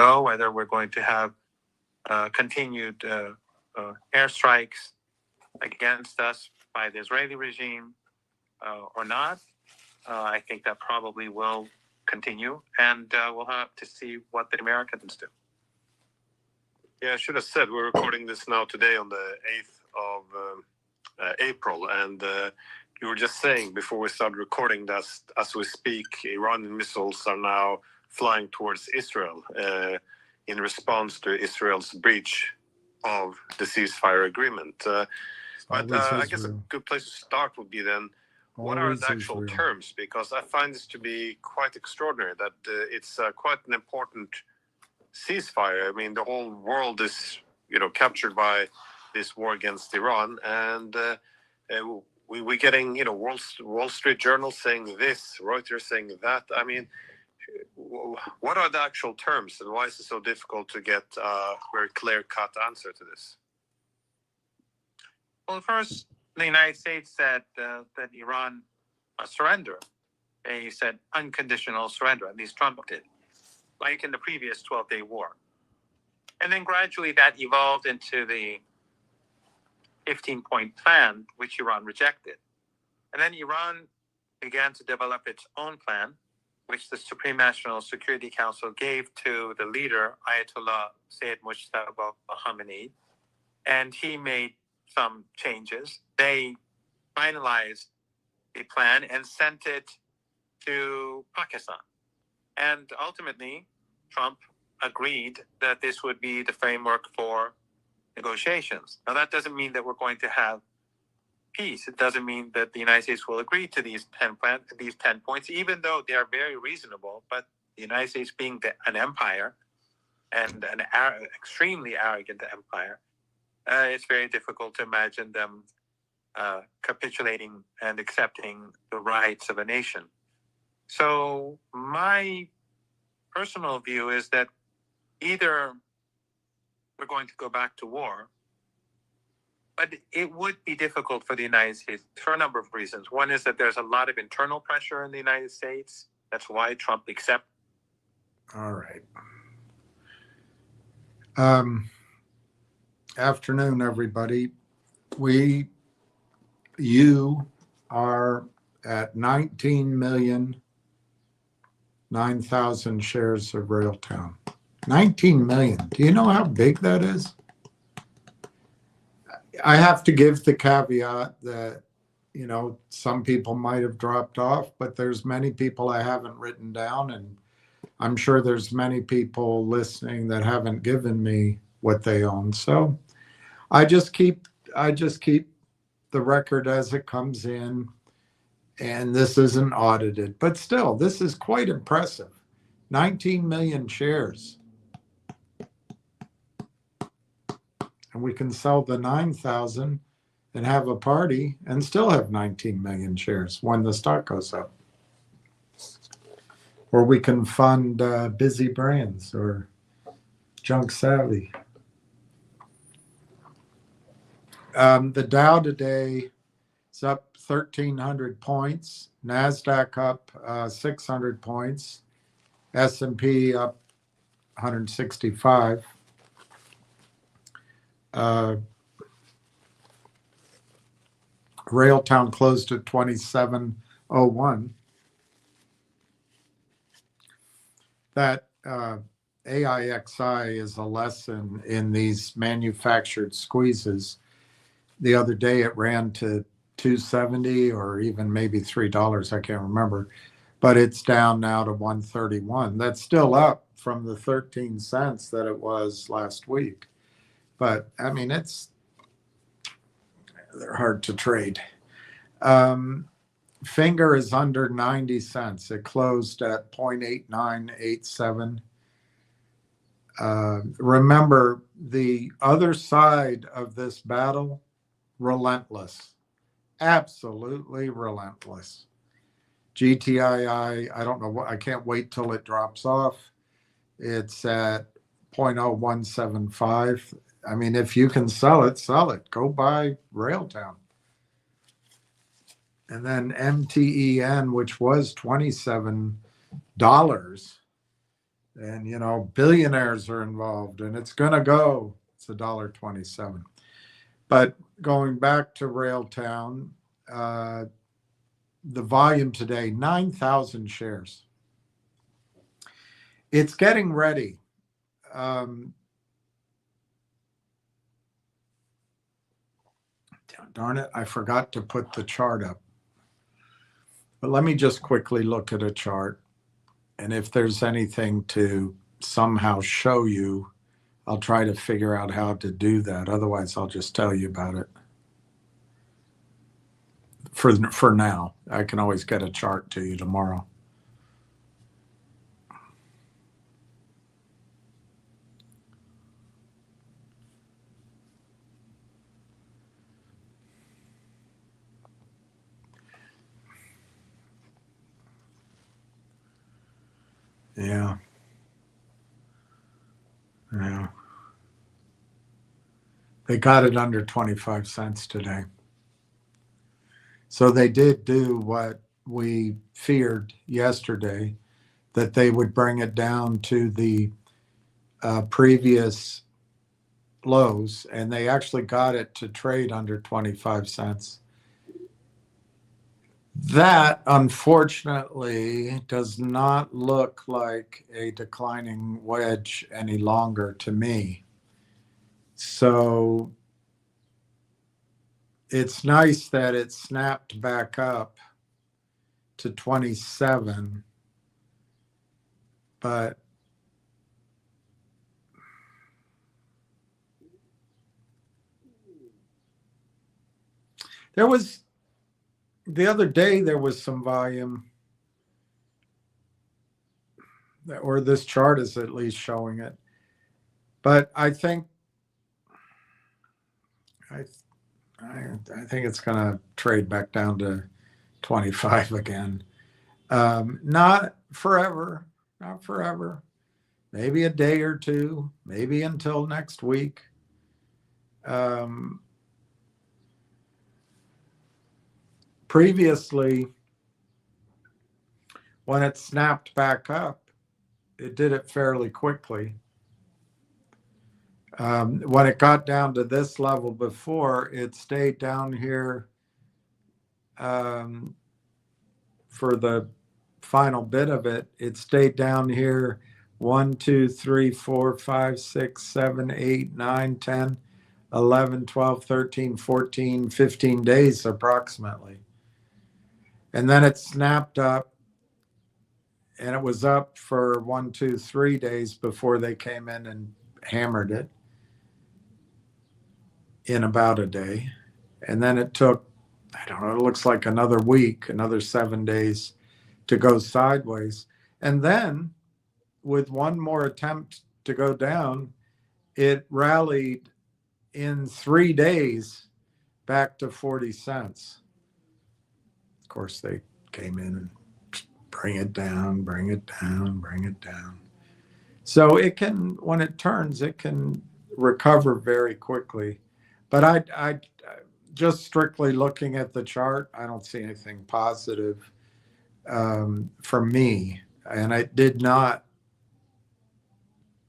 go, whether we're going to have continued airstrikes against us by the Israeli regime or not. I think that probably will continue, and we'll have to see what the Americans do. Yeah, I should have said we're recording this now today on the 8th of April, and you were just saying before we started recording that as we speak, Iranian missiles are now flying towards Israel in response to Israel's breach of the ceasefire agreement. But I guess a good place to start would be then, what are the actual terms? Because I find this to be quite extraordinary, that it's quite an important ceasefire. I mean, the whole world is, captured by this war against Iran, and we're getting, Wall Street Journal saying this, Reuters saying that. I mean, what are the actual terms, and why is it so difficult to get a very clear-cut answer to this? Well, first, the United States said that Iran surrender. They said unconditional surrender, at least Trump did, like in the previous 12-day war. And then gradually that evolved into the 15-point plan, which Iran rejected. And then Iran began to develop its own plan, which the Supreme National Security Council gave to the leader, Ayatollah Sayyid Mujtaba Khamenei, and he made some changes. They finalized the plan and sent it to Pakistan. And ultimately, Trump agreed that this would be the framework for negotiations. Now, that doesn't mean that we're going to have peace. It doesn't mean that the United States will agree to these 10 points, even though they are very reasonable. But the United States being an empire and an extremely arrogant empire, it's very difficult to imagine them capitulating and accepting the rights of a nation. So my personal view is that either we're going to go back to war, but it would be difficult for the United States for a number of reasons. One is that there's a lot of internal pressure in the United States. That's why Trump accepted. All right. Afternoon, everybody. You are at 19,009,000 shares of Railtown. 19 million. Do you know how big that is? I have to give the caveat that, some people might have dropped off, but there's many people I haven't written down, and I'm sure there's many people listening that haven't given me what they own. So I just keep the record as it comes in, and this isn't audited, but still, this is quite impressive. 19 million shares. And we can sell the 9,000 and have a party and still have 19 million shares when the stock goes up. Or we can fund Busy Brands or Junk Savvy. The Dow today is up 1,300 points. NASDAQ up 600 points. S&P up 165. Railtown closed at 27.01. That AIXI is a lesson in these manufactured squeezes. The other day it ran to 270 or even maybe $3. I can't remember, but it's down now to 131. That's still up from the 13 cents that it was last week. But I mean, they're hard to trade. Finger is under 90 cents. It closed at 0.8987. Remember, the other side of this battle, relentless, absolutely relentless. GTII, I don't know what, I can't wait till it drops off. It's at 0.0175. I mean, if you can sell it, sell it. Go buy Railtown. And then MTEN, which was $27, and billionaires are involved, and it's going to go. It's $1.27. But going back to Railtown, the volume today, 9,000 shares. It's getting ready. Darn it, I forgot to put the chart up. But let me just quickly look at a chart. And if there's anything to somehow show you, I'll try to figure out how to do that. Otherwise, I'll just tell you about it. For now, I can always get a chart to you tomorrow. Yeah. Yeah. They got it under 25 cents today. So they did do what we feared yesterday, that they would bring it down to the previous lows, and they actually got it to trade under 25 cents. That, unfortunately, does not look like a declining wedge any longer to me. So it's nice that it snapped back up to 27, but the other day there was some volume, or this chart is at least showing it. But I think it's going to trade back down to 25 again. Not forever, not forever. Maybe a day or two, maybe until next week. Previously, when it snapped back up, it did it fairly quickly. When it got down to this level before, it stayed down here for the final bit of it. It stayed down here 1, 2, 3, 4, 5, 6, 7, 8, 9, 10, 11, 12, 13, 14, 15 days approximately. And then it snapped up, and it was up for 1, 2, 3 days before they came in and hammered it in about a day. And then it took, I don't know, it looks like another week, another 7 days to go sideways. And then with one more attempt to go down, it rallied in 3 days back to 40 cents. Of course, they came in and bring it down, bring it down, bring it down. So it can, when it turns, it can recover very quickly. But I just strictly looking at the chart, I don't see anything positive for me. And it did not,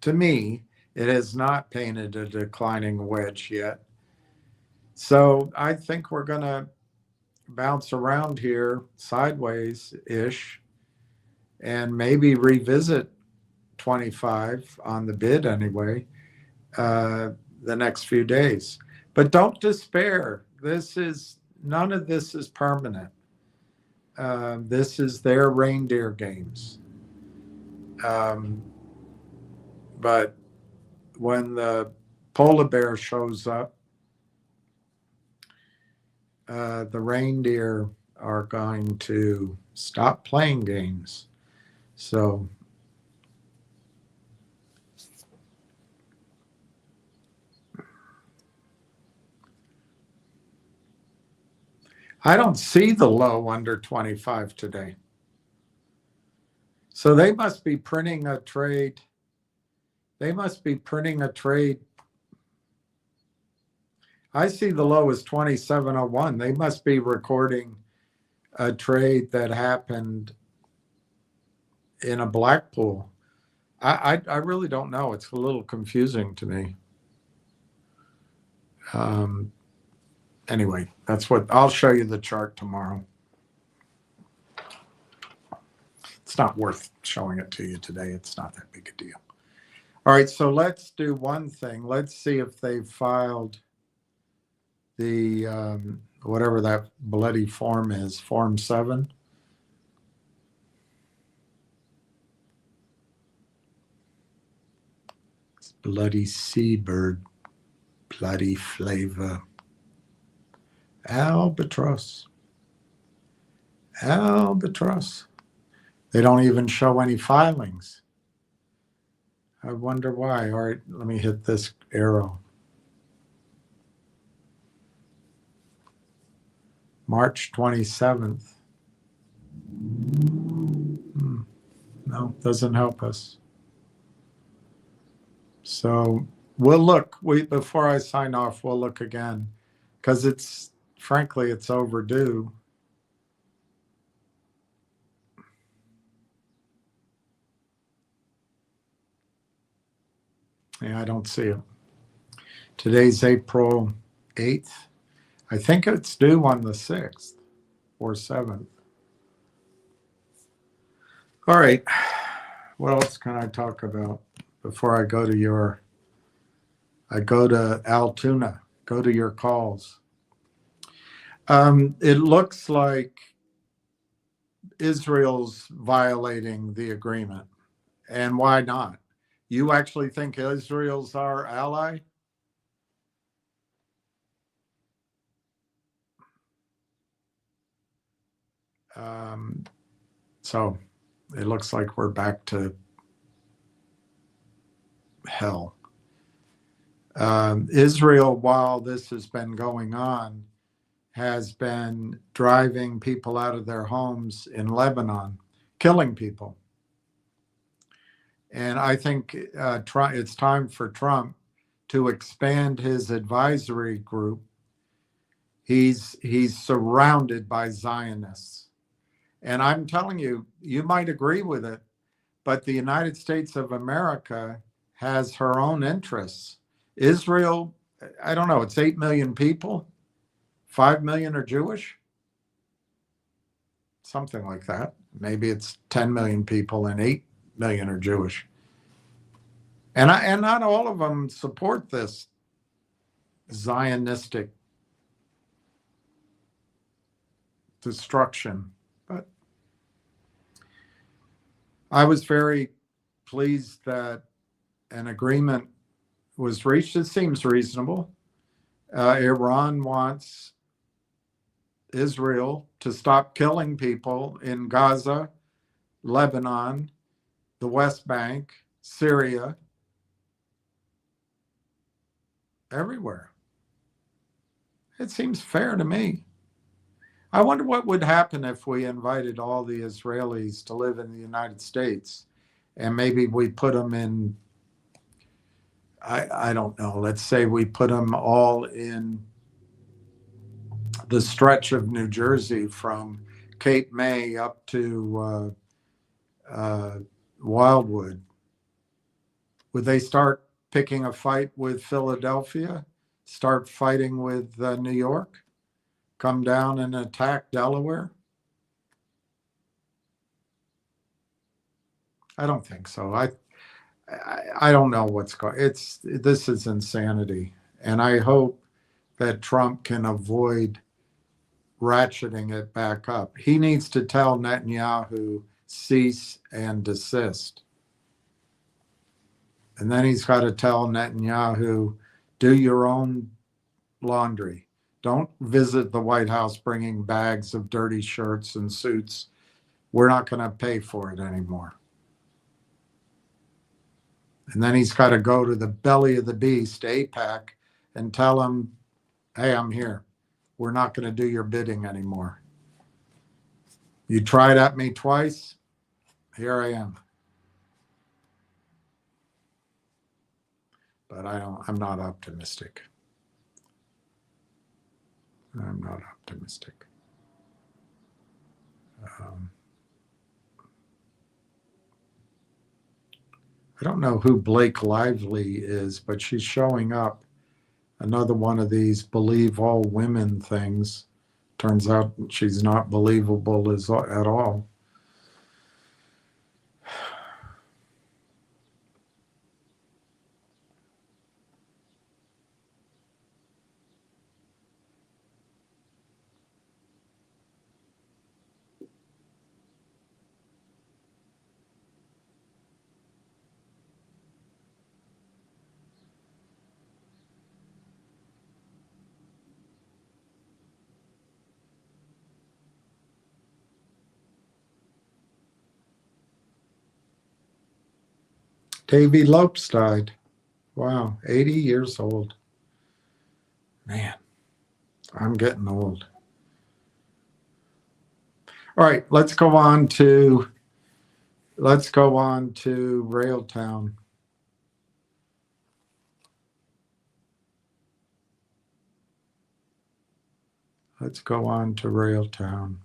to me, it has not painted a declining wedge yet. So I think we're going to bounce around here sideways-ish and maybe revisit 25 on the bid anyway the next few days. But don't despair. None of this is permanent. This is their reindeer games. But when the polar bear shows up, the reindeer are going to stop playing games. So I don't see the low under 25 today. So they must be printing a trade. They must be printing a trade. I see the low is 27.01. They must be recording a trade that happened in a Blackpool I really don't know. It's a little confusing to me. Anyway, that's what I'll show you the chart tomorrow. It's not worth showing it to you today. It's not that big a deal. All right, so let's do one thing. Let's see if they've filed the whatever that bloody form is, Form 7. It's bloody seabird, bloody flavor. Albatross. Albatross. They don't even show any filings. I wonder why. All right, let me hit this arrow. March 27th. No, doesn't help us. So we'll look. Before I sign off, we'll look again, because frankly, it's overdue. Yeah, I don't see it. Today's April 8th. I think it's due on the 6th or 7th. All right. What else can I talk about before I go to Altoona, go to your calls? It looks like Israel's violating the agreement. And why not? You actually think Israel's our ally? So it looks like we're back to hell. Israel, while this has been going on, has been driving people out of their homes in Lebanon, killing people. And I think it's time for Trump to expand his advisory group. He's surrounded by Zionists. And I'm telling you, you might agree with it, but the United States of America has her own interests. Israel, I don't know, it's 8 million people. 5 million are Jewish. Something like that. Maybe it's 10 million people and 8 million are Jewish. And not all of them support this Zionistic destruction. But I was very pleased that an agreement was reached. It seems reasonable. Iran wants Israel to stop killing people in Gaza, Lebanon, the West Bank, Syria, everywhere. It seems fair to me. I wonder what would happen if we invited all the Israelis to live in the United States, and maybe we put them in, I don't know, let's say we put them all in the stretch of New Jersey from Cape May up to Wildwood. Would they start picking a fight with Philadelphia? Start fighting with New York? Come down and attack Delaware? I don't think so. I don't know what's going. This is insanity, and I hope that Trump can avoid ratcheting it back up. He needs to tell Netanyahu cease and desist, and then he's got to tell Netanyahu do your own laundry. Don't visit the White House bringing bags of dirty shirts and suits. We're not going to pay for it anymore. And then he's got to go to the belly of the beast, AIPAC, and tell him, hey, I'm here. We're not going to do your bidding anymore. You tried at me twice. Here I am. But I'm not optimistic. I'm not optimistic. I don't know who Blake Lively is, but she's showing up. Another one of these believe all women things. Turns out she's not believable at all. Davy Lopes died. Wow, 80 years old. Man, I'm getting old. All right, let's go on to Railtown. Let's go on to Railtown.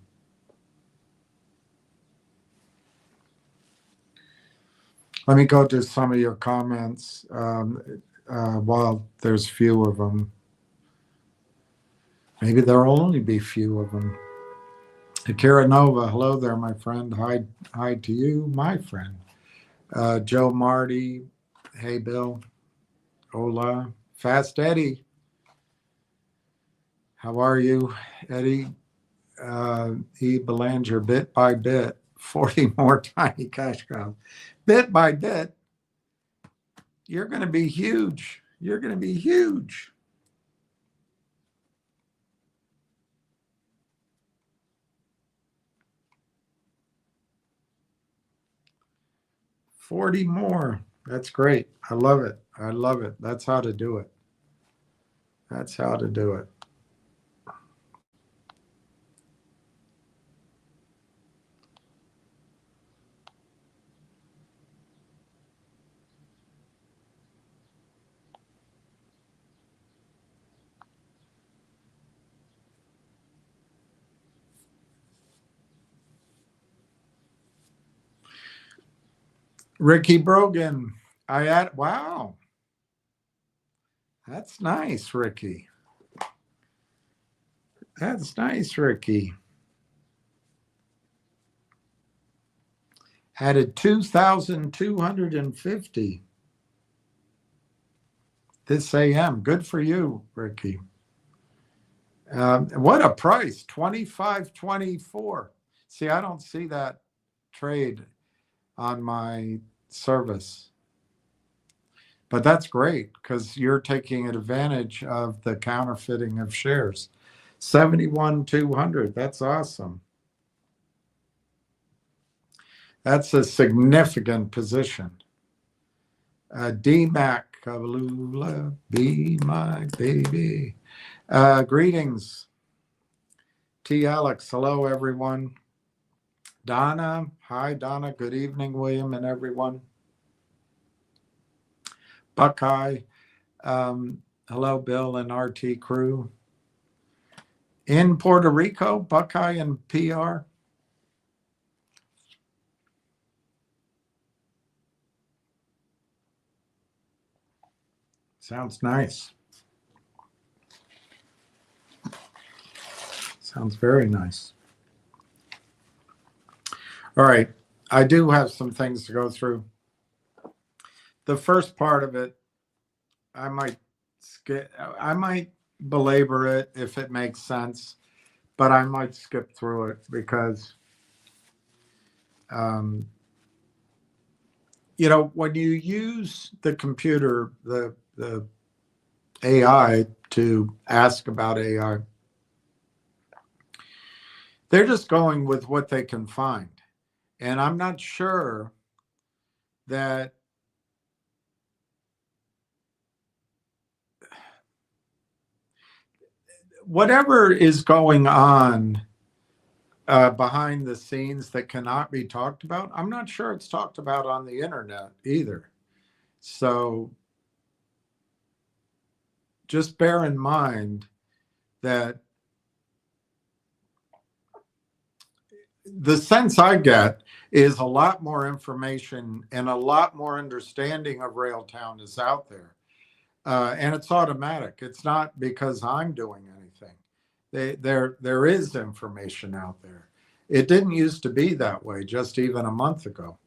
Let me go to some of your comments while there's few of them. Maybe there'll only be few of them. Akira Nova, hello there, my friend. Hi to you, my friend. Joe Marty, hey Bill. Hola. Fast Eddie. How are you, Eddie? E. Belanger, bit by bit, 40 more tiny cash cows. Bit by bit, you're going to be huge. You're going to be huge. $40 more. That's great. I love it. I love it. That's how to do it. That's how to do it. Ricky Brogan. Wow. That's nice, Ricky. That's nice, Ricky. Added 2,250 this AM. Good for you, Ricky. What a price, 25.24. See, I don't see that trade on my service. But that's great because you're taking advantage of the counterfeiting of shares. 71,200. That's awesome. That's a significant position. DMAC, Kavalula, be my baby. Greetings. T. Alex, hello, everyone. Donna, hi, Donna. Good evening, William and everyone. Buckeye, hello, Bill and RT crew. In Puerto Rico, Buckeye and PR. Sounds nice. Sounds very nice. All right. I do have some things to go through. The first part of it, I might belabor it if it makes sense, but I might skip through it because, when you use the computer, the AI to ask about AI, they're just going with what they can find. And I'm not sure that whatever is going on behind the scenes that cannot be talked about, I'm not sure it's talked about on the internet either. So just bear in mind that the sense I get is a lot more information and a lot more understanding of Railtown is out there. And it's automatic. It's not because I'm doing anything. There is information out there. It didn't used to be that way just even a month ago.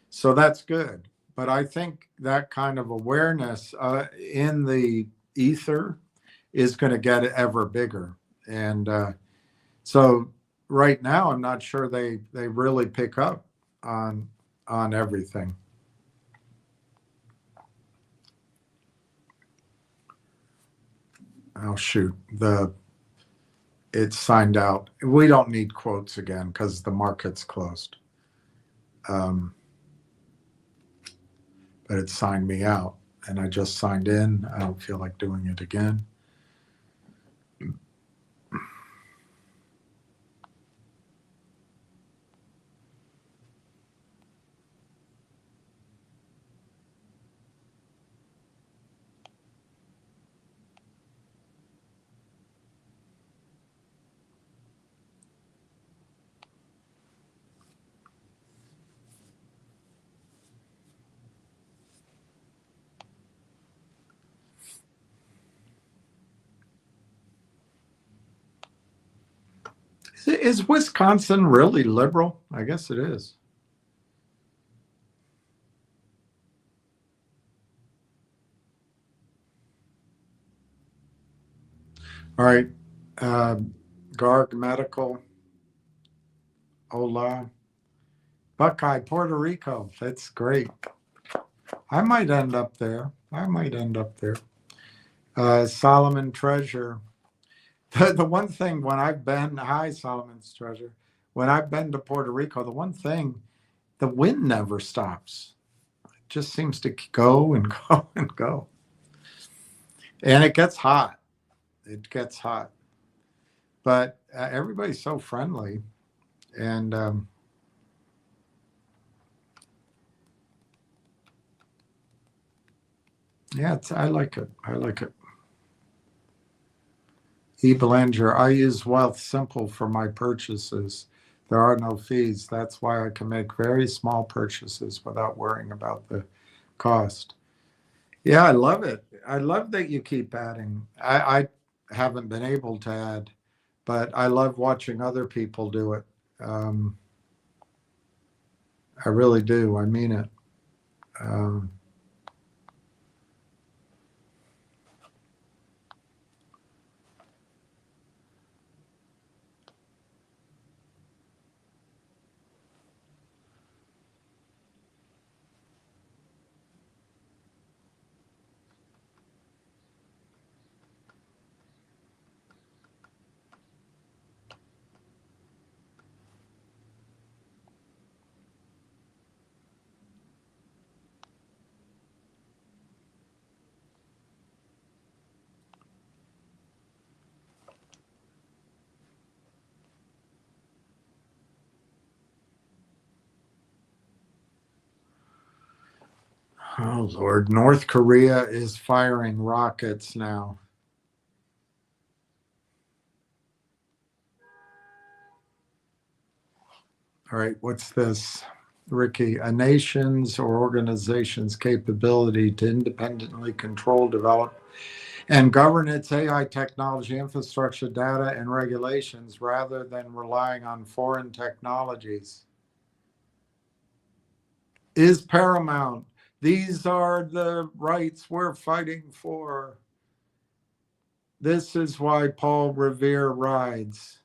So that's good. But I think that kind of awareness in the ether is going to get ever bigger. And so right now, I'm not sure they really pick up on everything. Oh shoot, it's signed out. We don't need quotes again because the market's closed. But it signed me out, and I just signed in. I don't feel like doing it again. Is Wisconsin really liberal? I guess it is. All right. Garg Medical, Ola, Buckeye, Puerto Rico. That's great. I might end up there. Solomon Treasure. The one thing when I've been, hi, Solomon's Treasure, when I've been to Puerto Rico, the one thing, the wind never stops. It just seems to go and go and go. And it gets hot. But everybody's so friendly. And yeah, I like it. E. Belanger, I use Wealth Simple for my purchases. There are no fees. That's why I can make very small purchases without worrying about the cost. Yeah, I love it. I love that you keep adding. I haven't been able to add, but I love watching other people do it. I really do. I mean it. Oh, Lord. North Korea is firing rockets now. All right, what's this? Ricky, a nation's or organization's capability to independently control, develop, and govern its AI technology infrastructure, data, and regulations rather than relying on foreign technologies is paramount. These are the rights we're fighting for. This is why Paul Revere rides.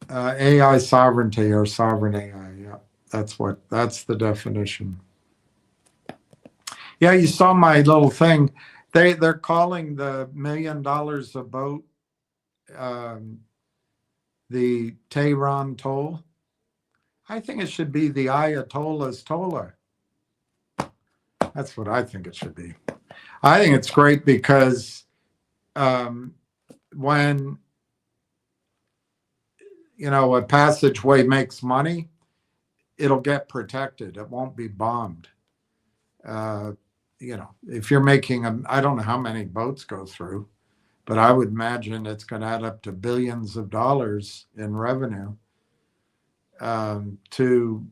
AI sovereignty or sovereign AI. Yeah, that's the definition. Yeah, you saw my little thing. They're calling the $1 million a boat the Tehran Toll. I think it should be the Ayatollah's Tollah. That's what I think it should be. I think it's great because when a passageway makes money, it'll get protected. It won't be bombed. If you're making I don't know how many boats go through, but I would imagine it's going to add up to billions of dollars in revenue to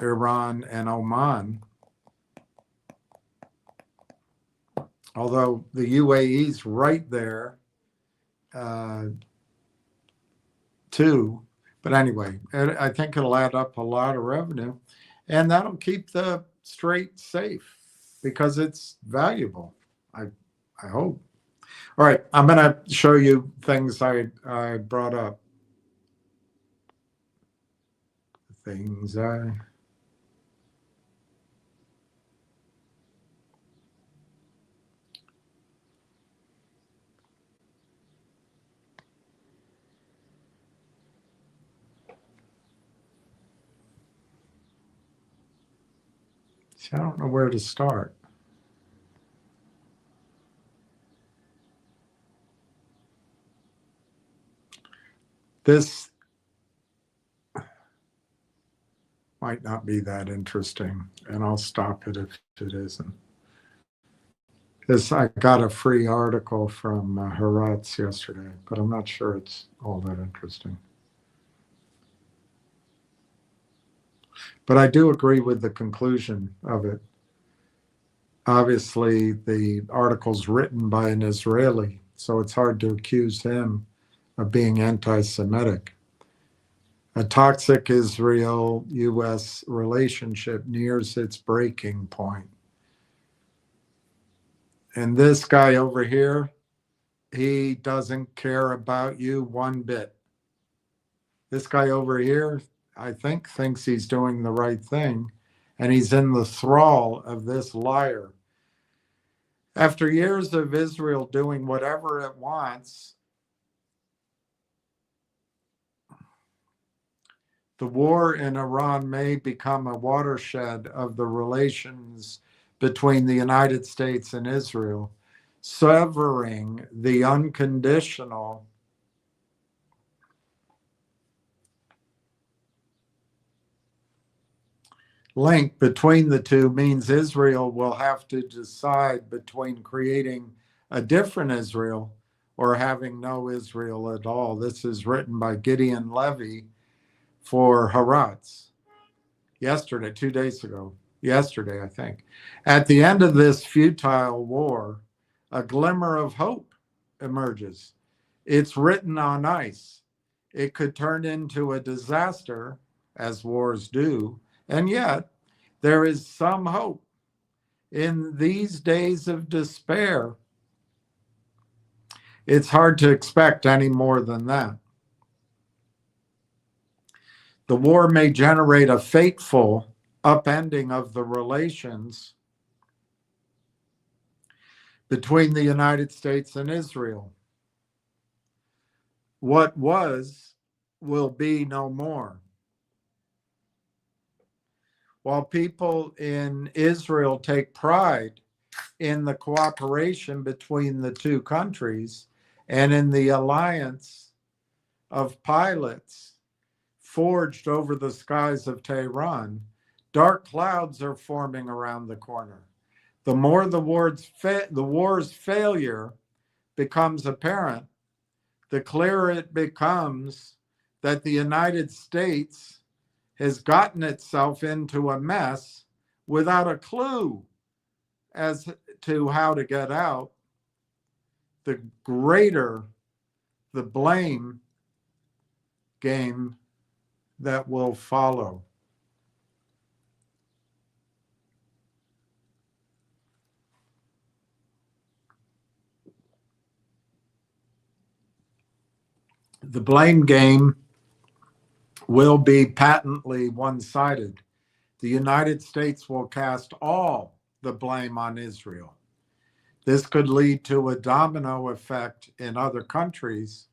Iran and Oman. Although the UAE's right there too. But anyway, I think it'll add up a lot of revenue, and that'll keep the Strait safe because it's valuable. I hope. All right, I'm going to show you things I brought up. Things I. See, I don't know where to start. This might not be that interesting, and I'll stop it if it isn't. I got a free article from Haaretz yesterday, but I'm not sure it's all that interesting. But I do agree with the conclusion of it. Obviously, the article's written by an Israeli, so it's hard to accuse him of being anti-Semitic. A toxic Israel-U.S. relationship nears its breaking point. And this guy over here, he doesn't care about you one bit. This guy over here, I think, thinks he's doing the right thing, and he's in the thrall of this liar. After years of Israel doing whatever it wants, the war in Iran may become a watershed of the relations between the United States and Israel, severing the unconditional link between the two. Means Israel will have to decide between creating a different Israel or having no Israel at all. This is written by Gideon Levy for Haaretz yesterday, 2 days ago. Yesterday, I think. At the end of this futile war, a glimmer of hope emerges. It's written on ice. It could turn into a disaster, as wars do, and yet there is some hope. In these days of despair, it's hard to expect any more than that. The war may generate a fateful upending of the relations between the United States and Israel. What was will be no more. While people in Israel take pride in the cooperation between the two countries and in the alliance of pilots forged over the skies of Tehran, dark clouds are forming around the corner. The more the war's failure becomes apparent, the clearer it becomes that the United States has gotten itself into a mess without a clue as to how to get out. The greater the blame game that will follow. The blame game will be patently one-sided. The United States will cast all the blame on Israel. This could lead to a domino effect in other countries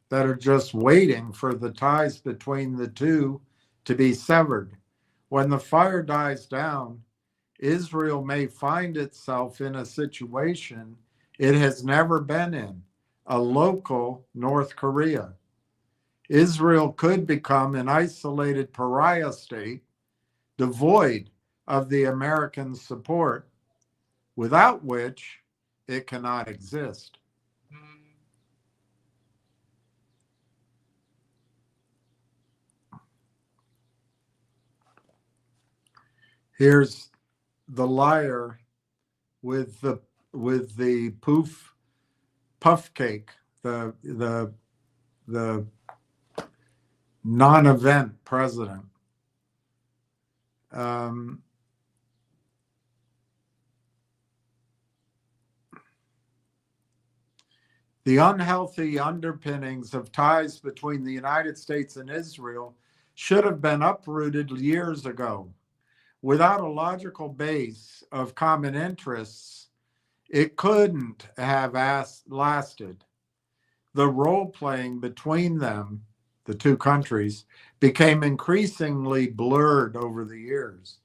that are just waiting for the ties between the two to be severed. When the fire dies down, Israel may find itself in a situation it has never been in, a local North Korea. Israel could become an isolated pariah state, devoid of the American support, without which it cannot exist. Here's the liar with the puff cake, the non-event president. The unhealthy underpinnings of ties between the United States and Israel should have been uprooted years ago. Without a logical base of common interests, it couldn't have lasted. The role playing between them, the two countries, became increasingly blurred over the years,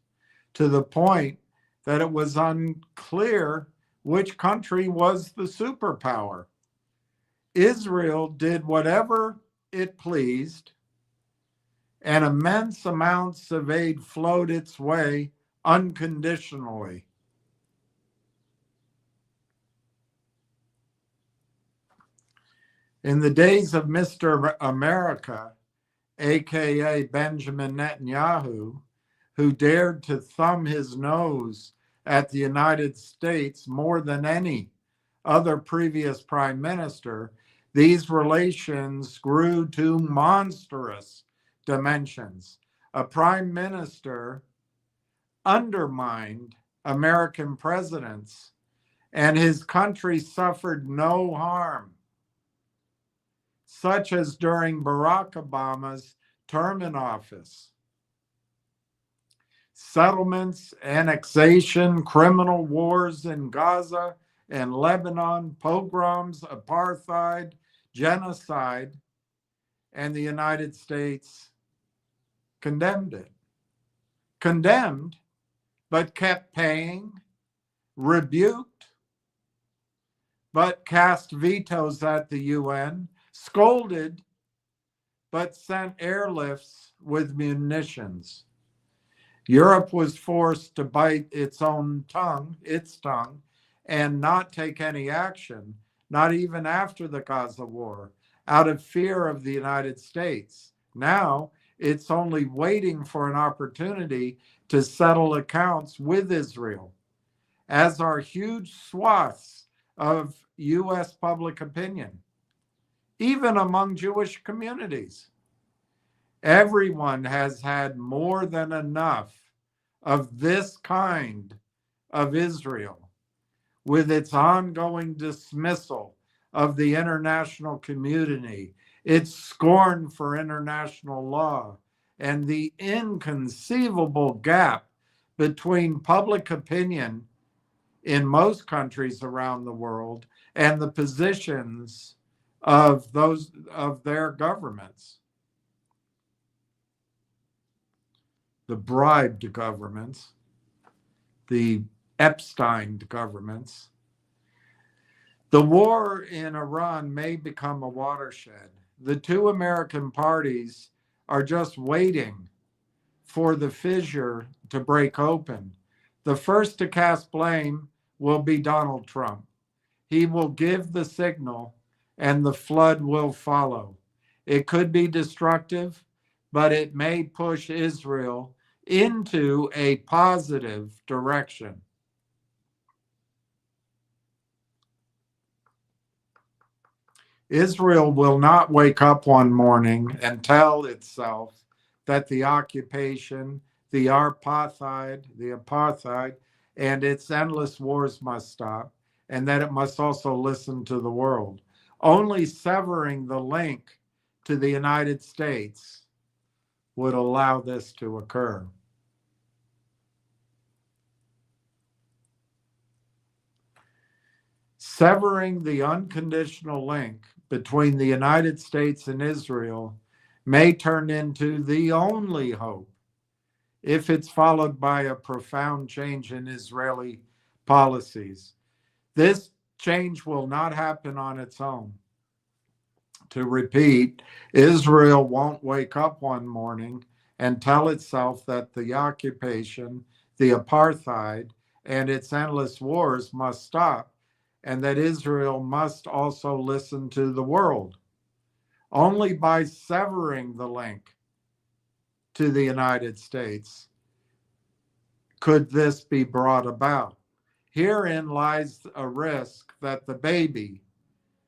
to the point that it was unclear which country was the superpower. Israel did whatever it pleased, and immense amounts of aid flowed its way unconditionally. In the days of Mr. America, aka Benjamin Netanyahu, who dared to thumb his nose at the United States more than any other previous prime minister, these relations grew to monstrous dimensions. A prime minister undermined American presidents, and his country suffered no harm, such as during Barack Obama's term in office. Settlements, annexation, criminal wars in Gaza and Lebanon, pogroms, apartheid, genocide, and the United States condemned it. Condemned, but kept paying, rebuked, but cast vetoes at the UN, scolded, but sent airlifts with munitions. Europe was forced to bite its tongue, and not take any action, not even after the Gaza war, out of fear of the United States. Now, it's only waiting for an opportunity to settle accounts with Israel, as are huge swaths of U.S. public opinion, even among Jewish communities. Everyone has had more than enough of this kind of Israel, with its ongoing dismissal of the international community, its scorn for international law, and the inconceivable gap between public opinion in most countries around the world and the positions of their governments. The bribed governments, the Epstein governments. The war in Iran may become a watershed. The two American parties are just waiting for the fissure to break open. The first to cast blame will be Donald Trump. He will give the signal and the flood will follow. It could be destructive, but it may push Israel into a positive direction. Israel will not wake up one morning and tell itself that the occupation, the apartheid, and its endless wars must stop, and that it must also listen to the world. Only severing the link to the United States would allow this to occur. Severing the unconditional link between the United States and Israel may turn into the only hope if it's followed by a profound change in Israeli policies. This change will not happen on its own. To repeat, Israel won't wake up one morning and tell itself that the occupation, the apartheid, and its endless wars must stop, and that Israel must also listen to the world. Only by severing the link to the United States could this be brought about. Herein lies a risk that the baby,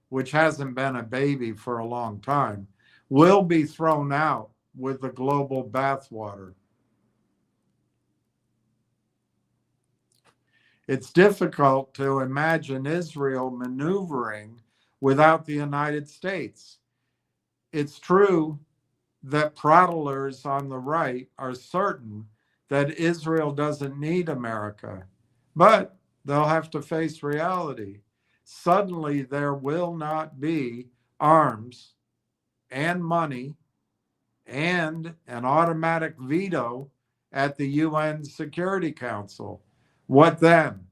which hasn't been a baby for a long time, will be thrown out with the global bathwater. It's difficult to imagine Israel maneuvering without the United States. It's true that prattlers on the right are certain that Israel doesn't need America, but they'll have to face reality. Suddenly, there will not be arms and money and an automatic veto at the UN Security Council. What then?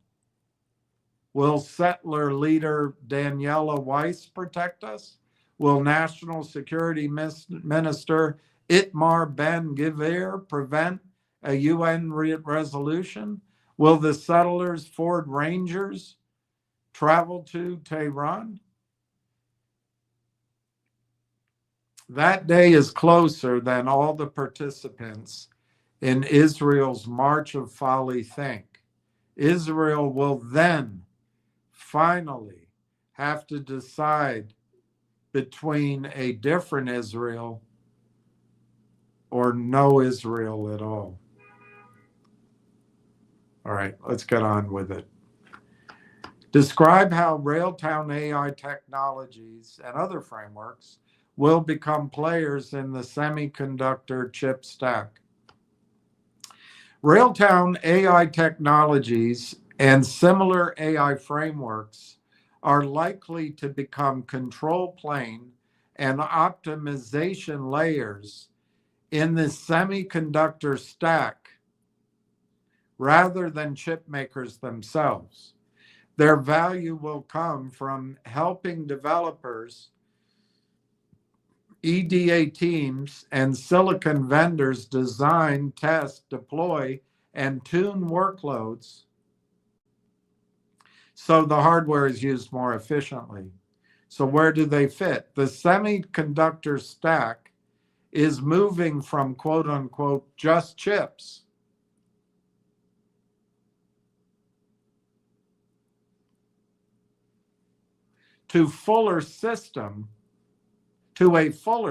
Will settler leader Daniela Weiss protect us? Will National Security Minister Itmar Ben-Gvir prevent a UN resolution? Will the settlers' Ford Rangers travel to Tehran? That day is closer than all the participants in Israel's March of Folly think. Israel will then finally have to decide between a different Israel or no Israel at all. All right, let's get on with it. Describe how Railtown AI technologies and other frameworks will become players in the semiconductor chip stack. Railtown AI technologies and similar AI frameworks are likely to become control plane and optimization layers in the semiconductor stack rather than chip makers themselves. Their value will come from helping developers, EDA teams, and silicon vendors design, test, deploy, and tune workloads so the hardware is used more efficiently. So where do they fit? The semiconductor stack is moving from quote unquote just chips to a fuller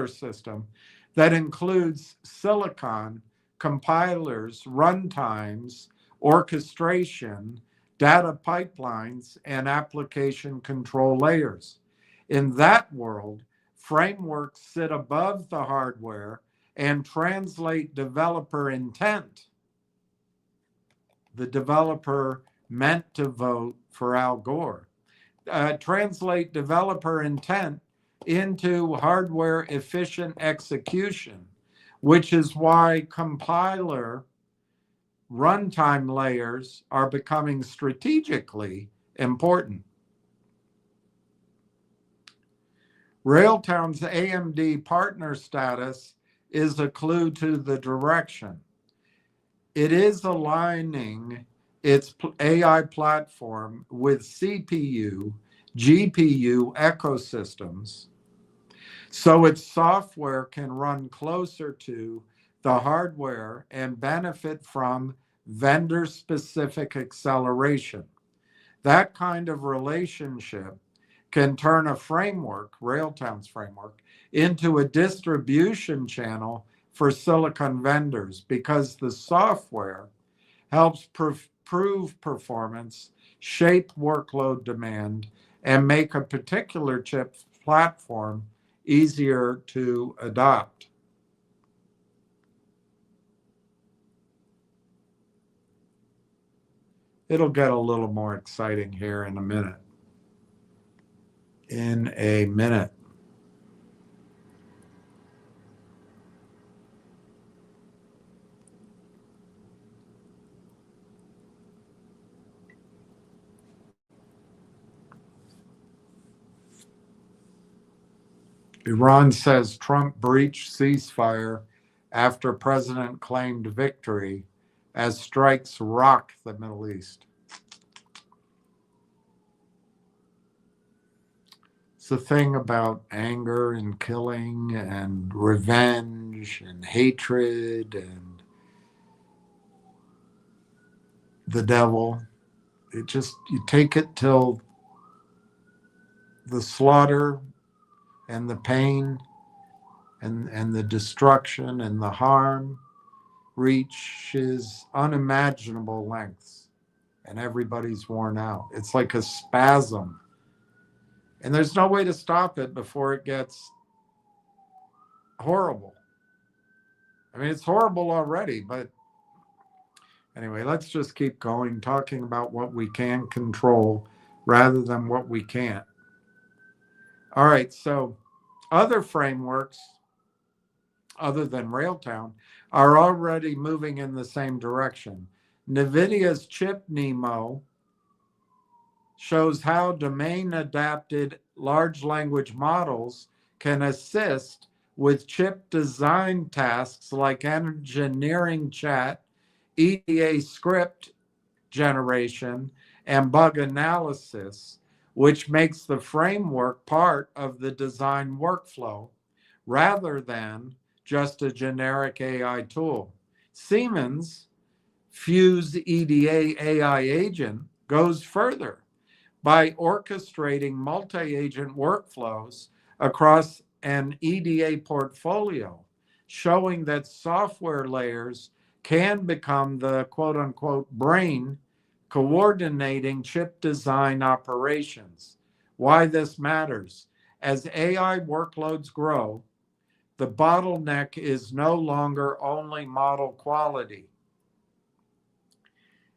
system that includes silicon, compilers, runtimes, orchestration, data pipelines, and application control layers. In that world, frameworks sit above the hardware and translate developer intent. The developer meant to vote for Al Gore. Translate developer intent into hardware efficient execution, which is why compiler runtime layers are becoming strategically important. Railtown's AMD partner status is a clue to the direction. It is aligning its AI platform with CPU, GPU ecosystems, so its software can run closer to the hardware and benefit from vendor-specific acceleration. That kind of relationship can turn a framework, Railtown's framework, into a distribution channel for silicon vendors because the software helps prove performance, shape workload demand, and make a particular chip platform easier to adopt. It'll get a little more exciting here in a minute. Iran says Trump breached ceasefire after president claimed victory as strikes rock the Middle East. the thing about anger and killing and revenge and hatred and the devil. It just, you take it till the slaughter and the pain and the destruction and the harm reaches unimaginable lengths, and everybody's worn out. It's like a spasm. And there's no way to stop it before it gets horrible. I mean, it's horrible already, but anyway, let's just keep going, talking about what we can control rather than what we can't. All right, so other frameworks other than Railtown are already moving in the same direction. NVIDIA's Chip Nemo shows how domain-adapted large language models can assist with chip design tasks like engineering chat, EDA script generation, and bug analysis, which makes the framework part of the design workflow rather than just a generic AI tool. Siemens' Fuse EDA AI agent goes further by orchestrating multi-agent workflows across an EDA portfolio, showing that software layers can become the quote-unquote brain coordinating chip design operations. Why this matters: as AI workloads grow, the bottleneck is no longer only model quality.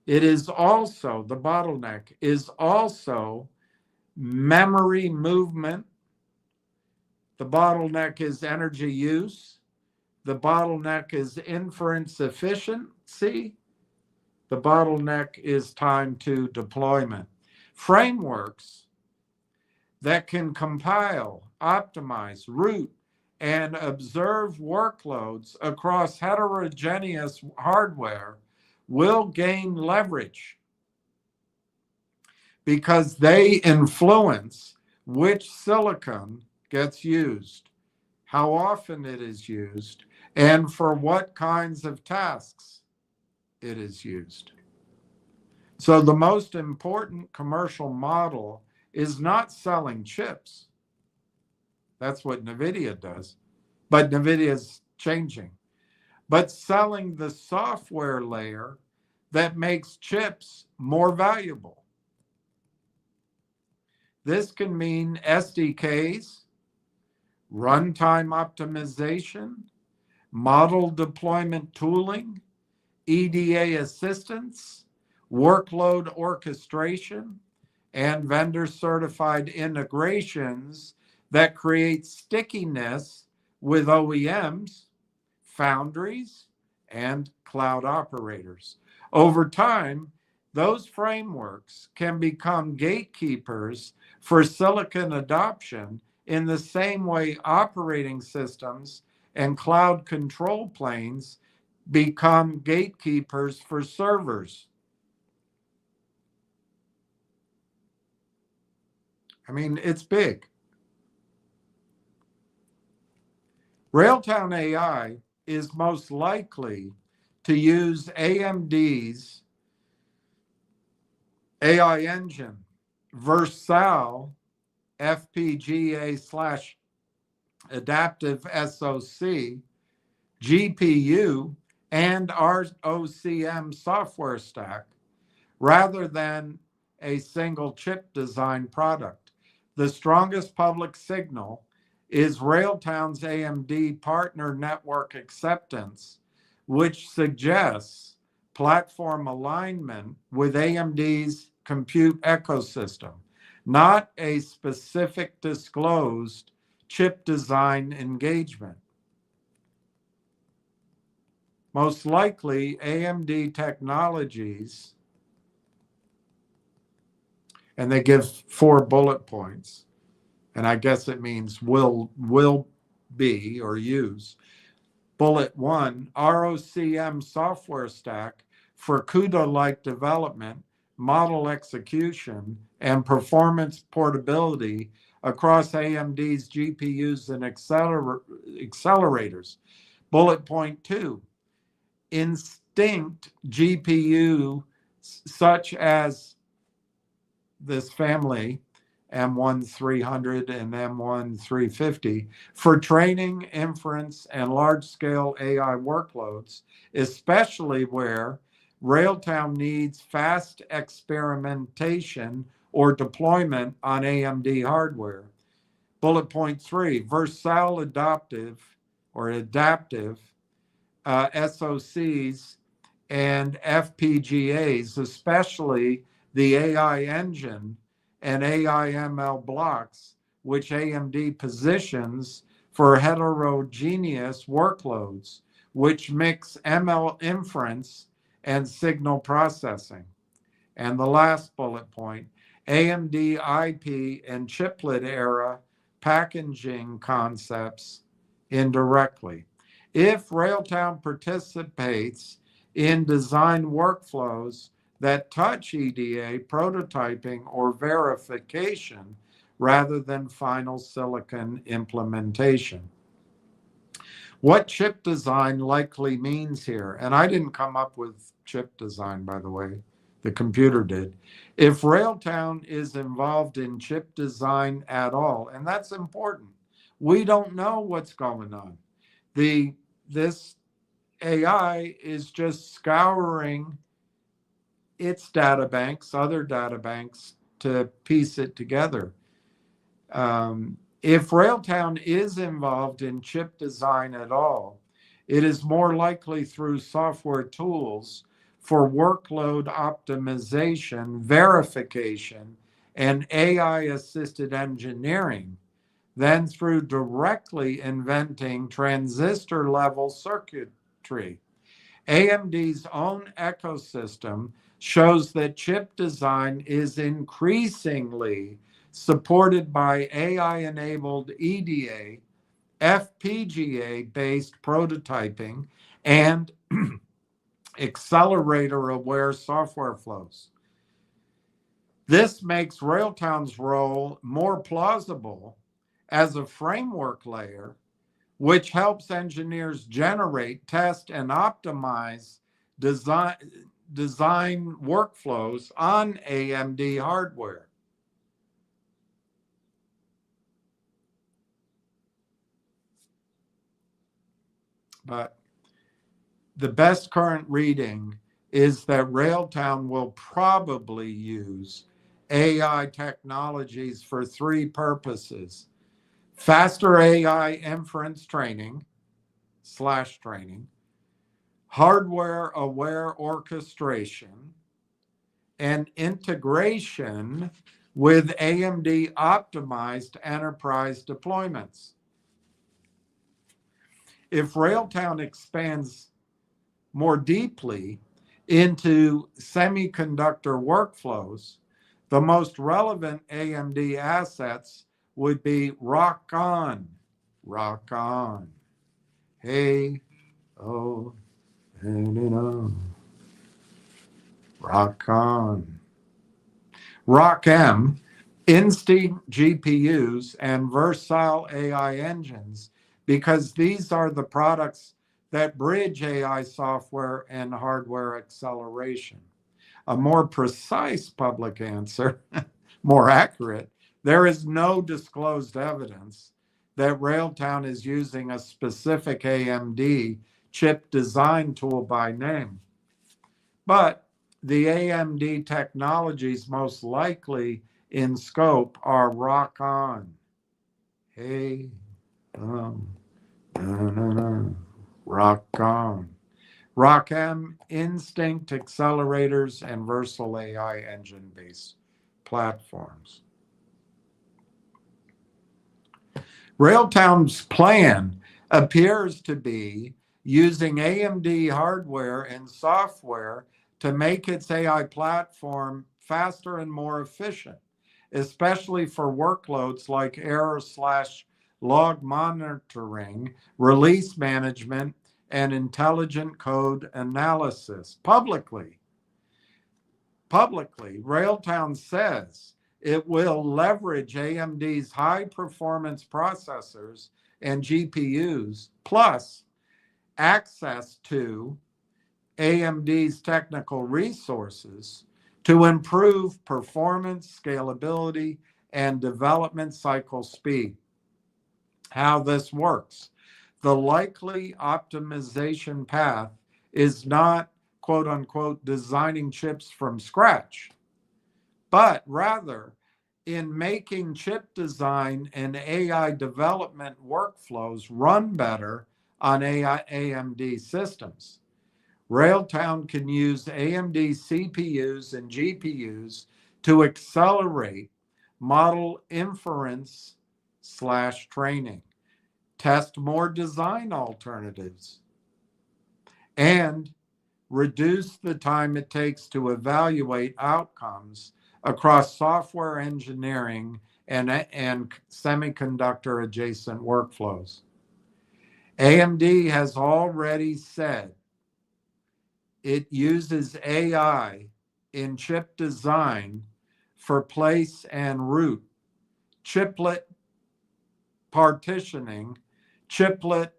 It is also, the bottleneck is also memory movement. The bottleneck is energy use. The bottleneck is inference efficiency. The bottleneck is time to deployment. Frameworks that can compile, optimize, route, and observe workloads across heterogeneous hardware will gain leverage because they influence which silicon gets used, how often it is used, and for what kinds of tasks it is used. So the most important commercial model is not selling chips. That's what NVIDIA does, but NVIDIA is changing. But selling the software layer that makes chips more valuable. This can mean SDKs, runtime optimization, model deployment tooling, EDA assistance, workload orchestration, and vendor-certified integrations that create stickiness with OEMs, foundries, and cloud operators. Over time, those frameworks can become gatekeepers for silicon adoption in the same way operating systems and cloud control planes become gatekeepers for servers. I mean, it's big. Railtown AI is most likely to use AMD's AI engine, Versal FPGA/adaptive SoC, GPU, and ROCm software stack, rather than a single chip design product. The strongest public signal is Railtown's AMD partner network acceptance, which suggests platform alignment with AMD's compute ecosystem, not a specific disclosed chip design engagement. Most likely, AMD technologies, and they give 4 bullet points, and I guess it means will be or use. Bullet 1, ROCm software stack for CUDA-like development, model execution, and performance portability across AMD's GPUs and accelerators. Bullet point 2, instinct GPU such as this family, M1 300 and M1 350, for training, inference, and large-scale AI workloads, especially where Railtown needs fast experimentation or deployment on AMD hardware. Bullet point 3, versatile adaptive SoCs and FPGAs, especially the AI engine and AI ML blocks, which AMD positions for heterogeneous workloads, which mix ML inference and signal processing. And the last bullet point, AMD IP and chiplet era packaging concepts indirectly. If Railtown participates in design workflows that touch EDA, prototyping, or verification rather than final silicon implementation. What chip design likely means here, and I didn't come up with chip design, by the way, the computer did. If Railtown is involved in chip design at all, and that's important, we don't know what's going on. This AI is just scouring its data banks, other data banks, to piece it together. If Railtown is involved in chip design at all, it is more likely through software tools for workload optimization, verification, and AI-assisted engineering than through directly inventing transistor-level circuitry. AMD's own ecosystem shows that chip design is increasingly supported by AI-enabled EDA, FPGA-based prototyping, and accelerator-aware software flows. This makes Railtown's role more plausible as a framework layer, which helps engineers generate, test, and optimize design workflows on AMD hardware. But the best current reading is that Railtown will probably use AI technologies for 3 purposes: faster AI inference training, hardware-aware orchestration, and integration with AMD optimized enterprise deployments. If Railtown expands more deeply into semiconductor workflows, the most relevant AMD assets would be rock on, hey, oh, rock on. ROCm, instinct GPUs, and versatile AI engines, because these are the products that bridge AI software and hardware acceleration. A more precise public answer, more accurate, there is no disclosed evidence that Railtown is using a specific AMD chip design tool by name. But the AMD technologies most likely in scope are rock on, hey, rock on. ROCm, instinct accelerators, and versatile AI engine-based platforms. Railtown's plan appears to be using AMD hardware and software to make its AI platform faster and more efficient, especially for workloads like error/log monitoring, release management, and intelligent code analysis. Publicly, Railtown says it will leverage AMD's high performance processors and GPUs, plus access to AMD's technical resources to improve performance, scalability, and development cycle speed. How this works. The likely optimization path is not, quote unquote, designing chips from scratch, but rather in making chip design and AI development workflows run better on AMD systems. Railtown can use AMD CPUs and GPUs to accelerate model inference / training, test more design alternatives, and reduce the time it takes to evaluate outcomes across software engineering and semiconductor adjacent workflows. AMD has already said it uses AI in chip design for place and route, chiplet partitioning, chiplet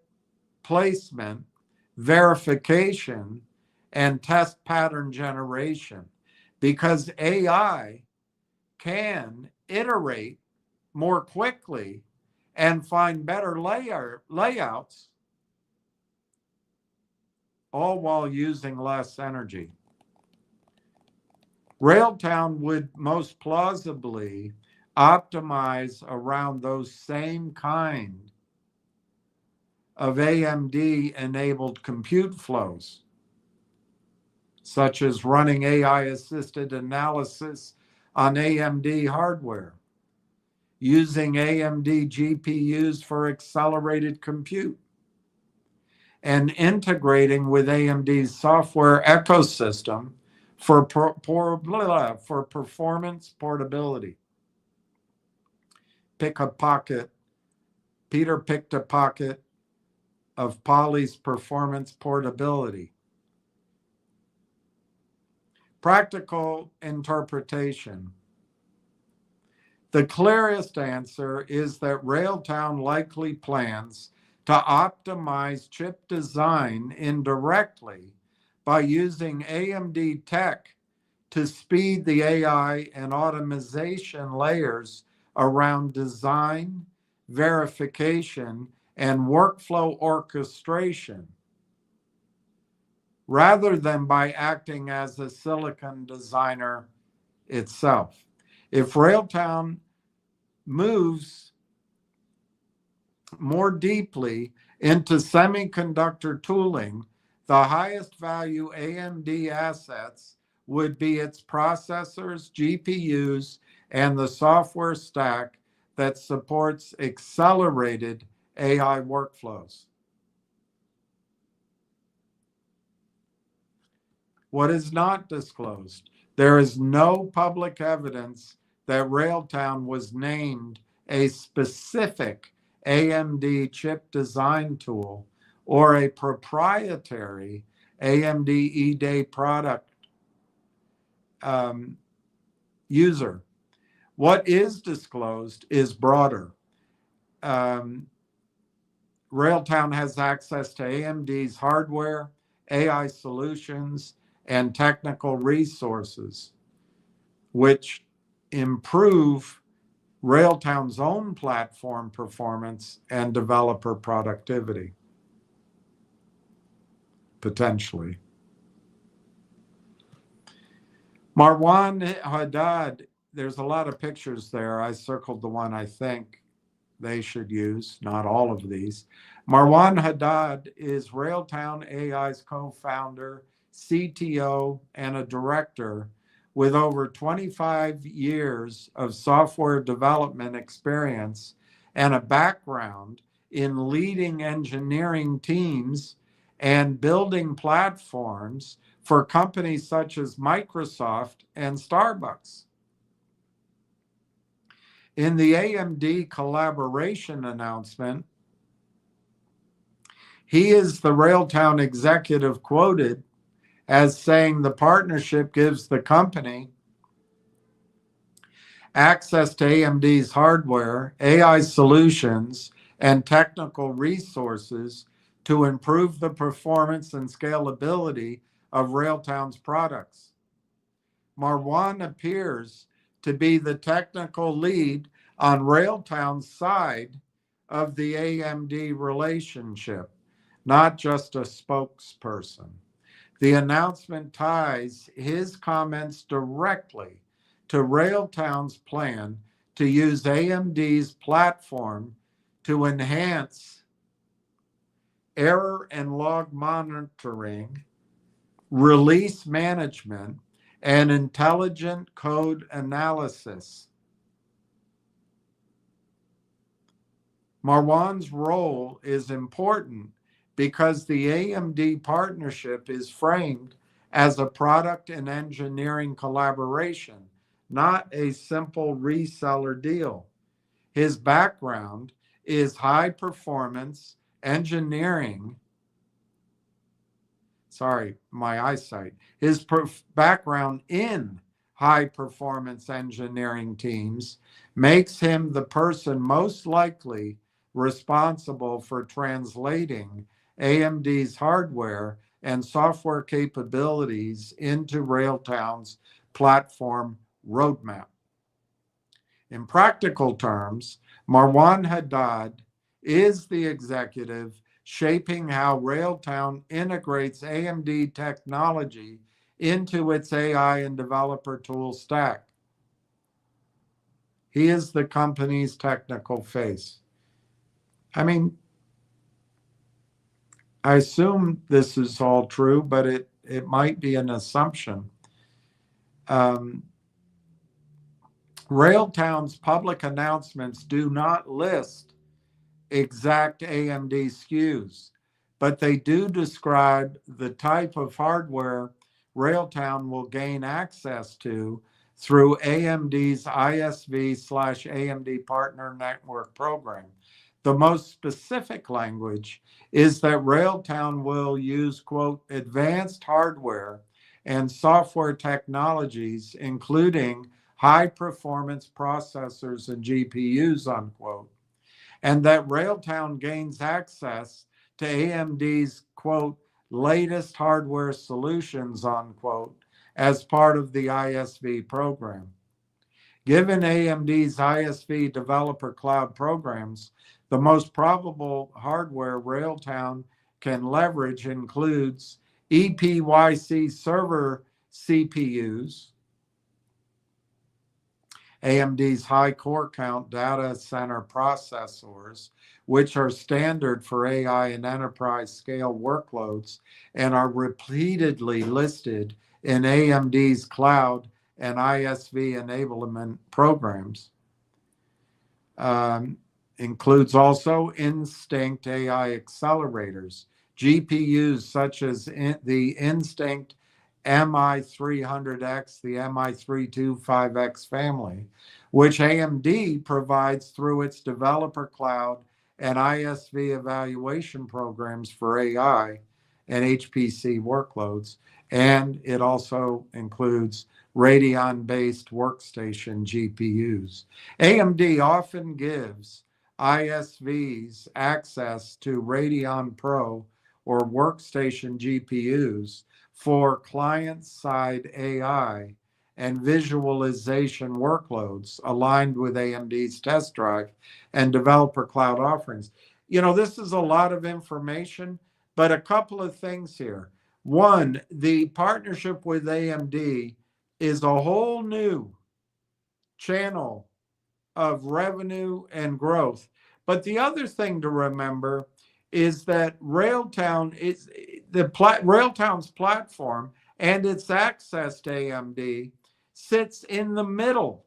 placement, verification, and test pattern generation, because AI can iterate more quickly and find better layouts, all while using less energy. Railtown would most plausibly optimize around those same kind of AMD-enabled compute flows, such as running AI-assisted analysis on AMD hardware, using AMD GPUs for accelerated compute, and integrating with AMD's software ecosystem for performance portability. Peter picked a pocket of Poly's performance portability. Practical interpretation. The clearest answer is that Railtown likely plans to optimize chip design indirectly by using AMD tech to speed the AI and automation layers around design, verification, and workflow orchestration, rather than by acting as a silicon designer itself. If Railtown moves more deeply into semiconductor tooling, the highest value AMD assets would be its processors, GPUs, and the software stack that supports accelerated AI workflows. What is not disclosed? There is no public evidence that Railtown was named a specific AMD chip design tool or a proprietary AMD E-Day product user. What is disclosed is broader. Railtown has access to AMD's hardware, AI solutions, and technical resources, which improve Railtown's own platform performance and developer productivity, potentially. Marwan Haddad, there's a lot of pictures there. I circled the one I think they should use, not all of these. Marwan Haddad is Railtown AI's co-founder, CTO, and a director with over 25 years of software development experience and a background in leading engineering teams and building platforms for companies such as Microsoft and Starbucks. In the AMD collaboration announcement, he is the Railtown executive quoted as saying the partnership gives the company access to AMD's hardware, AI solutions, and technical resources to improve the performance and scalability of Railtown's products. Marwan appears to be the technical lead on Railtown's side of the AMD relationship, not just a spokesperson. The announcement ties his comments directly to Railtown's plan to use AMD's platform to enhance error and log monitoring, release management, and intelligent code analysis. Marwan's role is important because the AMD partnership is framed as a product and engineering collaboration, not a simple reseller deal. His background is high performance engineering. Sorry, my eyesight. His background in high performance engineering teams makes him the person most likely responsible for translating AMD's hardware and software capabilities into Railtown's platform roadmap. In practical terms, Marwan Haddad is the executive shaping how Railtown integrates AMD technology into its AI and developer tool stack. He is the company's technical face. I mean, I assume this is all true, but it might be an assumption. Railtown's public announcements do not list exact AMD SKUs, but they do describe the type of hardware Railtown will gain access to through AMD's ISV/AMD Partner Network program. The most specific language is that Railtown will use, quote, advanced hardware and software technologies, including high performance processors and GPUs, unquote, and that Railtown gains access to AMD's, quote, latest hardware solutions, unquote, as part of the ISV program. Given AMD's ISV developer cloud programs, the most probable hardware Railtown can leverage includes EPYC server CPUs, AMD's high core count data center processors, which are standard for AI and enterprise scale workloads and are repeatedly listed in AMD's cloud and ISV enablement programs. Includes also Instinct AI accelerators, GPUs such as the Instinct MI300X, the MI325X family, which AMD provides through its developer cloud and ISV evaluation programs for AI and HPC workloads. And it also includes Radeon-based workstation GPUs. AMD often gives ISVs access to Radeon Pro or workstation GPUs for client-side AI and visualization workloads aligned with AMD's test drive and developer cloud offerings. You know, this is a lot of information, but a couple of things here. One, the partnership with AMD is a whole new channel of revenue and growth. But the other thing to remember is that Railtown's platform and its access to AMD sits in the middle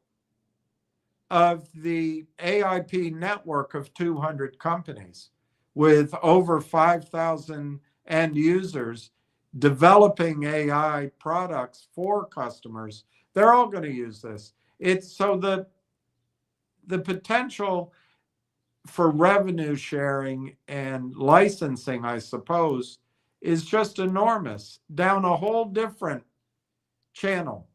of the AIP network of 200 companies with over 5,000 end users developing AI products for customers. They're all going to use this. It's so the potential for revenue sharing and licensing, I suppose, is just enormous down a whole different channel.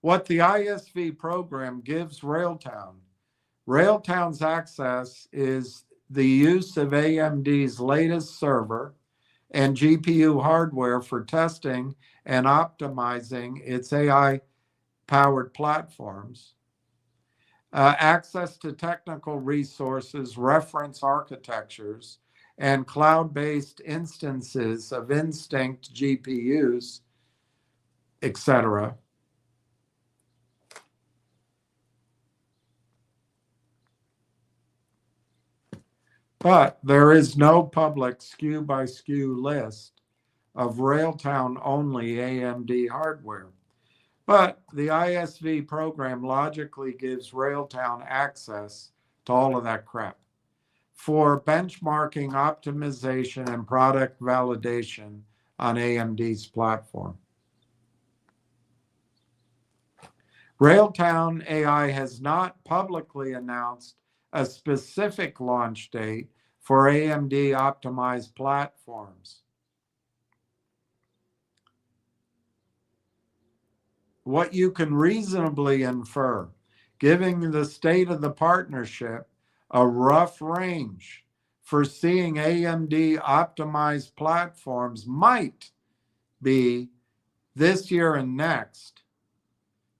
what the ISV program gives Railtown's access is the use of AMD's latest server and GPU hardware for testing and optimizing its AI-powered platforms, access to technical resources, reference architectures, and cloud-based instances of Instinct GPUs, etc. But there is no public SKU by SKU list of Railtown only AMD hardware. But the ISV program logically gives Railtown access to all of that crap for benchmarking, optimization, and product validation on AMD's platform. Railtown AI has not publicly announced a specific launch date for AMD optimized platforms. What you can reasonably infer, giving the state of the partnership a rough range for seeing AMD optimized platforms might be this year and next.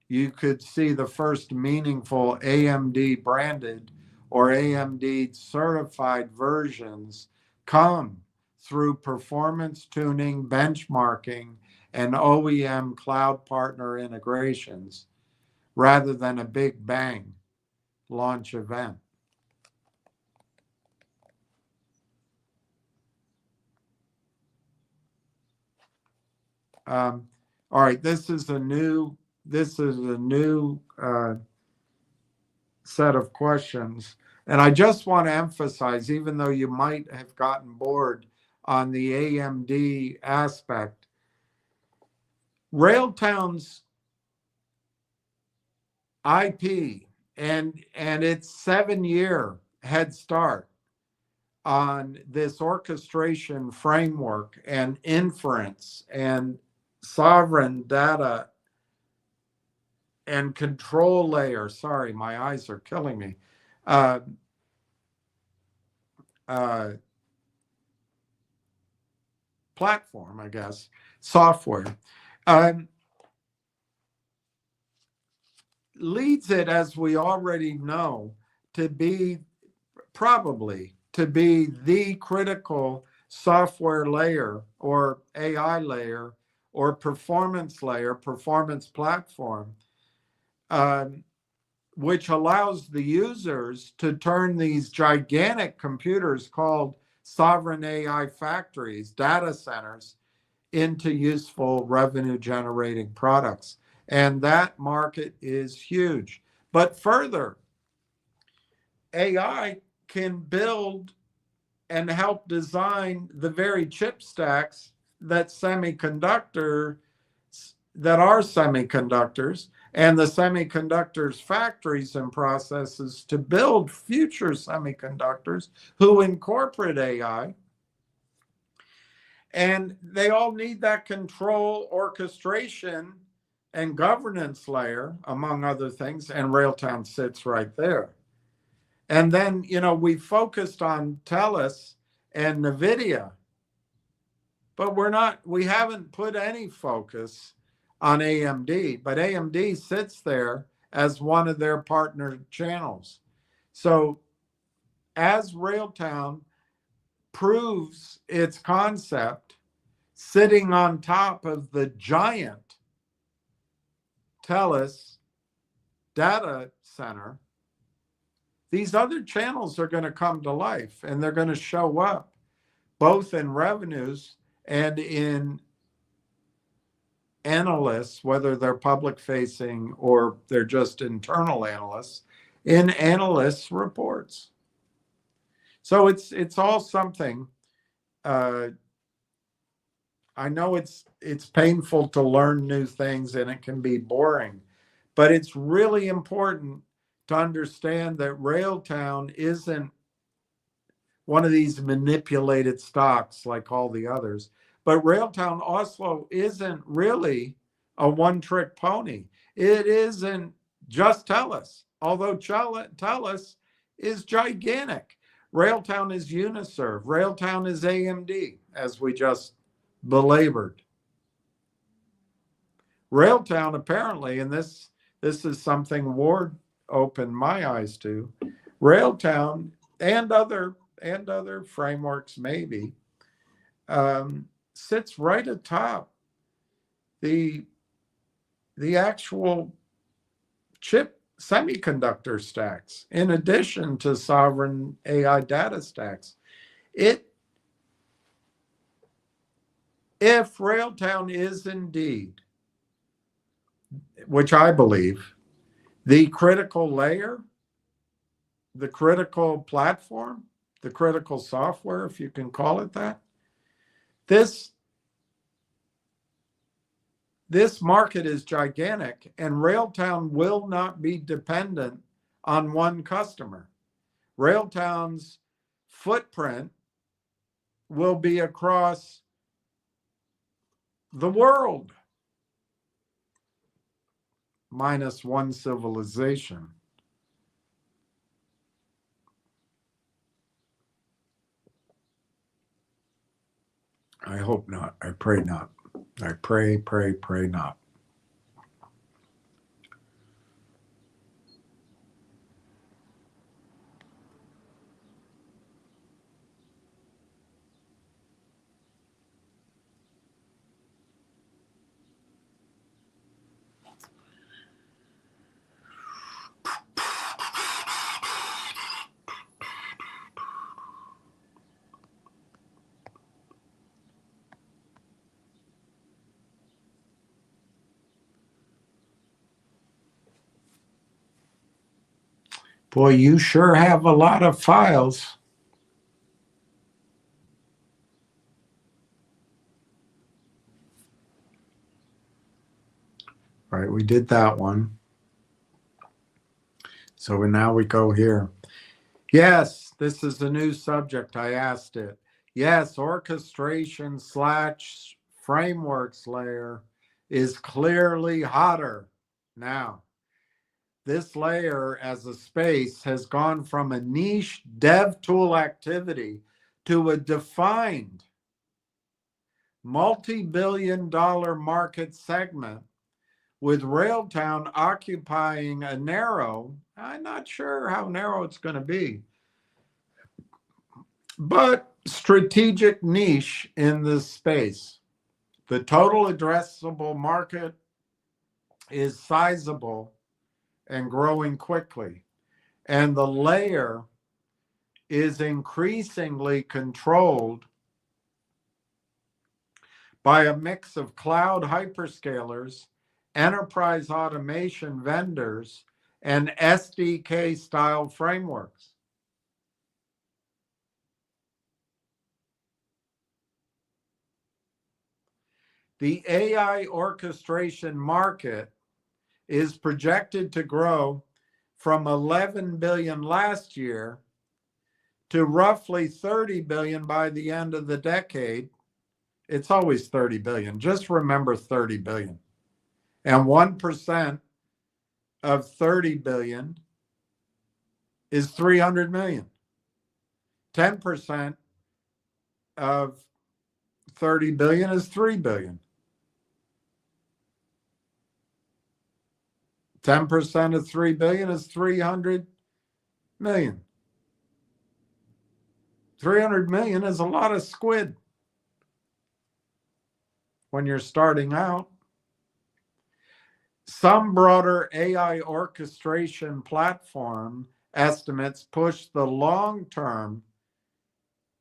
You could see the first meaningful AMD branded or AMD certified versions come through performance tuning, benchmarking, and OEM cloud partner integrations rather than a big bang launch event. All right, this is a new set of questions. And I just want to emphasize, even though you might have gotten bored on the AMD aspect, Railtown's IP and its 7-year head start on this orchestration framework and inference and sovereign data and control layer. Sorry, my eyes are killing me. Platform, I guess, software, leads it, as we already know, to be the critical software layer or AI layer or performance layer, performance platform, which allows the users to turn these gigantic computers called sovereign AI factories, data centers, into useful revenue generating products. And that market is huge. But further, AI can build and help design the very chip stacks that are semiconductors, and the semiconductors factories and processes to build future semiconductors who incorporate AI. And they all need that control, orchestration, and governance layer, among other things, and Railtown sits right there. And then, we focused on Tollah and NVIDIA, but we haven't put any focus on AMD, but AMD sits there as one of their partner channels. So as Railtown proves its concept, sitting on top of the giant Tollah data center, these other channels are going to come to life, and they're going to show up both in revenues and in analysts, whether they're public facing or they're just internal analysts, in analysts' reports. So it's all something. I know it's painful to learn new things and it can be boring, but it's really important to understand that Railtown isn't one of these manipulated stocks like all the others. But Railtown Oslo isn't really a one-trick pony. It isn't just Tellus, although Tellus is gigantic. Railtown is Uniserve. Railtown is AMD, as we just belabored. Railtown apparently, and this is something Ward opened my eyes to, Railtown and other frameworks maybe sits right atop the actual chip semiconductor stacks, in addition to sovereign AI data stacks. If Railtown is indeed, which I believe, the critical layer, the critical platform, the critical software, if you can call it that, this market is gigantic, and Railtown will not be dependent on one customer. Railtown's footprint will be across the world, minus one civilization. I hope not. I pray not. I pray not. Boy, you sure have a lot of files. All right, we did that one. So now we go here. Yes, this is a new subject. I asked it. Yes, orchestration / frameworks layer is clearly hotter now. This layer as a space has gone from a niche dev tool activity to a defined multi-billion-dollar market segment, with Railtown occupying a narrow, I'm not sure how narrow it's going to be, but strategic niche in this space. The total addressable market is sizable and growing quickly, and the layer is increasingly controlled by a mix of cloud hyperscalers, enterprise automation vendors, and SDK style frameworks. The AI orchestration market is projected to grow from 11 billion last year to roughly 30 billion by the end of the decade. It's always 30 billion. Just remember 30 billion. And 1% of 30 billion is 300 million. 10% of 30 billion is 3 billion. 10% of 3 billion is 300 million. 300 million is a lot of squid when you're starting out. Some broader AI orchestration platform estimates push the long-term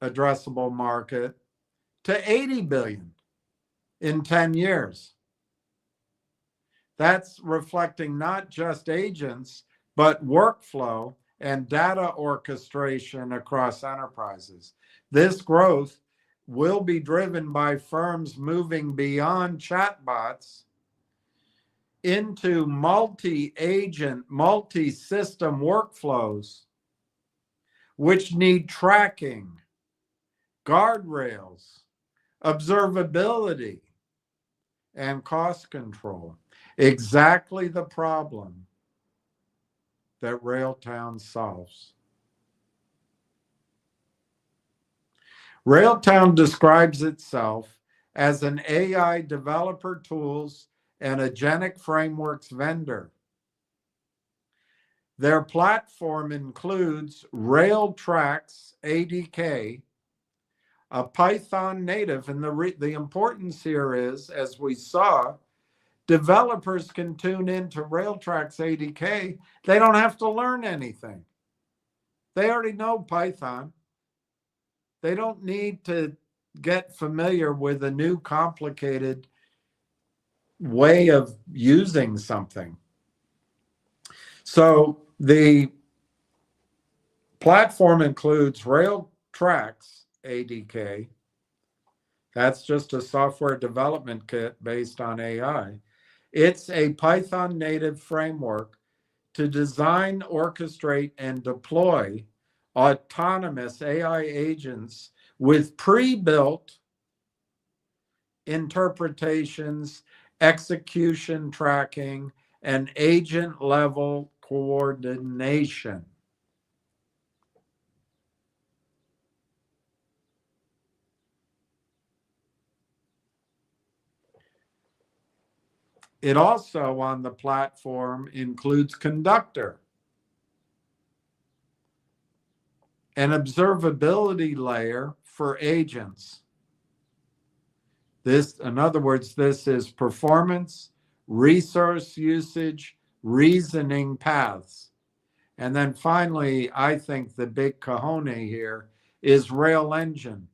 addressable market to 80 billion in 10 years. That's reflecting not just agents, but workflow and data orchestration across enterprises. This growth will be driven by firms moving beyond chatbots into multi-agent, multi-system workflows, which need tracking, guardrails, observability, and cost control. Exactly the problem that Railtown solves. Railtown describes itself as an AI developer tools and agentic frameworks vendor. Their platform includes Railtrax ADK, a Python native, and the importance here is, as we saw, developers can tune into Railtrax ADK. They don't have to learn anything. They already know Python. They don't need to get familiar with a new complicated way of using something. So the platform includes Railtrax ADK. That's just a software development kit based on AI. It's a Python native framework to design, orchestrate, and deploy autonomous AI agents with pre-built interpretations, execution tracking, and agent level coordination. It also on the platform includes Conductor, an observability layer for agents. This, in other words, this is performance, resource usage, reasoning paths. And then finally, I think the big cojones here is Rail Engine,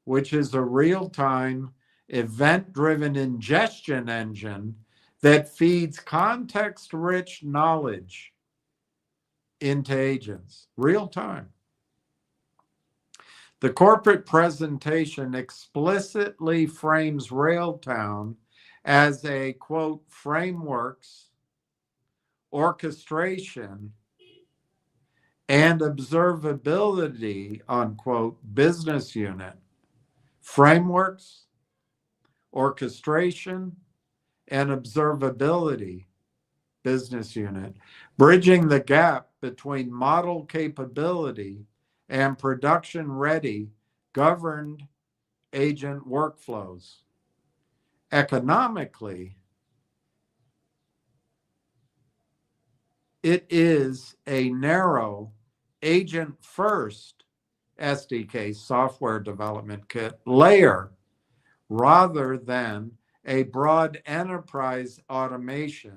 which is a real-time event-driven ingestion engine that feeds context-rich knowledge into agents, real time. The corporate presentation explicitly frames Railtown as a, quote, frameworks, orchestration, and observability, unquote, business unit. Frameworks, orchestration, and observability business unit, bridging the gap between model capability and production-ready governed agent workflows. Economically, it is a narrow agent-first SDK, software development kit, layer rather than a broad enterprise automation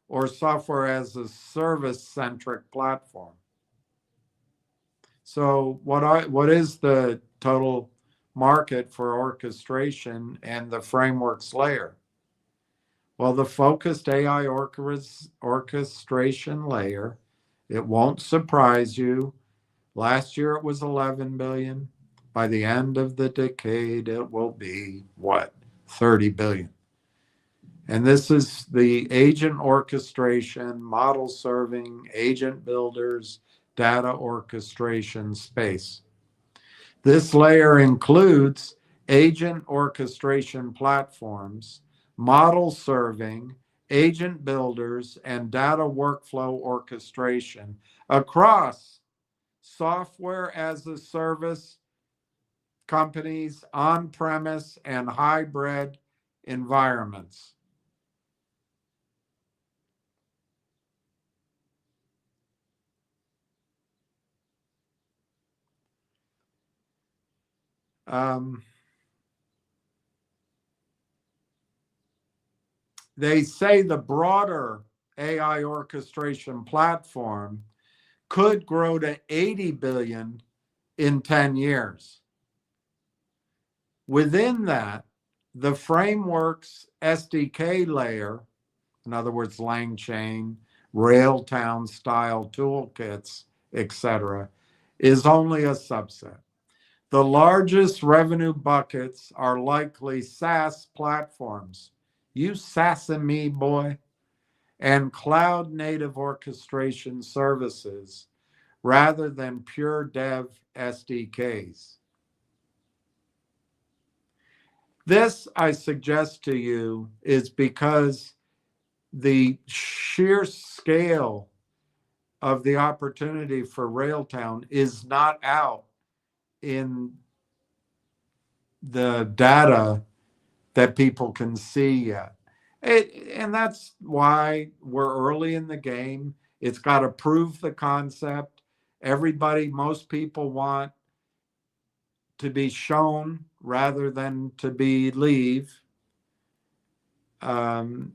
or software as a service-centric platform. So what is the total market for orchestration and the frameworks layer? Well, the focused AI orchestration layer, it won't surprise you. Last year it was 11 billion. By the end of the decade, it will be what? 30 billion. And this is the agent orchestration, model serving, agent builders, data orchestration space. This layer includes agent orchestration platforms, model serving, agent builders, and data workflow orchestration across software as a service companies, on-premise, and hybrid environments. They say the broader AI orchestration platform could grow to 80 billion in 10 years. Within that, the frameworks SDK layer, in other words, LangChain, Railtown style toolkits, etc., is only a subset. The largest revenue buckets are likely SaaS platforms. You sassing me, boy. And cloud native orchestration services rather than pure dev SDKs. This, I suggest to you, is because the sheer scale of the opportunity for Railtown is not out in the data that people can see yet. And that's why we're early in the game. It's got to prove the concept. Most people want to be shown rather than to believe. And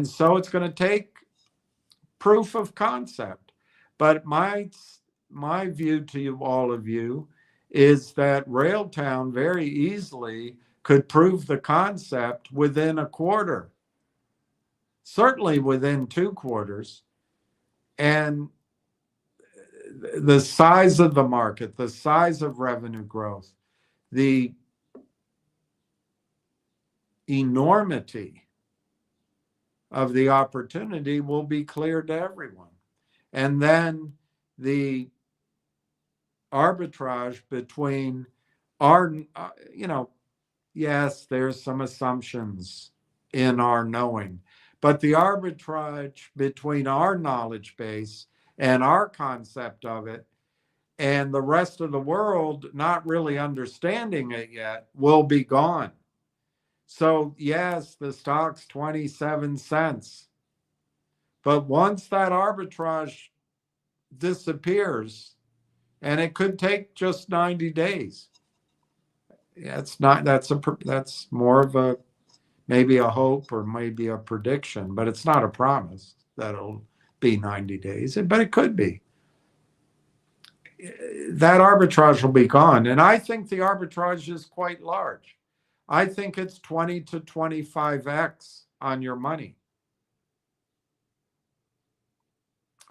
so it's going to take proof of concept. But my view to you, all of you, is that Railtown very easily could prove the concept within a quarter, certainly within 2 quarters. And the size of the market, the size of revenue growth, the enormity of the opportunity will be clear to everyone. And then the arbitrage between our, yes, there's some assumptions in our knowing, but the arbitrage between our knowledge base and our concept of it and the rest of the world not really understanding it yet will be gone. So yes, the stock's 27 cents. But once that arbitrage disappears, and it could take just 90 days. That's more of a maybe a hope or maybe a prediction, but it's not a promise that it'll be 90 days, but it could be. That arbitrage will be gone. And I think the arbitrage is quite large. I think it's 20 to 25x on your money.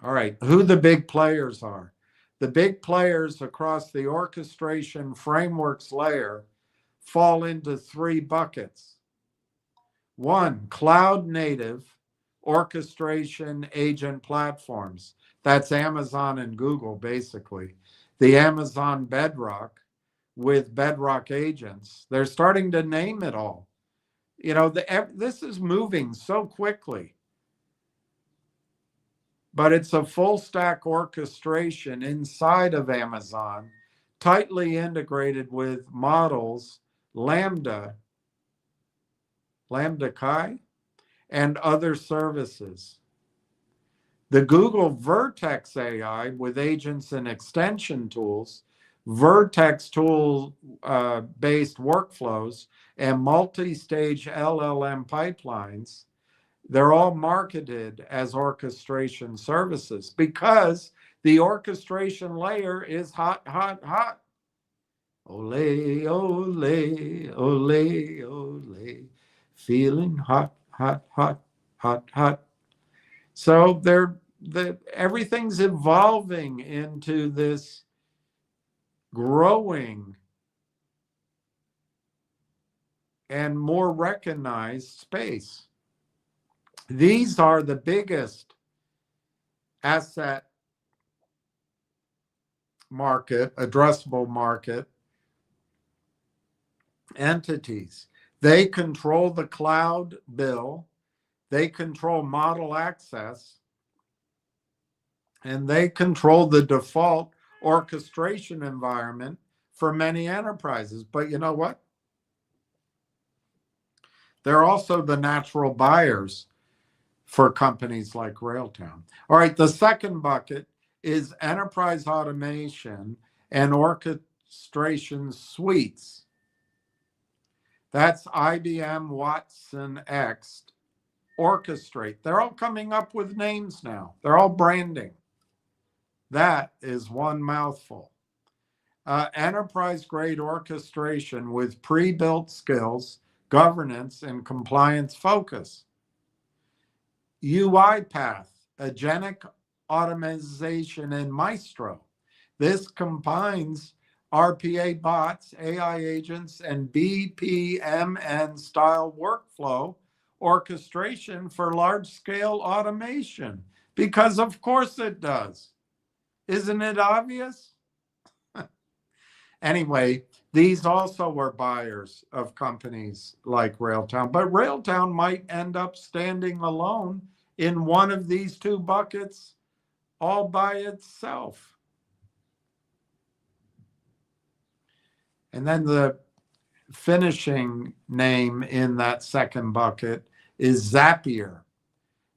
All right, who the big players are. The big players across the orchestration frameworks layer fall into 3 buckets. 1, cloud native orchestration agent platforms. That's Amazon and Google, basically. The Amazon Bedrock with Bedrock agents. They're starting to name it all. This is moving so quickly. But it's a full stack orchestration inside of Amazon, tightly integrated with models, Lambda Chi, and other services. The Google Vertex AI with agents and extension tools, Vertex tool based workflows, and multi-stage LLM pipelines, they're all marketed as orchestration services because the orchestration layer is hot, hot, hot. Ole, ole, ole, ole, feeling hot, hot, hot, hot, hot. So everything's evolving into this growing and more recognized space. These are the biggest asset market, addressable market entities. They control the cloud bill, they control model access, and they control the default orchestration environment for many enterprises. But you know what? They're also the natural buyers for companies like Railtown. All right, the second bucket is enterprise automation and orchestration suites. That's IBM Watson X, Orchestrate. They're all coming up with names now. They're all branding. That is one mouthful. Enterprise-grade orchestration with pre-built skills, governance, and compliance focus. UiPath, agentic automation and Maestro. This combines RPA bots, AI agents, and BPMN style workflow orchestration for large-scale automation. Because of course it does. Isn't it obvious? Anyway, these also were buyers of companies like Railtown, but Railtown might end up standing alone in one of these two buckets all by itself. And then the finishing name in that second bucket is Zapier,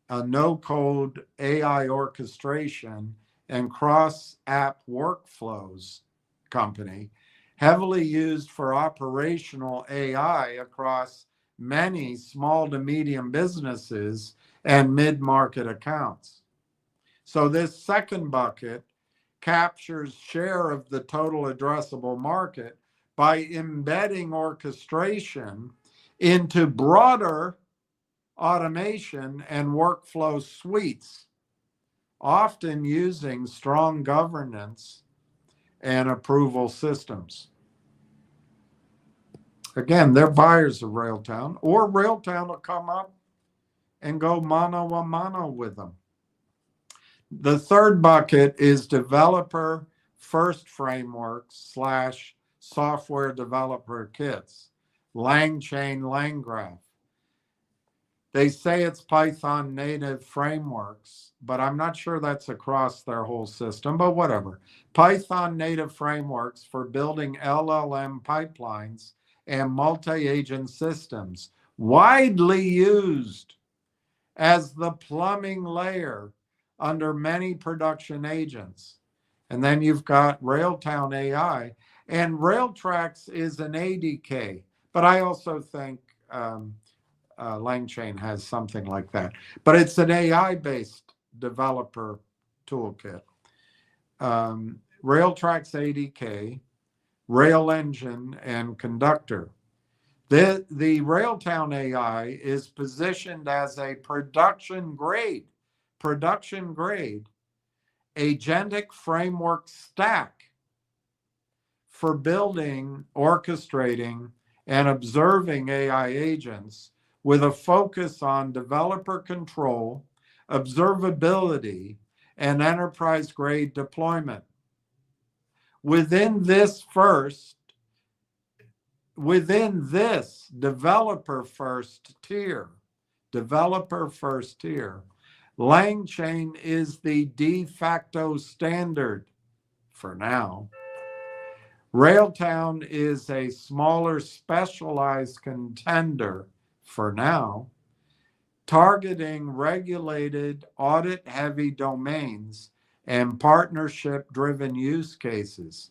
a no-code AI orchestration and cross-app workflows company, heavily used for operational AI across many small to medium businesses and mid-market accounts. So this second bucket captures share of the total addressable market by embedding orchestration into broader automation and workflow suites, often using strong governance and approval systems. Again, they're buyers of Railtown, or Railtown will come up and go mano a mano with them. The third bucket is developer first frameworks / software developer kits, LangChain, LangGraph. They say it's Python native frameworks, but I'm not sure that's across their whole system, but whatever. Python native frameworks for building LLM pipelines and multi-agent systems, widely used as the plumbing layer under many production agents. And then you've got Railtown AI, and Railtrax is an ADK, but I also think LangChain has something like that. But it's an AI-based developer toolkit. Railtrax ADK, Rail Engine, and Conductor. The Railtown AI is positioned as a production grade agentic framework stack for building, orchestrating, and observing AI agents with a focus on developer control, observability, and enterprise-grade deployment. Within this developer first tier, LangChain is the de facto standard for now. Railtown is a smaller specialized contender for now, targeting regulated audit-heavy domains and partnership-driven use cases.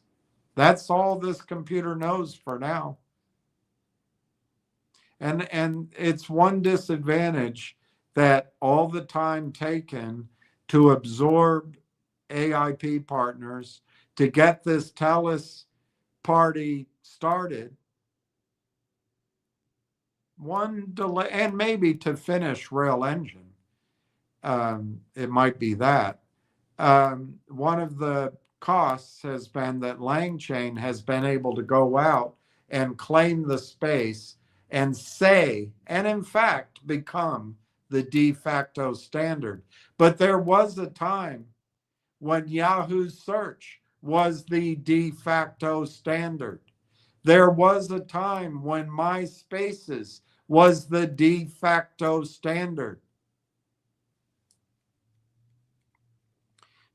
That's all this computer knows for now. And it's one disadvantage that all the time taken to absorb AIP partners to get this TELUS party started, one delay, and maybe to finish Rail Engine, it might be that. One of the costs has been that LangChain has been able to go out and claim the space and say, and in fact become the de facto standard. But there was a time when Yahoo search was the de facto standard. There was a time when MySpaces was the de facto standard.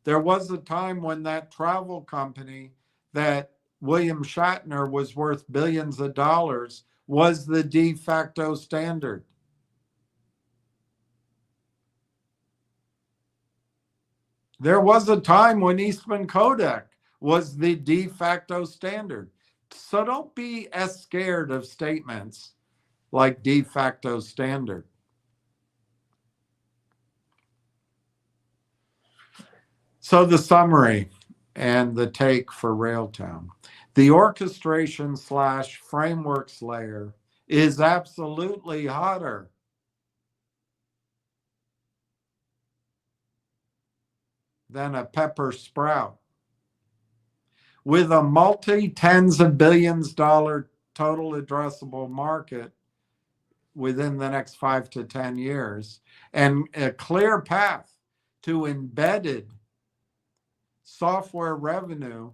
There was a time when that travel company that William Shatner was worth billions of dollars was the de facto standard. There was a time when Eastman Kodak was the de facto standard. So don't be as scared of statements like de facto standard. So the summary and the take for Railtown. The orchestration / frameworks layer is absolutely hotter than a pepper sprout. With a multi-tens of billions dollar total addressable market within the next 5 to 10 years, and a clear path to embedded software revenue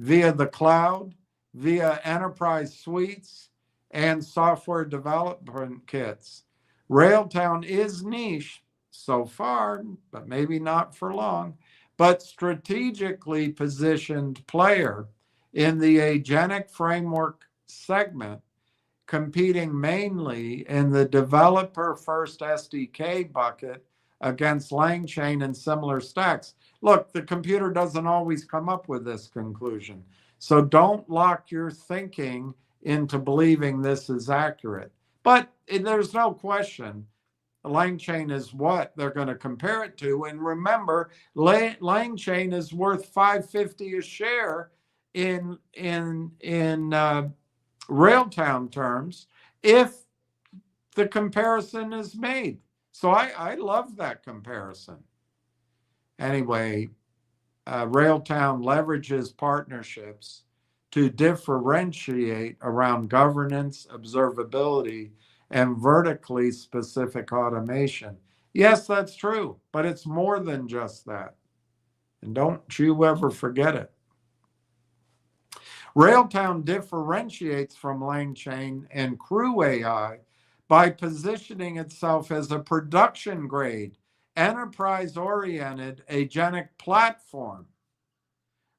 via the cloud, via enterprise suites, and software development kits. Railtown is niche so far, but maybe not for long, but strategically positioned player in the agentic framework segment, competing mainly in the developer first SDK bucket against LangChain and similar stacks. Look, the computer doesn't always come up with this conclusion. So don't lock your thinking into believing this is accurate. But there's no question LangChain is what they're going to compare it to. And remember, LangChain is worth $5.50 a share in Railtown terms if the comparison is made. So I love that comparison. Anyway, Railtown leverages partnerships to differentiate around governance, observability, and vertically specific automation. Yes, that's true, but it's more than just that. And don't you ever forget it. Railtown differentiates from LangChain and Crew AI by positioning itself as a production grade, enterprise-oriented agentic platform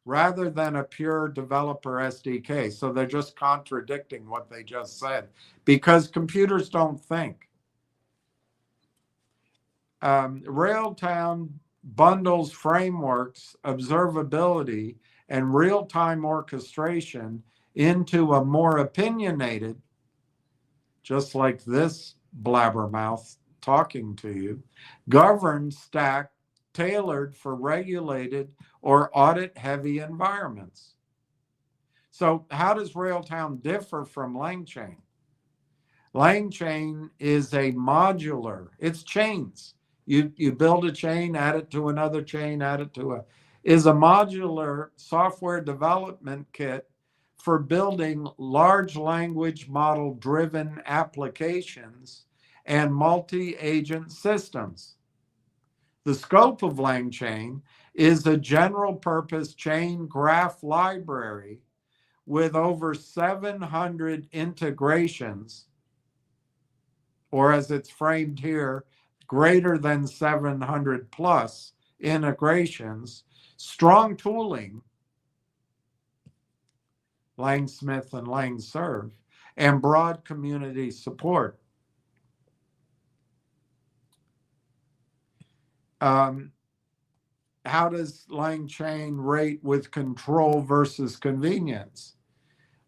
rather than a pure developer SDK. So they're just contradicting what they just said because computers don't think. Railtown bundles frameworks, observability, and real-time orchestration into a more opinionated, just like this blabbermouth talking to you, governed stack tailored for regulated or audit-heavy environments. So how does Railtown differ from LangChain? LangChain is a modular, it's chains. You build a chain, add it to another chain, add it to is a modular software development kit for building large language model driven applications and multi-agent systems. The scope of LangChain is a general purpose chain graph library with over 700 integrations, or as it's framed here, greater than 700 plus integrations, strong tooling, Langsmith and Langserve, and broad community support. How does LangChain rate with control versus convenience?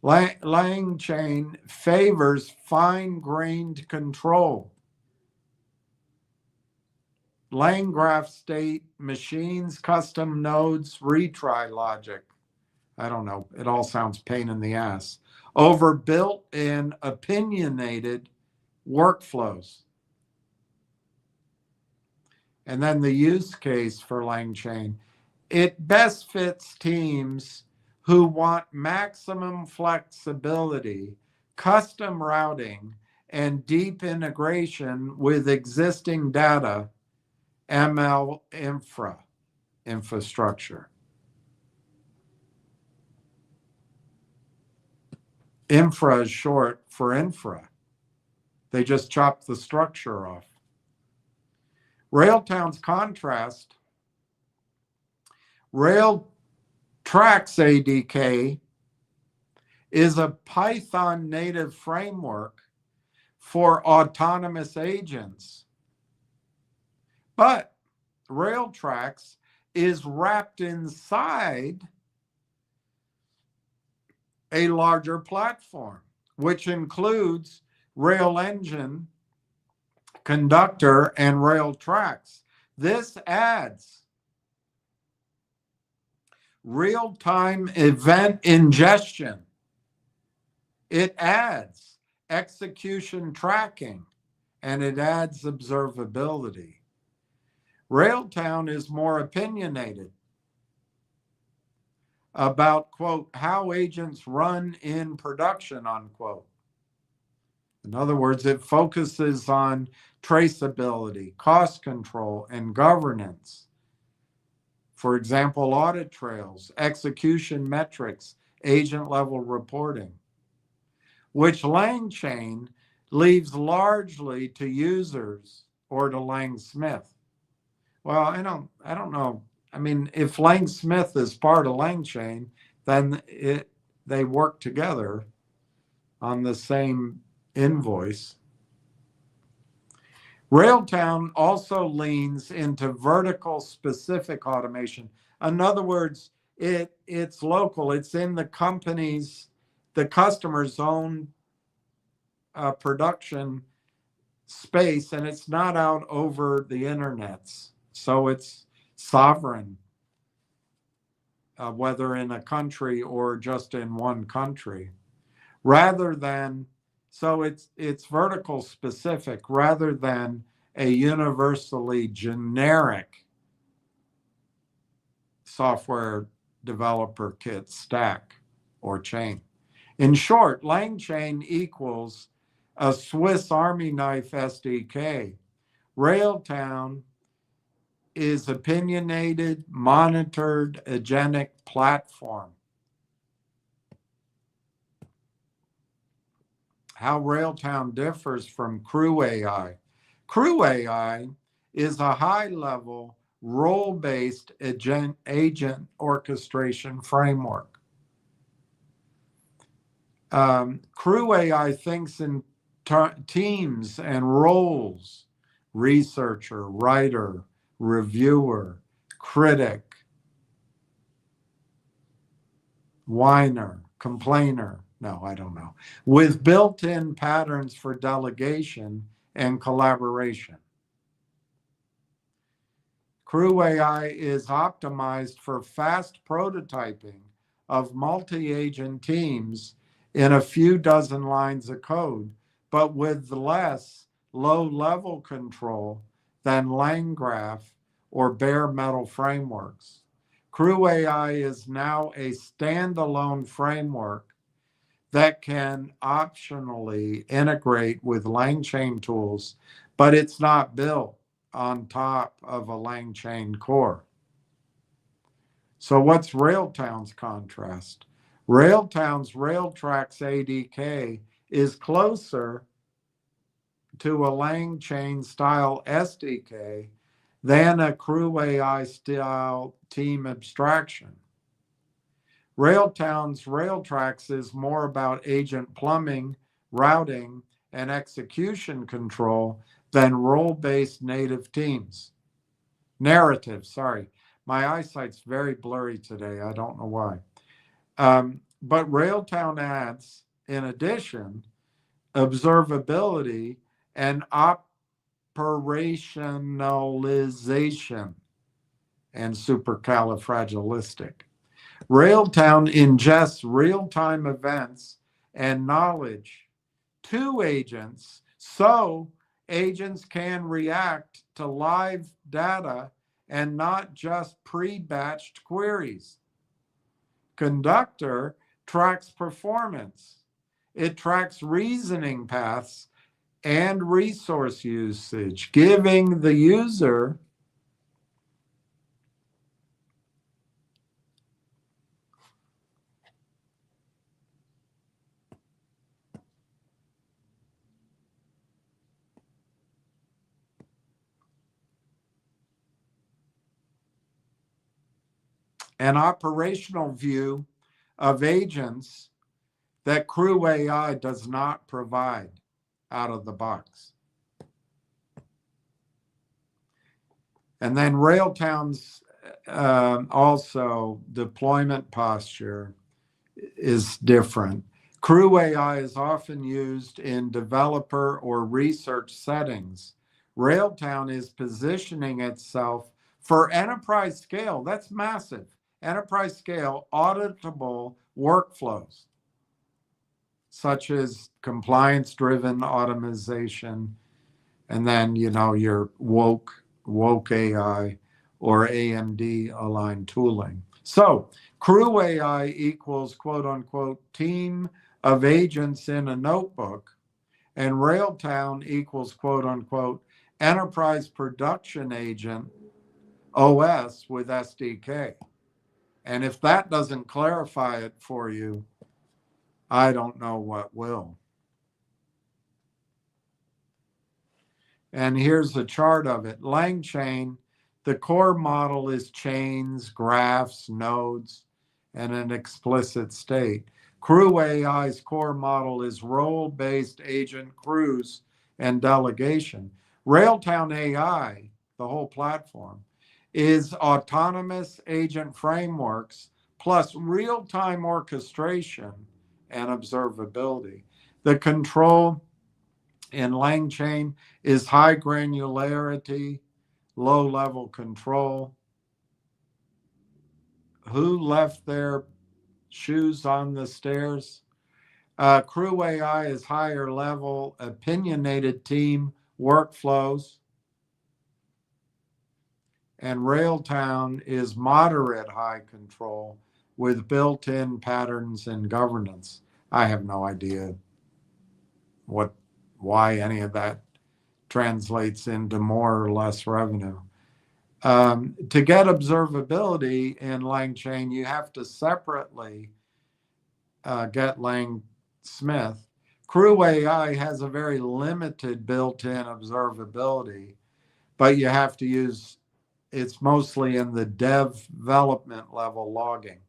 LangChain favors fine-grained control. LangGraph state machines, custom nodes, retry logic. I don't know. It all sounds pain in the ass. Over built-in opinionated workflows. And then the use case for LangChain. It best fits teams who want maximum flexibility, custom routing, and deep integration with existing data, ML infrastructure. Infra is short for infra. They just chopped the structure off. Railtown's contrast, Railtrax ADK is a Python native framework for autonomous agents. But Railtrax is wrapped inside a larger platform, which includes Rail Engine, Conductor, and Railtrax. This adds real-time event ingestion. It adds execution tracking, and it adds observability. Railtown is more opinionated about, quote, how agents run in production, unquote. In other words, it focuses on traceability, cost control, and governance For example, audit trails, execution metrics, agent level reporting, which LangChain leaves largely to users or to Langsmith. Well, I don't know. I mean, if Langsmith is part of LangChain, then they work together on the same invoice. Railtown also leans into vertical specific automation. In other words, it's local. It's in the customer's own production space, and it's not out over the internets. So it's sovereign, whether in a country or just in one country, rather than, so it's vertical specific rather than a universally generic software developer kit stack or chain. In short, LangChain equals a Swiss Army knife SDK. Railtown is opinionated, monitored, agentic platform. How Railtown differs from Crew AI. Crew AI is a high-level, role-based agent orchestration framework. Crew AI thinks in teams and roles: researcher, writer, reviewer, critic, whiner, complainer. No, I don't know. With built-in patterns for delegation and collaboration. Crew AI is optimized for fast prototyping of multi-agent teams in a few dozen lines of code, but with less low-level control than LangGraph or bare metal frameworks. Crew AI is now a standalone framework that can optionally integrate with LangChain tools, but it's not built on top of a LangChain core. So what's Railtown's contrast? Railtown's Railtracks ADK is closer to a LangChain style SDK than a Crew AI style team abstraction. Railtown's Railtracks is more about agent plumbing, routing, and execution control than role-based native teams. Narrative, sorry. My eyesight's very blurry today. I don't know why. But Railtown adds, in addition, observability and operationalization and supercalifragilistic. Railtown ingests real-time events and knowledge to agents so agents can react to live data and not just pre-batched queries. Conductor tracks performance. It tracks reasoning paths and resource usage, giving the user an operational view of agents that Crew AI does not provide out of the box. And then Railtown's also deployment posture is different. Crew AI is often used in developer or research settings. Railtown is positioning itself for enterprise scale. That's massive. Enterprise scale auditable workflows, such as compliance-driven automation, and then, your woke AI or AMD-aligned tooling. So Crew AI equals, quote unquote, team of agents in a notebook, and Railtown equals, quote unquote, enterprise production agent OS with SDK. And if that doesn't clarify it for you, I don't know what will. And here's a chart of it. LangChain, the core model is chains, graphs, nodes, and an explicit state. Crew AI's core model is role-based agent crews and delegation. Railtown AI, the whole platform, is autonomous agent frameworks plus real-time orchestration and observability. The control in LangChain is high granularity, low level control. Who left their shoes on the stairs? Crew AI is higher level, opinionated team workflows. And Railtown is moderate high control with built-in patterns and governance. I have no idea why any of that translates into more or less revenue. To get observability in LangChain, you have to separately get LangSmith. Crew AI has a very limited built-in observability, but you have to use, it's mostly in the development level logging.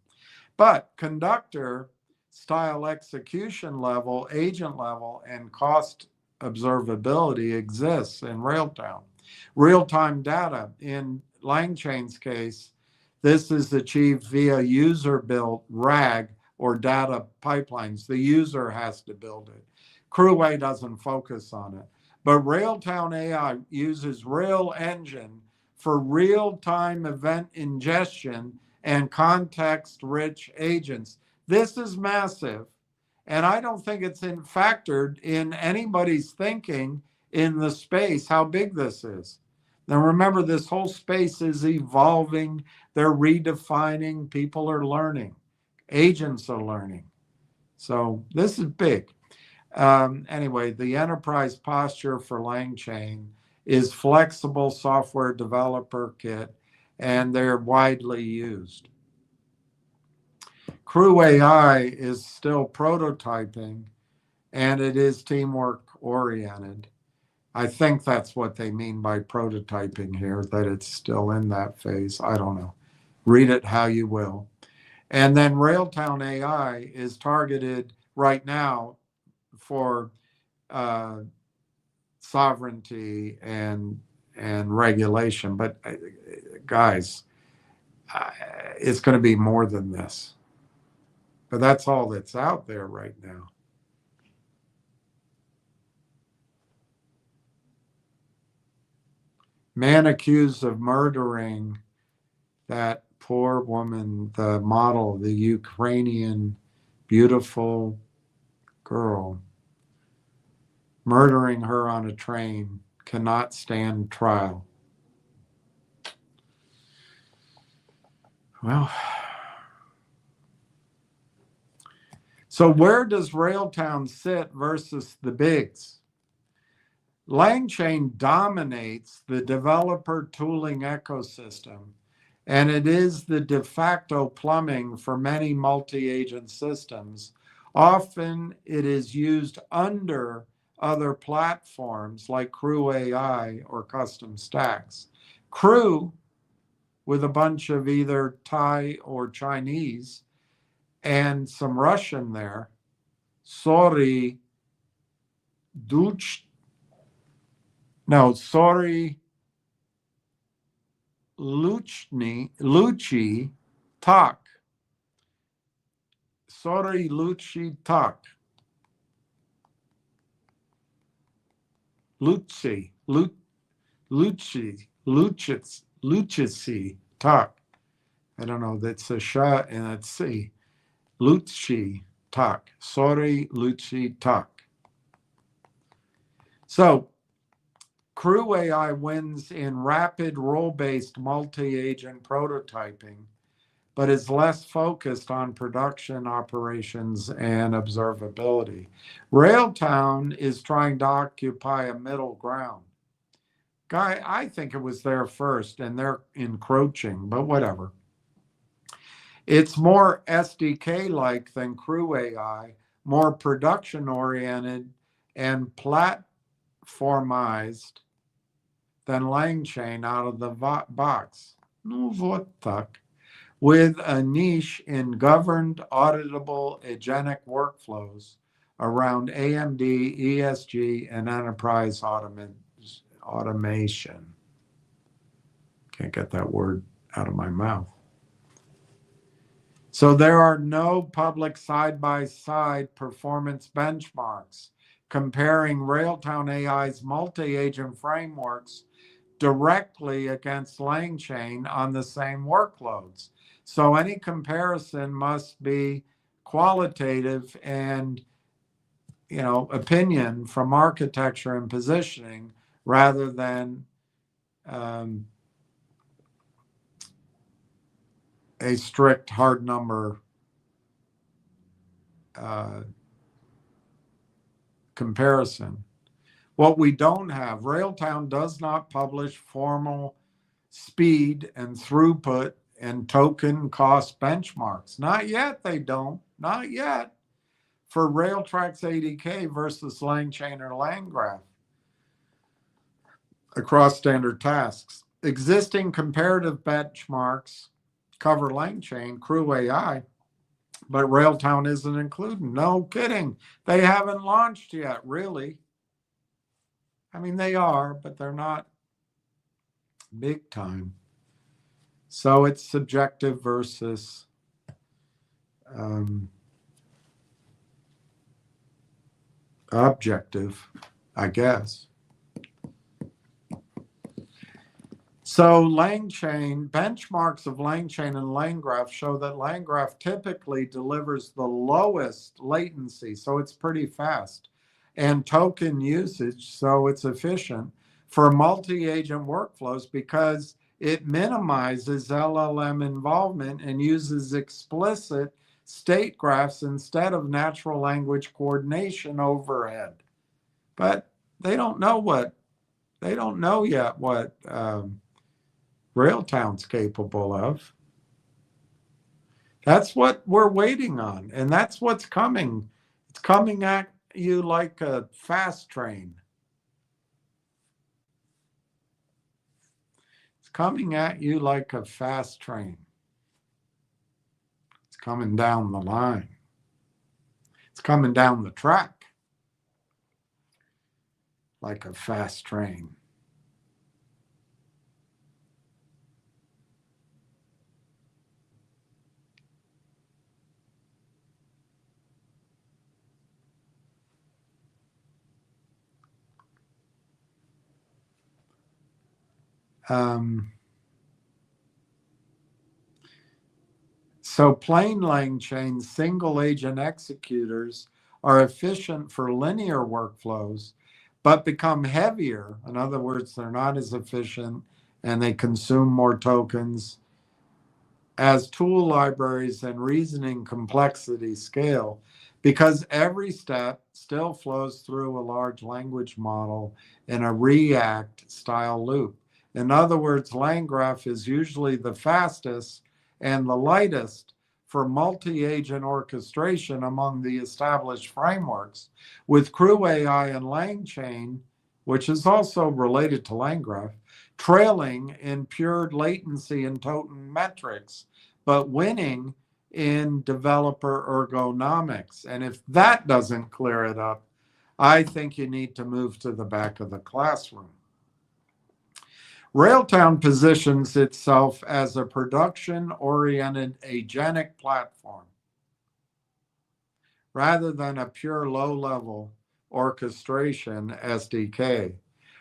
But conductor style execution level, agent level, and cost observability exists in Railtown. Real-time data, in LangChain's case, this is achieved via user-built RAG or data pipelines. The user has to build it. Crewway doesn't focus on it. But Railtown AI uses Rail Engine for real-time event ingestion and context-rich agents. This is massive, and I don't think it's factored in anybody's thinking in the space how big this is. Now remember, this whole space is evolving. They're redefining. People are learning. Agents are learning. So this is big. Anyway, the enterprise posture for LangChain is flexible software developer kit, and they're widely used. Crew AI is still prototyping, and it is teamwork oriented. I think that's what they mean by prototyping here, that it's still in that phase. I don't know. Read it how you will. And then Railtown AI is targeted right now for sovereignty and regulation. But guys, it's going to be more than this. But that's all that's out there right now. Man accused of murdering that poor woman, the model, the Ukrainian beautiful girl, murdering her on a train, cannot stand trial. Well, so where does Railtown sit versus the bigs? LangChain dominates the developer tooling ecosystem, and it is the de facto plumbing for many multi-agent systems. Often it is used under other platforms like Crew AI or custom stacks. Crew, with a bunch of either Thai or Chinese and some Russian there, Sorry Luchi Tak. Sorry Luchi Tak. Lucici Tak. I don't know, that's a sha and a c. Luci Tak. Sorry Luci Tak. So Crew AI wins in rapid role-based multi-agent prototyping, but is less focused on production operations and observability. Railtown is trying to occupy a middle ground. Guy, I think it was there first and they're encroaching, but whatever. It's more SDK like than Crew AI, more production oriented and platformized than LangChain out of the box. No, what fuck? With a niche in governed, auditable, agentic workflows around AMD, ESG, and enterprise automation. Can't get that word out of my mouth. So there are no public side-by-side performance benchmarks comparing Railtown AI's multi-agent frameworks directly against LangChain on the same workloads. So any comparison must be qualitative and, opinion from architecture and positioning rather than a strict hard number comparison. What we don't have, Railtown does not publish formal speed and throughput and token cost benchmarks. Not yet, they don't. Not yet. For Railtrack's ADK versus LangChain or LangGraph across standard tasks. Existing comparative benchmarks cover LangChain, Crew AI, but Railtown isn't included. No kidding. They haven't launched yet, really. I mean, they are, but they're not big time. So it's subjective versus objective, I guess. So LangChain, benchmarks of LangChain and LangGraph show that LangGraph typically delivers the lowest latency, so it's pretty fast, and token usage, so it's efficient for multi-agent workflows because it minimizes LLM involvement and uses explicit state graphs instead of natural language coordination overhead. But they don't know yet what Railtown's capable of. That's what we're waiting on, and that's what's coming. It's coming at you like a fast train. It's coming at you like a fast train. It's coming down the line. It's coming down the track like a fast train. So plain LangChain single agent executors are efficient for linear workflows, but become heavier. In other words, they're not as efficient and they consume more tokens as tool libraries and reasoning complexity scale, because every step still flows through a large language model in a React style loop. In other words, LangGraph is usually the fastest and the lightest for multi-agent orchestration among the established frameworks, with Crew AI and LangChain, which is also related to LangGraph, trailing in pure latency and token metrics, but winning in developer ergonomics. And if that doesn't clear it up, I think you need to move to the back of the classroom. Railtown positions itself as a production-oriented agentic platform rather than a pure low-level orchestration SDK.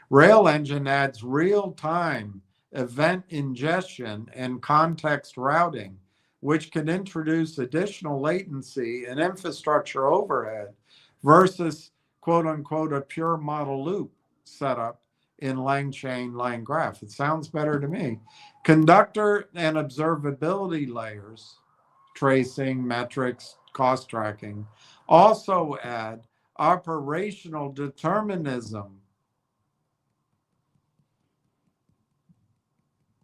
Rail Engine adds real-time event ingestion and context routing, which can introduce additional latency and infrastructure overhead versus, quote unquote, a pure model loop setup in LangChain, LangGraph. It sounds better to me. Conductor and observability layers, tracing, metrics, cost tracking, also add operational determinism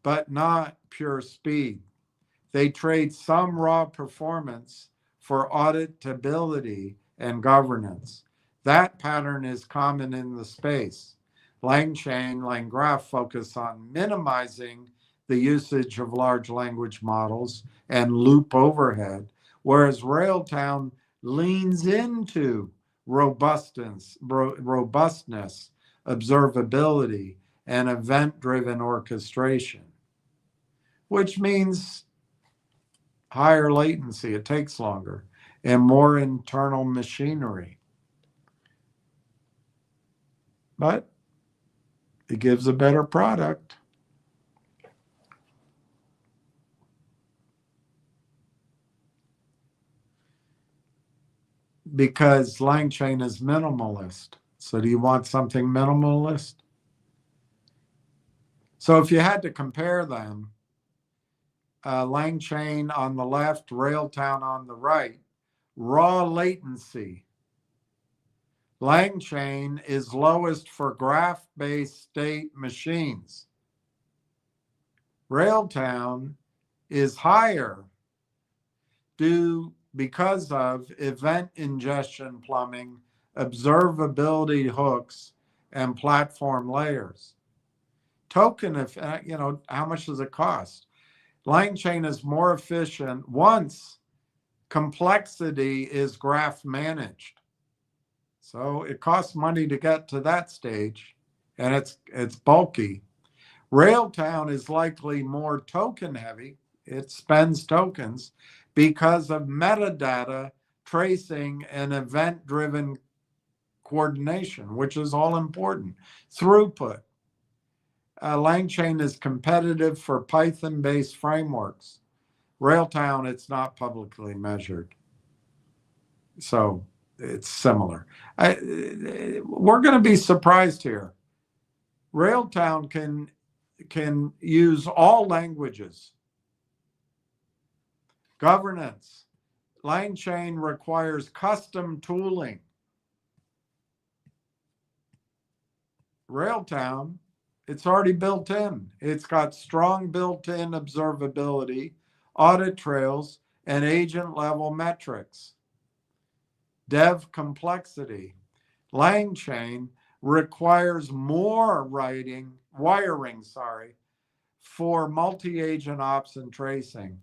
but not pure speed. They trade some raw performance for auditability and governance. That pattern is common in the space. LangChain, LangGraph focus on minimizing the usage of large language models and loop overhead, whereas Railtown leans into robustness, observability, and event-driven orchestration, which means higher latency, it takes longer, and more internal machinery. But it gives a better product. Because LangChain is minimalist. So do you want something minimalist? So if you had to compare them, LangChain on the left, Railtown on the right, raw latency. LangChain is lowest for graph-based state machines. Railtown is higher because of event ingestion plumbing, observability hooks, and platform layers. Token, how much does it cost? LangChain is more efficient once complexity is graph managed. So it costs money to get to that stage, and it's bulky. Railtown is likely more token heavy. It spends tokens because of metadata tracing and event-driven coordination, which is all important. Throughput. LangChain is competitive for Python-based frameworks. Railtown, it's not publicly measured. So it's similar. We're going to be surprised here. Railtown can use all languages. Governance. LangChain requires custom tooling. Railtown, it's already built in. It's got strong built-in observability, audit trails, and agent-level metrics. Dev complexity. LangChain requires more wiring, for multi-agent ops and tracing.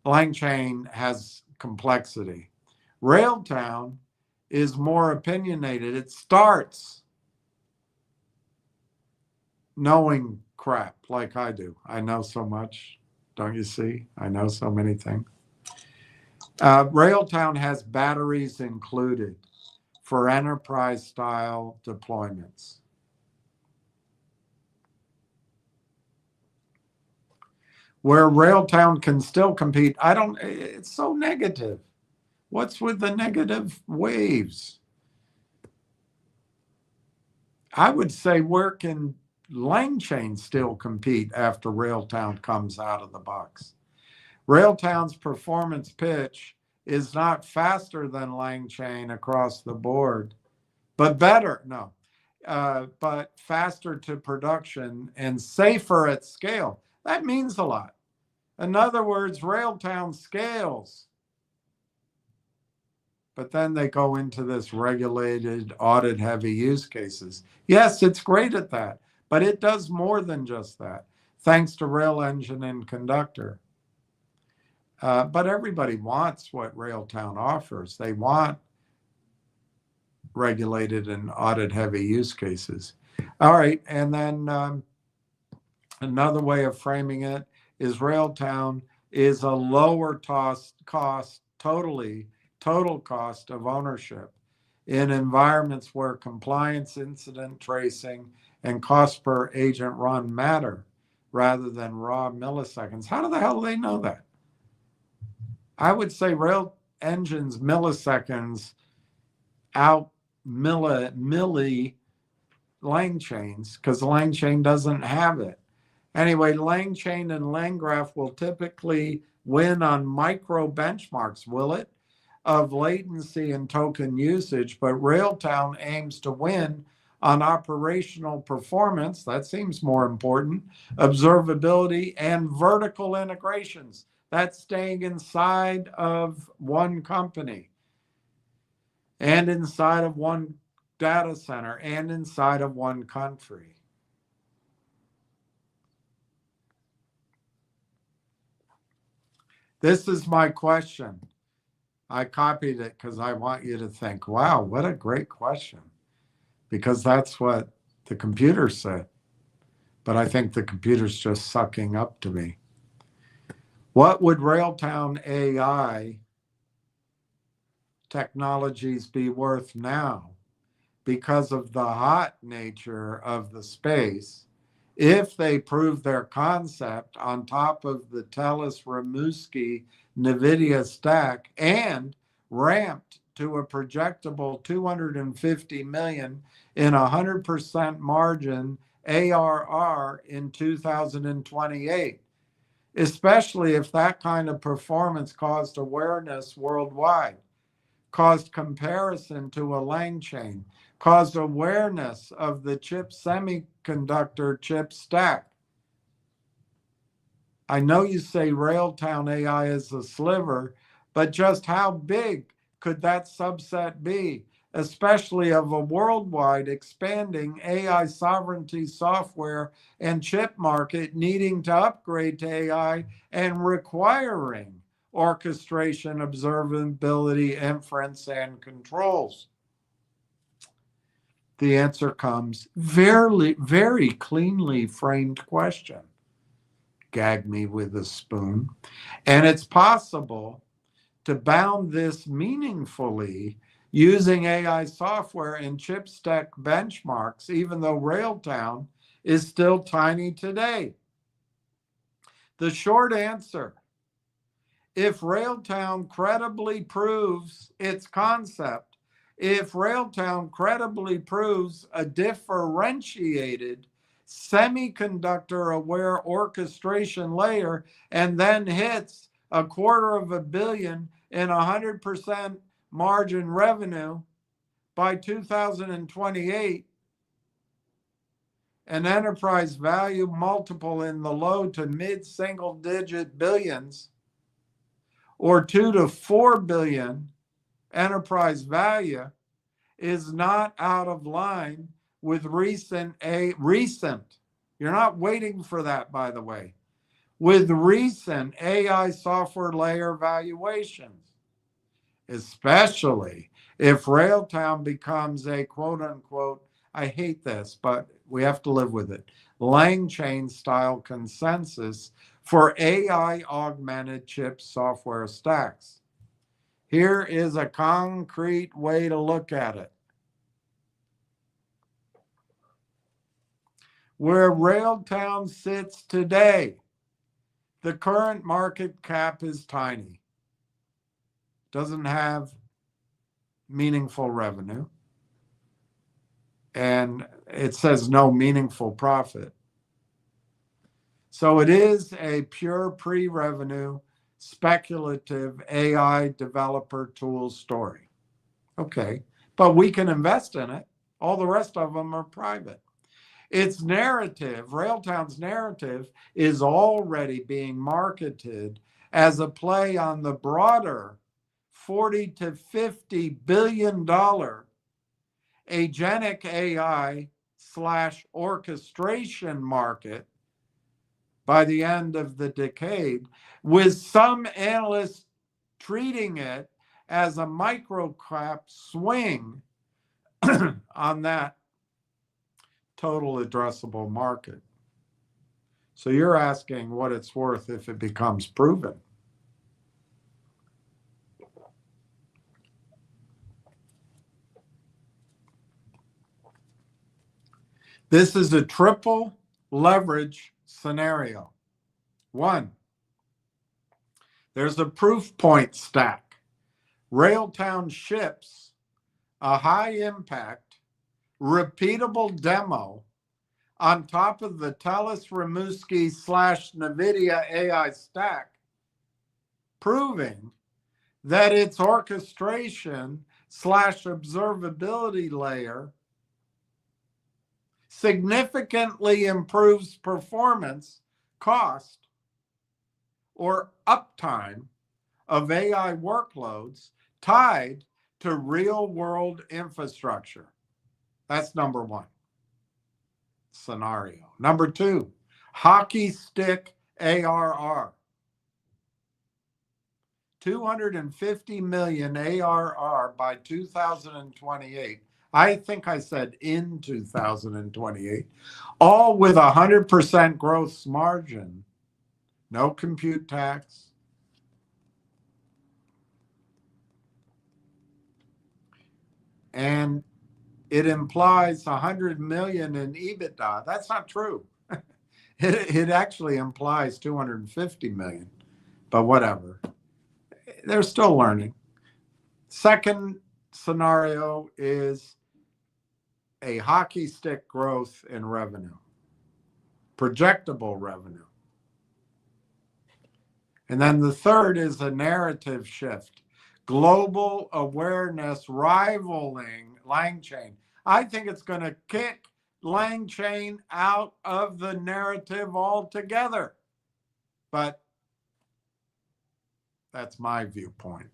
LangChain has complexity. Railtown is more opinionated. It starts knowing crap like I do. I know so much, don't you see? I know so many things. Railtown has batteries included for enterprise-style deployments. Where Railtown can still compete, it's so negative. What's with the negative waves? I would say, where can LangChain still compete after Railtown comes out of the box? Railtown's performance pitch is not faster than LangChain across the board, but better, but faster to production and safer at scale. That means a lot. In other words, Railtown scales, but then they go into this regulated, audit-heavy use cases. Yes, it's great at that, but it does more than just that, thanks to Rail Engine and Conductor. But everybody wants what Railtown offers. They want regulated and audit-heavy use cases. All right, and then another way of framing it is Railtown is a lower total cost of ownership in environments where compliance, incident tracing, and cost per agent run matter rather than raw milliseconds. How the hell do they know that? I would say Rail Engine's milliseconds out milli LangChain's, because LangChain doesn't have it. Anyway, LangChain and LangGraph will typically win on micro benchmarks, will it, of latency and token usage, but Railtown aims to win on operational performance, that seems more important, observability, and vertical integrations. That's staying inside of one company and inside of one data center and inside of one country. This is my question. I copied it because I want you to think, wow, what a great question. Because that's what the computer said. But I think the computer's just sucking up to me. What would Railtown AI technologies be worth now because of the hot nature of the space if they prove their concept on top of the Tellus Rimouski NVIDIA stack and ramped to a projectable 250 million in 100% margin ARR in 2028, especially if that kind of performance caused awareness worldwide, caused comparison to a Lang chain, caused awareness of the chip semiconductor chip stack. I know you say Railtown AI is a sliver, but just how big could that subset be, especially of a worldwide expanding AI sovereignty software and chip market needing to upgrade to AI and requiring orchestration, observability, inference, and controls? The answer comes very cleanly framed question. Gag me with a spoon. And it's possible to bound this meaningfully using AI software and chip stack benchmarks, even though Railtown is still tiny today. The short answer, if Railtown credibly proves its concept, if Railtown credibly proves a differentiated semiconductor-aware orchestration layer and then hits $250 million in 100% margin revenue by 2028, an enterprise value multiple in the low to mid-single-digit billions, or 2 to 4 billion enterprise value, is not out of line with recent, you're not waiting for that, by the way, with recent AI software layer valuations, especially if Railtown becomes a quote unquote, I hate this, but we have to live with it, Lang chain style consensus for AI augmented chip software stacks. Here is a concrete way to look at it. Where Railtown sits today, the current market cap is tiny. Doesn't have meaningful revenue. And it says no meaningful profit. So it is a pure pre-revenue, speculative AI developer tool story. Okay, but we can invest in it. All the rest of them are private. Its narrative, Railtown's narrative, is already being marketed as a play on the broader $40 to $50 billion agentic AI / orchestration market by the end of the decade, with some analysts treating it as a microcap swing on that total addressable market. So you're asking what it's worth if it becomes proven. This is a triple leverage scenario. One, there's a proof point stack. Railtown ships a high impact, repeatable demo on top of the Tellus Rimouski / NVIDIA AI stack, proving that its orchestration / observability layer significantly improves performance, cost, or uptime of AI workloads tied to real-world infrastructure. That's number one scenario. Number two, hockey stick ARR. 250 million ARR by 2028. I think I said in 2028, all with 100% gross margin, no compute tax. And it implies 100 million in EBITDA. That's not true. It actually implies 250 million, but whatever. They're still learning. Second scenario is a hockey stick growth in revenue, projectable revenue. And then the third is a narrative shift, global awareness rivaling LangChain. I think it's going to kick LangChain out of the narrative altogether. But that's my viewpoint.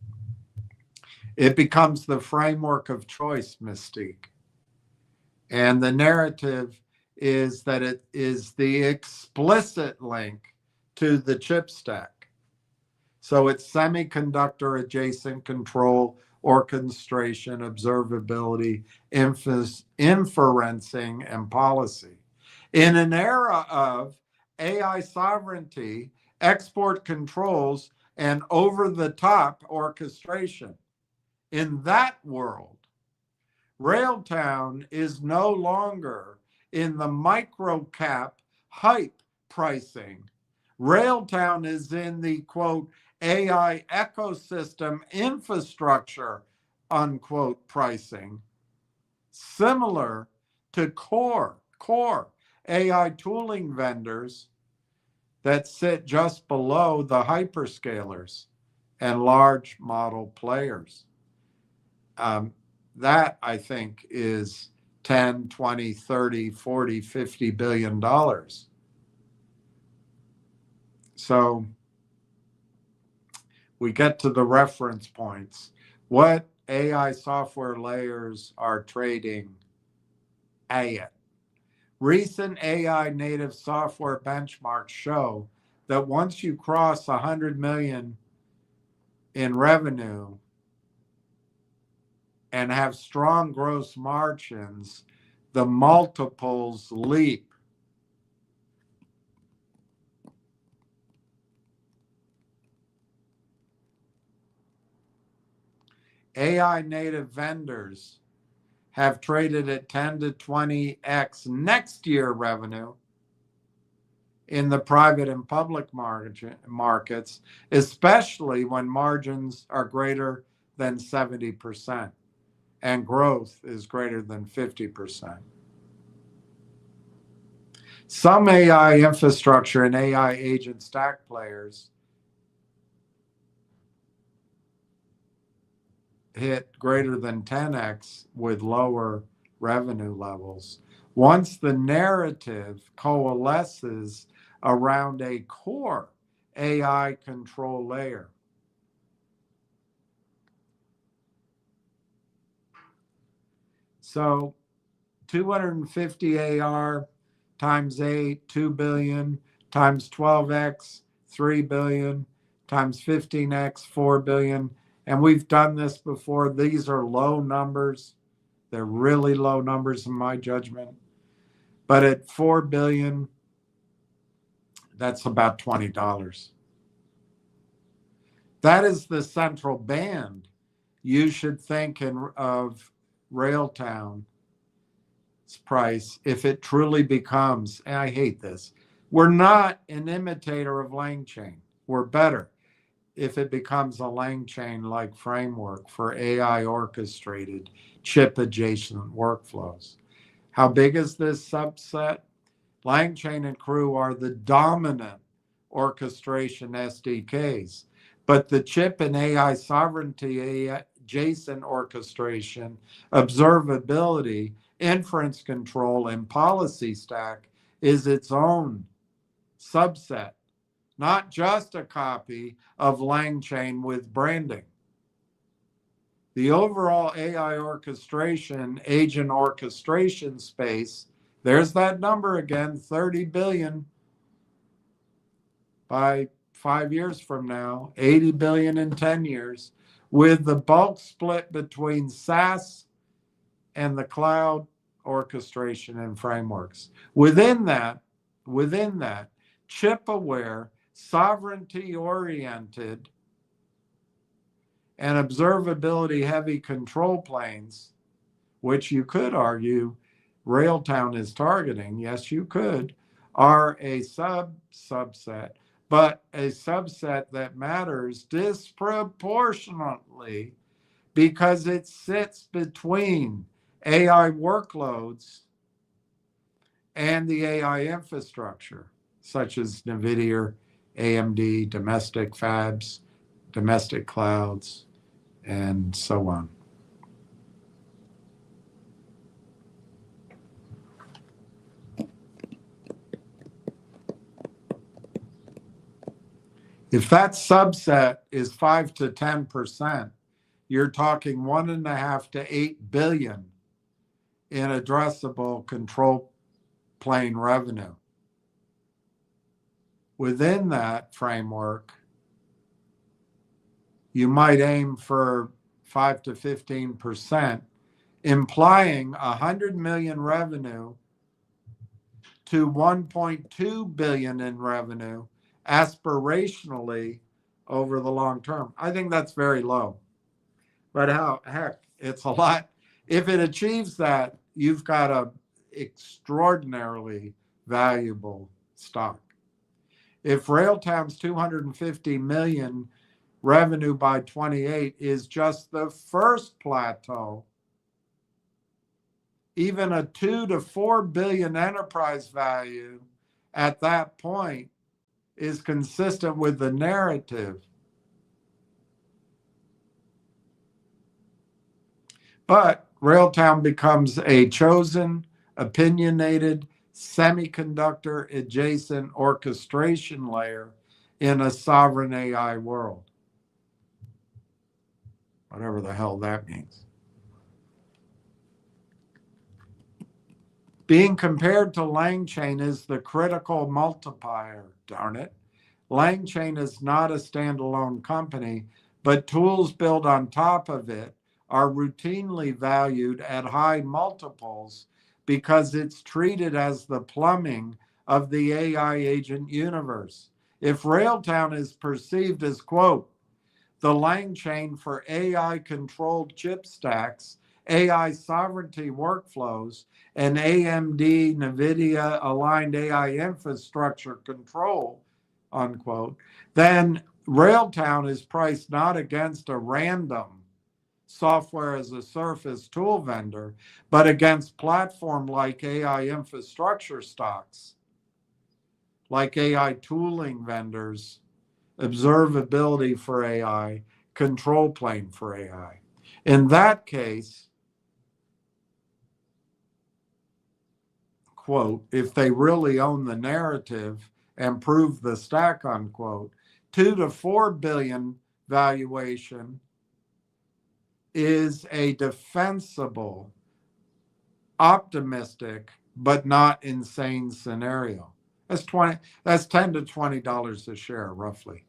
It becomes the framework of choice mystique. And the narrative is that it is the explicit link to the chip stack. So it's semiconductor adjacent control, orchestration, observability, inferencing, and policy. In an era of AI sovereignty, export controls, and over-the-top orchestration, in that world, Railtown is no longer in the micro-cap hype pricing. Railtown is in the, quote, AI ecosystem infrastructure, unquote, pricing, similar to core AI tooling vendors that sit just below the hyperscalers and large model players. That, I think, is 10, 20, 30, 40, 50 billion dollars. So we get to the reference points. What AI software layers are trading at? Recent AI native software benchmarks show that once you cross 100 million in revenue and have strong gross margins, the multiples leap. AI native vendors have traded at 10 to 20x next year revenue in the private and public markets, especially when margins are greater than 70% and growth is greater than 50%. Some AI infrastructure and AI agent stack players hit greater than 10x with lower revenue levels. Once the narrative coalesces around a core AI control layer. So 250 AR times 8, 2 billion, times 12x, 3 billion, times 15x, 4 billion. And we've done this before. These are low numbers. They're really low numbers in my judgment. But at 4 billion, that's about $20. That is the central band. You should think of Railtown's price if it truly becomes, and I hate this, we're not an imitator of LangChain. We're better if it becomes a LangChain-like framework for AI orchestrated chip adjacent workflows. How big is this subset? LangChain and Crew are the dominant orchestration SDKs, but the chip and AI sovereignty adjacent orchestration, observability, inference control and policy stack is its own subset, not just a copy of LangChain with branding. The overall AI orchestration, agent orchestration space, there's that number again, 30 billion by 5 years from now, 80 billion in 10 years, with the bulk split between SaaS and the cloud orchestration and frameworks. Within that, chip-aware, sovereignty-oriented, and observability-heavy control planes, which you could argue Railtown is targeting, yes, you could, are a subset, but a subset that matters disproportionately because it sits between AI workloads and the AI infrastructure, such as NVIDIA, AMD, domestic fabs, domestic clouds, and so on. If that subset is 5 to 10%, you're talking 1.5 to 8 billion in addressable control plane revenue. Within that framework, you might aim for 5 to 15%, implying 100 million revenue to 1.2 billion in revenue aspirationally over the long term. I think that's very low. But heck, it's a lot. If it achieves that, you've got a extraordinarily valuable stock. If Railtown's 250 million revenue by 28 is just the first plateau, even a 2 to 4 billion enterprise value at that point is consistent with the narrative. But Railtown becomes a chosen, opinionated, semiconductor adjacent orchestration layer in a sovereign AI world. Whatever the hell that means. Being compared to LangChain is the critical multiplier, darn it. LangChain is not a standalone company, but tools built on top of it are routinely valued at high multiples because it's treated as the plumbing of the AI agent universe. If Railtown is perceived as, quote, the LangChain for AI-controlled chip stacks, AI sovereignty workflows, and AMD, NVIDIA-aligned AI infrastructure control, unquote, then Railtown is priced not against a random software as a service tool vendor, but against platform-like AI infrastructure stocks, like AI tooling vendors, observability for AI, control plane for AI. In that case, quote, if they really own the narrative and prove the stack, unquote, 2 to 4 billion valuation is a defensible, optimistic, but not insane scenario. That's $10 to $20 a share, roughly.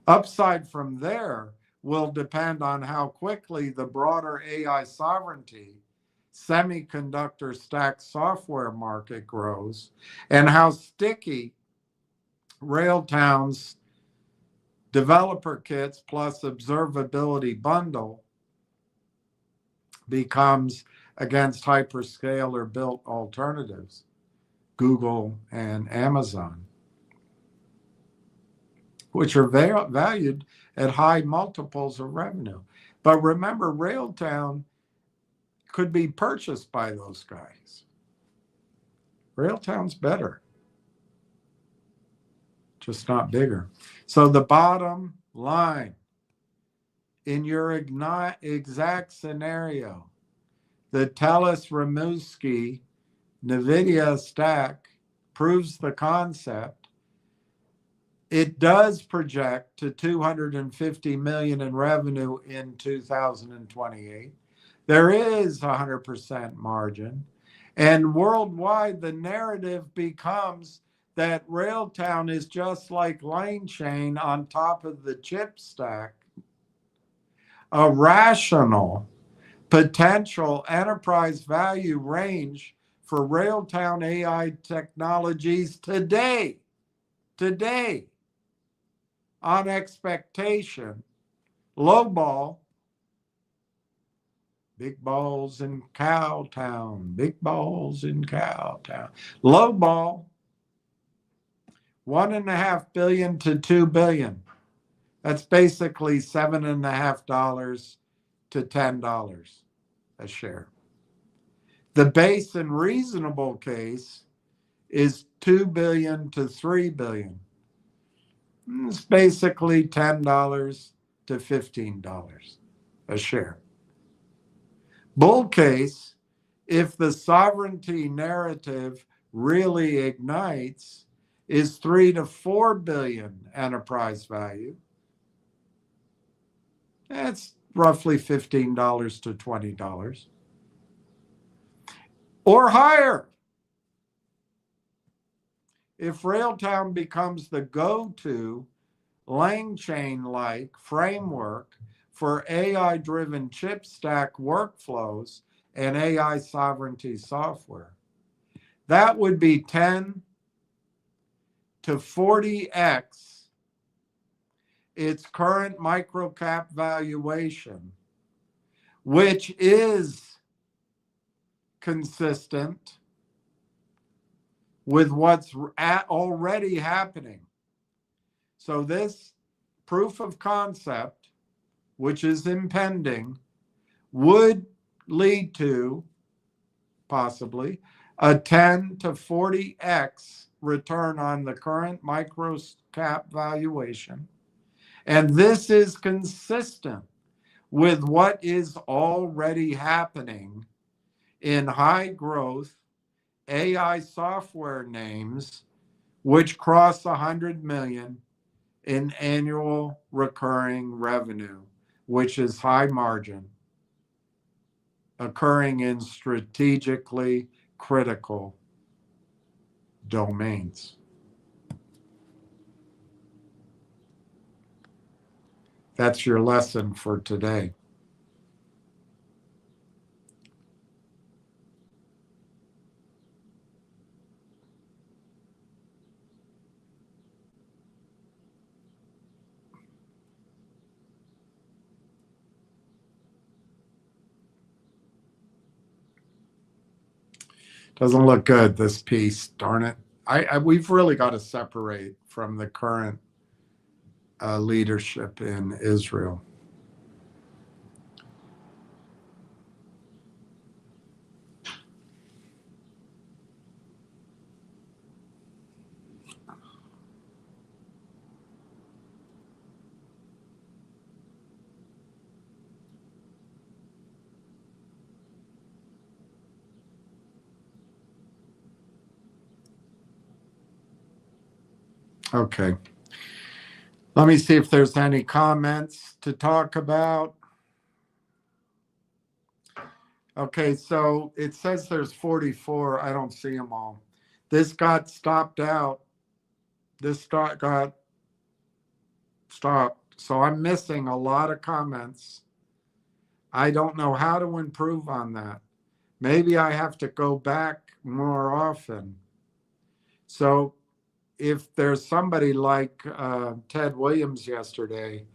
Upside from there will depend on how quickly the broader AI sovereignty semiconductor stack software market grows and how sticky Railtown's developer kits plus observability bundle becomes against hyperscaler built alternatives, Google and Amazon, which are valued at high multiples of revenue. But remember, Railtown could be purchased by those guys. Railtown's better, just not bigger. So the bottom line, in your exact scenario, the Teles-Rimouski NVIDIA stack proves the concept. It does project to 250 million in revenue in 2028. There is 100% margin. And worldwide, the narrative becomes that Railtown is just like LangChain on top of the chip stack. A rational potential enterprise value range for Railtown AI technologies today, on expectation, low ball, big balls in Cowtown, big balls in Cowtown. Low ball, $1.5 billion to $2 billion. That's basically $7.50 to $10 a share. The base and reasonable case is $2 billion to $3 billion. It's basically $10 to $15 a share. Bull case, if the sovereignty narrative really ignites, is 3 to 4 billion enterprise value. That's roughly $15 to $20 or higher. If Railtown becomes the go-to LangChain-like framework for AI-driven chip stack workflows and AI sovereignty software, that would be 10 to 40x its current microcap valuation, which is consistent with what's already happening. So this proof of concept, which is impending, would lead to possibly a 10 to 40x return on the current microcap valuation. And this is consistent with what is already happening in high growth AI software names, which cross 100 million in annual recurring revenue, which is high margin, occurring in strategically critical domains. That's your lesson for today. Doesn't look good, this piece, darn it. We've really got to separate from the current leadership in Israel. Okay. Let me see if there's any comments to talk about. Okay, so it says there's 44. I don't see them all. This got stopped out. This got stopped. So I'm missing a lot of comments. I don't know how to improve on that. Maybe I have to go back more often. So if there's somebody like Ted Williams yesterday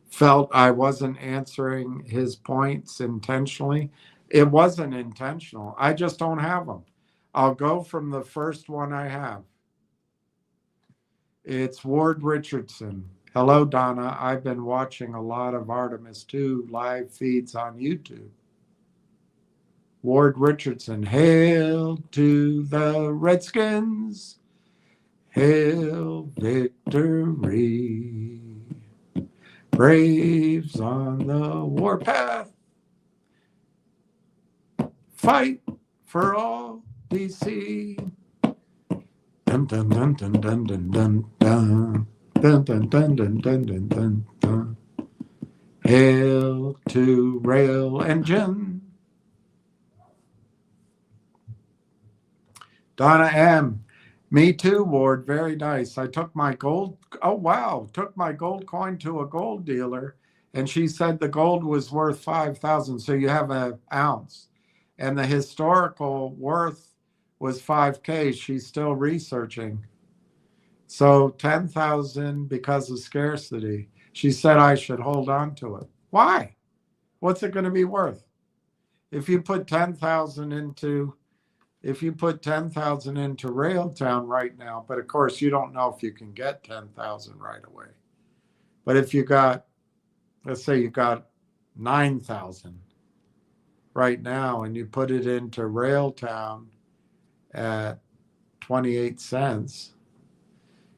felt I wasn't answering his points intentionally, it wasn't intentional. I just don't have them. I'll go from the first one I have. It's Ward Richardson. Hello, Donna. I've been watching a lot of Artemis 2 live feeds on YouTube. Ward Richardson. Hail to the Redskins. Hail victory. Braves on the warpath. fight for all DC. Dun, dun, dun, dun, dun, dun, dun, dun. Dun, dun, dun, dun, dun, dun, dun, dun. Hail to rail engine. Donna M. Me too, Ward. Very nice. I took my gold. Oh, wow. Took my gold coin to a gold dealer, and she said the gold was worth 5,000. So you have an ounce. And the historical worth was 5K. She's still researching. So 10,000 because of scarcity. She said I should hold on to it. Why? What's it going to be worth? If you put 10,000 into Railtown right now, but of course you don't know if you can get 10,000 right away. But if you got, let's say you got 9,000 right now and you put it into Railtown at 28 cents,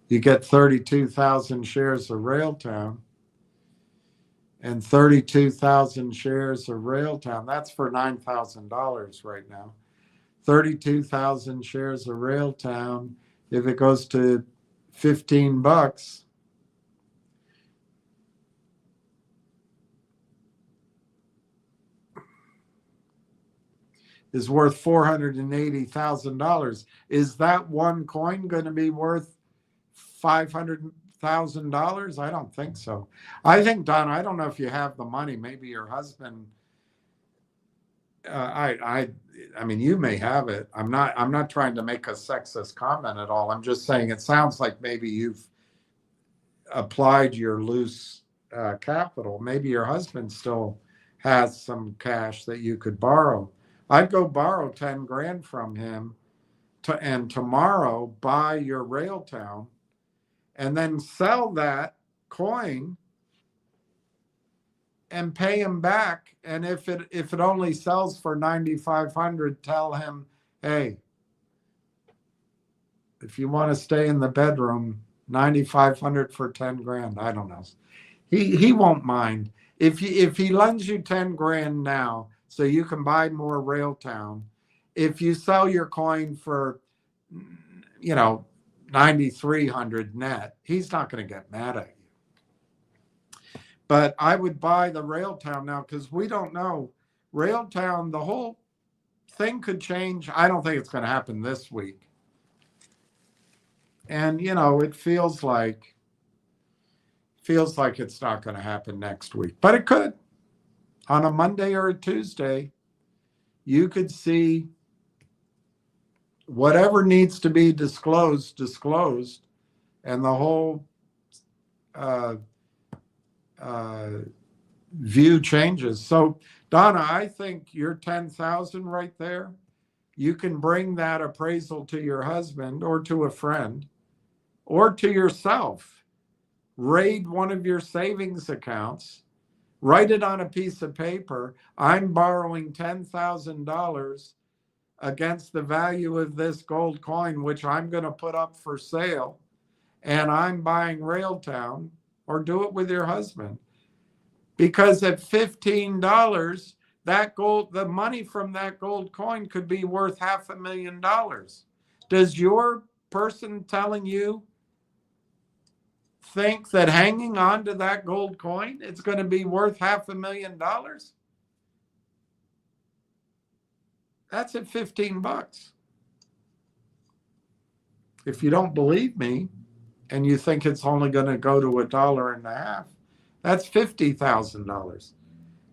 you get 32,000 shares of Railtown, and 32,000 shares of Railtown, that's for $9,000 right now. 32,000 shares of Railtown, if it goes to $15, is worth $480,000. Is that one coin going to be worth $500,000? I don't think so. I think, Don, I don't know if you have the money. Maybe your husband. I mean, you may have it. I'm not trying to make a sexist comment at all. I'm just saying it sounds like maybe you've applied your loose capital. Maybe your husband still has some cash that you could borrow. I'd go borrow 10 grand from him and tomorrow buy your Railtown and then sell that coin and pay him back. And if it only sells for 9,500, tell him, hey, if you want to stay in the bedroom, 9,500 for 10 grand. I don't know. He won't mind. If he lends you 10 grand now so you can buy more Railtown, if you sell your coin for, 9,300 net, he's not going to get mad at you. But I would buy the Railtown now because we don't know. Railtown, the whole thing could change. I don't think it's going to happen this week. And, it feels like it's not going to happen next week. But it could. On a Monday or a Tuesday, you could see whatever needs to be disclosed, and the whole view changes. So, Donna, I think your 10,000 right there, you can bring that appraisal to your husband or to a friend or to yourself. Raid one of your savings accounts, write it on a piece of paper. I'm borrowing $10,000 against the value of this gold coin, which I'm going to put up for sale, and I'm buying Railtown, or do it with your husband. Because at $15, that gold, the money from that gold coin could be worth $500,000. Does your person telling you think that hanging on to that gold coin, it's going to be worth $500,000? That's at $15. If you don't believe me and you think it's only going to go to $1.50, that's $50,000.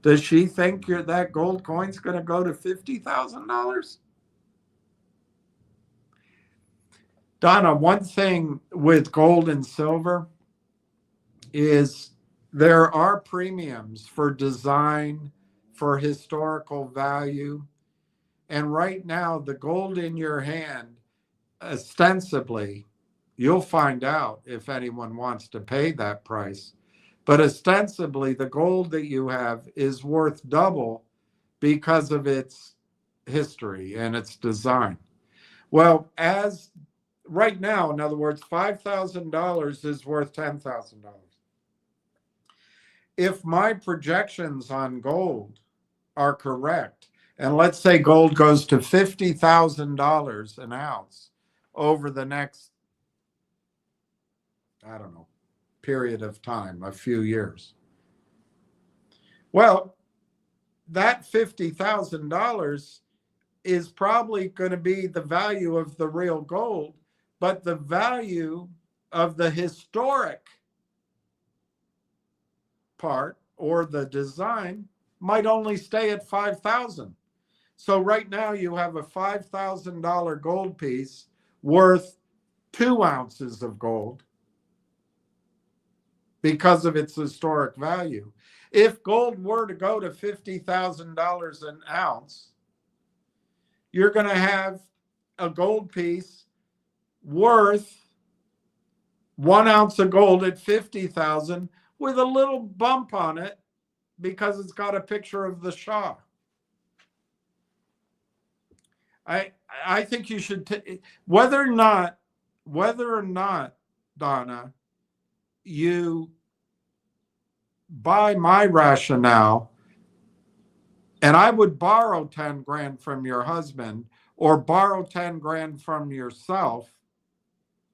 Does she think that gold coin's going to go to $50,000? Donna, one thing with gold and silver is there are premiums for design, for historical value. And right now, the gold in your hand, ostensibly, you'll find out if anyone wants to pay that price. But ostensibly, the gold that you have is worth double because of its history and its design. Well, as right now, in other words, $5,000 is worth $10,000. If my projections on gold are correct, and let's say gold goes to $50,000 an ounce over the next, I don't know, period of time, a few years. Well, that $50,000 is probably going to be the value of the real gold, but the value of the historic part or the design might only stay at 5,000. So right now you have a $5,000 gold piece worth 2 ounces of gold because of its historic value. If gold were to go to $50,000 an ounce, you're going to have a gold piece worth 1 ounce of gold at 50,000 with a little bump on it because it's got a picture of the Shah. I think you should whether or not, Donna, you buy my rationale, and I would borrow 10 grand from your husband or borrow 10 grand from yourself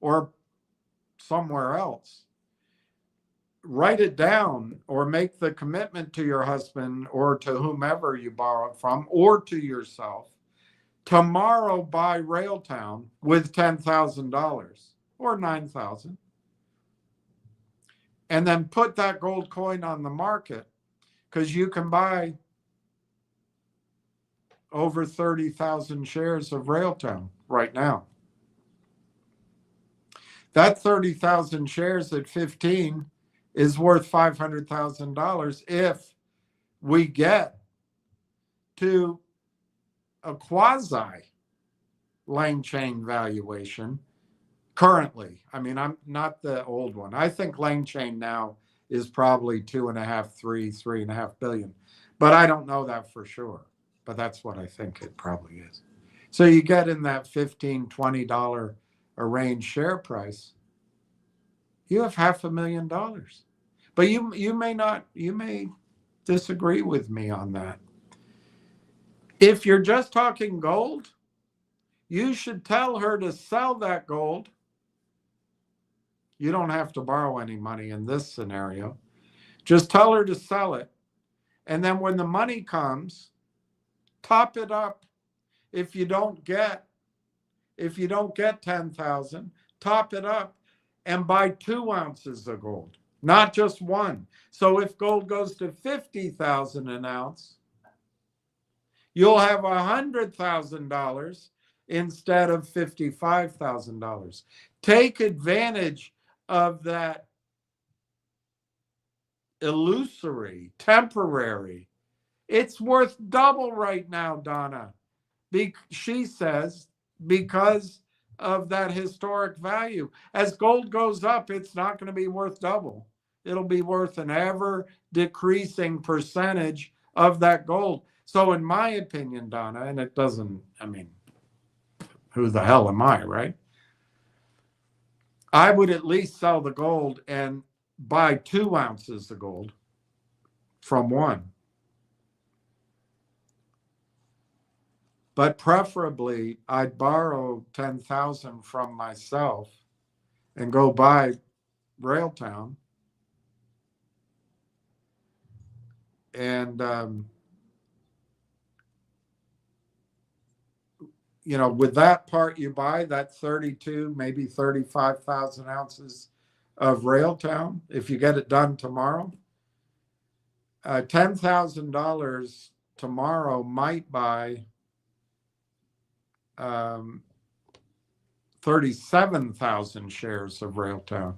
or somewhere else. Write it down or make the commitment to your husband or to whomever you borrow it from or to yourself. Tomorrow buy Railtown with $10,000 or $9,000 and then put that gold coin on the market, because you can buy over 30,000 shares of Railtown right now. That 30,000 shares at 15 is worth $500,000 if we get to a quasi Lang Chain valuation currently. I mean, I'm not the old one. I think Lang Chain now is probably 2.5, 3.5 billion, but I don't know that for sure. But that's what I think it probably is. So you get in that $15, $20 a range share price, you have $500,000. But you may disagree with me on that. If you're just talking gold, you should tell her to sell that gold. You don't have to borrow any money in this scenario. Just tell her to sell it. And then when the money comes, top it up. If you don't get 10,000, top it up and buy 2 ounces of gold, not just one. So if gold goes to 50,000 an ounce, you'll have $100,000 instead of $55,000. Take advantage of that illusory, temporary. It's worth double right now, Donna. She says because of that historic value. As gold goes up, it's not going to be worth double. It'll be worth an ever decreasing percentage of that gold. So in my opinion, Donna, and it doesn't, I mean, who the hell am I, right? I would at least sell the gold and buy 2 ounces of gold from one. But preferably, I'd borrow 10,000 from myself and go buy Railtown. And, you know, with that part you buy, that 32, maybe 35,000 ounces of Railtown, if you get it done tomorrow, $10,000 tomorrow might buy 37,000 shares of Railtown.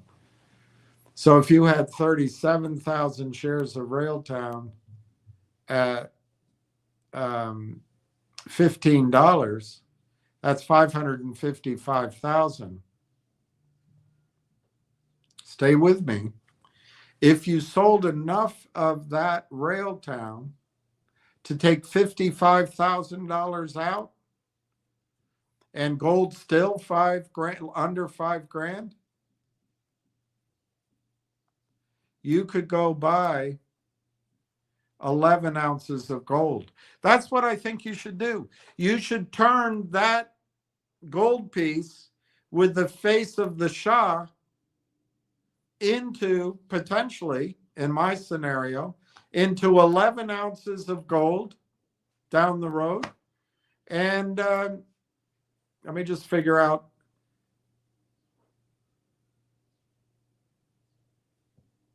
So if you had 37,000 shares of Railtown at $15, that's 555,000. Stay with me. If you sold enough of that Railtown to take $55,000 out, and gold still under 5 grand, you could go buy 11 ounces of gold. That's what I think you should do. You should turn that gold piece with the face of the Shah into, potentially, in my scenario, into 11 ounces of gold down the road. And let me just figure out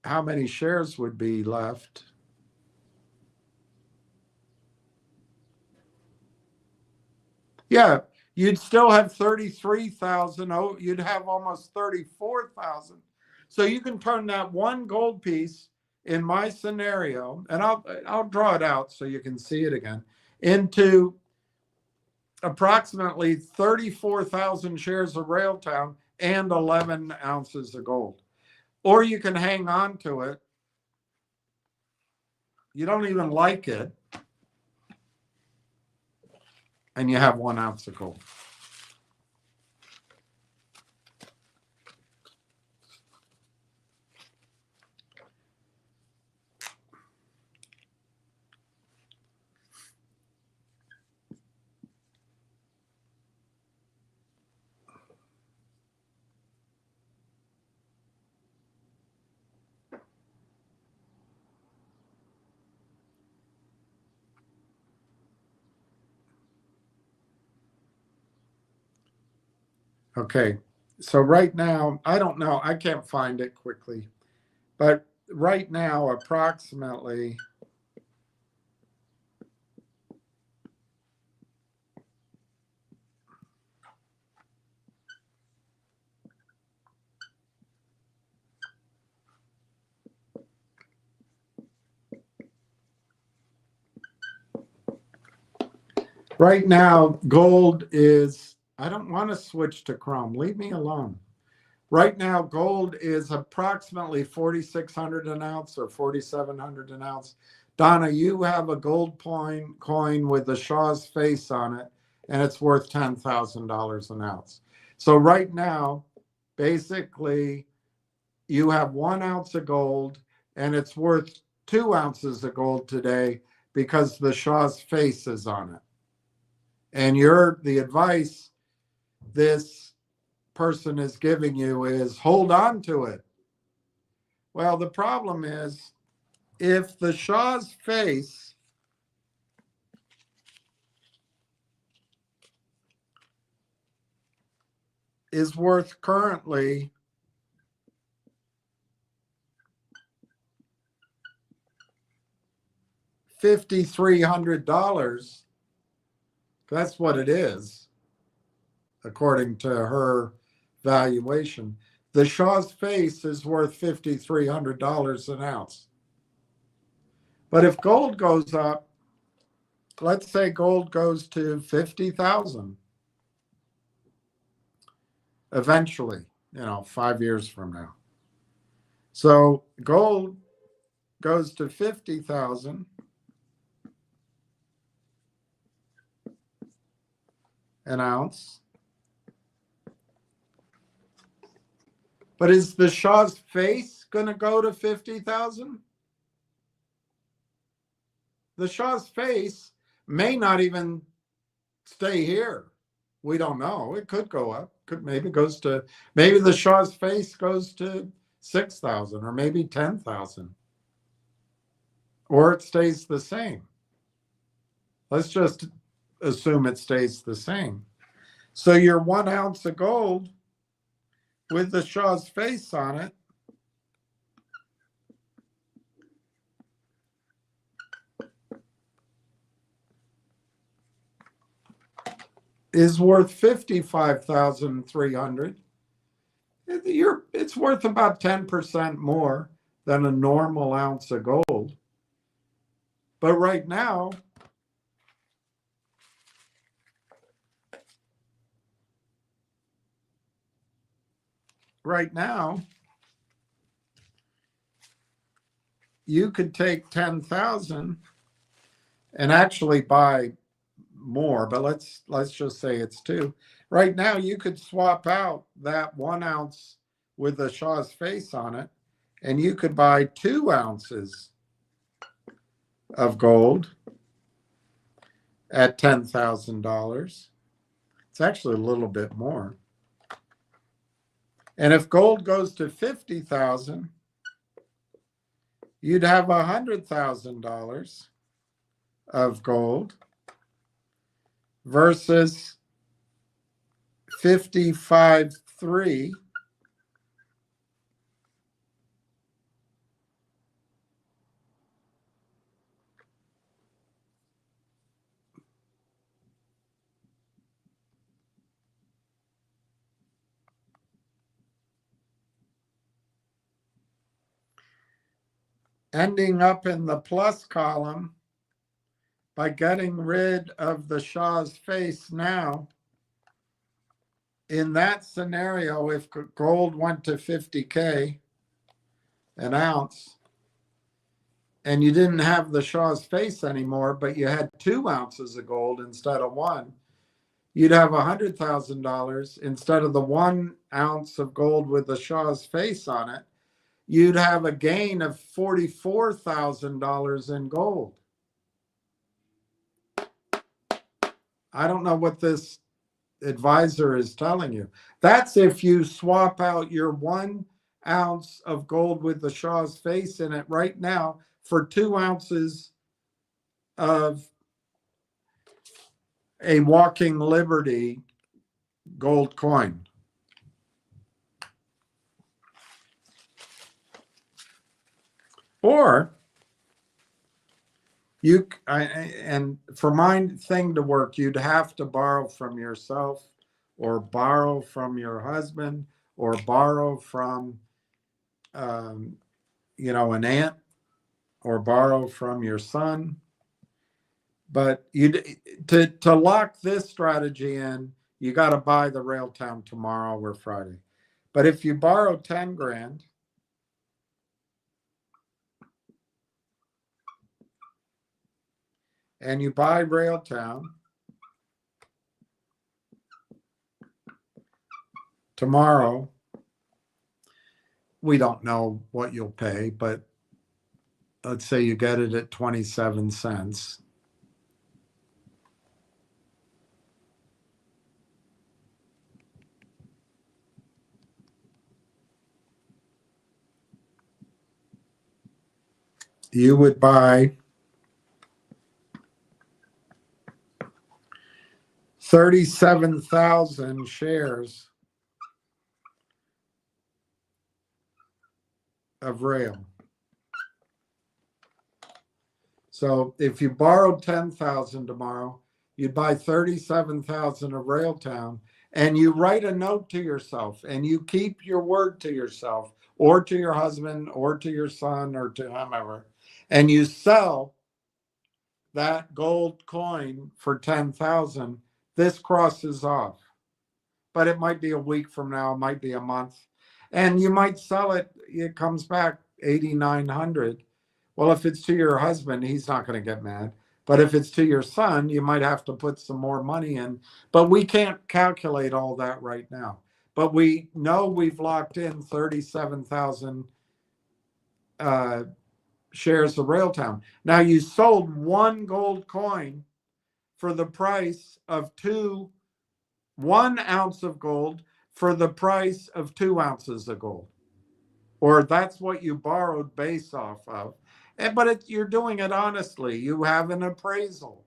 how many shares would be left. Yeah, you'd still have 33,000. Oh, you'd have almost 34,000. So you can turn that one gold piece in my scenario, and I'll draw it out so you can see it again, into approximately 34,000 shares of Railtown and 11 ounces of gold. Or you can hang on to it. You don't even like it, and you have 1 ounce of gold. Okay, so right now, I don't know, I can't find it quickly, but right now, approximately, right now, gold is, I don't want to switch to Chrome, leave me alone. Right now, gold is approximately 4,600 an ounce or 4,700 an ounce. Donna, you have a gold coin with the Shah's face on it, and it's worth $10,000 an ounce. So right now, basically, you have 1 ounce of gold, and it's worth 2 ounces of gold today because the Shah's face is on it. And the advice this person is giving you is hold on to it. Well, the problem is if the Shah's face is worth currently $5,300, that's what it is, according to her valuation. The Shah's face is worth $5,300 an ounce. But if gold goes up, let's say gold goes to 50,000 eventually, 5 years from now. So gold goes to 50,000 an ounce. But is the Shah's face going to go to 50,000? The Shah's face may not even stay here. We don't know. It could go up. Maybe the Shah's face goes to 6,000 or maybe 10,000. Or it stays the same. Let's just assume it stays the same. So your 1 ounce of gold with the Shah's face on it is worth 55,300. It's worth about 10% more than a normal ounce of gold. But right now, you could take 10,000 and actually buy more, but let's just say it's 2. Right now, you could swap out that 1 ounce with the Shah's face on it, and you could buy 2 ounces of gold at $10,000. It's actually a little bit more. And if gold goes to 50,000, you'd have $100,000 of gold versus 55.3. Ending up in the plus column by getting rid of the Shah's face now. In that scenario, if gold went to 50K an ounce and you didn't have the Shah's face anymore, but you had 2 ounces of gold instead of 1, you'd have $100,000 instead of the 1 ounce of gold with the Shah's face on it. You'd have a gain of $44,000 in gold. I don't know what this advisor is telling you. That's if you swap out your 1 ounce of gold with the Shah's face in it right now for 2 ounces of a Walking Liberty gold coin. Or and for my thing to work, you'd have to borrow from yourself or borrow from your husband or borrow from, an aunt or borrow from your son. But to lock this strategy in, you got to buy the Railtown tomorrow or Friday. But if you borrow 10 grand, and you buy Railtown tomorrow, we don't know what you'll pay, but let's say you get it at 27 cents. You would buy 37,000 shares of Rail. So if you borrowed 10,000 tomorrow, you'd buy 37,000 of Railtown, and you write a note to yourself and you keep your word to yourself or to your husband or to your son or to whomever, and you sell that gold coin for 10,000, this crosses off. But it might be a week from now, it might be a month, and you might sell it. It comes back 8,900. Well, if it's to your husband, he's not going to get mad. But if it's to your son, you might have to put some more money in. But we can't calculate all that right now. But we know we've locked in 37,000 shares of Railtown. Now, you sold 1 gold coin for the price of 1 ounce of gold for the price of 2 ounces of gold. Or that's what you borrowed base off of. But you're doing it honestly. You have an appraisal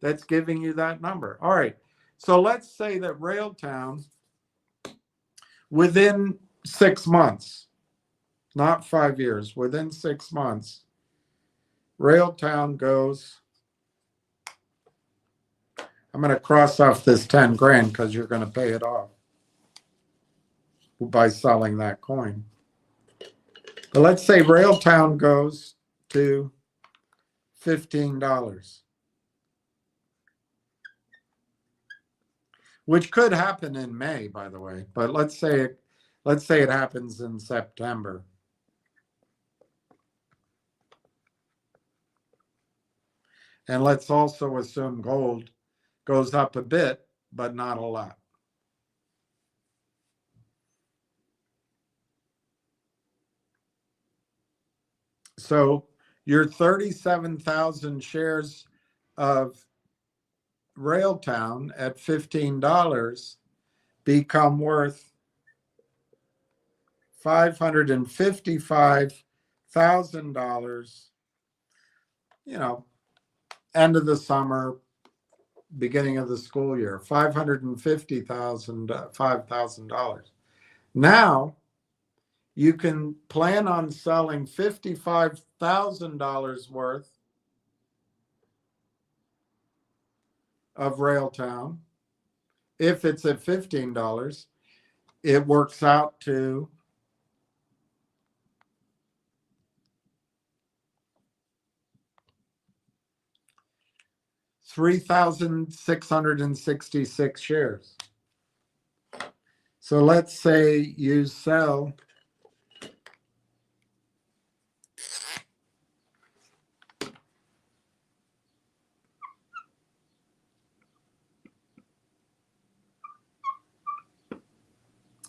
that's giving you that number. All right. So let's say that Railtown, within 6 months, not 5 years, within 6 months, Railtown goes, I'm going to cross off this 10 grand because you're going to pay it off by selling that coin. But let's say Railtown goes to $15, which could happen in May, by the way. But let's say it happens in September. And let's also assume gold goes up a bit, but not a lot. So your 37,000 shares of Railtown at $15 become worth $555,000, end of the summer, beginning of the school year, $550,000. Now you can plan on selling $55,000 worth of Railtown. If it's at $15, it works out to $3,666 shares. So let's say you sell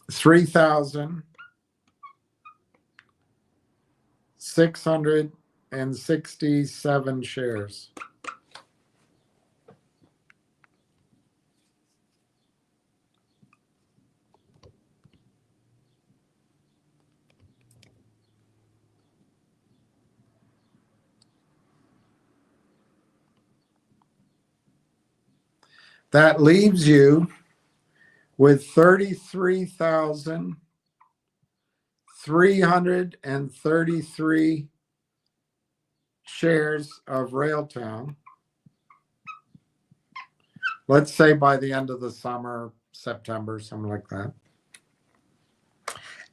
$3,667 shares. That leaves you with 33,333 shares of Railtown. Let's say by the end of the summer, September, something like that.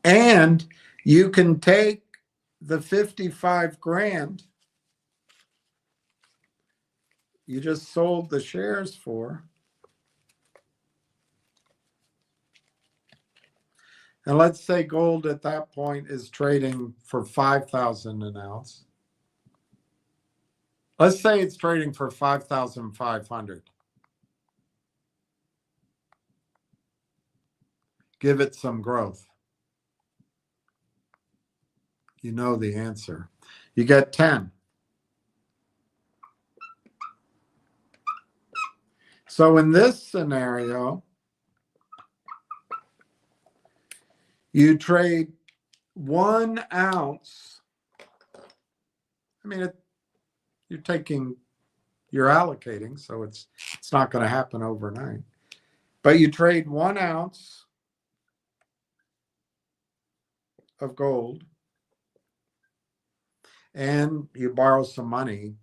And you can take the 55 grand you just sold the shares for, and let's say gold at that point is trading for 5,000 an ounce. Let's say it's trading for 5,500. Give it some growth. You know the answer. You get 10. So in this scenario, you trade 1 ounce. I mean, you're allocating, so it's not going to happen overnight. But you trade 1 ounce of gold, and you borrow some money.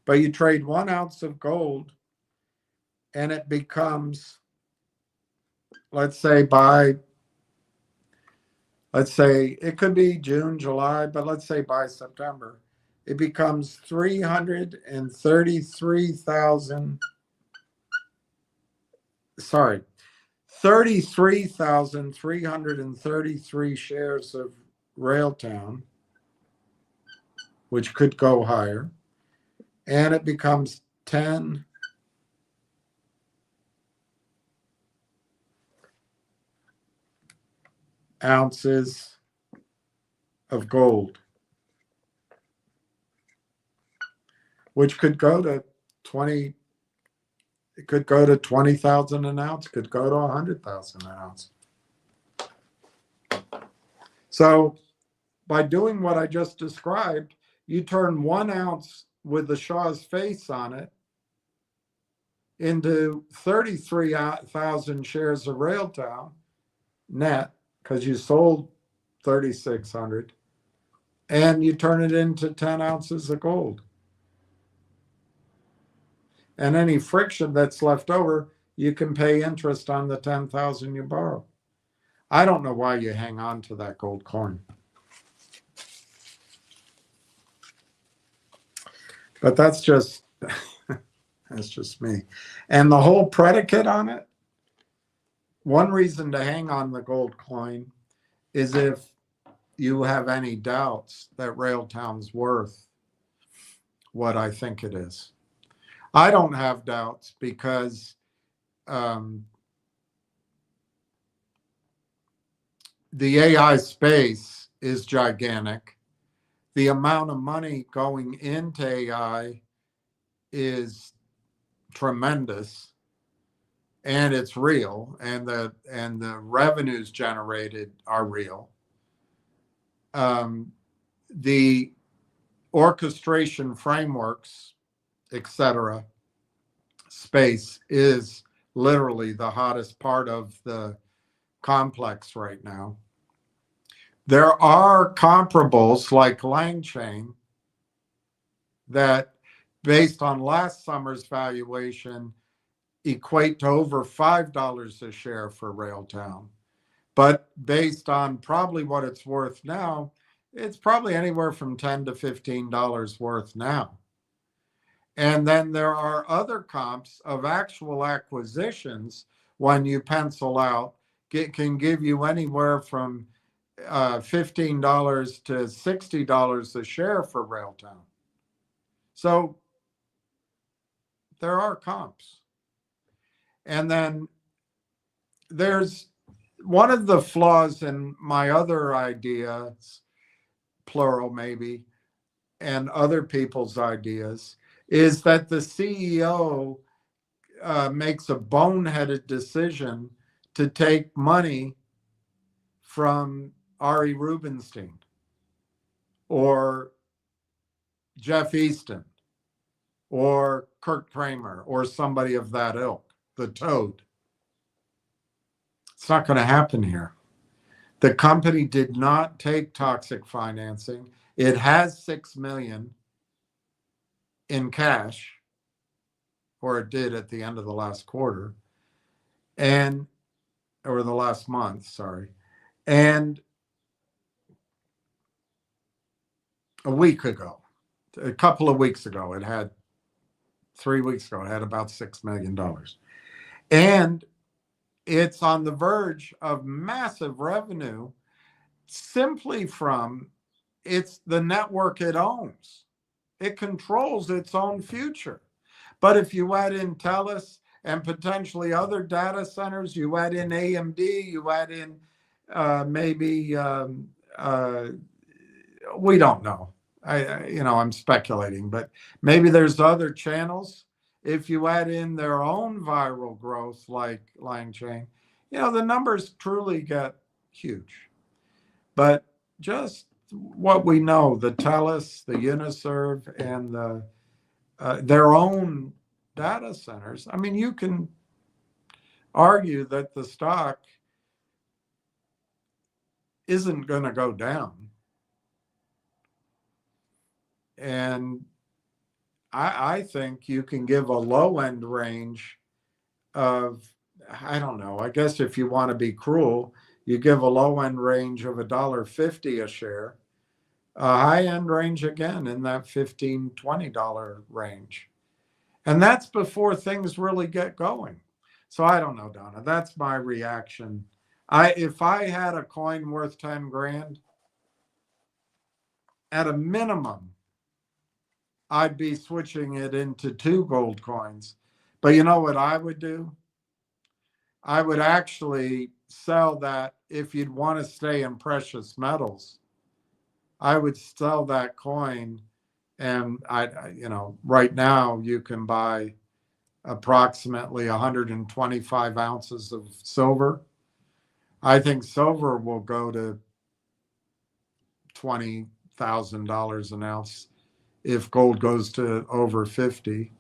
But you trade 1 ounce of gold, and it becomes, let's say it could be June, July, but let's say by September, it becomes 33,333 shares of Railtown, which could go higher, and it becomes 10 ounces of gold, which could go to 20. It could go to 20,000 an ounce, could go to 100,000 an ounce. So by doing what I just described, you turn 1 ounce with the Shah's face on it into 33,000 shares of Railtown net, because you sold 3,600, and you turn it into 10 ounces of gold. And any friction that's left over, you can pay interest on the 10,000 you borrow. I don't know why you hang on to that gold coin. But that's just me. And the whole predicate on it, one reason to hang on the gold coin is if you have any doubts that Railtown's worth what I think it is. I don't have doubts because the AI space is gigantic. the amount of money going into AI is tremendous, and it's real, and the revenues generated are real. The orchestration frameworks, etc., space is literally the hottest part of the complex right now. There are comparables like LangChain that, based on last summer's valuation, equate to over $5 a share for Railtown. But based on probably what it's worth now, it's probably anywhere from $10 to $15 worth now. And then there are other comps of actual acquisitions when you pencil out, can give you anywhere from $15 to $60 a share for Railtown. So there are comps. And then there's one of the flaws in my other ideas, plural maybe, and other people's ideas, is that the CEO makes a boneheaded decision to take money from Ari Rubinstein or Jeff Easton or Kurt Kramer or somebody of that ilk, the Toad. It's not going to happen here. The company did not take toxic financing. It has $6 million in cash, or it did at the end of the last quarter, or the last month, sorry. And a week ago, a couple of weeks ago, 3 weeks ago, it had about $6 million. And it's on the verge of massive revenue simply from it's the network it owns. It controls its own future. But if you add in Tollah and potentially other data centers, you add in AMD, you add in maybe, we don't know. I'm speculating, but maybe there's other channels. If you add in their own viral growth like LangChain, the numbers truly get huge. But just what we know, the Tollah, the Uniserve, and their own data centers, I mean, you can argue that the stock isn't going to go down. And I think you can give a low end range of, I don't know, I guess if you want to be cruel, you give a low end range of $1.50 a share, a high end range again in that $15, $20 range. And that's before things really get going. So I don't know, Donna, that's my reaction. If I had a coin worth 10 grand, at a minimum, I'd be switching it into 2 gold coins. But you know what I would do? I would actually sell that. If you'd want to stay in precious metals, I would sell that coin. And right now you can buy approximately 125 ounces of silver. I think silver will go to $20,000 an ounce. If gold goes to over 50,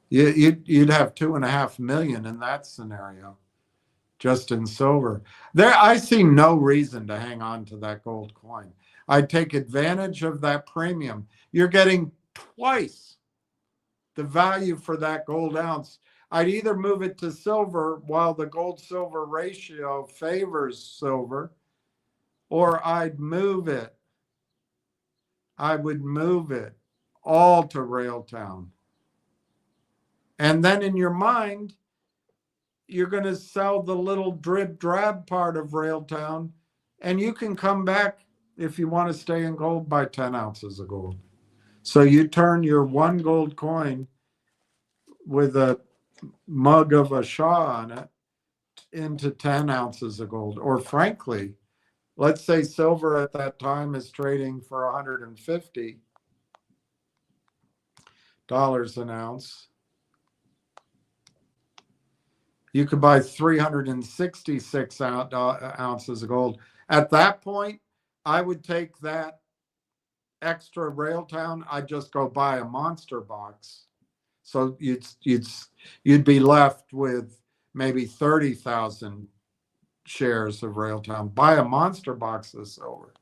you'd have 2.5 million in that scenario, just in silver. I see no reason to hang on to that gold coin. I'd take advantage of that premium. You're getting twice the value for that gold ounce. I'd either move it to silver while the gold silver ratio favors silver, or I would move it all to Railtown. And then in your mind, you're going to sell the little drib drab part of Railtown, and you can come back if you want to stay in gold, buy 10 ounces of gold. So you turn your 1 gold coin with a mug of a Shah on it into 10 ounces of gold. Or frankly, let's say silver at that time is trading for $150 an ounce. You could buy 366 ounces of gold. At that point, I would take that extra Railtown. I'd just go buy a monster box. So you'd be left with maybe 30,000 shares of Railtown. Buy a monster box of silver.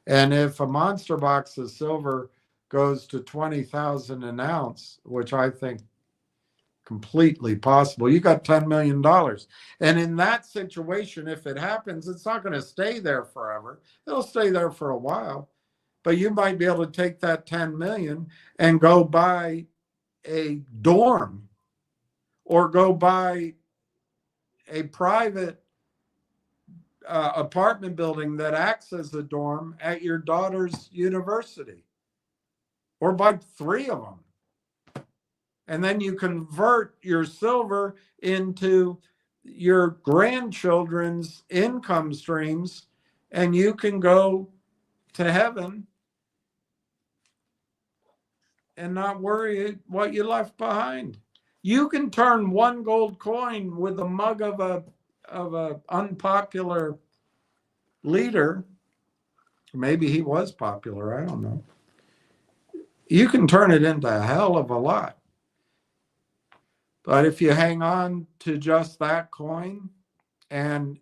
And if a monster box of silver goes to 20,000 an ounce, which I think completely possible, you got $10 million. And in that situation, if it happens, it's not going to stay there forever. It'll stay there for a while. But you might be able to take that 10 million and go buy a dorm or go buy a private apartment building that acts as a dorm at your daughter's university, or buy 3 of them. And then you convert your silver into your grandchildren's income streams, and you can go to heaven and not worry what you left behind. You can turn one gold coin with a mug of a unpopular leader. Maybe he was popular, I don't know. You can turn it into a hell of a lot. But if you hang on to just that coin, and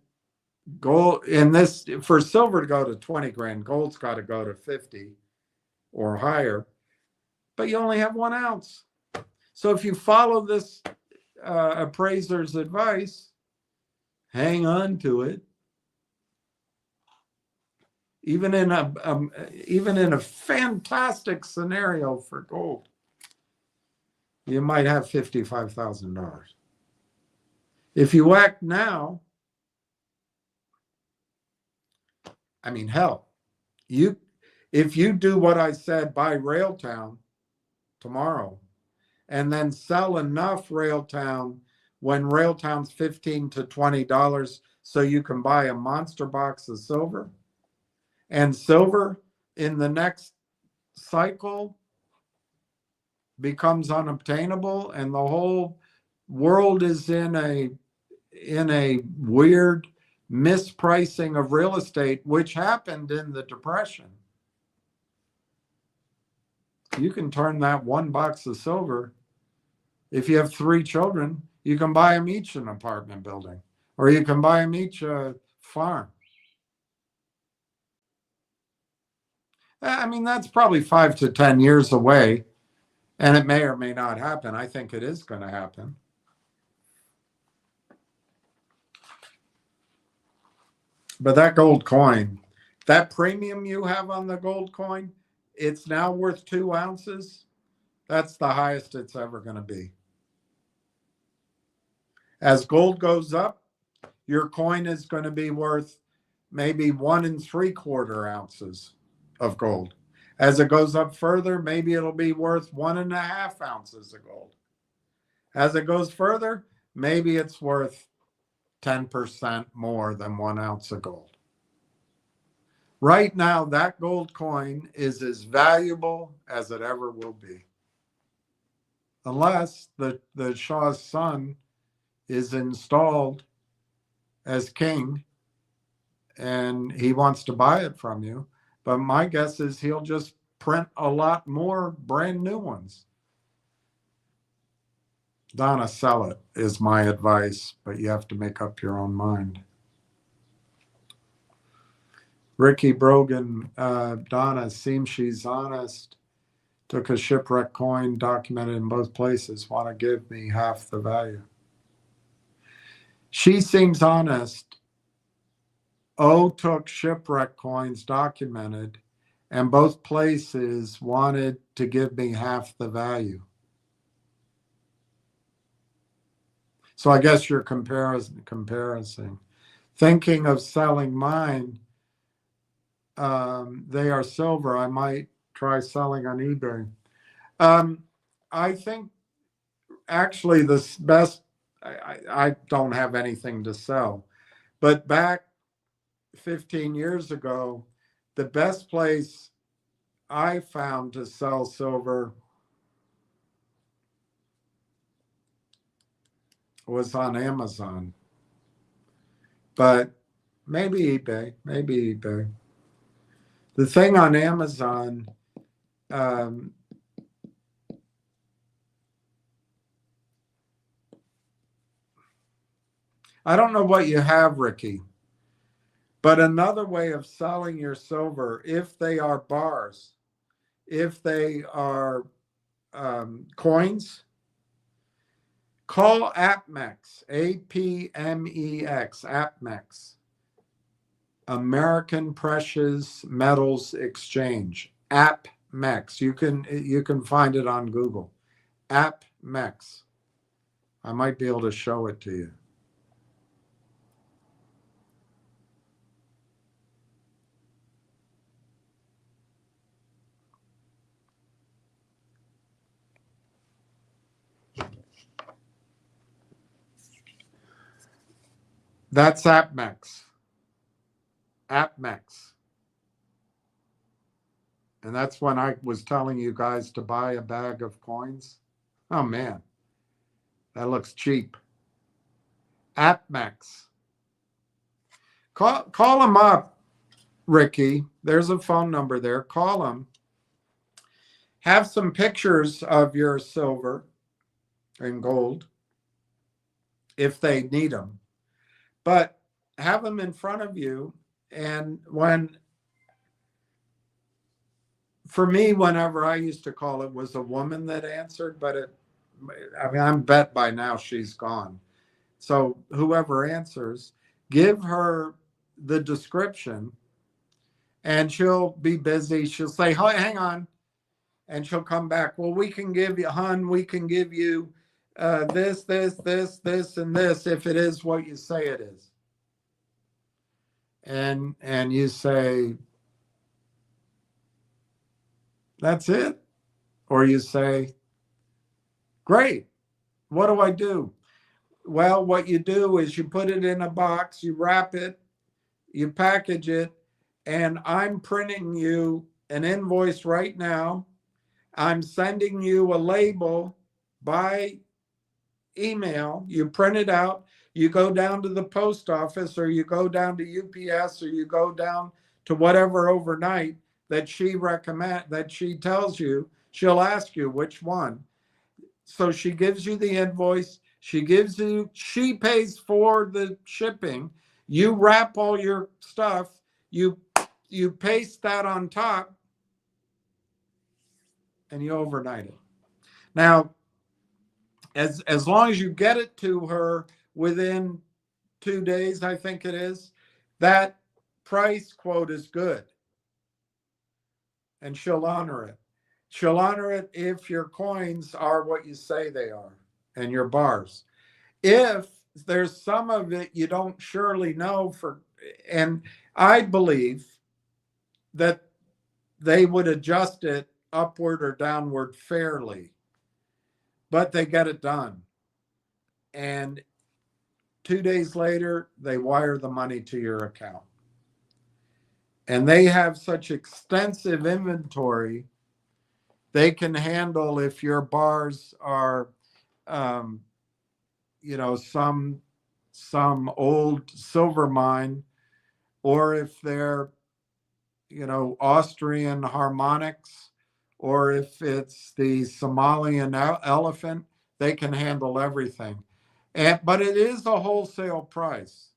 gold in this, for silver to go to 20 grand, gold's got to go to 50 or higher, but you only have 1 ounce. So if you follow this appraiser's advice, hang on to it. Even in a fantastic scenario for gold, you might have $55,000. If you act now, I mean, hell, if you do what I said, buy Railtown tomorrow, and then sell enough Railtown when Railtown's $15 to $20, so you can buy a monster box of silver, and silver in the next cycle becomes unobtainable, and the whole world is in a weird mispricing of real estate, which happened in the Depression. You can turn that 1 box of silver. If you have 3 children, you can buy them each an apartment building, or you can buy them each a farm. I mean, that's probably 5 to 10 years away, and it may or may not happen. I think it is going to happen. But that gold coin, that premium you have on the gold coin, it's now worth 2 ounces. That's the highest it's ever going to be. As gold goes up, your coin is going to be worth maybe 1 3/4 ounces of gold. As it goes up further, maybe it'll be worth 1.5 ounces of gold. As it goes further, maybe it's worth 10% more than 1 ounce of gold. Right now, that gold coin is as valuable as it ever will be. Unless the Shah's son is installed as king and he wants to buy it from you. But my guess is he'll just print a lot more brand new ones. Donna, sell it is my advice, but you have to make up your own mind. Ricky Brogan, Donna, seems she's honest. Took a shipwreck coin, documented in both places. Want to give me half the value. She seems honest. O took shipwreck coins, documented, and both places wanted to give me half the value. So I guess you're comparing. Thinking of selling mine, they are silver. I might try selling on eBay. I think actually the best, I don't have anything to sell, but back 15 years ago, the best place I found to sell silver was on Amazon, but maybe eBay. The thing on Amazon, I don't know what you have, Ricky, but another way of selling your silver, if they are bars, if they are coins, call APMEX, APMEX, APMEX, American Precious Metals Exchange, APMEX. You can find it on Google. APMEX. I might be able to show it to you. That's APMEX. APMEX. And that's when I was telling you guys to buy a bag of coins. Oh man, that looks cheap. APMEX. Call them up, Ricky. There's a phone number there. Call them. Have some pictures of your silver and gold if they need them, but have them in front of you. And for me, whenever I used to call, it was a woman that answered, but I'm bet by now she's gone. So whoever answers, give her the description and she'll be busy. She'll say, hang on. And she'll come back. Well, we can give you, we can give you this, and this, if it is what you say it is. And you say, that's it. Or you say, great. What do I do? Well, what you do is you put it in a box, you wrap it, you package it, and I'm printing you an invoice right now. I'm sending you a label by email. You print it out. You go down to the post office, or you go down to UPS, or you go down to whatever overnight that she tells you. She'll ask you which one. So she gives you the invoice. She pays for the shipping. You wrap all your stuff. You paste that on top, and you overnight it. Now, as long as you get it to her within 2 days, I think it is, that price quote is good. And she'll honor it. She'll honor it if your coins are what you say they are, and your bars. If there's some of it you don't surely know and I believe that they would adjust it upward or downward fairly, but they get it done. And 2 days later, they wire the money to your account. And they have such extensive inventory, they can handle if your bars are, some old silver mine, or if they're, Austrian harmonics, or if it's the Somalian elephant, they can handle everything. But it is a wholesale price,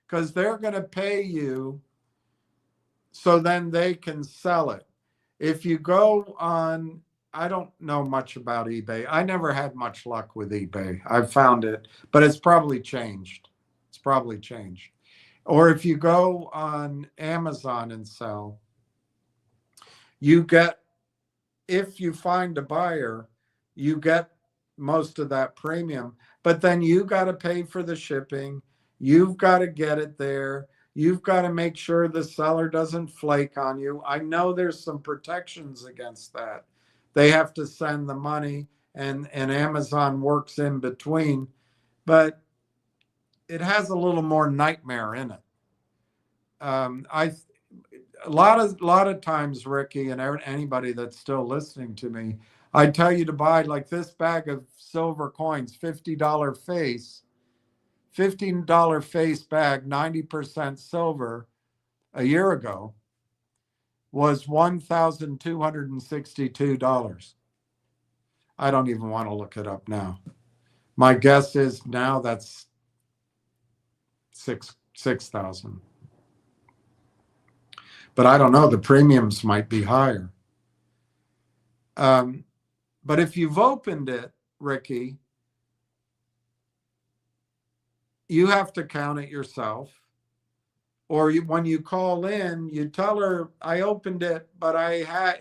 because they're going to pay you so then they can sell it. If you go on, I don't know much about eBay. I never had much luck with eBay. I've found it, but it's probably changed. Or if you go on Amazon and sell, if you find a buyer, you get most of that premium, but then you got to pay for the shipping. You've got to get it there. You've got to make sure the seller doesn't flake on you. I know there's some protections against that. They have to send the money, and Amazon works in between, but it has a little more nightmare in it. A lot of times, Ricky, and anybody that's still listening to me, I tell you to buy like this bag of silver coins, $50 face, $15 face bag, 90% silver a year ago was $1,262. I don't even want to look it up now. My guess is now that's 6,000. But I don't know, the premiums might be higher. But if you've opened it, Ricky, you have to count it yourself. Or when you call in, you tell her, I opened it, but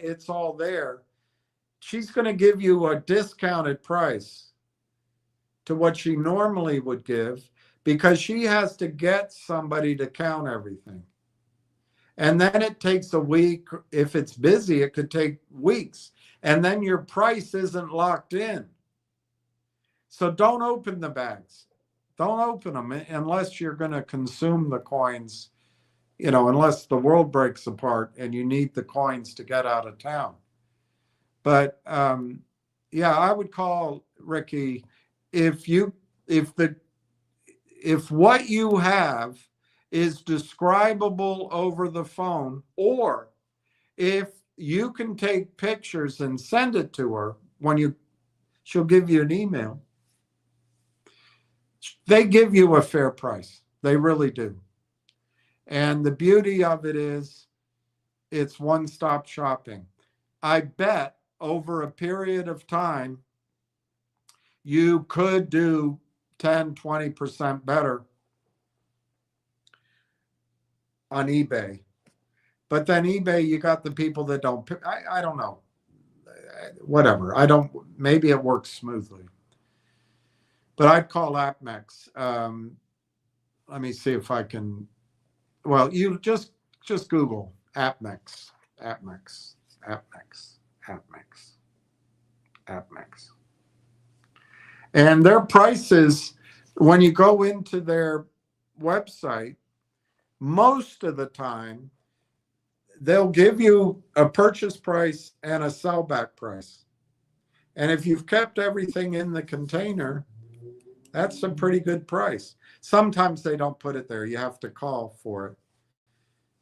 it's all there. She's going to give you a discounted price to what she normally would give because she has to get somebody to count everything. And then it takes a week. If it's busy, it could take weeks. And then your price isn't locked in. So don't open the bags. Don't open them unless you're going to consume the coins, unless the world breaks apart and you need the coins to get out of town. But yeah, I would call, Ricky, if what you have is describable over the phone, or if you can take pictures and send it to her she'll give you an email. They give you a fair price. They really do. And the beauty of it is it's one-stop shopping. I bet over a period of time, you could do 10, 20% better on eBay. But then eBay, you got the people that don't, I don't know, whatever. Maybe it works smoothly. But I'd call AppMex. Let me see if I can, well, you just Google AppMex. And their prices, when you go into their website, most of the time, they'll give you a purchase price and a sellback price. And if you've kept everything in the container, that's a pretty good price. Sometimes they don't put it there. You have to call for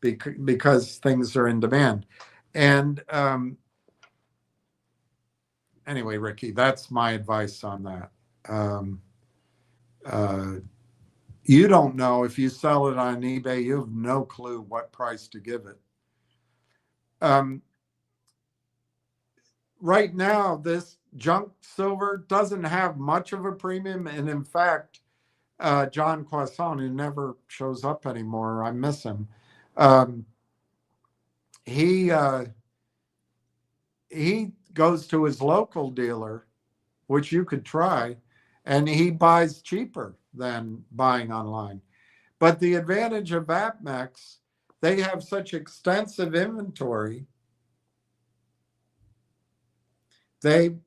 it because things are in demand. And anyway, Ricky, that's my advice on that. You don't know if you sell it on eBay, you have no clue what price to give it. Right now, this junk silver doesn't have much of a premium. And in fact, John Quasson, who never shows up anymore, I miss him. He goes to his local dealer, which you could try, and he buys cheaper than buying online. But the advantage of AppMex, they have such extensive inventory, they'll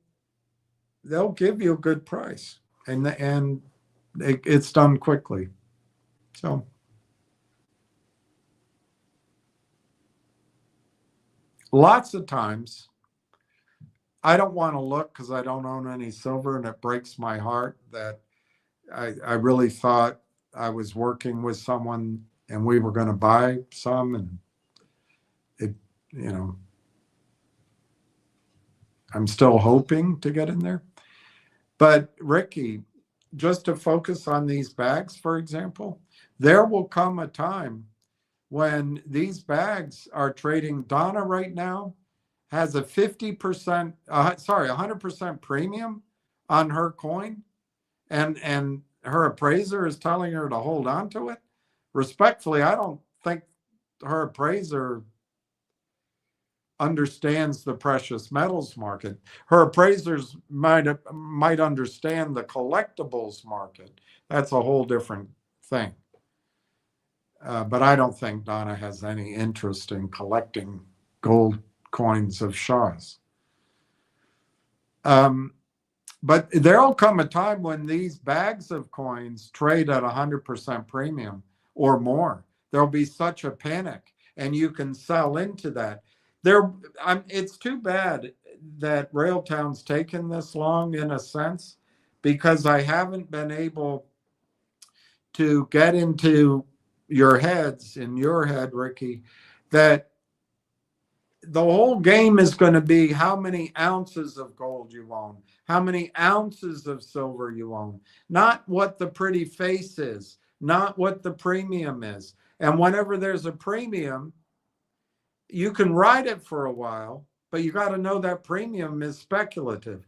give you a good price, and it's done quickly. So lots of times, I don't want to look because I don't own any silver, and it breaks my heart that I really thought I was working with someone and we were going to buy some, and it, I'm still hoping to get in there. But Ricky, just to focus on these bags, for example, there will come a time when these bags are trading. Donna right now has a 100% premium on her coin, and her appraiser is telling her to hold on to it. Respectfully, I don't think her appraiser understands the precious metals market. Her appraisers might understand the collectibles market. That's a whole different thing. But I don't think Donna has any interest in collecting gold coins of Shahs. But there'll come a time when these bags of coins trade at 100% premium or more. there'll be such a panic, and you can sell into that. It's too bad that Railtown's taken this long in a sense, because I haven't been able to get into your heads, in your head, Ricky, that the whole game is going to be how many ounces of gold you own, how many ounces of silver you own, not what the pretty face is, not what the premium is. And whenever there's a premium, you can ride it for a while, but you got to know that premium is speculative.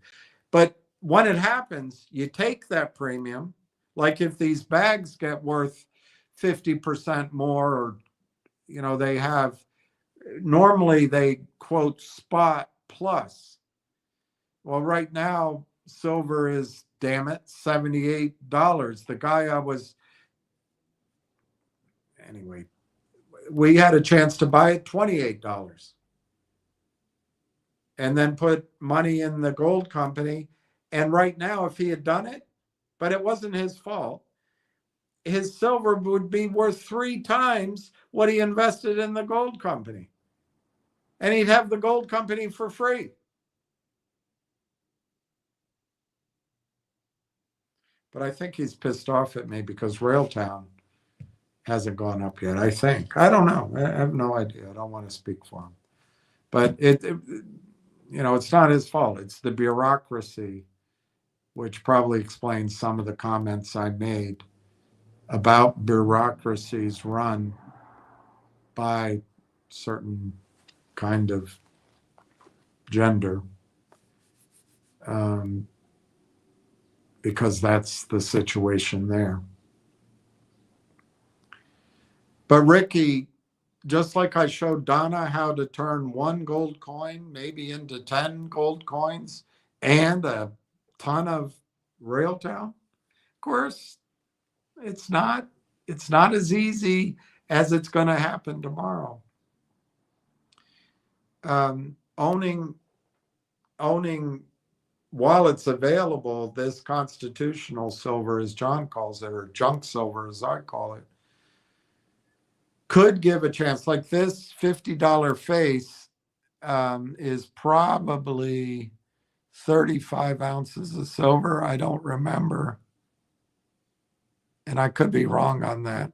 But when it happens, you take that premium. Like if these bags get worth 50% more, or, you know, they have, normally they quote spot plus. Well, right now, silver is, damn it, $78. The guy anyway, we had a chance to buy it $28 and then put money in the gold company. And right now, if he had done it, but it wasn't his fault, his silver would be worth 3 times what he invested in the gold company. And he'd have the gold company for free. But I think he's pissed off at me because Railtown hasn't gone up yet, I think. I don't know. I have no idea. I don't want to speak for him. But you know, it's not his fault. It's the bureaucracy, which probably explains some of the comments I made about bureaucracies run by certain kind of gender, because that's the situation there. But Ricky, just like I showed Donna how to turn 1 gold coin maybe into 10 gold coins and a ton of Railtown, of course, it's not as easy as it's going to happen tomorrow. Owning while it's available, this constitutional silver, as John calls it, or junk silver, as I call it, could give a chance. Like this $50 face is probably 35 ounces of silver. I don't remember. And I could be wrong on that.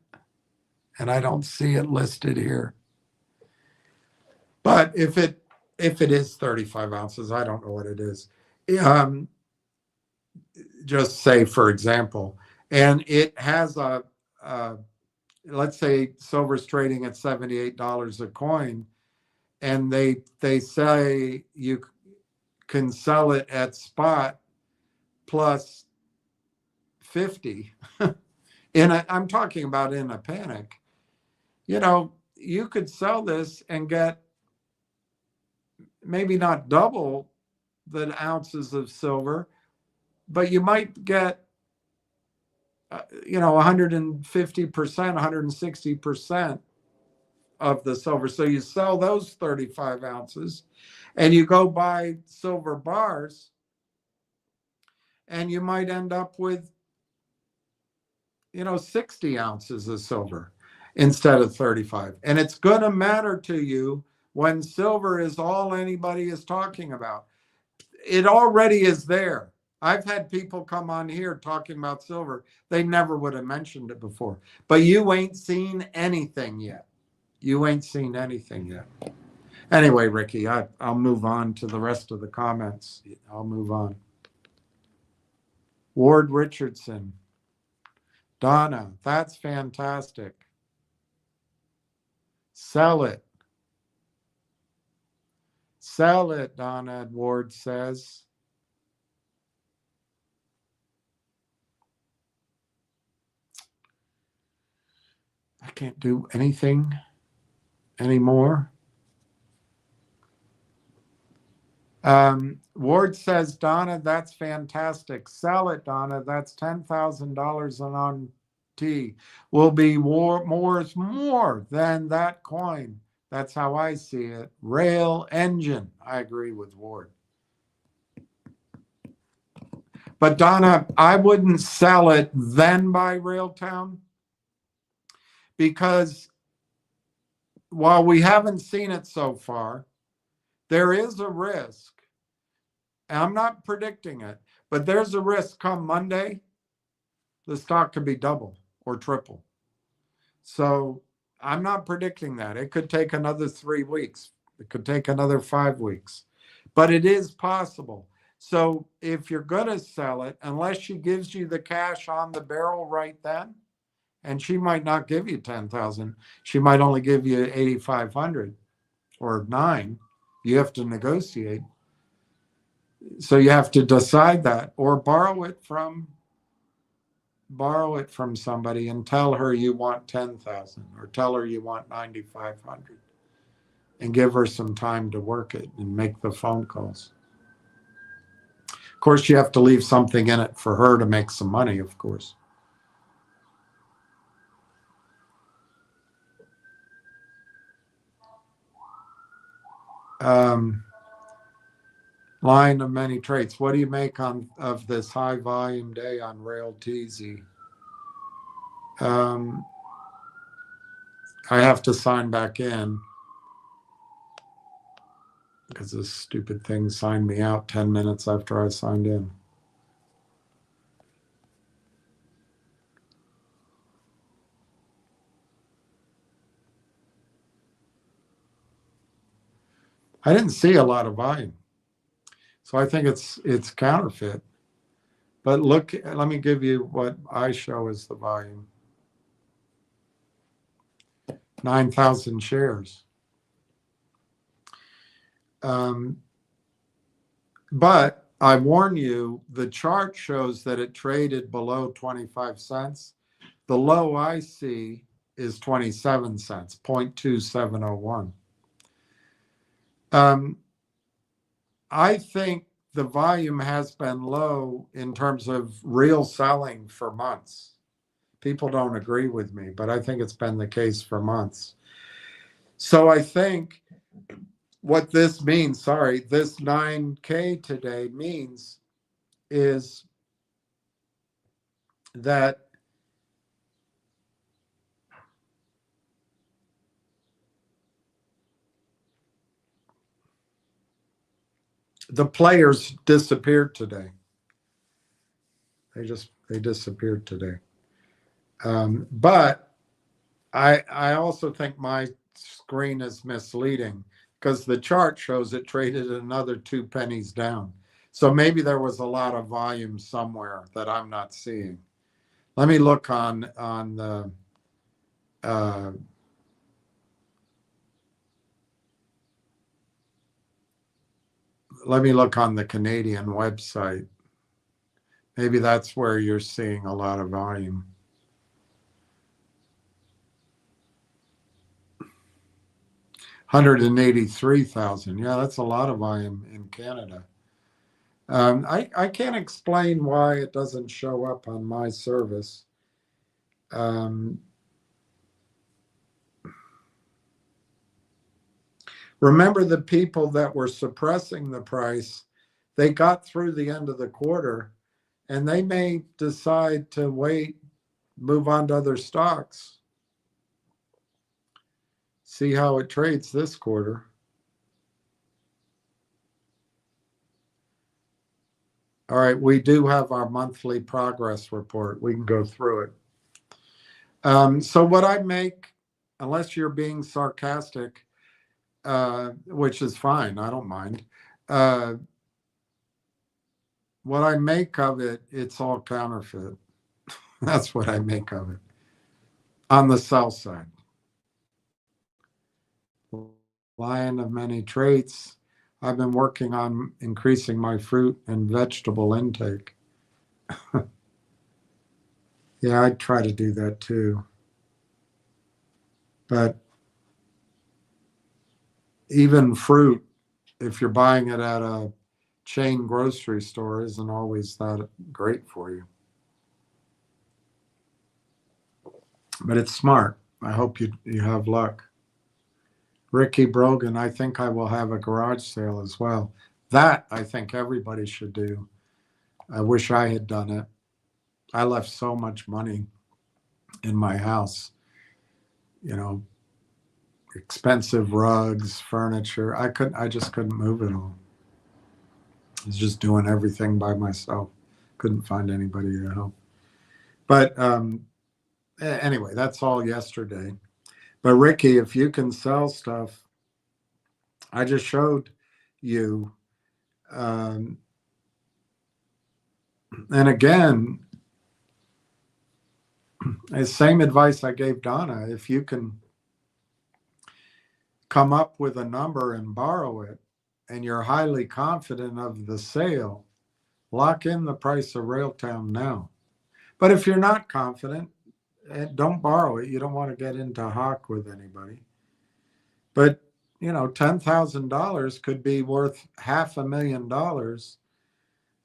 And I don't see it listed here. But if it is 35 ounces, I don't know what it is. Just say, for example, and it has let's say silver's trading at $78 a coin, and they say you can sell it at spot plus 50. I'm talking about in a panic. You know, you could sell this and get maybe not double the ounces of silver, but you might get, 150%, 160% of the silver. So you sell those 35 ounces and you go buy silver bars, and you might end up with, 60 ounces of silver instead of 35. And it's going to matter to you when silver is all anybody is talking about. It already is there. I've had people come on here talking about silver. They never would have mentioned it before. But you ain't seen anything yet. You ain't seen anything yet. Anyway, Ricky, I'll move on to the rest of the comments. I'll move on. Ward Richardson. Donna, that's fantastic. Sell it. Sell it, Donna, Ward says. I can't do anything anymore. Ward says, Donna, that's fantastic. Sell it, Donna. That's $10,000 on T. Will be more than that coin. That's how I see it. Rail engine. I agree with Ward. But Donna, I wouldn't sell it then buy Railtown, because while we haven't seen it so far, there is a risk. I'm not predicting it, but there's a risk come Monday, the stock could be double or triple. So I'm not predicting that. It could take another 3 weeks. It could take another 5 weeks, but it is possible. So if you're going to sell it, unless she gives you the cash on the barrel right then, and she might not give you 10,000, she might only give you 8,500 or 9. You have to negotiate. So you have to decide that, or borrow it from somebody and tell her you want 10,000 or tell her you want 9,500 and give her some time to work it and make the phone calls. Of course, you have to leave something in it for her to make some money, of course. Line of many traits. What do you make of this high volume day on RLAIF? I have to sign back in because this stupid thing signed me out 10 minutes after I signed in. I didn't see a lot of volume. So I think it's counterfeit. But look, let me give you what I show as the volume. 9,000 shares. But I warn you, the chart shows that it traded below 25 cents. The low I see is 27 cents, 0.2701. I think the volume has been low in terms of real selling for months. People don't agree with me, but I think it's been the case for months. So I think what this means, this 9K today means is that the players disappeared today. They disappeared today. But I also think my screen is misleading because the chart shows it traded another 2 pennies down. So maybe there was a lot of volume somewhere that I'm not seeing. Let me look on the let me look on the Canadian website. Maybe that's where you're seeing a lot of volume. $183,000. Yeah, that's a lot of volume in Canada. I can't explain why it doesn't show up on my service. Remember the people that were suppressing the price, they got through the end of the quarter and they may decide to wait, move on to other stocks. See how it trades this quarter. All right, we do have our monthly progress report. We can go through it. So what I make, unless you're being sarcastic, which is fine, I don't mind. What I make of it, it's all counterfeit. That's what I make of it on the sell side. Lion of many traits. I've been working on increasing my fruit and vegetable intake. Yeah, I'd try to do that too. But even fruit, if you're buying it at a chain grocery store, isn't always that great for you. But it's smart. I hope you have luck. Ricky Brogan, I think I will have a garage sale as well. That I think everybody should do. I wish I had done it. I left so much money in my house, expensive rugs, furniture. I just couldn't move it all. I was just doing everything by myself. Couldn't find anybody to help. But anyway, that's all yesterday. But Ricky, if you can sell stuff, I just showed you. And again, the same advice I gave Donna. If you can come up with a number and borrow it, and you're highly confident of the sale, lock in the price of Railtown now. But if you're not confident, don't borrow it. You don't want to get into hock with anybody. But, $10,000 could be worth $500,000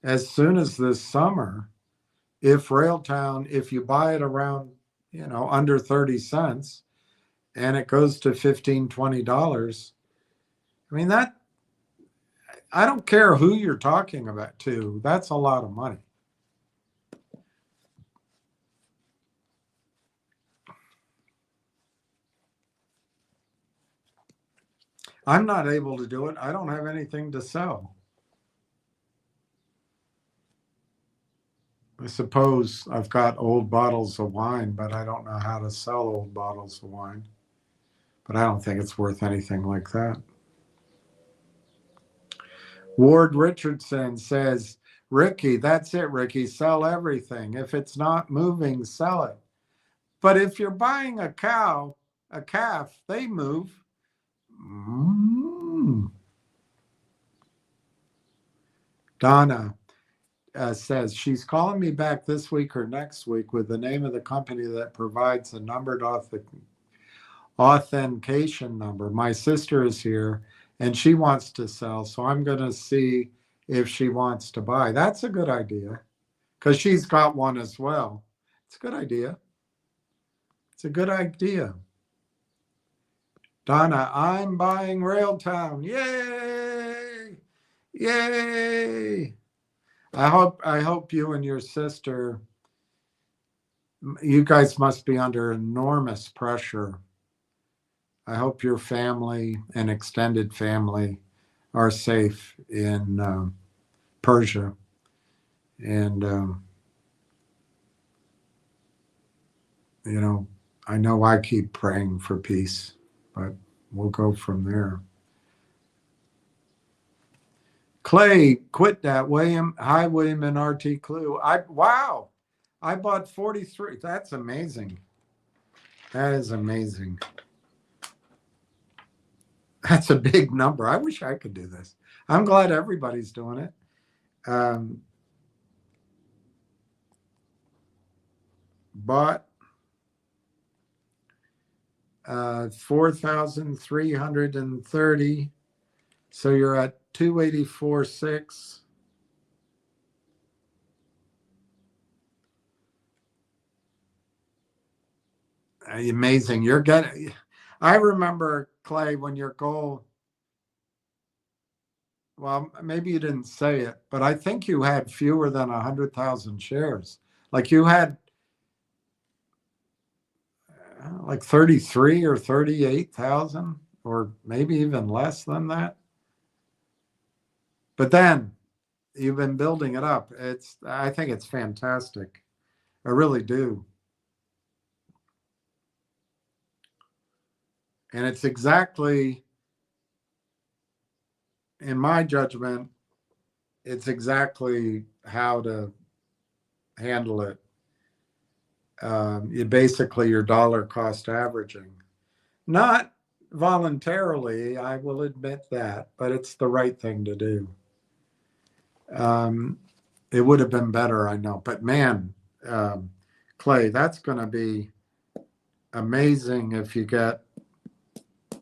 as soon as this summer. If Railtown, if you buy it around, under 30 cents and it goes to $15, $20, I mean, I don't care who you're talking about to, that's a lot of money. I'm not able to do it. I don't have anything to sell. I suppose I've got old bottles of wine, but I don't know how to sell old bottles of wine. But I don't think it's worth anything like that. Ward Richardson says, Ricky, that's it, Ricky. Sell everything. If it's not moving, sell it. But if you're buying a calf, they move. Donna says she's calling me back this week or next week with the name of the company that provides a numbered authentication number. My sister is here and she wants to sell, so I'm going to see if she wants to buy. That's a good idea because she's got one as well. It's a good idea. It's a good idea. Donna, I'm buying Railtown. Yay! Yay! I hope you and your sister, you guys must be under enormous pressure. I hope your family and extended family are safe in Persia. And, I know I keep praying for peace, but we'll go from there. Clay, quit that, William. Hi, William and RT Clue. Wow, I bought 43. That's amazing. That is amazing. That's a big number. I wish I could do this. I'm glad everybody's doing it. Bought 4,330. So you're at 284.6. Amazing. You're getting, I remember, Clay, when your goal, well, maybe you didn't say it, but I think you had fewer than 100,000 shares. Like you had like 33 or 38,000, or maybe even less than that. But then you've been building it up. I think it's fantastic. I really do. And it's exactly, in my judgment, it's exactly how to handle it. You're dollar cost averaging. Not voluntarily, I will admit that, but it's the right thing to do. It would have been better, I know. But man, Clay, that's going to be amazing if you get, I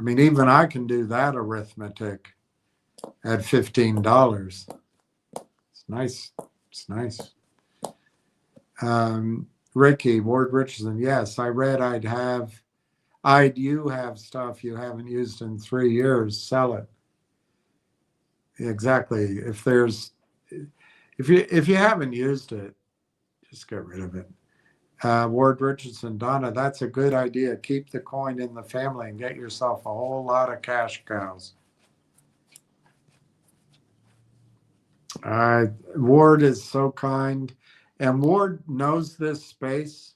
mean, even I can do that arithmetic at $15. It's nice. It's nice. Ricky, Ward Richardson, yes, I read you have stuff you haven't used in 3 years, sell it. Exactly. If you haven't used it, just get rid of it. Ward Richardson, Donna, that's a good idea. Keep the coin in the family and get yourself a whole lot of cash cows. Ward is so kind, and Ward knows this space.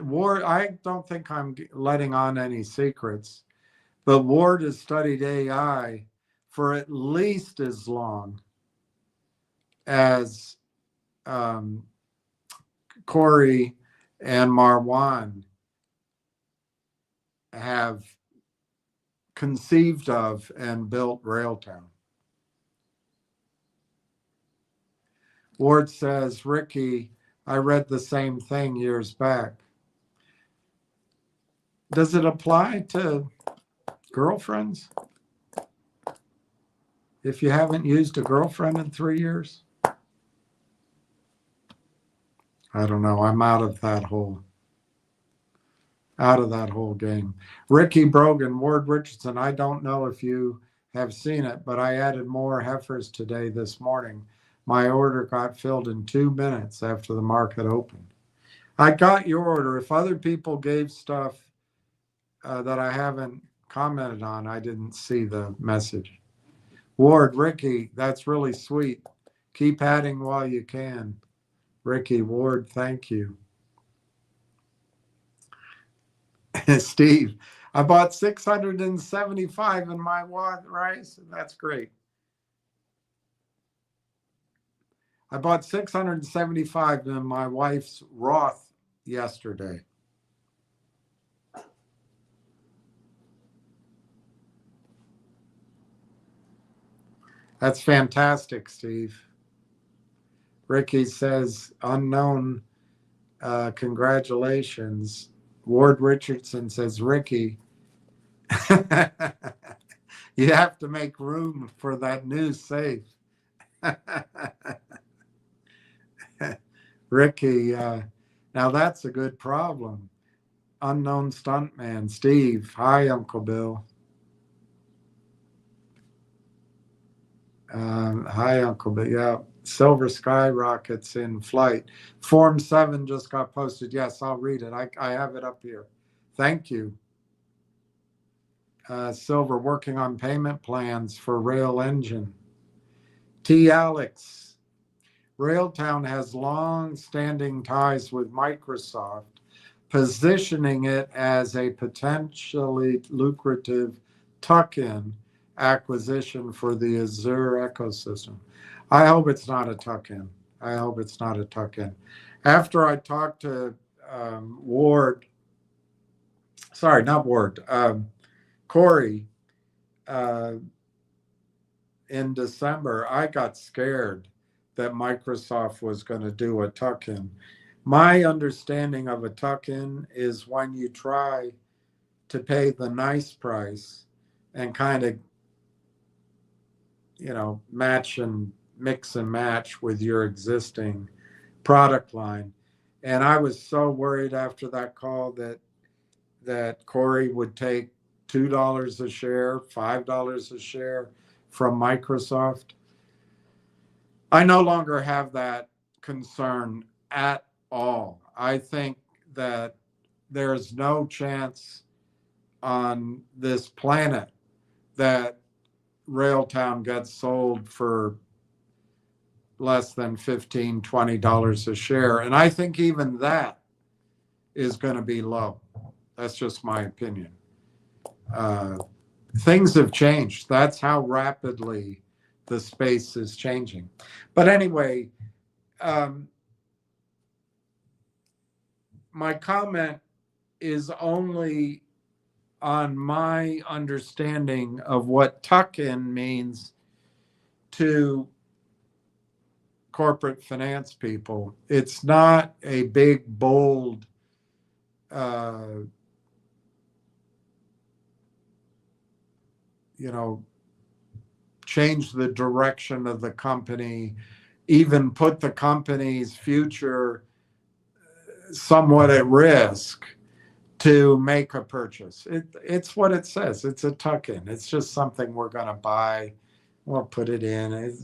Ward. I don't think I'm letting on any secrets, but Ward has studied AI for at least as long as Corey and Marwan have conceived of and built Railtown. Ward says, Ricky, I read the same thing years back. Does it apply to girlfriends? If you haven't used a girlfriend in 3 years? I don't know. I'm out of that whole game. Ricky Brogan, Ward Richardson, I don't know if you have seen it, but I added more heifers today this morning. My order got filled in 2 minutes after the market opened. I got your order. If other people gave stuff that I haven't commented on, I didn't see the message. Ward, Ricky, that's really sweet. Keep adding while you can. Ricky, Ward, thank you. Steve, I bought 675 in my rice. That's great. I bought 675 in my wife's Roth yesterday. That's fantastic, Steve. Ricky says, unknown, congratulations. Ward Richardson says, Ricky, you have to make room for that new safe. Ricky, now that's a good problem. Unknown stuntman, Steve. Hi, Uncle Bill. Hi, Uncle Bill. Yeah, Silver Skyrockets in flight. Form 7 just got posted. Yes, I'll read it. I have it up here. Thank you. Silver working on payment plans for Rail Engine. T. Alex. Railtown has long-standing ties with Microsoft, positioning it as a potentially lucrative tuck-in acquisition for the Azure ecosystem. I hope it's not a tuck-in. I hope it's not a tuck-in. After I talked to Corey in December, I got scared that Microsoft was going to do a tuck-in. My understanding of a tuck-in is when you try to pay the nice price and kind of, match and mix and match with your existing product line. And I was so worried after that call that Corey would take $2 a share, $5 a share from Microsoft. I no longer have that concern at all. I think that there's no chance on this planet that Railtown gets sold for less than $15, $20 a share. And I think even that is going to be low. That's just my opinion. Things have changed. That's how rapidly the space is changing. But anyway, my comment is only on my understanding of what tuck-in means to corporate finance people. It's not a big, bold, change the direction of the company, even put the company's future somewhat at risk to make a purchase. It's what it says. It's a tuck-in. It's just something we're going to buy. We'll put it in. It's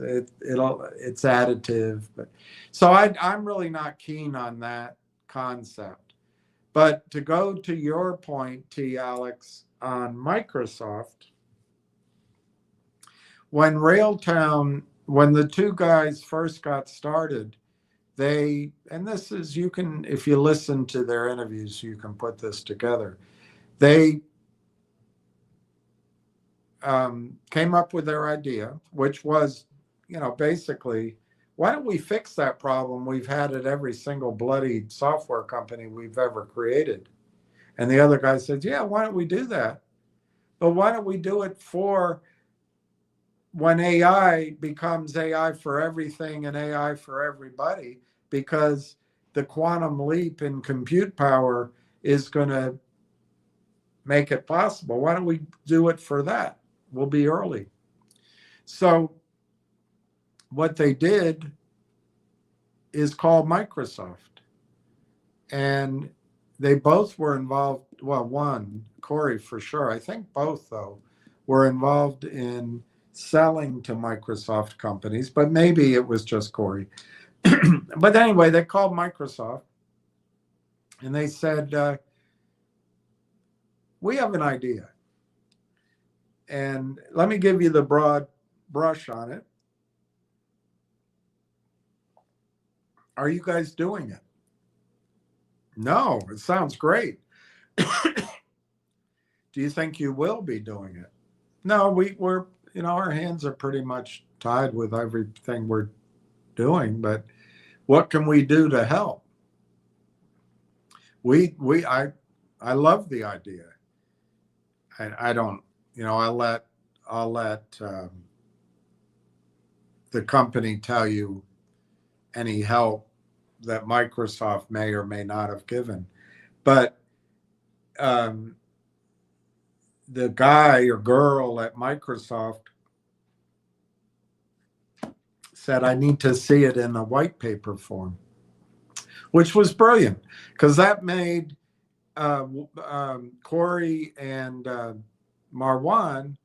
additive. But so I'm really not keen on that concept. But to go to your point, T. Alex, on Microsoft, when Railtown, when the two guys first got started, they, and this is, you can, if you listen to their interviews, you can put this together. They came up with their idea, which was, basically, why don't we fix that problem we've had at every single bloody software company we've ever created? And the other guy said, yeah, why don't we do that? But why don't we do it for when AI becomes AI for everything and AI for everybody? Because the quantum leap in compute power is going to make it possible. Why don't we do it for that? We'll be early. So what they did is called Microsoft. And they both were involved. Well, one, Corey for sure. I think both, though, were involved in selling to Microsoft companies, but maybe it was just Corey. But anyway, they called Microsoft and they said, we have an idea. And let me give you the broad brush on it. Are you guys doing it? No, it sounds great. Do you think you will be doing it? No, we're, our hands are pretty much tied with everything we're doing, but what can we do to help? I love the idea. I don't, I'll let the company tell you any help that Microsoft may or may not have given. But the guy or girl at Microsoft said, I need to see it in a white paper form, which was brilliant because that made Corey and Marwan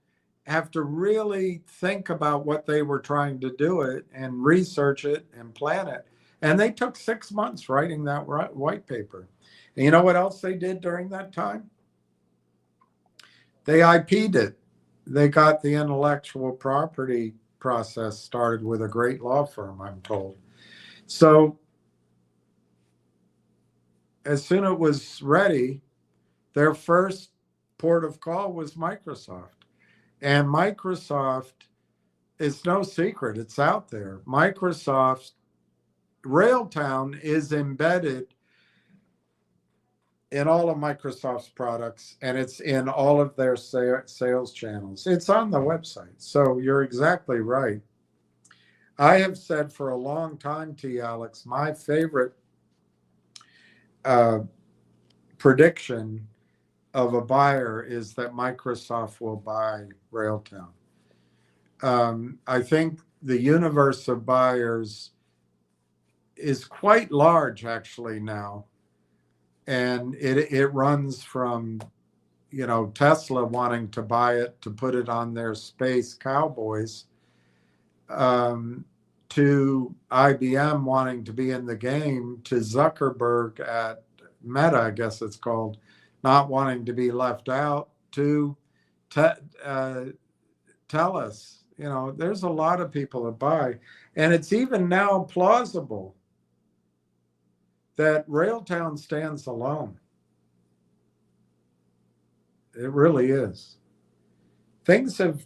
have to really think about what they were trying to do it and research it and plan it. And they took 6 months writing that white paper. And you know what else they did during that time? They IP'd it. They got the intellectual property process started with a great law firm, I'm told. So as soon as it was ready, their first port of call was Microsoft. And Microsoft, it's no secret, it's out there. Microsoft's Railtown is embedded in all of Microsoft's products, and it's in all of their sales channels. It's on the website. So you're exactly right. I have said for a long time, T. Alex, my favorite prediction of a buyer is that Microsoft will buy Railtown. I think the universe of buyers is quite large actually now. And it runs from, Tesla wanting to buy it to put it on their space cowboys, to IBM wanting to be in the game, to Zuckerberg at Meta, I guess it's called, not wanting to be left out, to Tollah. There's a lot of people that buy. And it's even now plausible that Railtown stands alone. It really is. Things have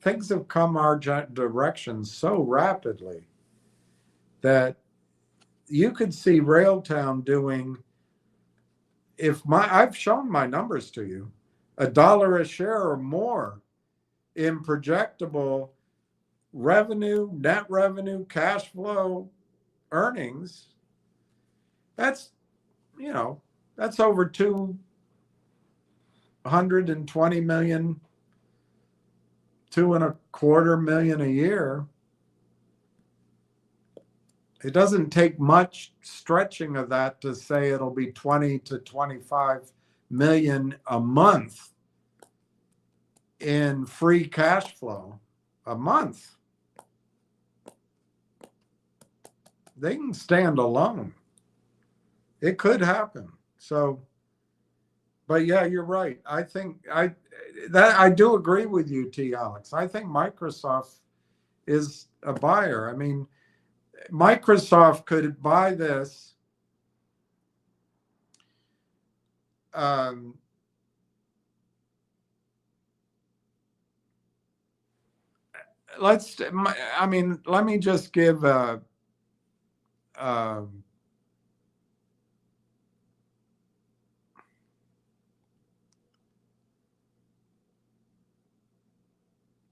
things have come our direction so rapidly that you could see Railtown doing, I've shown my numbers to you, $1 a share or more in projectable revenue, net revenue, cash flow, earnings. That's over 220 million, 2.25 million a year. It doesn't take much stretching of that to say it'll be 20 to 25 million a month in free cash flow a month. They can stand alone. It could happen. So, but yeah, you're right. I think I do agree with you, T. Alex. I think Microsoft is a buyer. I mean, Microsoft could buy this. Let me just give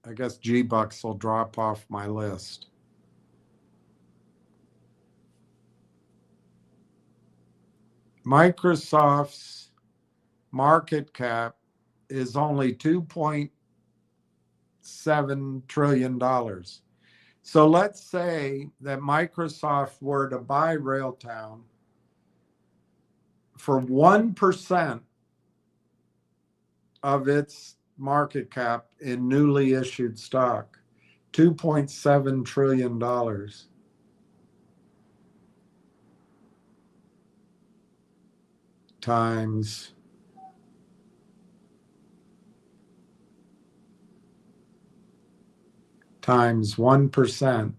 I guess G-Bucks will drop off my list. Microsoft's market cap is only $2.7 trillion. So let's say that Microsoft were to buy Railtown for 1% of its market cap in newly issued stock, $2.7 trillion. Times times 1%,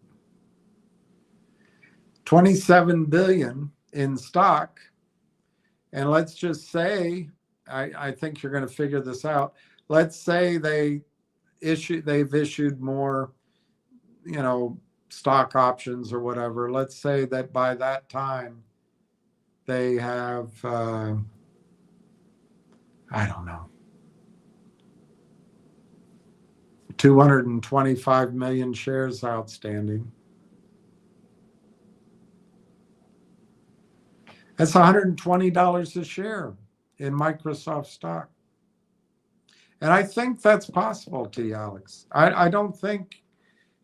27 billion in stock. And let's just say, I think you're going to figure this out. Let's say they've issued more, stock options or whatever. Let's say that by that time they have, I don't know, 225 million shares outstanding. That's $120 a share in Microsoft stock. And I think that's possible, T. Alex. I don't think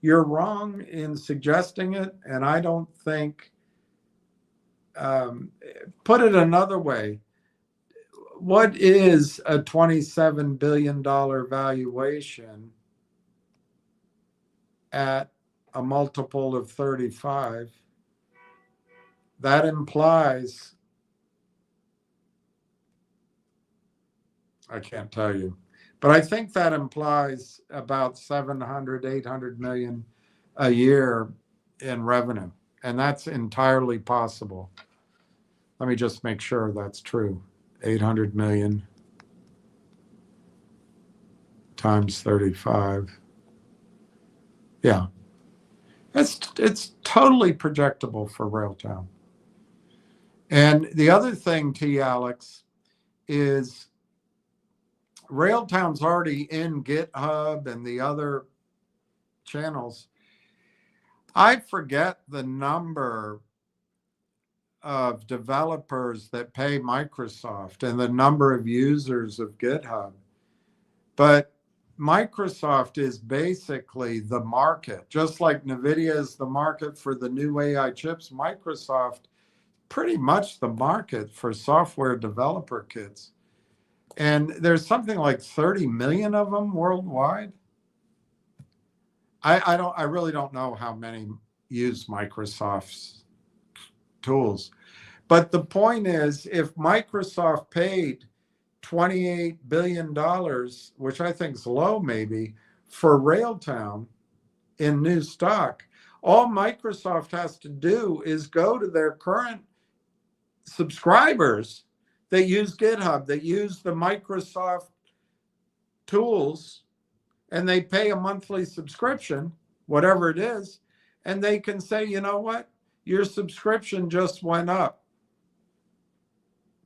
you're wrong in suggesting it. And I don't think, put it another way, what is a $27 billion valuation at a multiple of 35? That implies, I can't tell you, but I think that implies about 700, 800 million a year in revenue. And that's entirely possible. Let me just make sure that's true. 800 million times 35. Yeah. It's totally projectable for Railtown. And the other thing, T. Alex, is Railtown's already in GitHub and the other channels. I forget the number of developers that pay Microsoft and the number of users of GitHub. But Microsoft is basically the market. Just like NVIDIA is the market for the new AI chips, Microsoft pretty much the market for software developer kits. And there's something like 30 million of them worldwide. I really don't know how many use Microsoft's tools. But the point is, if Microsoft paid $28 billion, which I think is low maybe, for Railtown in new stock, all Microsoft has to do is go to their current subscribers that use GitHub, that use the Microsoft tools, and they pay a monthly subscription, whatever it is, and they can say, you know what, your subscription just went up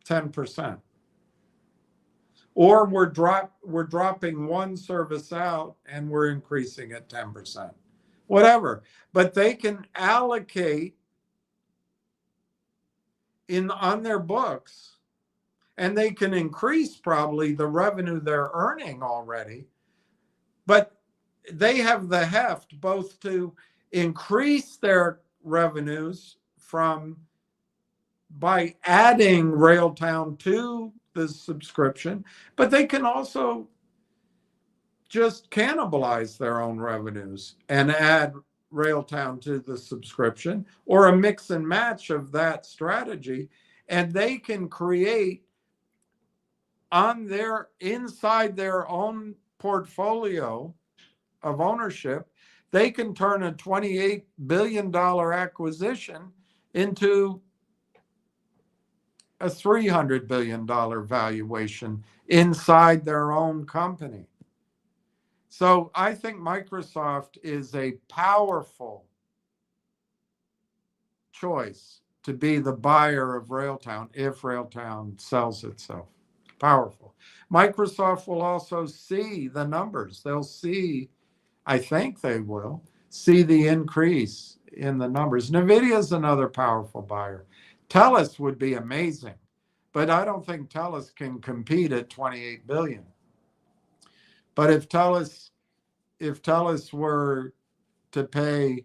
10%. Or we're dropping one service out and we're increasing it 10%. Whatever. But they can allocate on their books, and they can increase probably the revenue they're earning already. But they have the heft both to increase their revenues by adding Railtown to the subscription, but they can also just cannibalize their own revenues and add Railtown to the subscription, or a mix and match of that strategy. and they can create inside their own portfolio of ownership, they can turn a $28 billion acquisition into a $300 billion valuation inside their own company. So I think Microsoft is a powerful choice to be the buyer of Railtown if Railtown sells itself. Powerful. Microsoft will also see the numbers. They'll see, I think they will, see the increase in the numbers. NVIDIA is another powerful buyer. TELUS would be amazing, but I don't think TELUS can compete at 28 billion. But if TELUS were to pay,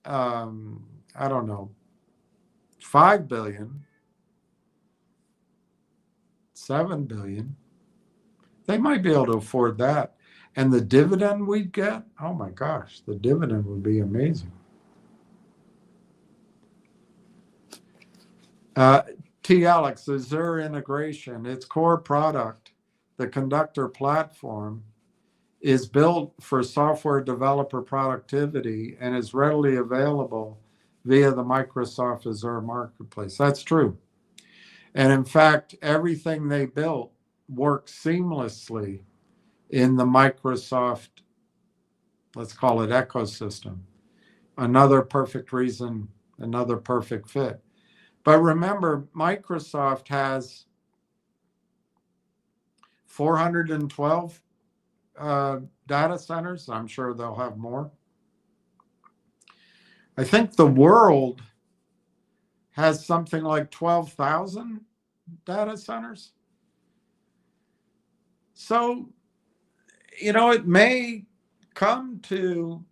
I don't know, 5 billion, 7 billion, they might be able to afford that. And the dividend we'd get, oh my gosh, the dividend would be amazing. T-Alex, Azure integration, its core product, the Conductor platform, is built for software developer productivity and is readily available via the Microsoft Azure Marketplace. That's true. And in fact, everything they built works seamlessly in the Microsoft, let's call it ecosystem. Another perfect reason, another perfect fit. But remember, Microsoft has 412 data centers. I'm sure they'll have more. I think the world has something like 12,000 data centers. So, it may come to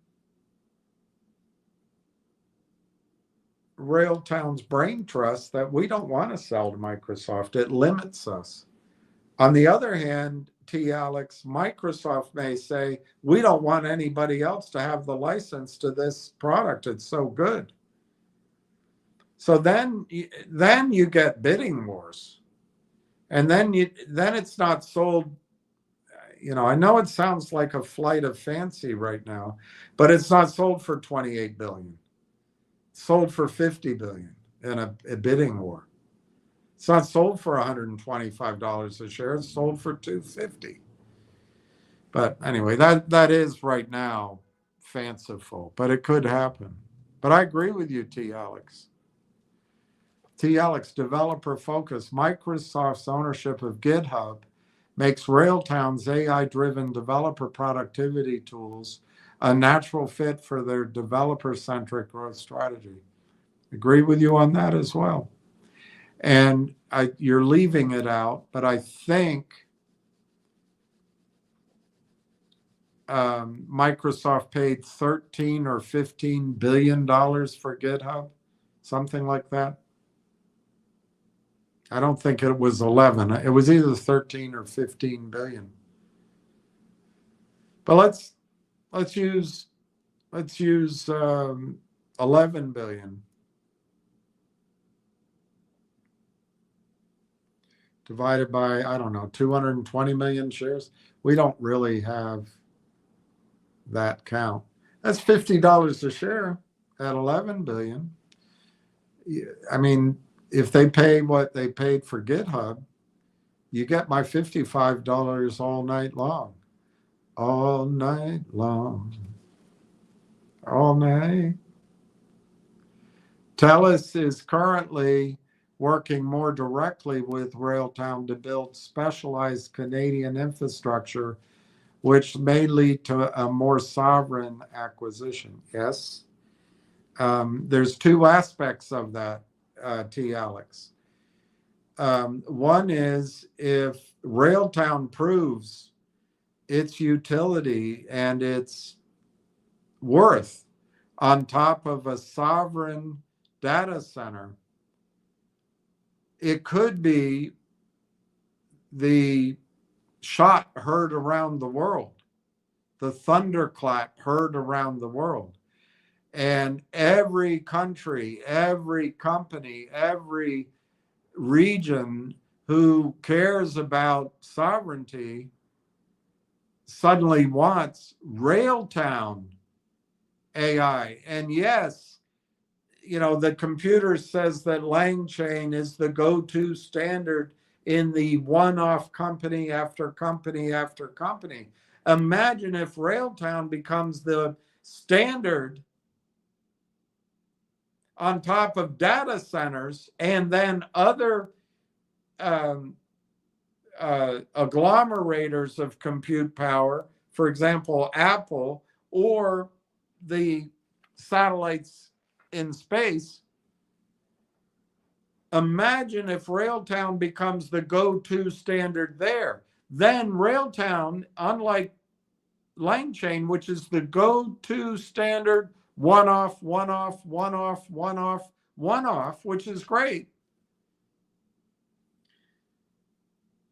Railtown's brain trust that we don't want to sell to Microsoft. It limits us. On the other hand, Alex, Microsoft may say, we don't want anybody else to have the license to this product. It's so good. So then you get bidding wars. And then it's not sold. I know it sounds like a flight of fancy right now, but it's not sold for 28 billion. It's sold for 50 billion in a bidding war. It's not sold for $125 a share. It's sold for $250. But anyway, that is right now fanciful, but it could happen. But I agree with you, Alex. Alex, developer focus. Microsoft's ownership of GitHub makes Railtown's AI-driven developer productivity tools a natural fit for their developer-centric growth strategy. Agree with you on that as well. And you're leaving it out, but I think Microsoft paid $13 or $15 billion for GitHub, something like that. I don't think it was 11. It was either 13 or 15 billion. But let's use 11 billion. Divided by, I don't know, 220 million shares. We don't really have that count. That's $50 a share at 11 billion. I mean, if they pay what they paid for GitHub, you get my $55 all night long. All night long. All night. TELUS is currently working more directly with Railtown to build specialized Canadian infrastructure, which may lead to a more sovereign acquisition. Yes. There's two aspects of that, Alex. One is if Railtown proves its utility and its worth on top of a sovereign data center, it could be the shot heard around the world, the thunderclap heard around the world. And every country, every company, every region who cares about sovereignty suddenly wants Railtown AI. And yes, you know, the computer says that LangChain is the go-to standard in the one-off company after company after company. Imagine if Railtown becomes the standard on top of data centers and then other um, agglomerators of compute power, for example, Apple, or the satellites in space. Imagine if Railtown becomes the go-to standard there. Then Railtown, unlike LangChain, which is the go-to standard, one-off, one-off, one-off, one-off, one-off, which is great.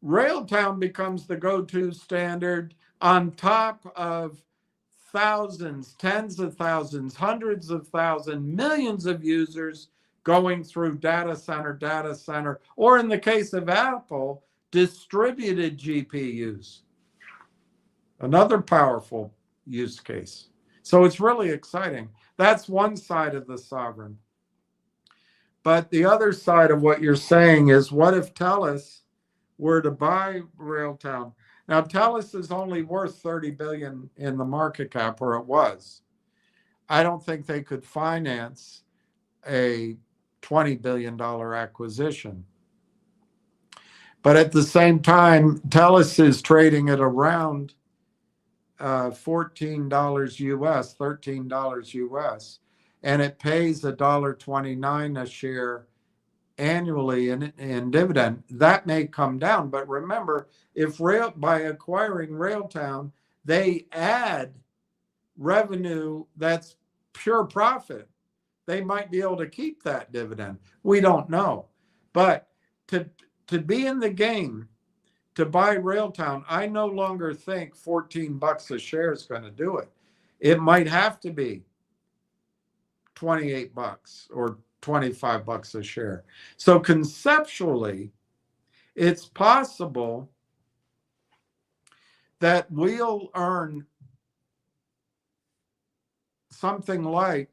Railtown becomes the go-to standard on top of thousands, tens of thousands, hundreds of thousands, millions of users going through data center, or in the case of Apple, distributed GPUs. Another powerful use case. So it's really exciting. That's one side of the sovereign. But the other side of what you're saying is, what if Tellus were to buy Railtown? Now, Tellus is only worth 30 billion in the market cap, or it was. I don't think they could finance a $20 billion acquisition. But at the same time, Tellus is trading at around $14 US, $13 US, and it pays $1.29 a share annually in dividend. That may come down, but remember, if by acquiring Railtown, they add revenue that's pure profit, they might be able to keep that dividend. We don't know. But to be in the game, to buy Railtown, I no longer think $14 a share is going to do it. It might have to be $28 or $25 a share. So conceptually, it's possible that we'll earn something like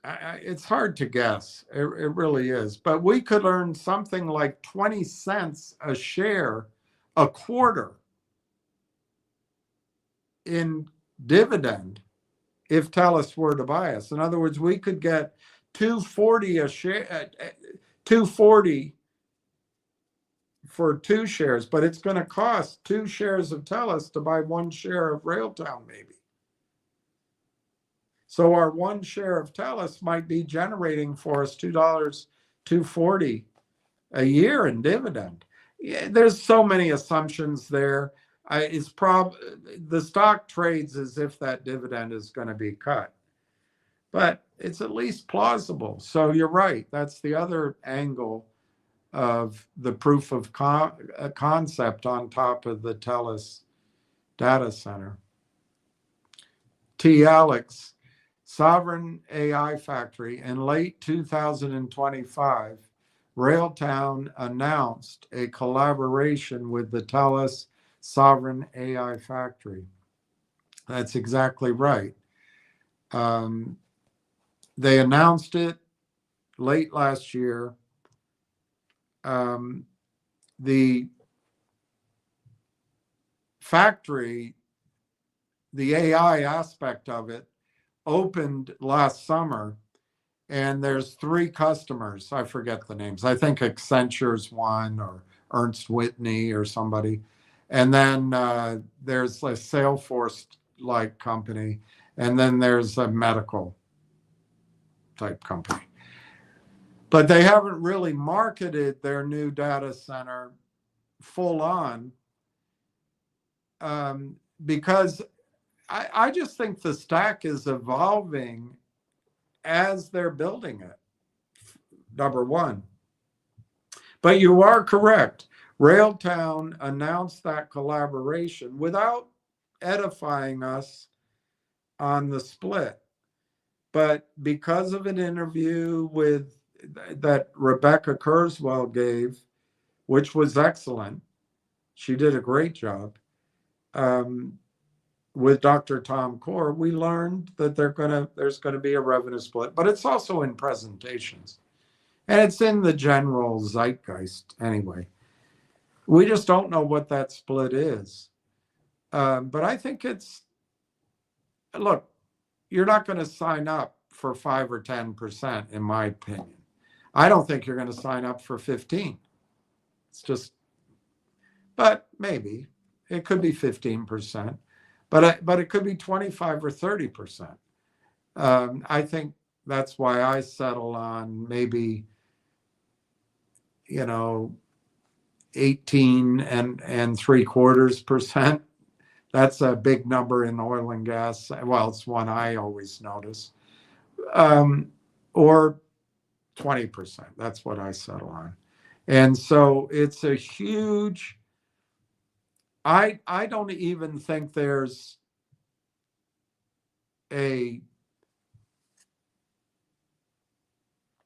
it's hard to guess. It really is. But we could earn something like 20 cents a share a quarter in dividend if Tellus were to buy us. In other words, we could get $2.40 a share, $2.40 for 2 shares, but it's going to cost 2 shares of Tellus to buy 1 share of Railtown, maybe. So our 1 share of Tellus might be generating for us $2.40 a year in dividend. Yeah, there's so many assumptions there. The stock trades as if that dividend is going to be cut, but it's at least plausible. So you're right. That's the other angle of the proof of concept on top of the Tellus data center. T. Alex, Sovereign AI Factory. In late 2025, Railtown announced a collaboration with the Tellus Sovereign AI Factory. That's exactly right. They announced it late last year. The factory, the AI aspect of it, opened last summer, and there's 3 customers. I forget the names. I think Accenture's one, or Ernst Whitney or somebody. And then there's a Salesforce-like company, and then there's a medical type company. But they haven't really marketed their new data center full on because I just think the stack is evolving as they're building it, number one. But you are correct. Railtown announced that collaboration without edifying us on the split. But because of an interview that Rebecca Kurzweil gave, which was excellent, she did a great job, with Dr. Tom Core, we learned that there's going to be a revenue split, but it's also in presentations. And it's in the general zeitgeist anyway. We just don't know what that split is. But I think look, you're not going to sign up for 5 or 10%, in my opinion. I don't think you're going to sign up for 15. It's just, but maybe it could be 15%, but it could be 25 or 30%. I think that's why I settle on maybe, 18 and 3/4%. That's a big number in oil and gas. Well, it's one I always notice. Or 20%. That's what I settle on. And so it's a huge, I don't even think there's a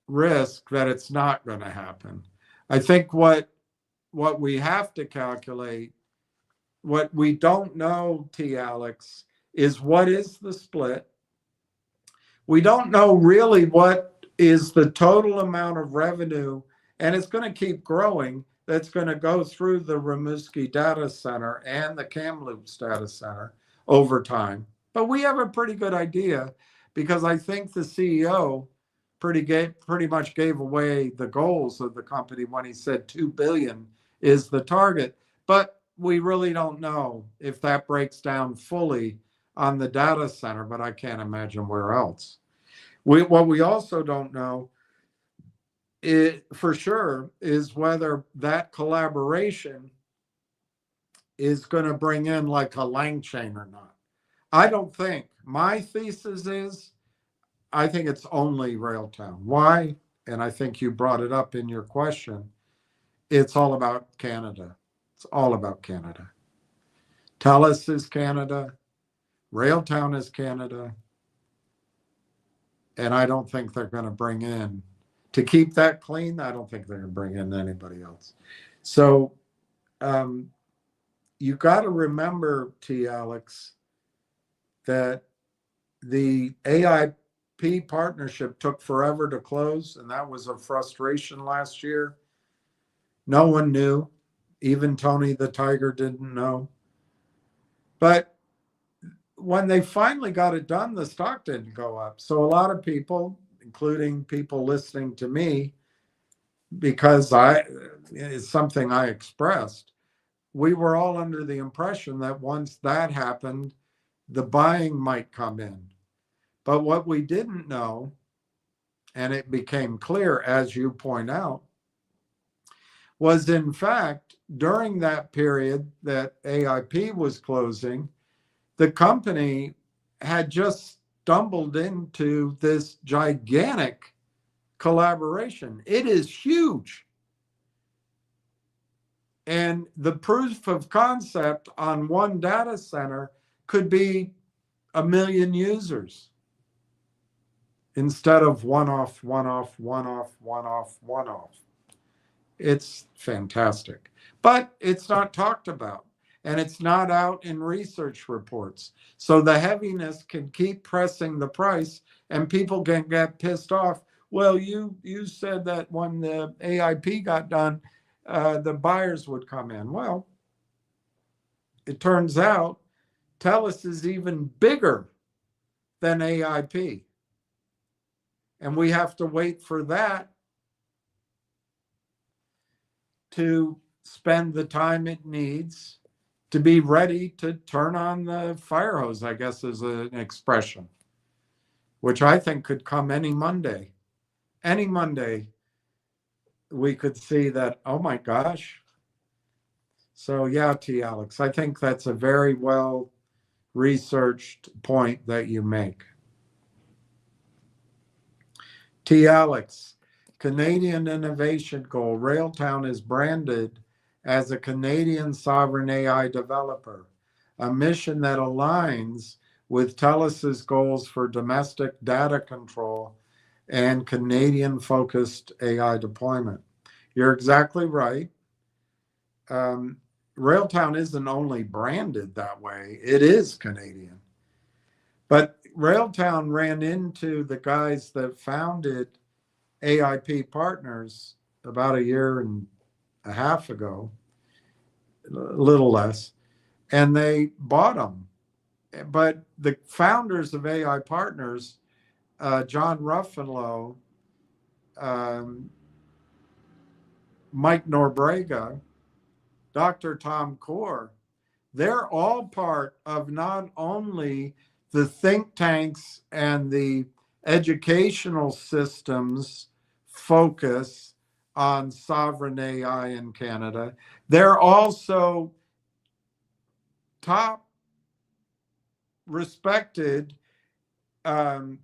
risk that it's not going to happen. I think what we have to calculate, what we don't know, T. Alex, is what is the split. We don't know really what is the total amount of revenue, and it's going to keep growing, that's going to go through the Rimouski data center and the Kamloops data center over time. But we have a pretty good idea, because I think the CEO pretty much gave away the goals of the company when he said 2 billion is the target. But we really don't know if that breaks down fully on the data center, but I can't imagine where else. What we also don't know for sure is whether that collaboration is going to bring in like a Lang chain or not. I don't think. My thesis is, I think it's only Railtown. Why? And I think you brought it up in your question. It's all about Canada. It's all about Canada. Telus is Canada. Railtown is Canada. And I don't think they're going to bring in, to keep that clean, I don't think they're going to bring in anybody else. So you got to remember, T. Alex, that the AIP partnership took forever to close, and that was a frustration last year. No one knew. Even Tony the Tiger didn't know. But when they finally got it done, the stock didn't go up. So a lot of people, including people listening to me, because it's something I expressed, we were all under the impression that once that happened, the buying might come in. But what we didn't know, and it became clear, as you point out, was in fact, during that period that AIP was closing, the company had just stumbled into this gigantic collaboration. It is huge. And the proof of concept on one data center could be 1 million users instead of one-off. It's fantastic. But it's not talked about, and it's not out in research reports. So the heaviness can keep pressing the price, and people can get pissed off. Well, you said that when the AIP got done, the buyers would come in. Well, it turns out Telus is even bigger than AIP. And we have to wait for that to spend the time it needs to be ready to turn on the fire hose, I guess is an expression, which I think could come any Monday. Any Monday, we could see that, oh my gosh. So yeah, T. Alex, I think that's a very well researched point that you make. T. Alex, Canadian innovation goal. Railtown is branded as a Canadian sovereign AI developer, a mission that aligns with TELUS's goals for domestic data control and Canadian-focused AI deployment. You're exactly right. Railtown isn't only branded that way, it is Canadian. But Railtown ran into the guys that founded AIP Partners about a year and a half ago, a little less, and they bought them. But the founders of AI Partners, John Ruffalo, Mike Norbrega, Dr. Tom Core, they're all part of not only the think tanks and the educational systems focus on sovereign AI in Canada, they're also top respected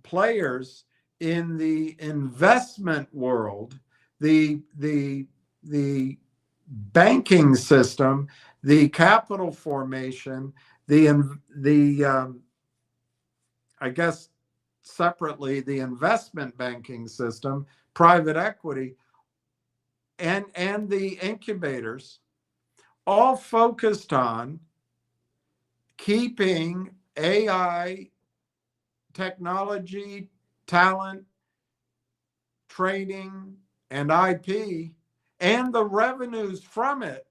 players in the investment world, the banking system, the capital formation, I guess separately, the investment banking system, private equity, and the incubators, all focused on keeping AI technology, talent, training, and IP, and the revenues from it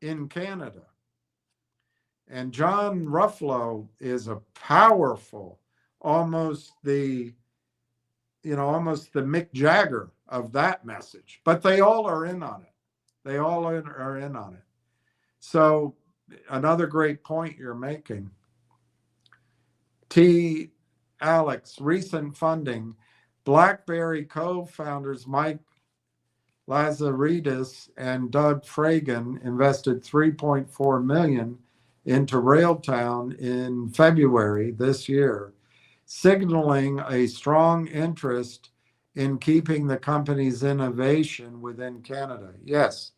in Canada. And John Ruffalo is a powerful, almost the Mick Jagger of that message. But they all are in on it. They all are in on it. So another great point you're making. Alex, recent funding. BlackBerry co-founders Mike Lazaridis and Doug Fragan invested $3.4 million into Railtown in February this year, signaling a strong interest in keeping the company's innovation within Canada. Yes,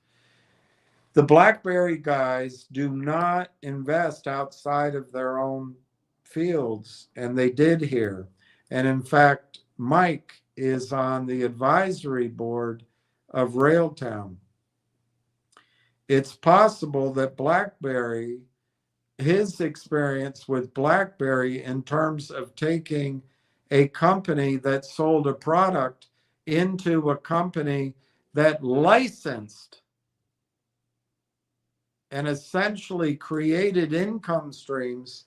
the BlackBerry guys do not invest outside of their own fields, and they did here. And in fact, Mike is on the advisory board of Railtown. It's possible that BlackBerry, his experience with BlackBerry in terms of taking a company that sold a product into a company that licensed and essentially created income streams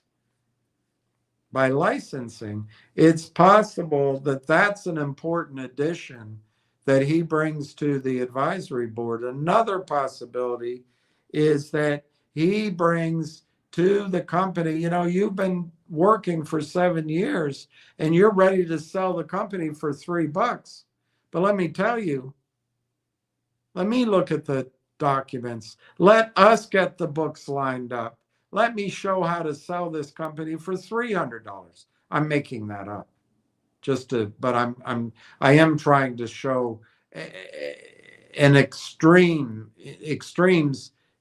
by licensing, it's possible that that's an important addition that he brings to the advisory board. Another possibility is that he brings to the company, you've been working for 7 years and you're ready to sell the company for $3. But let me tell you, let me look at the documents. Let us get the books lined up. Let me show how to sell this company for $300. I'm making that up, but I am trying to show an extremes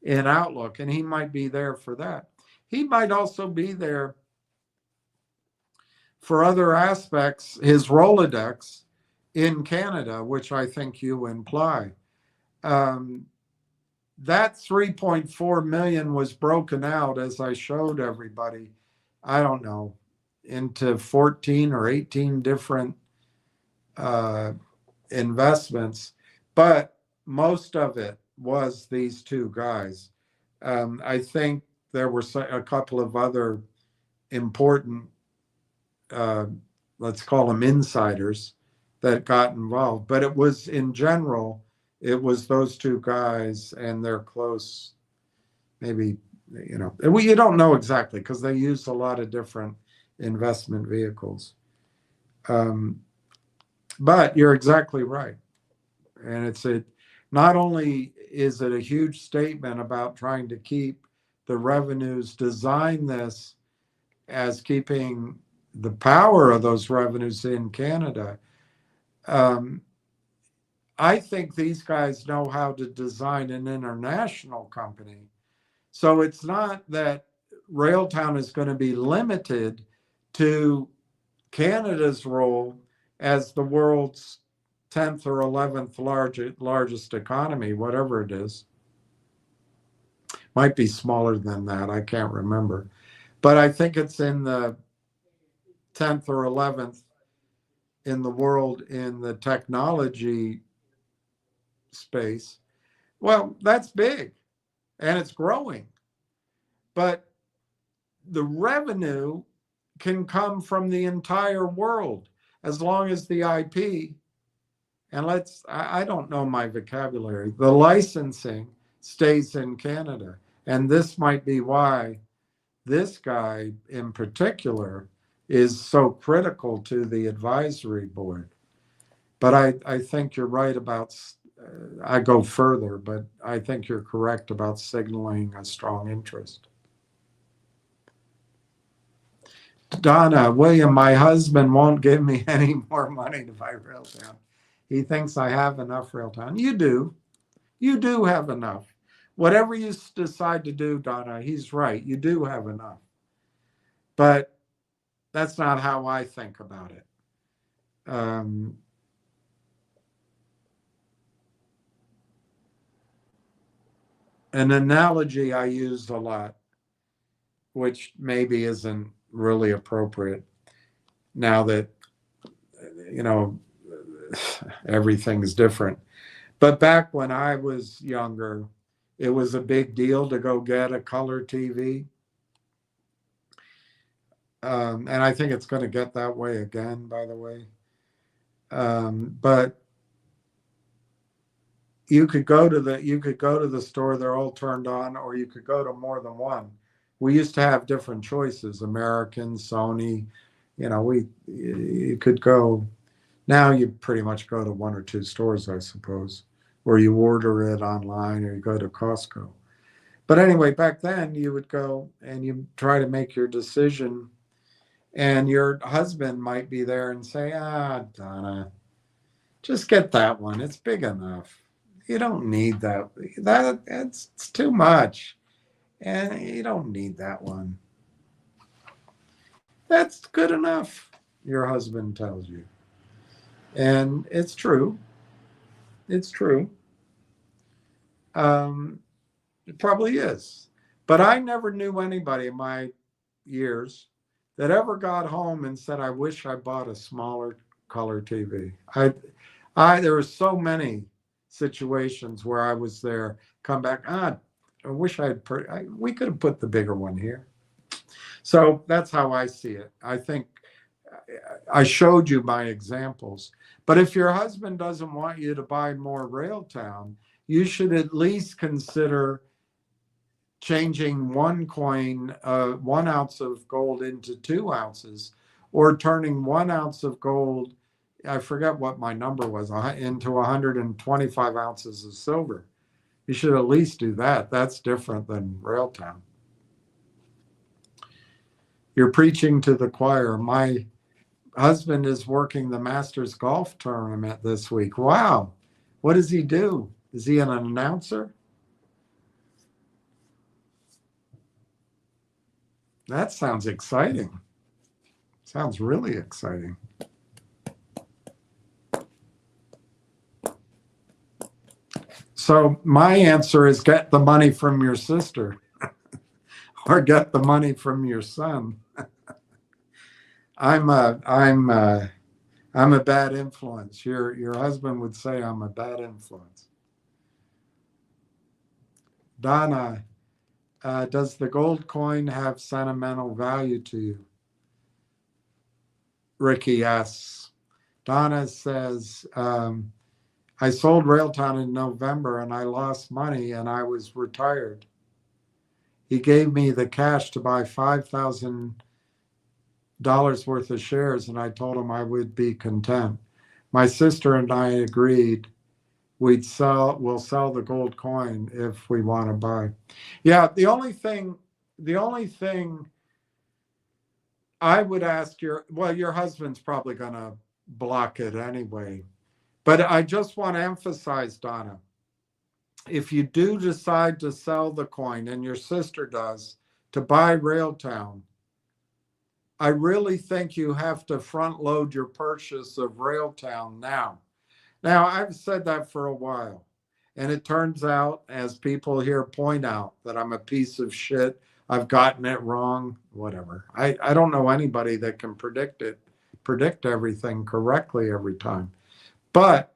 in outlook, and he might be there for that. He might also be there for other aspects, his Rolodex in Canada, which I think you imply. That 3.4 million was broken out, as I showed everybody, I don't know, into 14 or 18 different investments, but most of it was these two guys. I think there were a couple of other important, let's call them insiders, that got involved, but it was in general, it was those two guys and their close, maybe, you don't know exactly because they used a lot of different investment vehicles. But you're exactly right. And not only is it a huge statement about trying to keep the revenues, design this as keeping the power of those revenues in Canada. I think these guys know how to design an international company. So it's not that Railtown is going to be limited to Canada's role as the world's 10th or 11th largest economy, whatever it is. Might be smaller than that. I can't remember. But I think it's in the 10th or 11th in the world in the technology space. Well, that's big and it's growing. But the revenue can come from the entire world as long as the IP, and I don't know my vocabulary, the licensing stays in Canada. And this might be why this guy in particular is so critical to the advisory board. But I think you're right about, I go further, but I think you're correct about signaling a strong interest. Donna, William, my husband won't give me any more money to buy Railtown. He thinks I have enough Railtown. You do. You do have enough. Whatever you decide to do, Donna, he's right. You do have enough. But that's not how I think about it. An analogy I use a lot, which maybe isn't really appropriate now that, you know, everything's different. But back when I was younger, it was a big deal to go get a color TV. And I think it's going to get that way again, by the way. But you could go to the store, they're all turned on, or you could go to more than one. We used to have different choices, American, Sony, you could go. Now you pretty much go to one or two stores, I suppose, or you order it online or you go to Costco. But anyway, back then you would go and you try to make your decision, and your husband might be there and say, Donna, just get that one. It's big enough. You don't need that. It's too much. And you don't need that one. That's good enough, your husband tells you. And it's true. It's true. It probably is. But I never knew anybody in my years that ever got home and said, I wish I bought a smaller color TV. There were so many situations where I was there, come back, I wish we could have put the bigger one here. So that's how I see it. I think I showed you my examples. But if your husband doesn't want you to buy more Railtown, you should at least consider changing one coin, 1 ounce of gold into 2 ounces, or turning 1 ounce of gold, I forget what my number was, into 125 ounces of silver. You should at least do that. That's different than Railtown. You're preaching to the choir. My husband is working the Masters golf tournament this week. Wow. What does he do? Is he an announcer? That sounds exciting. Sounds really exciting. So my answer is get the money from your sister or get the money from your son. I'm a bad influence. Your husband would say I'm a bad influence. Donna, does the gold coin have sentimental value to you? Ricky asks. Donna says, I sold Railtown in November and I lost money and I was retired. He gave me the cash to buy $5,000 worth of shares, and I told him I would be content. My sister and I agreed we'll sell the gold coin if we want to buy. Yeah, the only thing I would ask your husband's probably going to block it anyway. But I just want to emphasize, Donna, if you do decide to sell the coin, and your sister does, to buy Railtown, I really think you have to front load your purchase of Railtown now. Now, I've said that for a while. And it turns out, as people here point out, that I'm a piece of shit. I've gotten it wrong, whatever. I don't know anybody that can predict everything correctly every time. But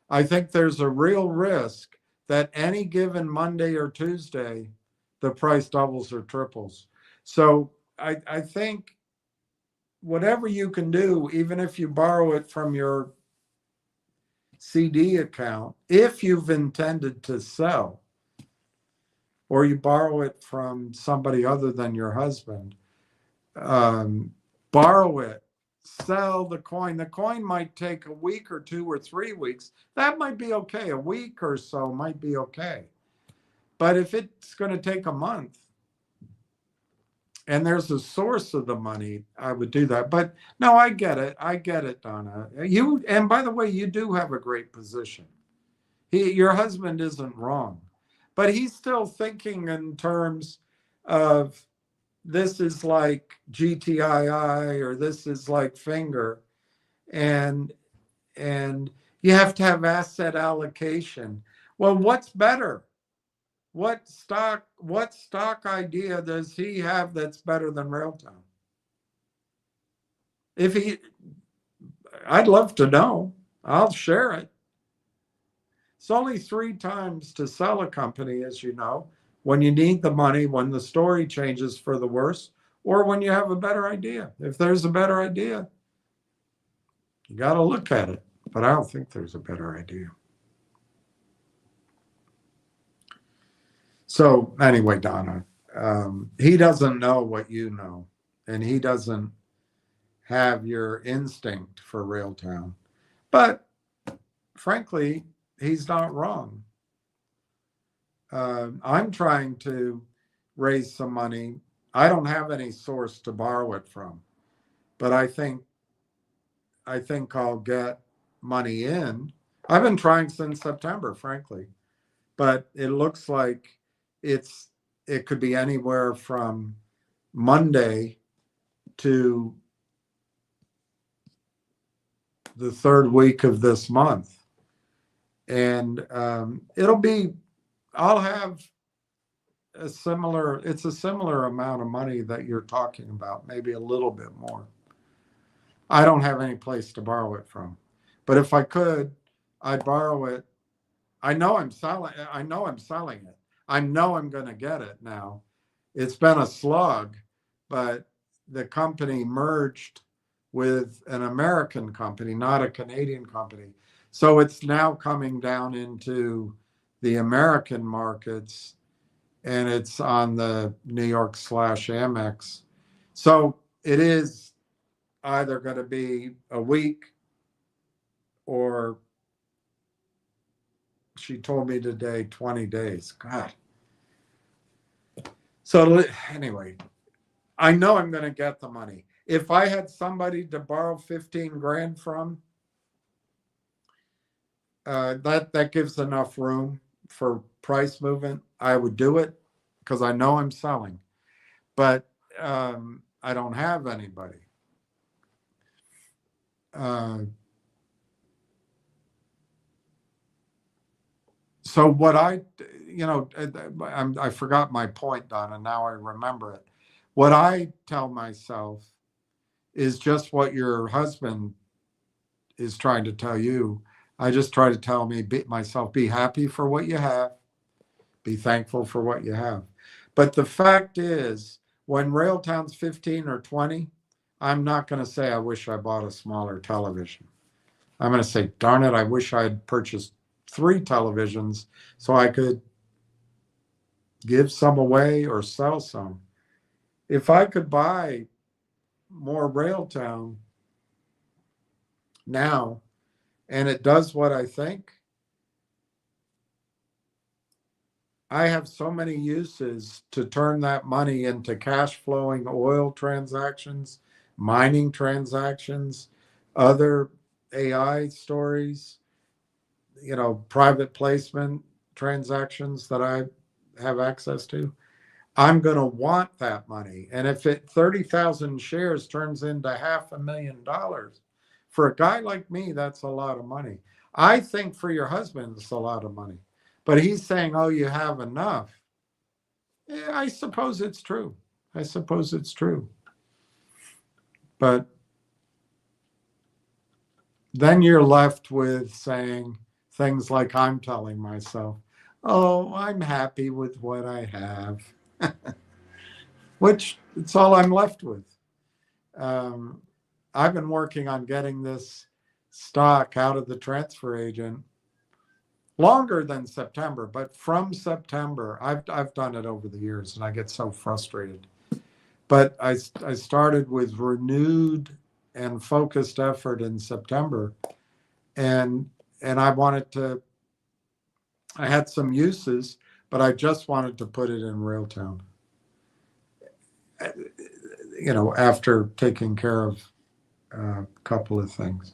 I think there's a real risk that any given Monday or Tuesday, the price doubles or triples. So I think whatever you can do, even if you borrow it from your CD account, if you've intended to sell, or you borrow it from somebody other than your husband, borrow it, sell the coin. The coin might take a week or 2 or 3 weeks. That might be okay. A week or so might be okay. But if it's going to take a month and there's a source of the money, I would do that. But no, I get it. I get it, Donna. You, and by the way, you do have a great position. Your husband isn't wrong, but he's still thinking in terms of this is like GTII or this is like finger, and you have to have asset allocation. Well, what's better? What stock idea does he have that's better than Railtown? I'd love to know. I'll share it. It's only 3 times to sell a company, as you know, when you need the money, when the story changes for the worse, or when you have a better idea. If there's a better idea, you got to look at it. But I don't think there's a better idea. So anyway, Donna, he doesn't know what you know, and he doesn't have your instinct for Railtown. But frankly, he's not wrong. I'm trying to raise some money. I don't have any source to borrow it from, but I think I'll get money in. I've been trying since September, frankly, but it looks like it could be anywhere from Monday to the 3rd week of this month. And I'll have it's a similar amount of money that you're talking about, maybe a little bit more. I don't have any place to borrow it from, but if I could, I'd borrow it. I know I'm selling it. I know I'm going to get it now. It's been a slug, but the company merged with an American company, not a Canadian company. So it's now coming down into the American markets, and it's on the New York /Amex. So it is either going to be a week, or she told me today 20 days. God. So anyway, I know I'm going to get the money. If I had somebody to borrow 15 grand from, that gives enough room for price movement. I would do it because I know I'm selling, but I don't have anybody. So what I forgot my point, Donna. Now I remember it. What I tell myself is just what your husband is trying to tell you. I just try to tell myself, be happy for what you have, be thankful for what you have. But the fact is, when Railtown's 15 or 20, I'm not going to say, I wish I bought a smaller television. I'm going to say, darn it, I wish I had purchased 3 televisions so I could give some away or sell some. If I could buy more Railtown now, and it does what I think, I have so many uses to turn that money into cash flowing oil transactions, mining transactions, other AI stories, private placement transactions that I have access to. I'm going to want that money. And if 30,000 shares turns into $500,000, for a guy like me, that's a lot of money. I think for your husband, it's a lot of money. But he's saying, oh, you have enough. Yeah, I suppose it's true. I suppose it's true. But then you're left with saying things like I'm telling myself, oh, I'm happy with what I have, which it's all I'm left with. I've been working on getting this stock out of the transfer agent longer than September, but from September, I've done it over the years, and I get so frustrated. But I started with renewed and focused effort in September, and I wanted to. I had some uses, but I just wanted to put it in Railtown. You know, after taking care of a couple of things.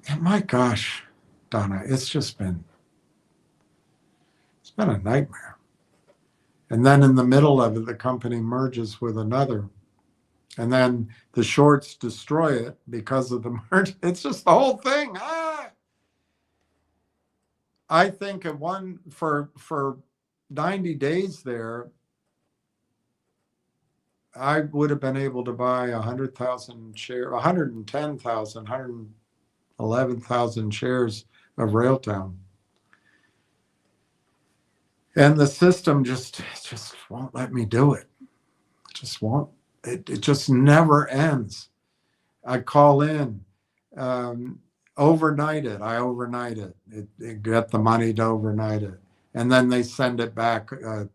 And my gosh, Donna, it's been a nightmare. And then in the middle of it, the company merges with another. And then the shorts destroy it because of the merge. It's just the whole thing. I think of one for 90 days there, I would have been able to buy 100,000 shares, 110,000, 111,000 shares of Railtown. And the system just won't let me do it. It just won't. It just never ends. I call in, overnight it. I overnight it. It get the money to overnight it, and then they send it back. You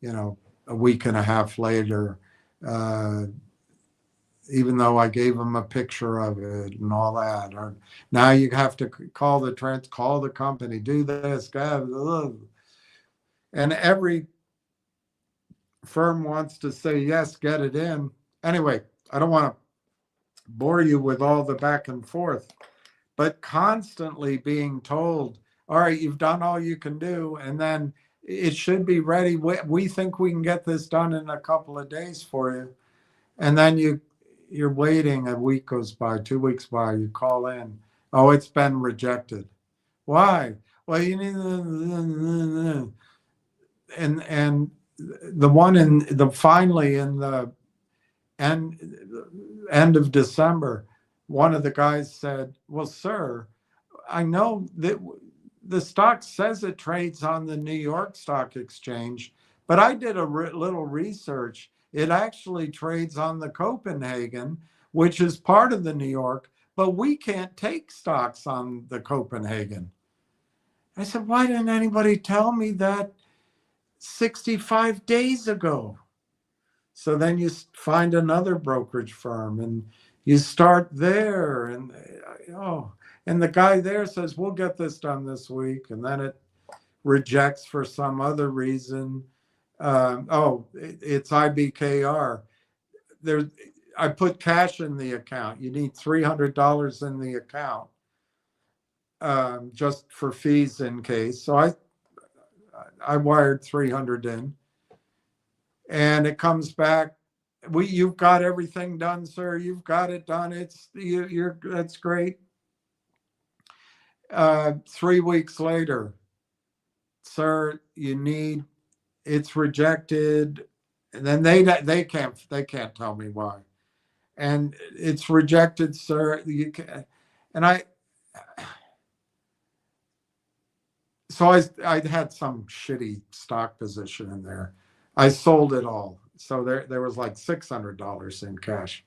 know, a week and a half later, even though I gave them a picture of it and all that. Or now you have to call the company, do this, and every firm wants to say yes, get it in. Anyway, I don't want to bore you with all the back and forth, but constantly being told, all right, you've done all you can do, and then it should be ready. We think we can get this done in a couple of days for you. And then you're waiting, a week goes by, 2 weeks by, you call in, oh, it's been rejected. Why? Well, you need, and the one finally in the end of December, one of the guys said, well, sir, I know that the stock says it trades on the New York Stock Exchange, but I did a little research. It actually trades on the Copenhagen, which is part of the New York, but we can't take stocks on the Copenhagen. I said, why didn't anybody tell me that 65 days ago? So then you find another brokerage firm and you start there, and and the guy there says, we'll get this done this week, and then it rejects for some other reason. It's IBKR. I put cash in the account. You need $300 in the account, just for fees in case. So I wired 300 in, and it comes back. You've got everything done, sir. You've got it done. That's great. 3 weeks later, sir, it's rejected. And then they can't tell me why. And it's rejected, sir. So I had some shitty stock position in there. I sold it all. So there was like $600 in cash.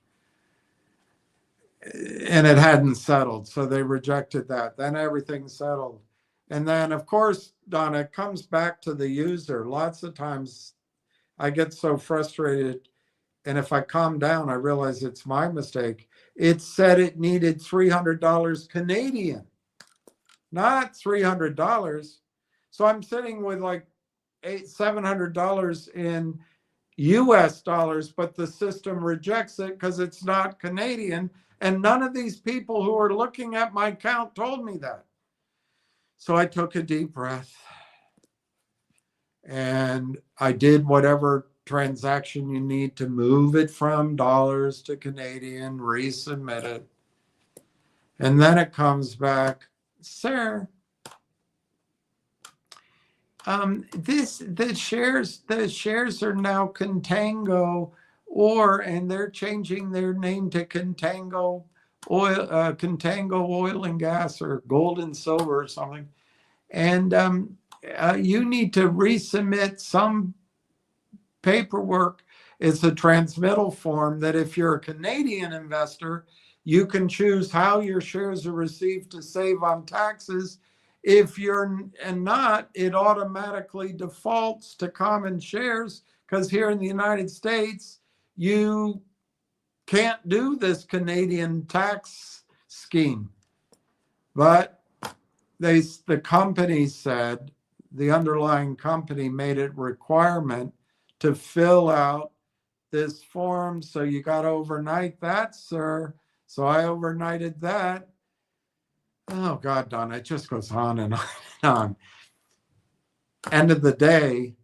And it hadn't settled. So they rejected that. Then everything settled. And then, of course, Donna, it comes back to the user. Lots of times I get so frustrated. And if I calm down, I realize it's my mistake. It said it needed $300 Canadian, not $300. So I'm sitting with like $700 in US dollars, but the system rejects it because it's not Canadian. And none of these people who are looking at my account told me that. So I took a deep breath. and I did whatever transaction you need to move it from dollars to Canadian, resubmit it. And then it comes back, sir, the shares are now Contango, and they're changing their name to Contango Oil and Gas, or Gold and Silver or something. And you need to resubmit some paperwork. It's a transmittal form that if you're a Canadian investor, you can choose how your shares are received to save on taxes. If you're not, it automatically defaults to common shares, because here in the United States, you can't do this Canadian tax scheme. But the company said, the underlying company made it requirement to fill out this form. So you got to overnight that, sir. So I overnighted that. Oh, God, Donna, it just goes on and on and on. End of the day,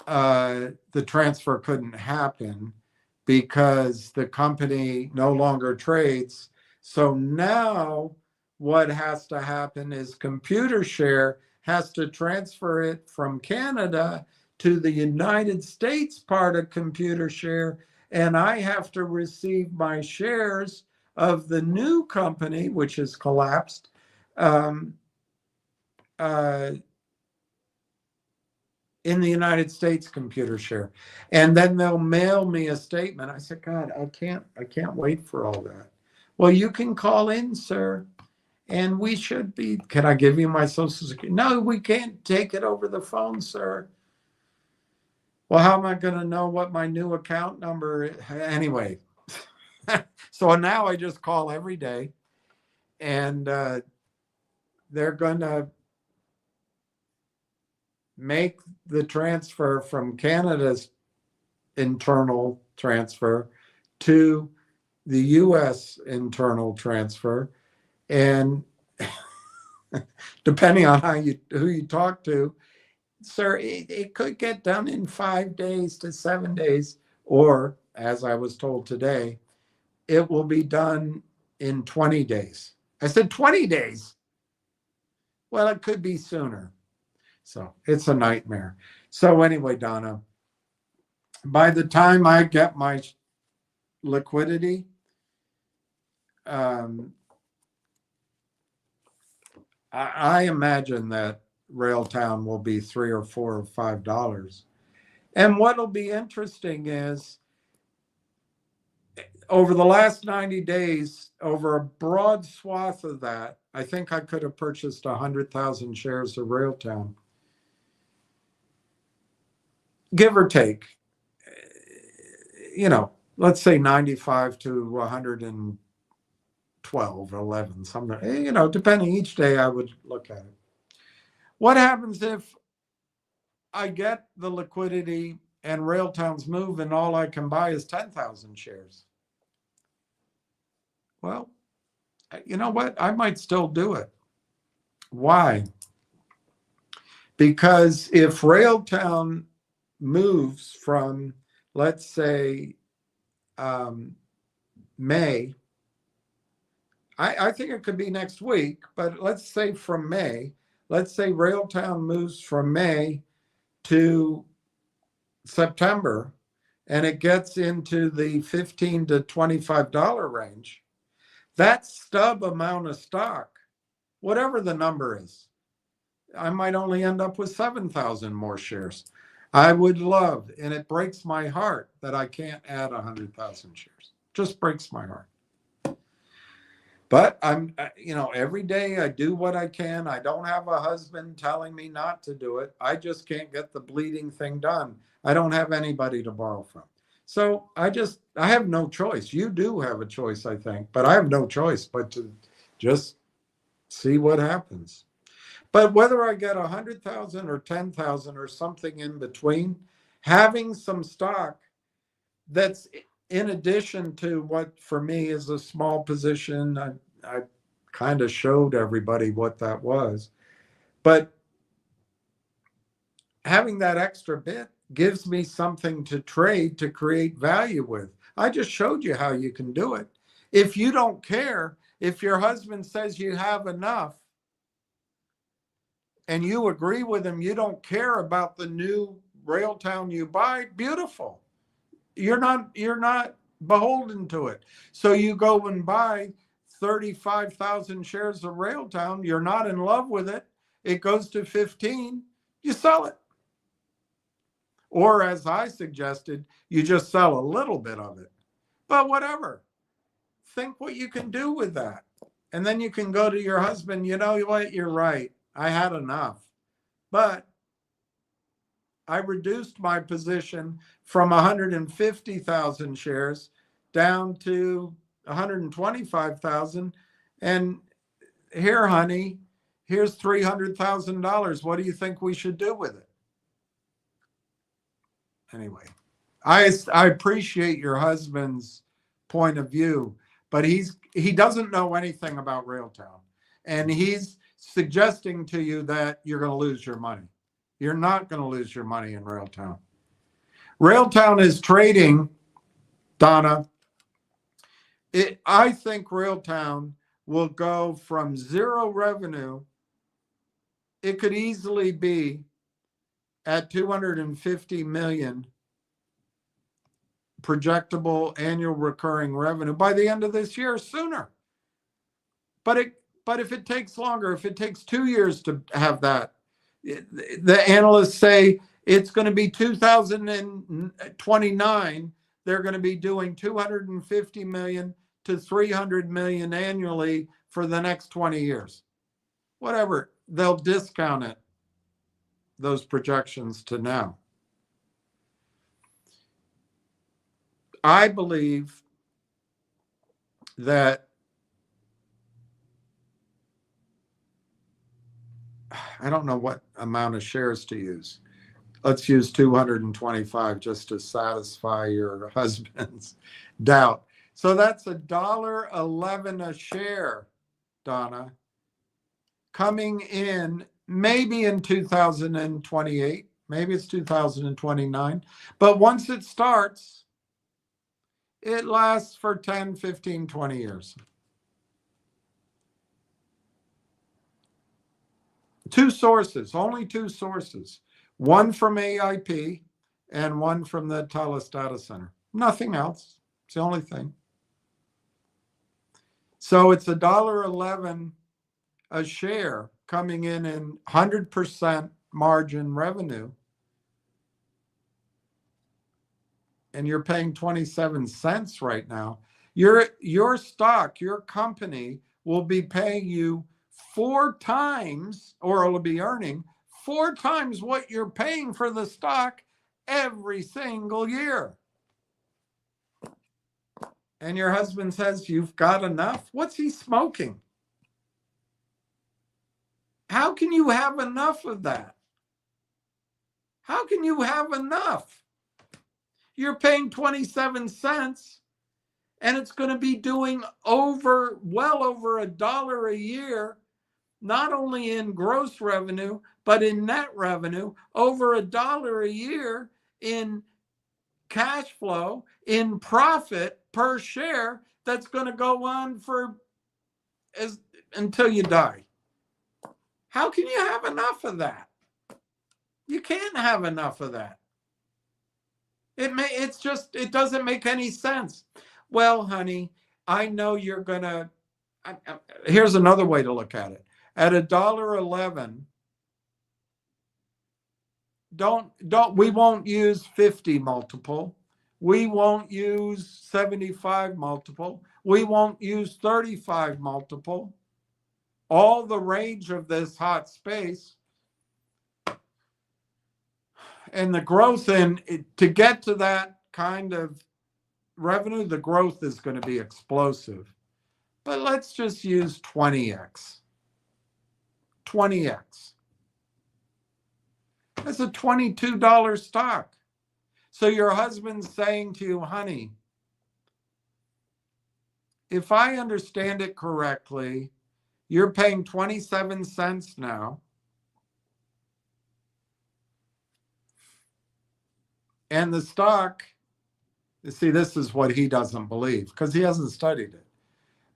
the transfer couldn't happen because the company no longer trades. So now what has to happen is ComputerShare has to transfer it from Canada to the United States part of ComputerShare, and I have to receive my shares of the new company, which has collapsed, in the United States ComputerShare, and then they'll mail me a statement. I said, God, I can't wait for all that. Well, you can call in, sir, and we should be. Can I give you my Social Security? No, we can't take it over the phone, sir. Well, how am I going to know what my new account number is? Anyway, so now I just call every day, and they're going to make the transfer from Canada's internal transfer to the US internal transfer. And depending on who you talk to, sir, it could get done in 5 days to 7 days, or as I was told today, it will be done in 20 days. I said, 20 days? Well, it could be sooner. So it's a nightmare. So anyway, Donna, by the time I get my liquidity, I imagine that Railtown will be $3 or $4 or $5. And what'll be interesting is, over the last 90 days, over a broad swath of that, I think I could have purchased 100,000 shares of Railtown, give or take. Let's say 95 to 112, 11, something, depending. Each day I would look at it. What happens if I get the liquidity and Railtown's move and all I can buy is 10,000 shares? Well, you know what? I might still do it. Why? Because if Railtown moves from, let's say, May, I think it could be next week, but let's say from May, let's say Railtown moves from May to September, and it gets into the $15 to $25 range, that stub amount of stock, whatever the number is, I might only end up with 7,000 more shares. I would love, and it breaks my heart that I can't add 100,000 shares. Just breaks my heart. But every day I do what I can. I don't have a husband telling me not to do it. I just can't get the bleeding thing done. I don't have anybody to borrow from. So I have no choice. You do have a choice, I think, but I have no choice but to just see what happens. But whether I get 100,000 or 10,000 or something in between, having some stock that's in addition to what for me is a small position, I kind of showed everybody what that was. But having that extra bit gives me something to trade to create value with. I just showed you how you can do it. If you don't care, if your husband says you have enough and you agree with him, you don't care about the new Railtown you buy, beautiful. You're not beholden to it. So you go and buy 35,000 shares of Railtown, you're not in love with it, it goes to 15, you sell it. Or as I suggested, you just sell a little bit of it. But whatever. Think what you can do with that. And then you can go to your husband, you know what, you're right. I had enough. But I reduced my position from 150,000 shares down to 125,000. And here, honey, here's $300,000. What do you think we should do with it? Anyway, I appreciate your husband's point of view, but he doesn't know anything about Railtown. And he's suggesting to you that you're going to lose your money. You're not going to lose your money in Railtown. Railtown is trading, Donna. I think Railtown will go from zero revenue. It could easily be at 250 million projectable annual recurring revenue by the end of this year, sooner. But if it takes longer, if it takes 2 years to have that, the analysts say it's going to be 2029. They're going to be doing 250 million to 300 million annually for the next 20 years. Whatever, they'll discount it, those projections to now. I believe that I don't know what amount of shares to use. Let's use 225 just to satisfy your husband's doubt. So that's $1.11 a share, Donna, coming in maybe in 2028, maybe it's 2029. But once it starts, it lasts for 10, 15, 20 years. Two sources, only two sources. One from AIP and one from the Tollah data center. Nothing else. It's the only thing. So it's $1.11 a share coming in 100% margin revenue. And you're paying 27 cents right now. Your stock, your company will be paying you 4 times, or it'll be earning 4 times what you're paying for the stock every single year. And your husband says, you've got enough? What's he smoking? How can you have enough of that? How can you have enough? You're paying 27 cents and it's going to be doing well over $1 a year, not only in gross revenue, but in net revenue, over $1 a year in cash flow, in profit per share that's going to go on until you die. How can you have enough of that? You can't have enough of that. It doesn't make any sense. Well, honey, I know you're going to, here's another way to look at it. At $1.11, we won't use 50 multiple. We won't use 75 multiple. We won't use 35 multiple. All the range of this hot space and the growth to get to that kind of revenue, the growth is going to be explosive. But let's just use 20x. 20x. That's a $22 stock. So your husband's saying to you, honey, if I understand it correctly, you're paying 27 cents now. And the stock, you see, this is what he doesn't believe because he hasn't studied it.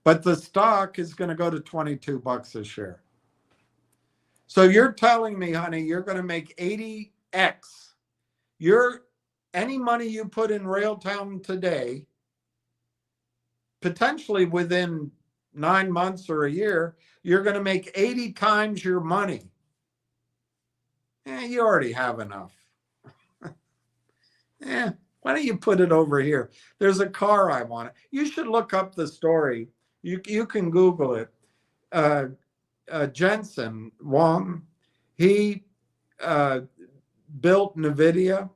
But the stock is going to go to $22 a share. So you're telling me, honey, you're going to make 80x. Any money you put in Railtown today, potentially within 9 months or a year, you're going to make 80 times your money. You already have enough. Why don't you put it over here? There's a car I want. You should look up the story. You can Google it. Jensen Wong, he built NVIDIA,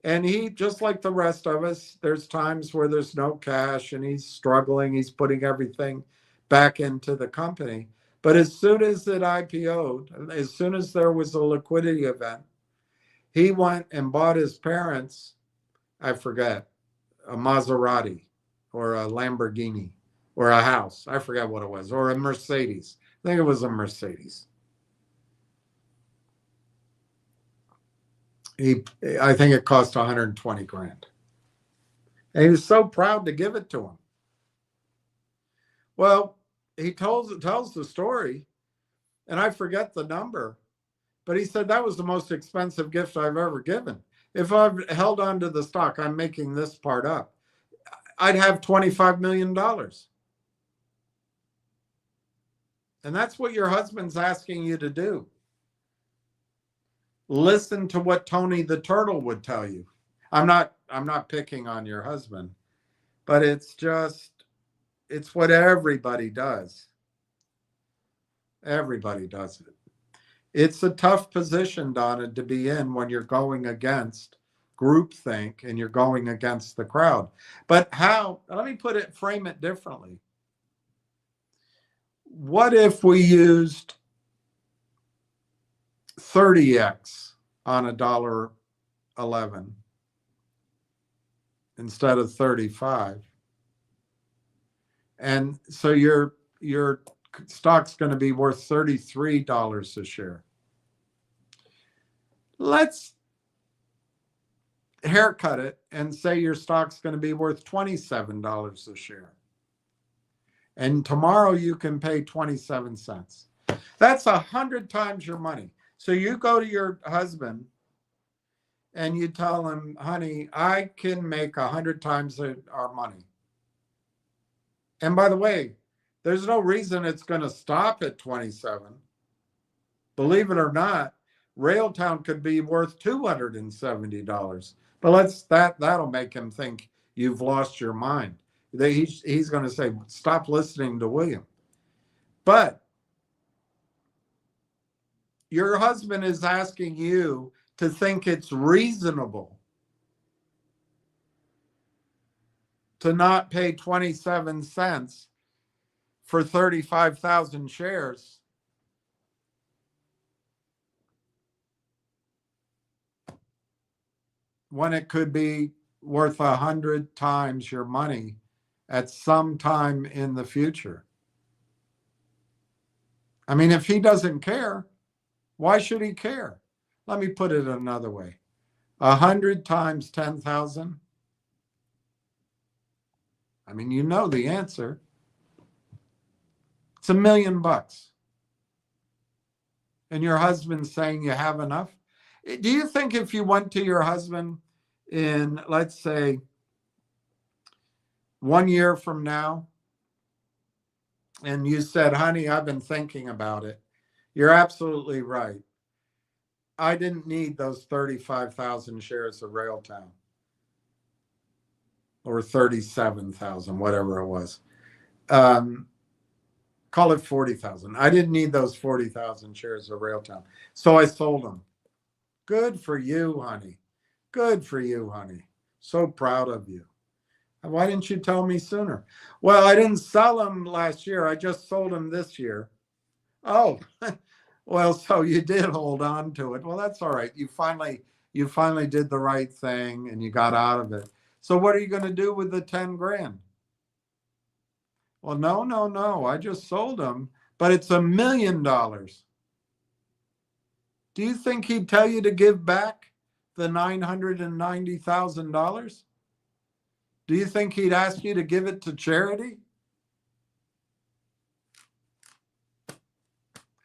and he, just like the rest of us, there's times where there's no cash and he's struggling. He's putting everything back into the company. But as soon as it IPO'd, as soon as there was a liquidity event, he went and bought his parents, I forget, a Maserati or a Lamborghini or a house. I forget what it was, or a Mercedes. I think it was a Mercedes. I think it cost 120 grand. And he was so proud to give it to him. Well, he tells the story, and I forget the number, but he said that was the most expensive gift I've ever given. If I've held on to the stock, I'm making this part up, I'd have $25 million. And that's what your husband's asking you to do. Listen to what Tony the Turtle would tell you. I'm not picking on your husband, but it's what everybody does. Everybody does it. It's a tough position, Donna, to be in when you're going against groupthink and you're going against the crowd. But let me frame it differently. What if we used 30x on $1.11 instead of 35? And so your stock's going to be worth $33 a share. Let's haircut it and say your stock's going to be worth $27 a share. And tomorrow you can pay 27 cents. That's 100 times your money. So you go to your husband and you tell him, honey, I can make 100 times our money. And by the way, there's no reason it's going to stop at 27. Believe it or not, Railtown could be worth $270. But that'll make him think you've lost your mind. He's going to say, stop listening to William. But your husband is asking you to think it's reasonable to not pay 27 cents for 35,000 shares. When it could be worth 100 times your money at some time in the future. I mean, if he doesn't care, why should he care? Let me put it another way. 100 times 10,000. I mean, you know the answer. It's $1 million. And your husband's saying you have enough? Do you think if you went to your husband in, let's say, 1 year from now, and you said, honey, I've been thinking about it. You're absolutely right. I didn't need those 35,000 shares of Railtown. Or 37,000, whatever it was. Call it 40,000. I didn't need those 40,000 shares of Railtown. So I sold them. Good for you, honey. Good for you, honey. So proud of you. Why didn't you tell me sooner? Well, I didn't sell them last year. I just sold them this year. Oh, well, so you did hold on to it. Well, that's all right. You finally did the right thing and you got out of it. So what are you going to do with the 10 grand? Well, no. I just sold them, but it's $1 million. Do you think he'd tell you to give back the $990,000? Do you think he'd ask you to give it to charity?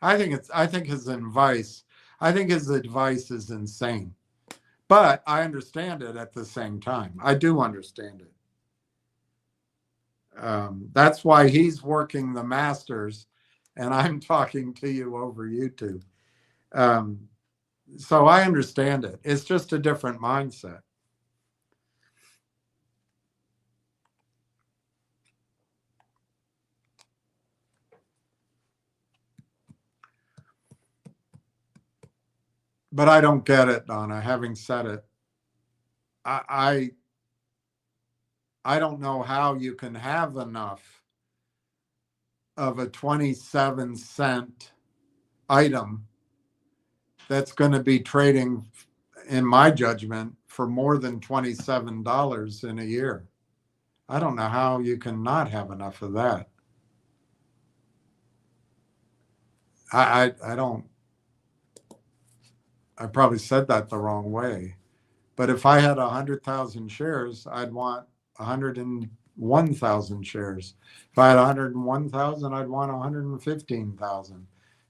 I think his advice is insane. But I understand it at the same time. I do understand it. That's why he's working the masters and I'm talking to you over YouTube. So I understand it. It's just a different mindset. But I don't get it, Donna. Having said it, I don't know how you can have enough of a 27-cent item that's going to be trading, in my judgment, for more than $27 in a year. I don't know how you can not have enough of that. I don't. I probably said that the wrong way. But if I had 100,000 shares, I'd want 101,000 shares. If I had 101,000, I'd want 115,000. If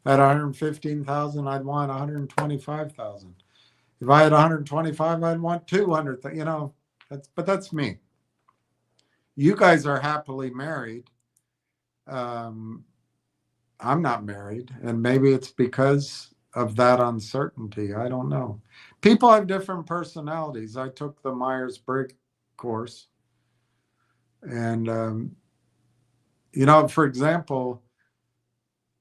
I had 115,000, I'd want 125,000. If I had 125, I'd want 200,000. You know, that's me. You guys are happily married. I'm not married, and maybe it's because of that uncertainty. I don't know. People have different personalities. I took the Myers-Briggs course, and you know, for example,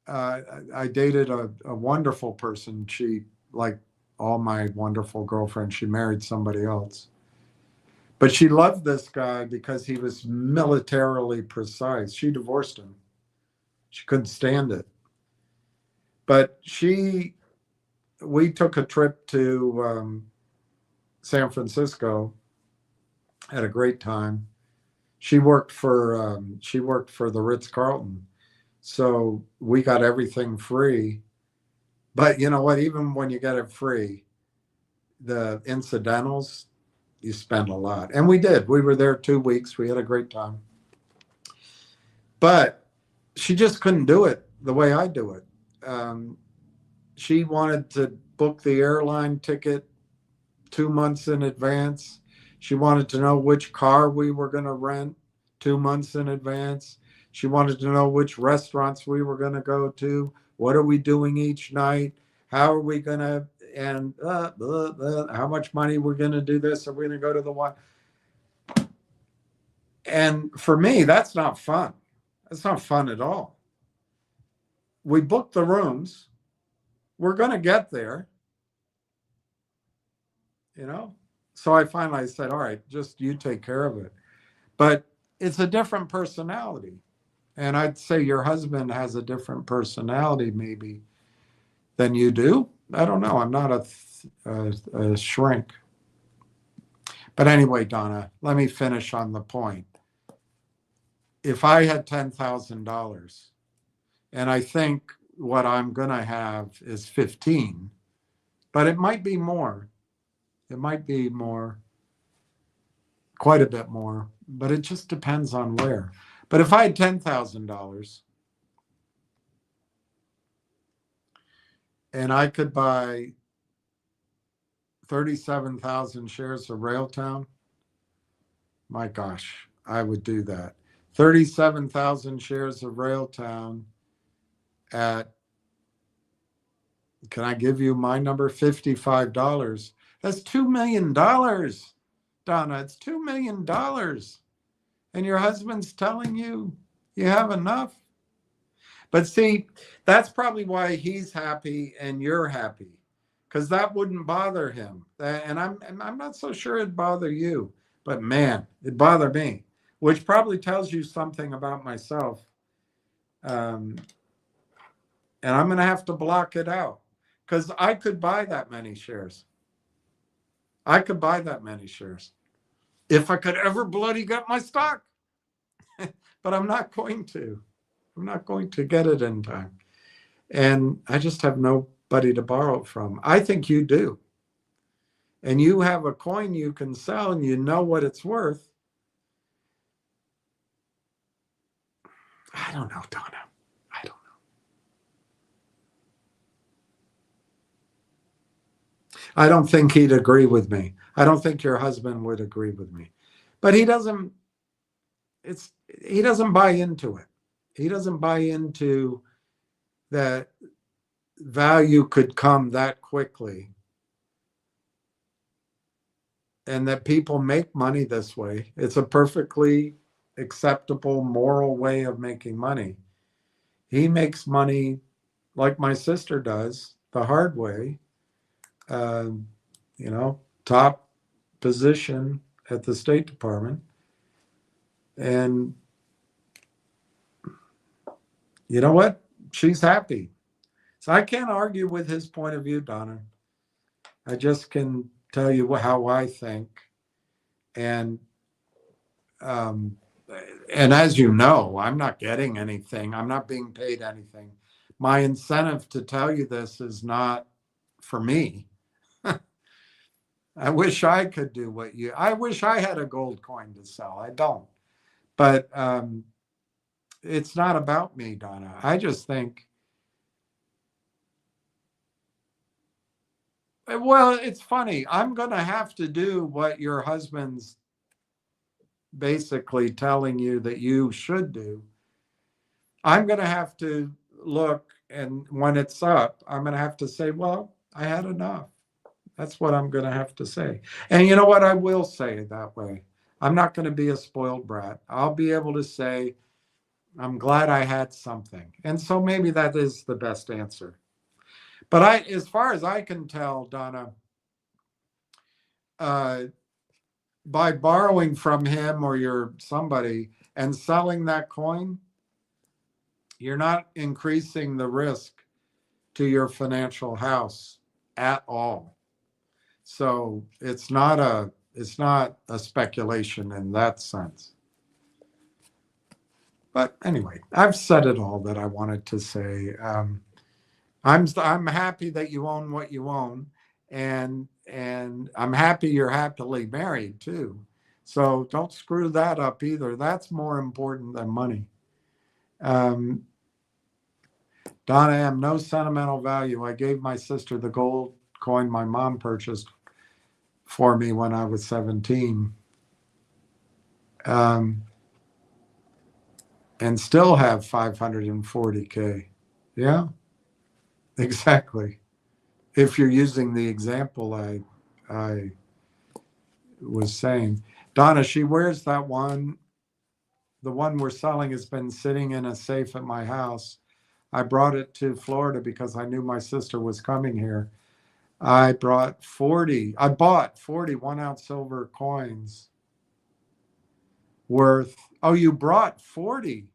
I dated a wonderful person. She, like all my wonderful girlfriends, she married somebody else. But she loved this guy because he was militarily precise. She divorced him. She couldn't stand it. But we took a trip to San Francisco, had a great time. She worked for the Ritz-Carlton. So we got everything free. But you know what? Even when you get it free, the incidentals, you spend a lot. And we did. We were there 2 weeks. We had a great time. But she just couldn't do it the way I do it. She wanted to book the airline ticket 2 months in advance. She wanted to know which car we were going to rent 2 months in advance. She wanted to know which restaurants we were going to go to. What are we doing each night? How are we going to, and how much money we're going to do this? Are we going to go to the one? And for me, that's not fun. That's not fun at all. We booked the rooms. We're going to get there, you know? So I finally said, all right, just you take care of it. But it's a different personality. And I'd say your husband has a different personality maybe than you do. I don't know. I'm not a shrink. But anyway, Donna, let me finish on the point. If I had $10,000, and I think what I'm going to have is 15, but it might be more. It might be more, quite a bit more, but it just depends on where. But if I had $10,000 and I could buy 37,000 shares of Railtown, my gosh, I would do that. 37,000 shares of Railtown at, can I give you my number? $55. That's $2 million, Donna. It's $2 million. And your husband's telling you you have enough. But see, that's probably why he's happy and you're happy, because that wouldn't bother him. And I'm not so sure it'd bother you, but man, it'd bother me, which probably tells you something about myself. And I'm going to have to block it out, because I could buy that many shares. I could buy that many shares if I could ever bloody get my stock. But I'm not going to. I'm not going to get it in time. And I just have nobody to borrow it from. I think you do. and you have a coin you can sell and you know what it's worth. I don't know, Donna. I don't know. I don't think he'd agree with me. I don't think your husband would agree with me. But he doesn't buy into it. He doesn't buy into that value could come that quickly and that people make money this way. It's a perfectly acceptable, moral way of making money. He makes money like my sister does, the hard way. You know, top position at the State Department. And you know what? She's happy. So I can't argue with his point of view, Donna. I just can tell you how I think. And as you know, I'm not getting anything. I'm not being paid anything. My incentive to tell you this is not for me. I wish I could do what you, I wish I had a gold coin to sell. I don't. But it's not about me, Donna. I just think, well, it's funny. I'm going to have to do what your husband's basically telling you that you should do. I'm going to have to look, and when it's up, I'm going to have to say, well, I had enough. That's what I'm going to have to say. And you know what? I will say it that way. I'm not going to be a spoiled brat. I'll be able to say, I'm glad I had something. And so maybe that is the best answer. But as far as I can tell, Donna, by borrowing from him or your somebody and selling that coin, you're not increasing the risk to your financial house at all. So it's not a speculation in that sense. But anyway, I've said it all that I wanted to say. I'm happy that you own what you own, and I'm happy you're happily married too. So don't screw that up either. That's more important than money. Donna, I have no sentimental value. I gave my sister the gold coin my mom purchased for me when I was 17. And still have 540K. Yeah, exactly. If you're using the example I was saying. Donna, she wears that one. The one we're selling has been sitting in a safe at my house. I brought it to Florida because I knew my sister was coming here. I bought 40 1-ounce silver coins worth, oh, you brought 40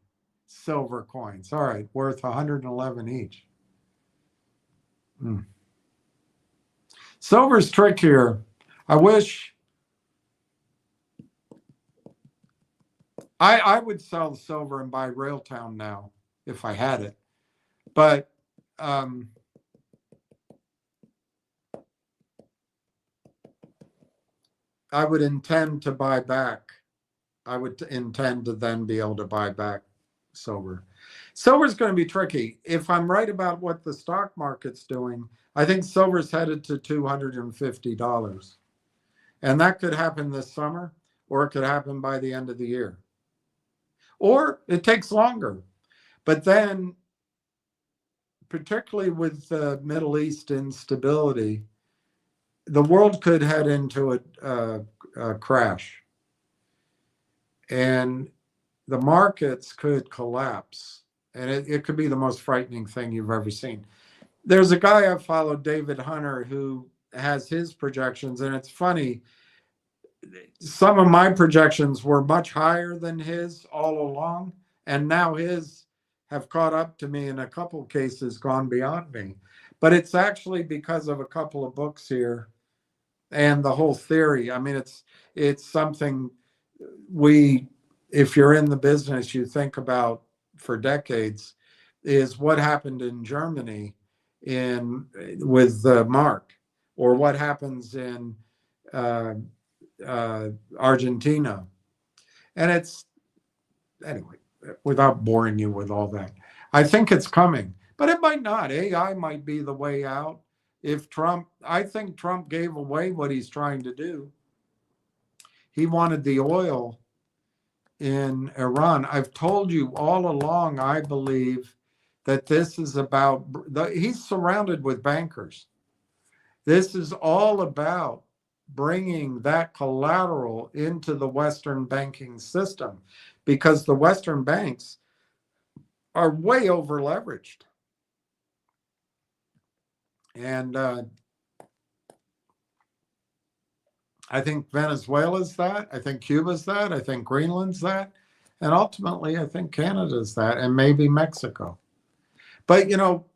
silver coins. All right, worth 111 each. Silver's trickier. I wish I would sell the silver and buy Railtown now if I had it. But I would intend to buy back. I would intend to then be able to buy back silver. Silver's going to be tricky. If I'm right about what the stock market's doing, I think silver's headed to $250. And that could happen this summer, or it could happen by the end of the year. Or it takes longer. But then, particularly with the Middle East instability, the world could head into a crash. And the markets could collapse. And it could be the most frightening thing you've ever seen. There's a guy I've followed, David Hunter, who has his projections. And it's funny, some of my projections were much higher than his all along. And now his have caught up to me in a couple of cases, gone beyond me. But it's actually because of a couple of books here and the whole theory. I mean, it's something if you're in the business, you think about for decades, is what happened in Germany with the mark, or what happens in uh, Argentina. And it's, anyway, without boring you with all that, I think it's coming, but it might not. AI might be the way out. If Trump, I think Trump gave away what he's trying to do. He wanted the oil in Iran. I've told you all along, I believe that this is about, he's surrounded with bankers. This is all about bringing that collateral into the Western banking system, because the Western banks are way over leveraged. And I think Venezuela's that. I think Cuba's that. I think Greenland's that. And ultimately, I think Canada's that, and maybe Mexico. But,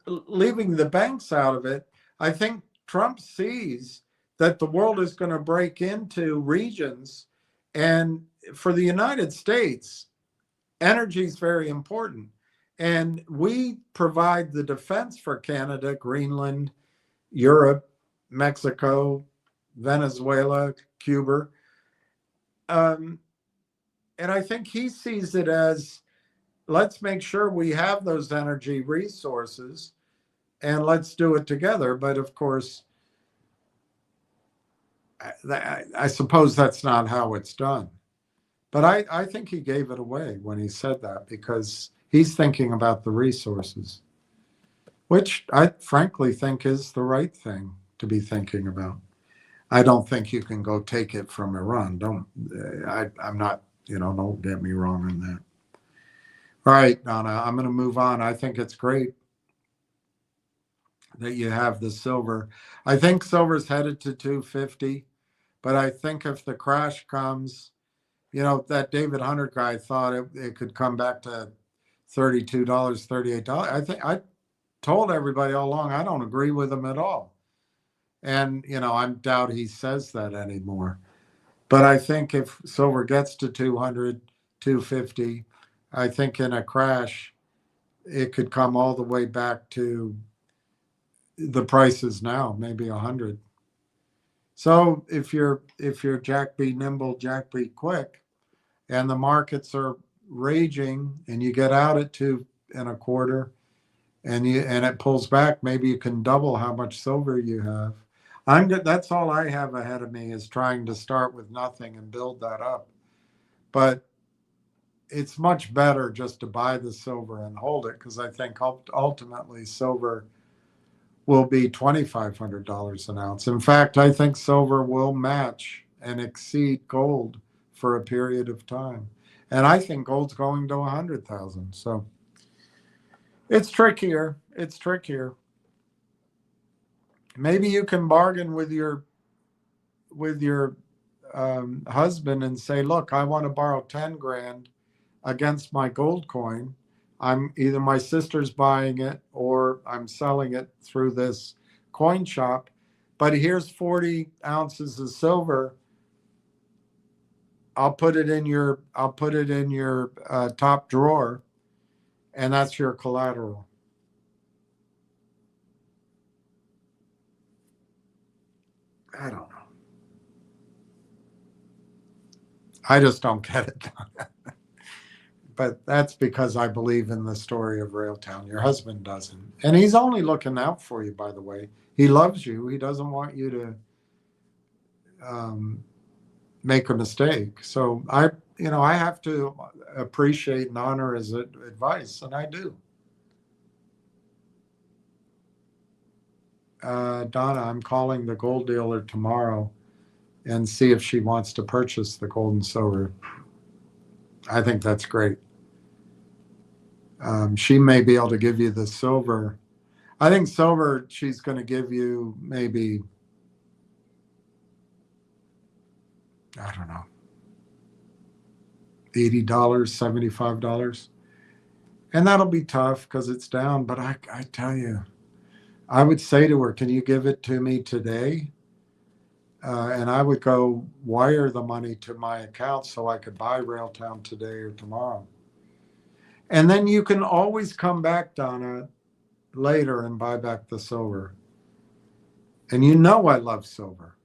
leaving the banks out of it, I think Trump sees that the world is going to break into regions. And for the United States, energy is very important. And we provide the defense for Canada, Greenland, Europe, Mexico, Venezuela, Cuba. And I think he sees it as, let's make sure we have those energy resources and let's do it together. But of course, I suppose that's not how it's done. But I think he gave it away when he said that, because he's thinking about the resources, which I frankly think is the right thing to be thinking about. I don't think you can go take it from Iran. I'm not, don't get me wrong on that. All right, Donna, I'm going to move on. I think it's great that you have the silver. I think silver's headed to 250, but I think if the crash comes, that David Hunter guy thought it could come back to $32, $38. I told everybody all along, I don't agree with him at all. And, I doubt he says that anymore. But I think if silver gets to 200, 250, I think in a crash, it could come all the way back to the prices now, maybe 100. So if you're Jack be nimble, Jack be quick, and the markets are raging, and you get out at 2.25, and it pulls back, maybe you can double how much silver you have. That's all I have ahead of me, is trying to start with nothing and build that up. But it's much better just to buy the silver and hold it, because I think ultimately silver will be $2,500 an ounce. In fact, I think silver will match and exceed gold for a period of time. And I think gold's going to 100,000. So it's trickier. It's trickier. Maybe you can bargain with your husband and say, look, I want to borrow 10 grand against my gold coin. I'm either my sister's buying it or I'm selling it through this coin shop, but here's 40 ounces of silver. I'll put it in your top drawer, and that's your collateral. I don't know. I just don't get it. But that's because I believe in the story of Railtown. Your husband doesn't. And he's only looking out for you, by the way. He loves you. He doesn't want you to make a mistake. So I have to appreciate and honor his advice, and I do. Donna, I'm calling the gold dealer tomorrow and see if she wants to purchase the gold and silver. I think that's great. She may be able to give you the silver. I think silver, she's going to give you maybe, I don't know, $80, $75. And that'll be tough because it's down. But I tell you, I would say to her, can you give it to me today? And I would go wire the money to my account so I could buy Railtown today or tomorrow. And then you can always come back, Donna, later and buy back the silver. And I love silver.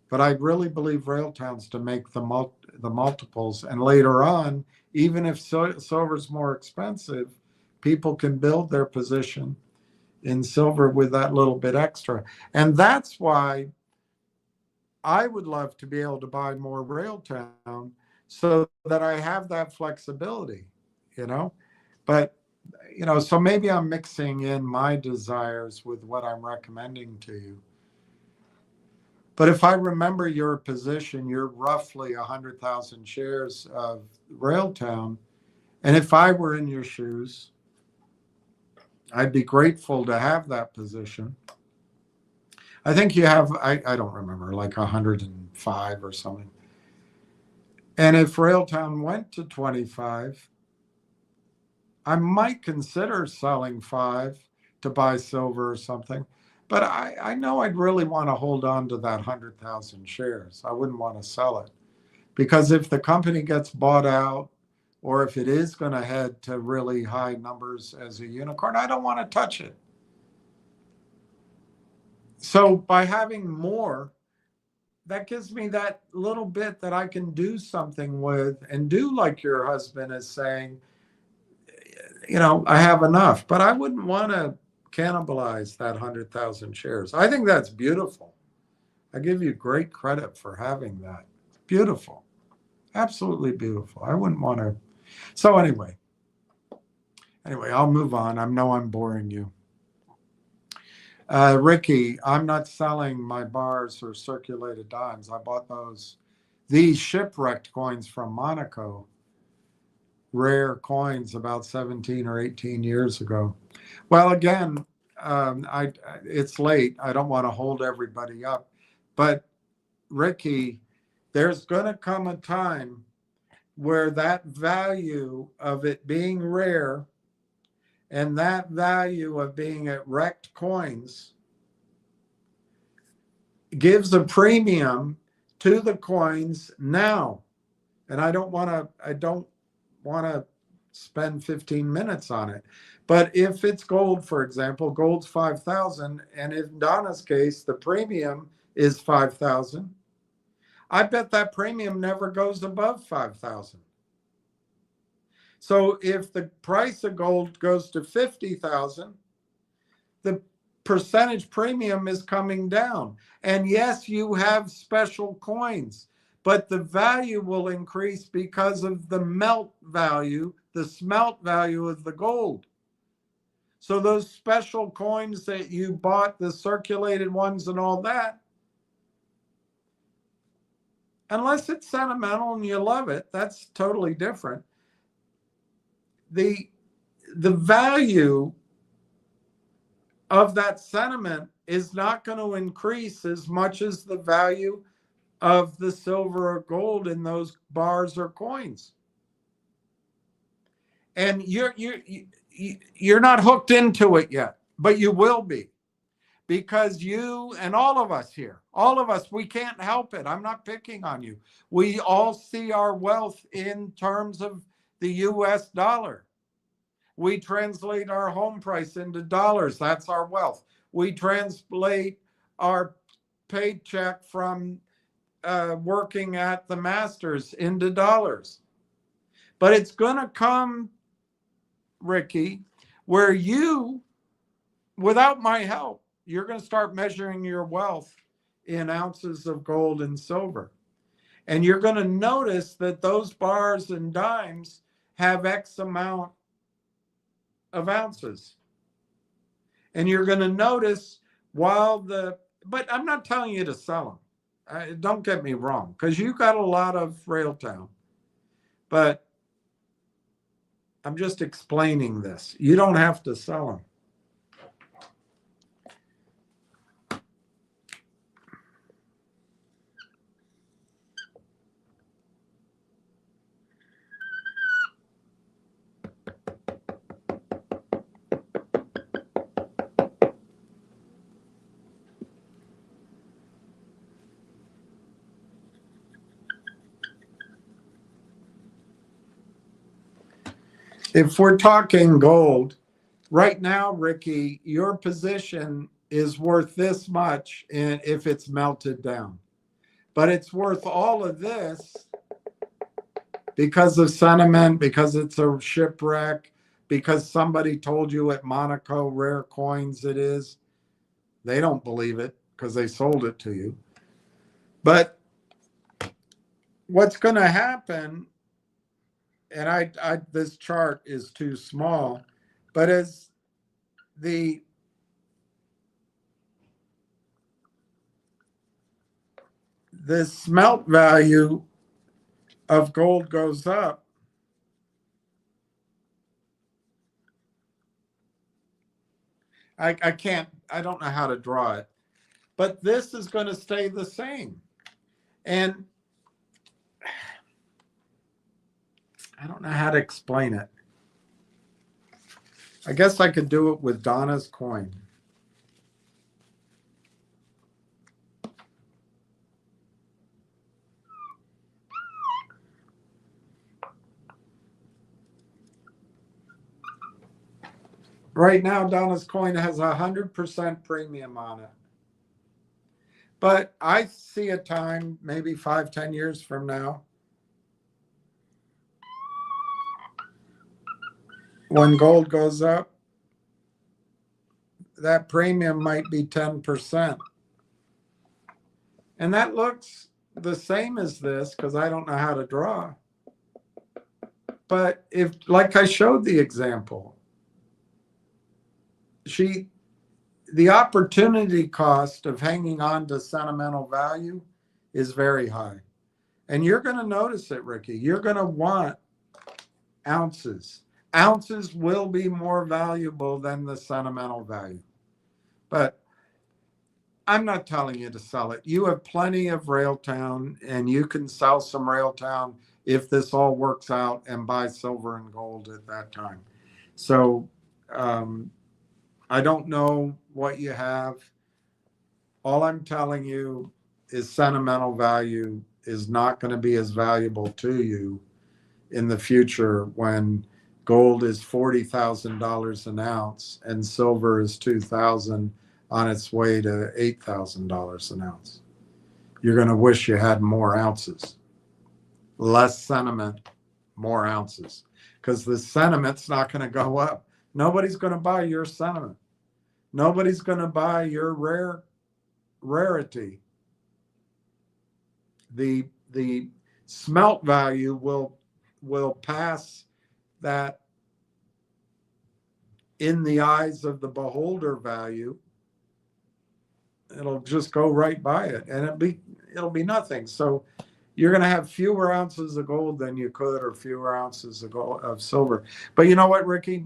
But I really believe Railtown's to make the multiples. And later on, even if silver's more expensive, people can build their position in silver with that little bit extra. And that's why I would love to be able to buy more Railtown so that I have that flexibility, you know? But, you know, so maybe I'm mixing in my desires with what I'm recommending to you. But if I remember your position, you're roughly 100,000 shares of Railtown. And if I were in your shoes, I'd be grateful to have that position. I think you have, I don't remember, like 105 or something. And if Railtown went to 25, I might consider selling 5 to buy silver or something. But I know I'd really want to hold on to that 100,000 shares. I wouldn't want to sell it. Because if the company gets bought out, or if it is going to head to really high numbers as a unicorn, I don't want to touch it. So by having more, that gives me that little bit that I can do something with and do like your husband is saying, you know, I have enough, but I wouldn't want to cannibalize that 100,000 shares. I think that's beautiful. I give you great credit for having that. Beautiful. Absolutely beautiful. I wouldn't want to. So anyway, I'll move on. I know I'm boring you. Ricky, I'm not selling my bars or circulated dimes. I bought these shipwrecked coins from Monaco, rare coins about 17 or 18 years ago. Well, again, it's late. I don't want to hold everybody up. But Ricky, there's going to come a time where that value of it being rare and that value of being at wrecked coins gives a premium to the coins now. And I don't want to spend 15 minutes on it. But if it's gold, for example, gold's 5,000, and in Donna's case, the premium is 5,000, I bet that premium never goes above 5,000. So if the price of gold goes to 50,000, the percentage premium is coming down. And yes, you have special coins, but the value will increase because of the melt value, the smelt value of the gold. So those special coins that you bought, the circulated ones and all that, unless it's sentimental and you love it, that's totally different. The value of that sentiment is not going to increase as much as the value of the silver or gold in those bars or coins. And you're not hooked into it yet, but you will be. Because you and all of us here, we can't help it. I'm not picking on you. We all see our wealth in terms of the US dollar. We translate our home price into dollars. That's our wealth. We translate our paycheck from working at the Masters into dollars. But it's going to come, Ricky, where you, without my help, you're going to start measuring your wealth in ounces of gold and silver. And you're going to notice that those bars and dimes have X amount of ounces. And you're going to notice but I'm not telling you to sell them. Don't get me wrong, because you got a lot of Railtown. But I'm just explaining this. You don't have to sell them. If we're talking gold, right now, Ricky, your position is worth this much if it's melted down. but it's worth all of this because of sentiment, because it's a shipwreck, because somebody told you at Monaco rare coins it is. They don't believe it because they sold it to you. But what's going to happen, and I this chart is too small, but as the smelt value of gold goes up, I don't know how to draw it, but this is going to stay the same. And I don't know how to explain it. I guess I could do it with Donna's coin. Right now, Donna's coin has 100% premium on it. But I see a time, maybe 5-10 years from now, when gold goes up, that premium might be 10%. And that looks the same as this because I don't know how to draw. But if, like I showed the example, the opportunity cost of hanging on to sentimental value is very high. And you're going to notice it, Ricky. You're going to want ounces. Ounces will be more valuable than the sentimental value. But I'm not telling you to sell it. You have plenty of Railtown, and you can sell some Railtown if this all works out and buy silver and gold at that time. So I don't know what you have. All I'm telling you is sentimental value is not going to be as valuable to you in the future when gold is $40,000 an ounce and silver is $2,000 on its way to $8,000 an ounce. You're going to wish you had more ounces, less sentiment, more ounces, because the sentiment's not going to go up. Nobody's going to buy your sentiment. Nobody's going to buy your rarity. The smelt value will pass that in the eyes of the beholder value. It'll just go right by it, and it'll be nothing. So you're going to have fewer ounces of gold than you could, or fewer ounces of silver. But you know what, Ricky?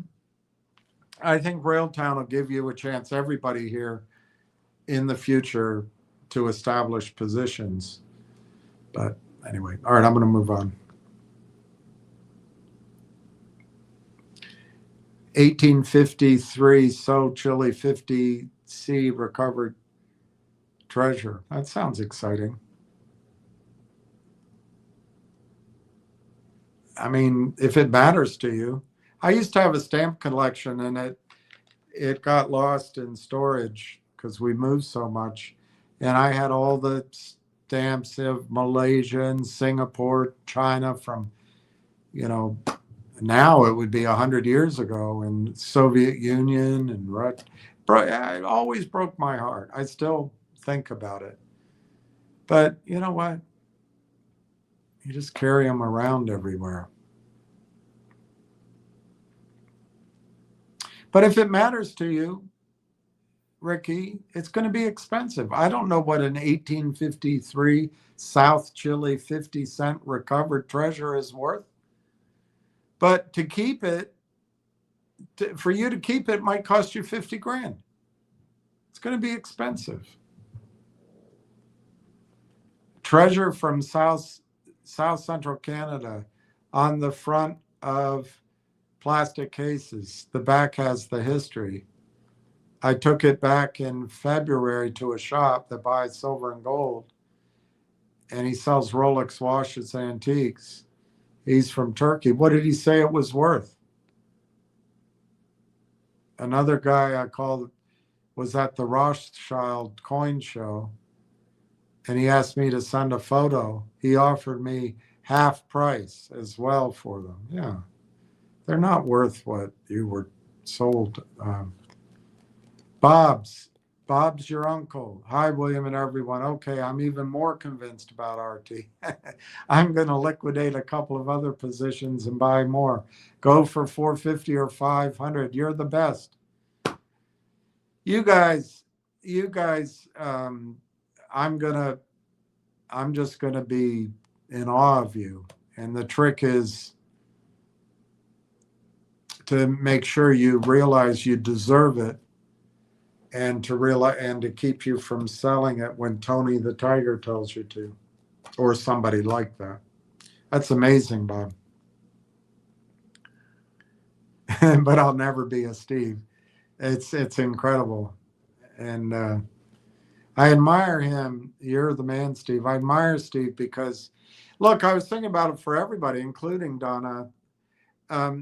I think Railtown will give you a chance, everybody here, in the future to establish positions. But anyway, all right, I'm going to move on. 1853, so Chile 50C recovered treasure. That sounds exciting. I mean, if it matters to you. I used to have a stamp collection, and it got lost in storage because we moved so much. And I had all the stamps of Malaysia and Singapore, China from, now it would be 100 years ago, and Soviet Union and Russia. It always broke my heart. I still think about it. But you know what? You just carry them around everywhere. But if it matters to you, Ricky, it's going to be expensive. I don't know what an 1853 South Chile 50-cent recovered treasure is worth. But to keep it, for you to keep it might cost you 50 grand. It's going to be expensive. Treasure from South Central Canada on the front of plastic cases. The back has the history. I took it back in February to a shop that buys silver and gold, and he sells Rolex watches, antiques. He's from Turkey. What did he say it was worth? Another guy I called was at the Rothschild coin show, and he asked me to send a photo. He offered me half price as well for them. Yeah, they're not worth what you were sold. Bob's your uncle. Hi, William and everyone. Okay, I'm even more convinced about RT. I'm going to liquidate a couple of other positions and buy more. Go for 450 or 500. You're the best. You guys. I'm just gonna be in awe of you. And the trick is to make sure you realize you deserve it, and to keep you from selling it when Tony the Tiger tells you to, or somebody like that. That's amazing, Bob. But I'll never be a Steve. It's incredible, and I admire him. You're the man, Steve. I admire Steve because, look, I was thinking about it for everybody, including Donna.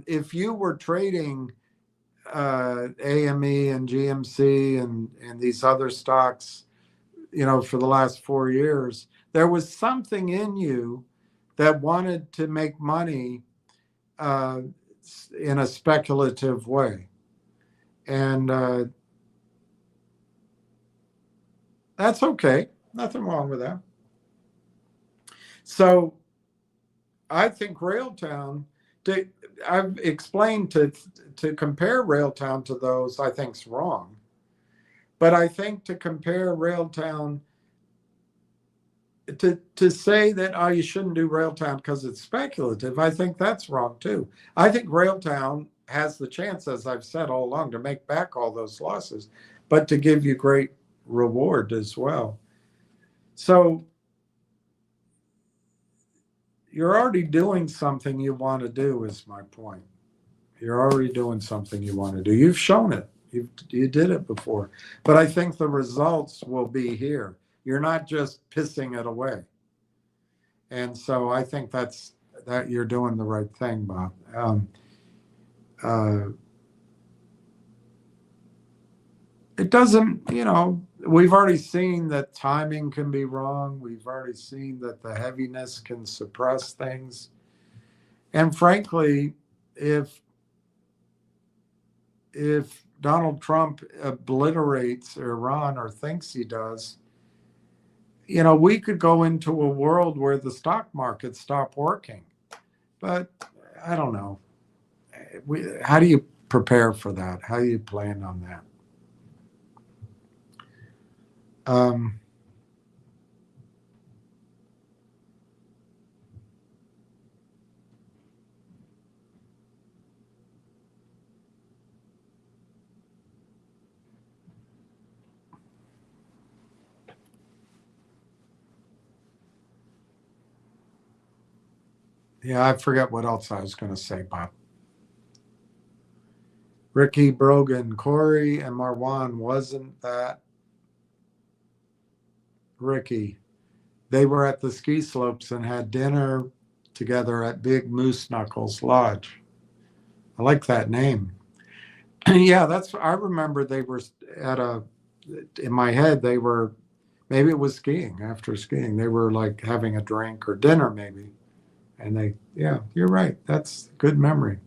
If you were trading AME and GMC and these other stocks, for the last 4 years, there was something in you that wanted to make money in a speculative way. And that's okay. Nothing wrong with that. So I think Railtown, I've explained to compare Railtown to those, I think is wrong. But I think to compare Railtown, to say that, you shouldn't do Railtown because it's speculative, I think that's wrong too. I think Railtown has the chance, as I've said all along, to make back all those losses, but to give you great reward as well. So you're already doing something you want to do, is my point. You're already doing something you want to do. You've shown it. You did it before. But I think the results will be here. You're not just pissing it away. And so I think that you're doing the right thing, Bob. It doesn't, we've already seen that timing can be wrong. We've already seen that the heaviness can suppress things. And frankly, if Donald Trump obliterates Iran, or thinks he does, we could go into a world where the stock market stopped working. But I don't know. How do you prepare for that? How do you plan on that? Yeah, I forget what else I was going to say, Bob. Ricky, Brogan, Corey, and Marwan, wasn't that Ricky? They were at the ski slopes and had dinner together at Big Moose Knuckles Lodge. I like that name. Yeah, I remember they were in my head, maybe it was skiing. After skiing, they were like having a drink or dinner maybe. And yeah, you're right. That's good memory.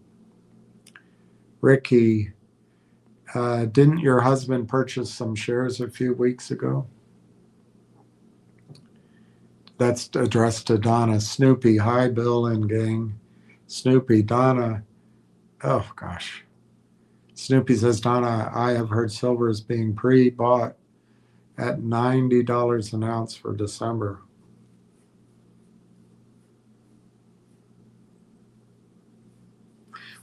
Ricky, didn't your husband purchase some shares a few weeks ago? That's addressed to Donna. Snoopy, hi, Bill and gang. Snoopy, Donna, oh gosh. Snoopy says, Donna, I have heard silver is being pre-bought at $90 an ounce for December.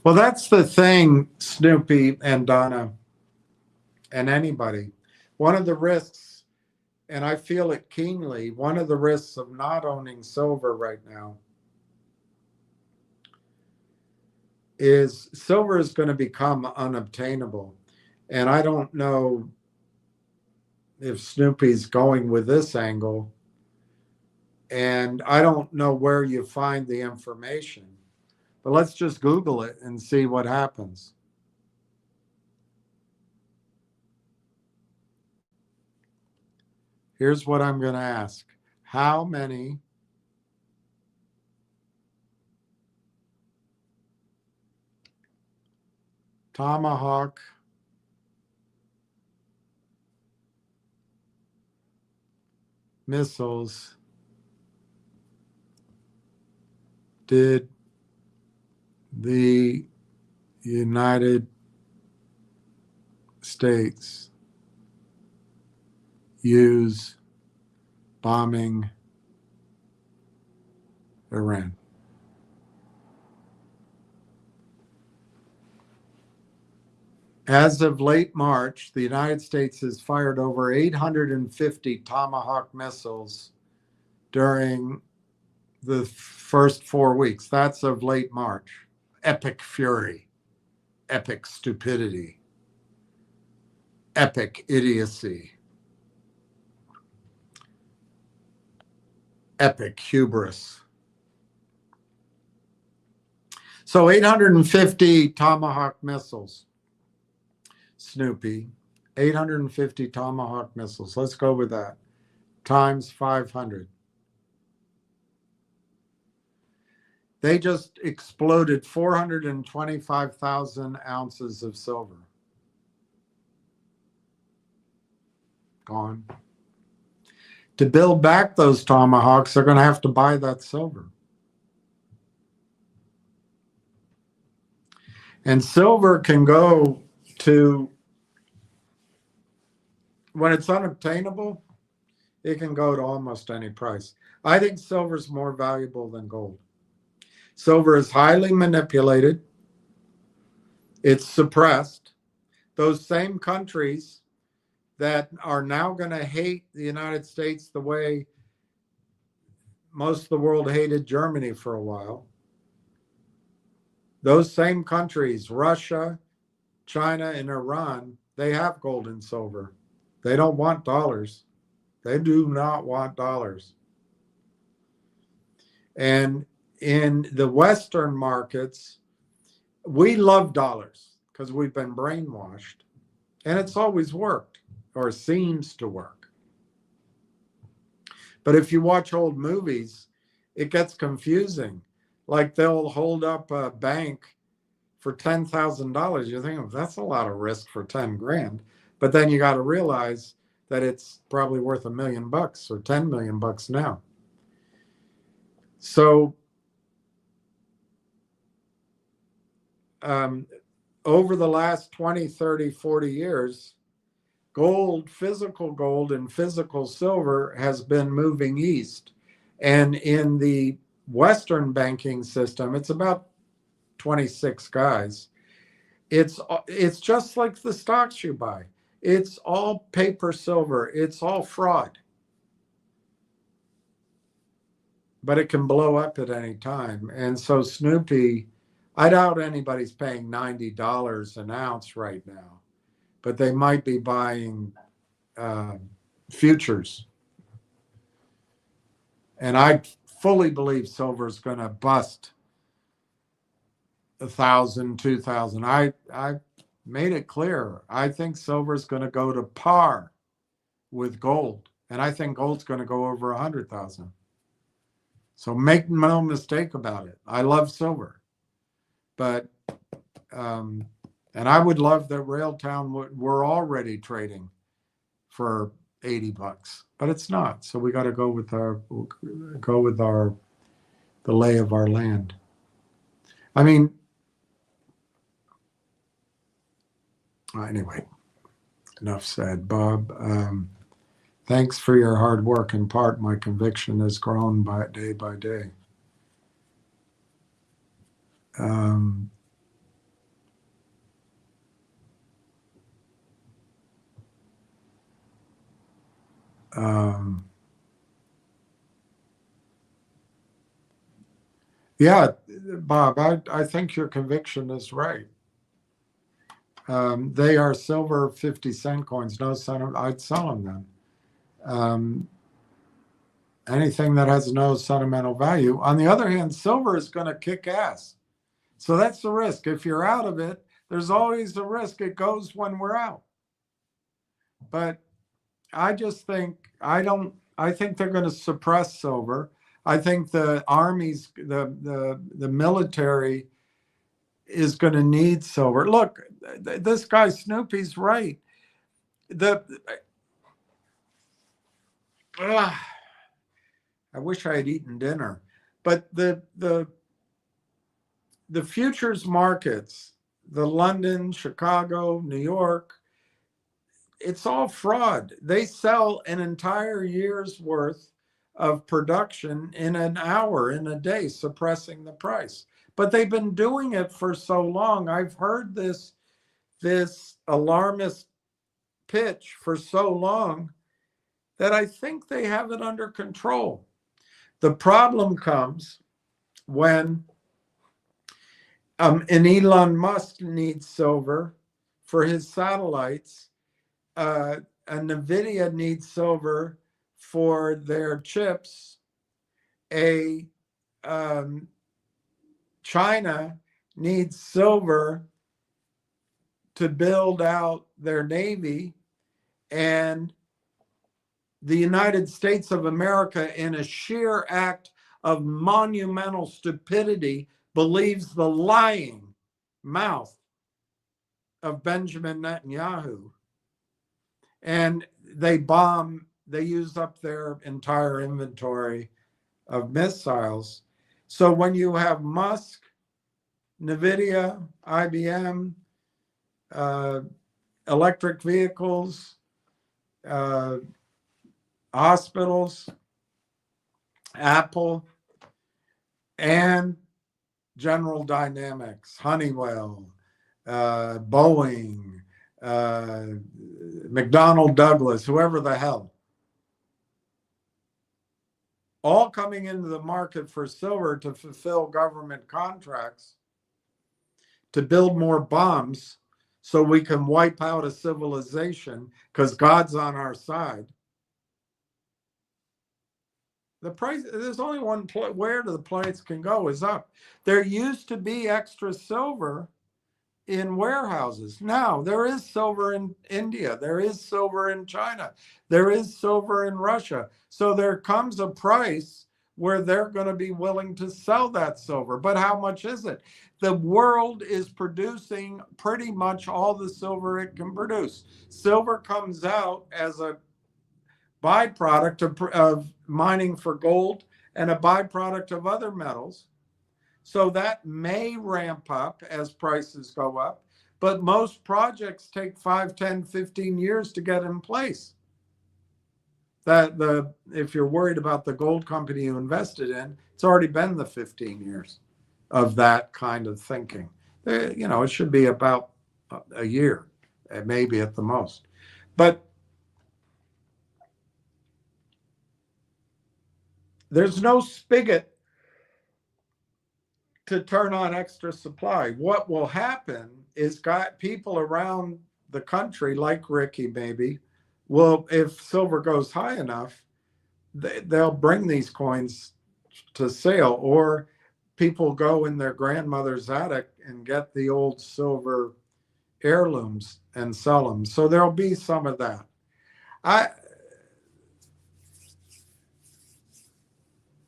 Well, that's the thing, Snoopy and Donna and anybody. One of the risks, and I feel it keenly, one of the risks of not owning silver right now is silver is going to become unobtainable. And I don't know if Snoopy's going with this angle, and I don't know where you find the information. But let's just Google it and see what happens. Here's what I'm going to ask. how many Tomahawk missiles did the United States use bombing Iran? As of late March, the United States has fired over 850 Tomahawk missiles during the first 4 weeks. That's of late March. Epic fury, epic stupidity, epic idiocy, epic hubris. So 850 Tomahawk missiles, Snoopy, 850 Tomahawk missiles. Let's go with that. Times 500. They just exploded 425,000 ounces of silver. Gone. To build back those Tomahawks, they're going to have to buy that silver. And silver can go to, when it's unobtainable, it can go to almost any price. I think silver is more valuable than gold. Silver is highly manipulated. It's suppressed. Those same countries that are now going to hate the United States the way most of the world hated Germany for a while, those same countries, Russia, China, and Iran, they have gold and silver. They don't want dollars. They do not want dollars. And in the Western markets, we love dollars because we've been brainwashed. And it's always worked, or seems to work. But if you watch old movies, it gets confusing. Like they'll hold up a bank for $10,000. You think, oh, that's a lot of risk for 10 grand. But then you got to realize that it's probably worth $1 million or 10 million bucks now. So over the last 20, 30, 40 years, gold, physical gold and physical silver has been moving east. And in the Western banking system, it's about 26 guys. It's just like the stocks you buy. It's all paper silver. It's all fraud. But it can blow up at any time. And so Snoopy, I doubt anybody's paying $90 an ounce right now, but they might be buying futures. And I fully believe silver is going to bust 1,000, 2,000. I made it clear. I think silver is going to go to par with gold, and I think gold's going to go over 100,000. So make no mistake about it. I love silver, but and I would love that Railtown we're already trading for $80, but it's not. So we got to go with the lay of our land. I mean, anyway, enough said, Bob. Thanks for your hard work. In part, my conviction has grown by day. Yeah, Bob, I think your conviction is right. They are silver 50-cent coins. No sentiment. I'd sell them then. Anything that has no sentimental value. On the other hand, silver is going to kick ass. So that's the risk. If you're out of it, there's always a risk. It goes when we're out. But I just think I don't I think they're going to suppress silver. I think the armies, the military is going to need silver. Look, this guy Snoopy's right. The I wish I had eaten dinner, but the futures markets, the London, Chicago, New York, it's all fraud. They sell an entire year's worth of production in an hour, in a day, suppressing the price. But they've been doing it for so long. I've heard this alarmist pitch for so long that I think they have it under control. The problem comes when and Elon Musk needs silver for his satellites. And NVIDIA needs silver for their chips. China needs silver to build out their Navy. And the United States of America, in a sheer act of monumental stupidity, believes the lying mouth of Benjamin Netanyahu. And they use up their entire inventory of missiles. So when you have Musk, NVIDIA, IBM, electric vehicles, hospitals, Apple, and General Dynamics, Honeywell, Boeing, McDonnell Douglas, whoever the hell, all coming into the market for silver to fulfill government contracts to build more bombs so we can wipe out a civilization because God's on our side. The price, there's only one where the price can go is up. There used to be extra silver in warehouses. Now there is silver in India, there is silver in China, there is silver in Russia. So there comes a price where they're going to be willing to sell that silver. But how much is it? The world is producing pretty much all the silver it can produce. Silver comes out as a byproduct of mining for gold and a byproduct of other metals. So that may ramp up as prices go up, but most projects take 5, 10, 15 years to get in place. If you're worried about the gold company you invested in, it's already been the 15 years of that kind of thinking. It should be about a year, maybe at the most. But there's no spigot to turn on extra supply. What will happen is people around the country, like Ricky maybe, will, if silver goes high enough, they'll bring these coins to sale, or people go in their grandmother's attic and get the old silver heirlooms and sell them. So there'll be some of that.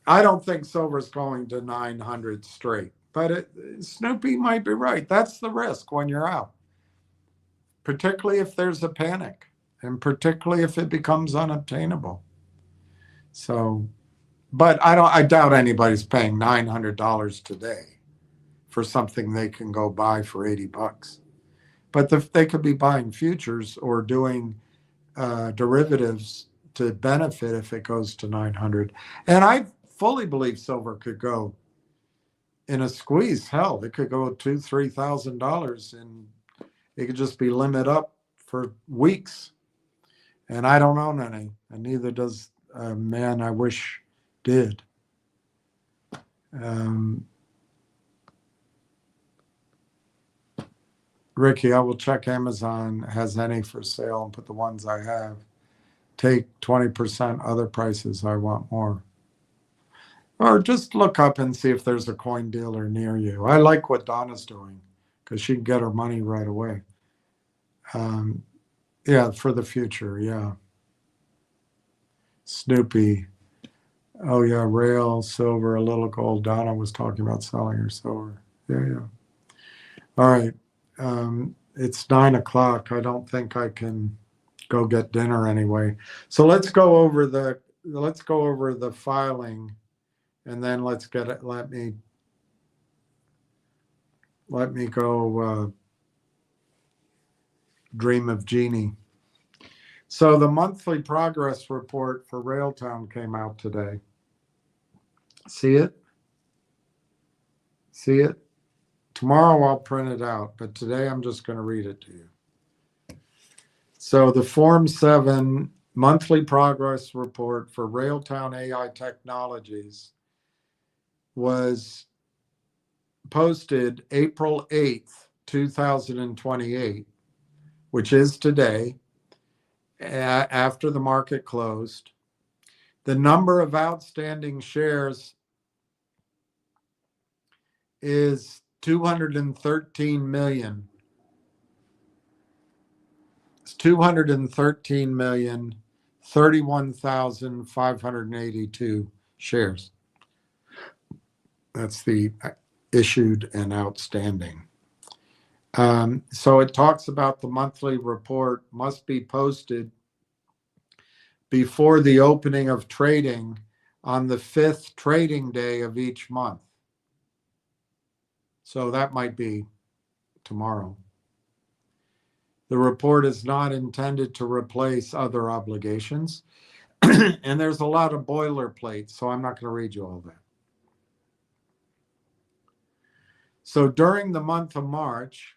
I don't think silver's going to 900 straight, but Snoopy might be right. That's the risk when you're out, particularly if there's a panic, and particularly if it becomes unobtainable. So, but I doubt anybody's paying $900 today for something they can go buy for $80. But they could be buying futures or doing derivatives to benefit if it goes to 900. And I fully believe silver could go in a squeeze. Hell, it could go $2,000-$3,000 and it could just be limit up for weeks. And I don't own any, and neither does a man I wish did. Ricky, I will check Amazon has any for sale and put the ones I have. Take 20% other prices. I want more. Or just look up and see if there's a coin dealer near you. I like what Donna's doing because she can get her money right away. Yeah, for the future, yeah. Snoopy. Oh yeah, rail, silver, a little gold. Donna was talking about selling her silver. Yeah. All right. It's 9 o'clock. I don't think I can go get dinner anyway. So let's go over the filing, and then let's get it. Let me go dream of Jeannie. So the monthly progress report for Railtown came out today. See it? See it? Tomorrow I'll print it out, but today I'm just going to read it to you. So the Form 7 monthly progress report for Railtown AI Technologies was posted April 8th, 2028, which is today, after the market closed. The number of outstanding shares is 213 million. It's 213,031,582 shares. That's the issued and outstanding. So it talks about the monthly report must be posted before the opening of trading on the 5th trading day of each month. So that might be tomorrow. The report is not intended to replace other obligations. And there's a lot of boilerplate, so I'm not going to read you all that. So during the month of March,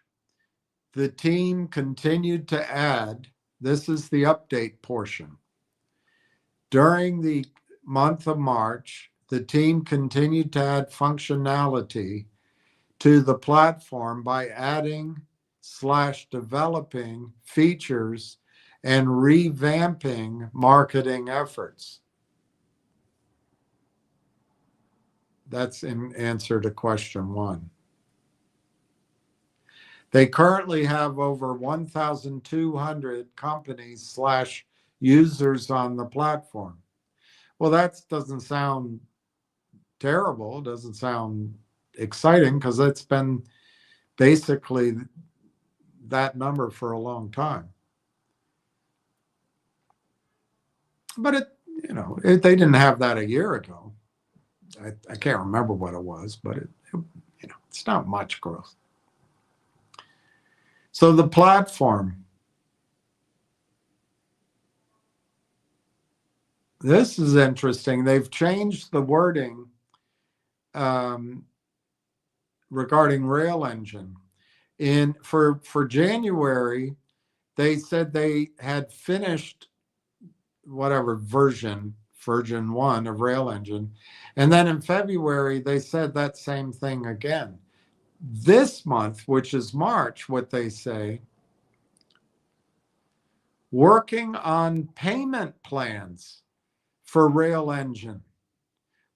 the team continued to add, this is the update portion. During the month of March, the team continued to add functionality to the platform by adding/developing features and revamping marketing efforts. That's in answer to question 1. They currently have over 1,200 companies/users on the platform. Well, that doesn't sound terrible. It doesn't sound exciting because it's been basically that number for a long time. But they didn't have that a year ago. I can't remember what it was, but it's not much growth. So the platform, this is interesting. They've changed the wording regarding Rail Engine. For January, they said they had finished whatever version 1 of Rail Engine. And then in February, they said that same thing again. This month, which is March, what they say, working on payment plans for Rail Engine.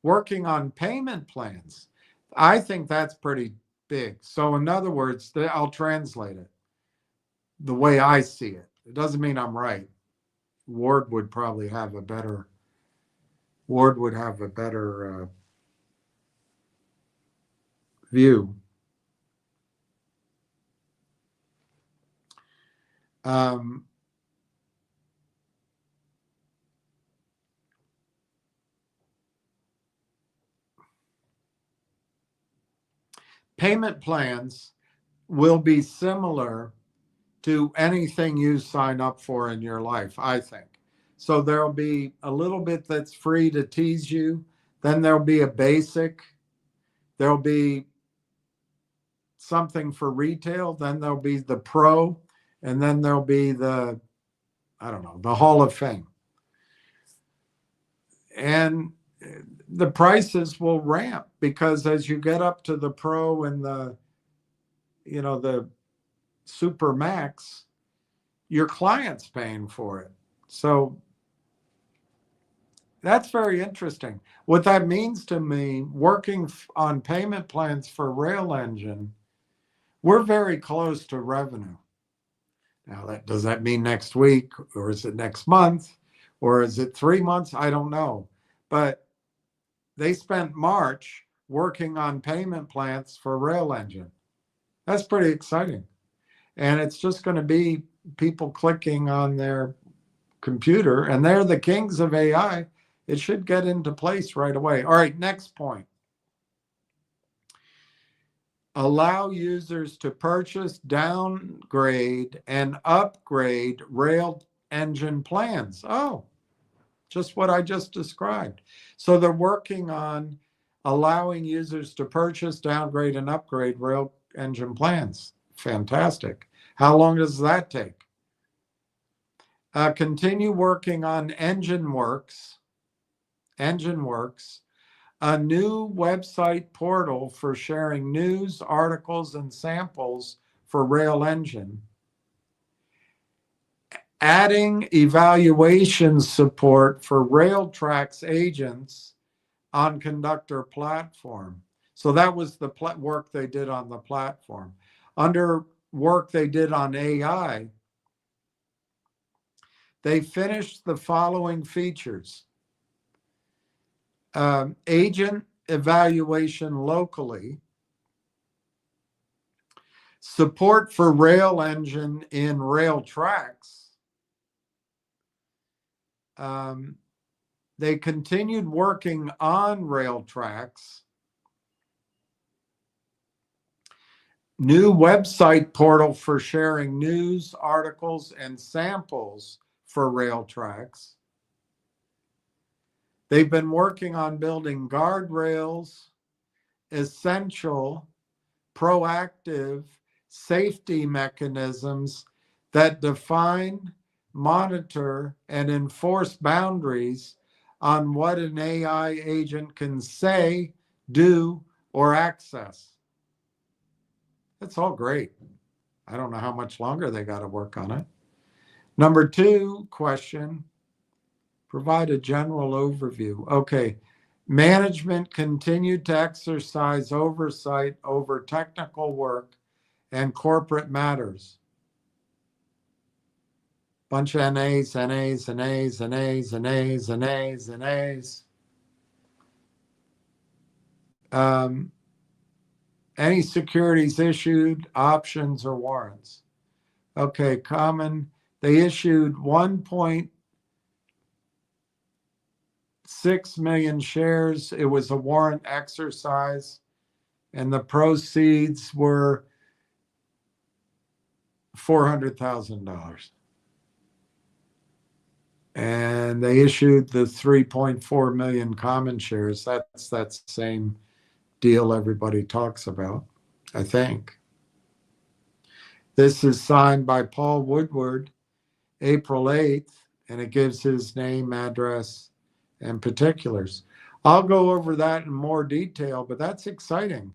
Working on payment plans. I think that's pretty big. So in other words, I'll translate it the way I see it. It doesn't mean I'm right. Ward would probably have a better view. Payment plans will be similar to anything you sign up for in your life, I think. So there'll be a little bit that's free to tease you. Then there'll be a basic. There'll be something for retail. Then there'll be the pro. And then there'll be the Hall of Fame. And the prices will ramp because as you get up to the pro and the super max, your client's paying for it. So that's very interesting. What that means to me, working on payment plans for Rail Engine, we're very close to revenue. Now, does that mean next week, or is it next month, or is it 3 months? I don't know. But they spent March working on payment plans for Rail Engine. That's pretty exciting. And it's just going to be people clicking on their computer, and they're the kings of AI. It should get into place right away. All right, next point. Allow users to purchase, downgrade, and upgrade Rail Engine plans. Oh, just what I just described. So they're working on allowing users to purchase, downgrade, and upgrade Rail Engine plans. Fantastic. How long does that take? Continue working on EngineWorks, a new website portal for sharing news, articles, and samples for Rail Engine. Adding evaluation support for Railtrack's agents on Conductor platform. So that was the work they did on the platform. Under work they did on AI, they finished the following features. Agent evaluation locally, support for Rail Engine in Railtracks. They continued working on Railtracks. New website portal for sharing news, articles, and samples for Railtracks. They've been working on building guardrails, essential, proactive safety mechanisms that define, monitor, and enforce boundaries on what an AI agent can say, do, or access. That's all great. I don't know how much longer they got to work on it. Number 2 question, provide a general overview. Okay, management continued to exercise oversight over technical work and corporate matters. Bunch of NAs, NAs, NAs, NAs, NAs, NAs, NAs. Any securities issued, options, or warrants. Okay, common. They issued 1.6 million shares. It was a warrant exercise, and the proceeds were $400,000. And they issued the 3.4 million common shares. That's that same deal everybody talks about, I think. This is signed by Paul Woodward, April 8th, and it gives his name, address, and particulars. I'll go over that in more detail, but that's exciting.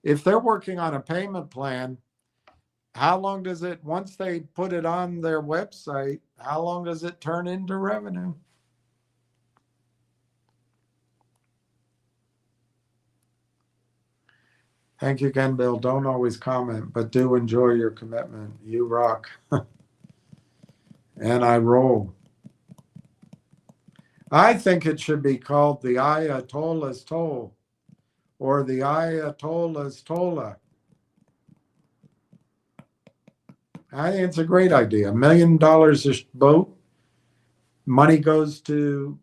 If they're working on a payment plan, how long does it, once they put it on their website, how long does it turn into revenue? Thank you again, Bill. Don't always comment, but do enjoy your commitment. You rock. And I roll. I think it should be called the Ayatollah's Toll or the Ayatollah's Tollah. I think it's a great idea. $1 million a boat. Money goes to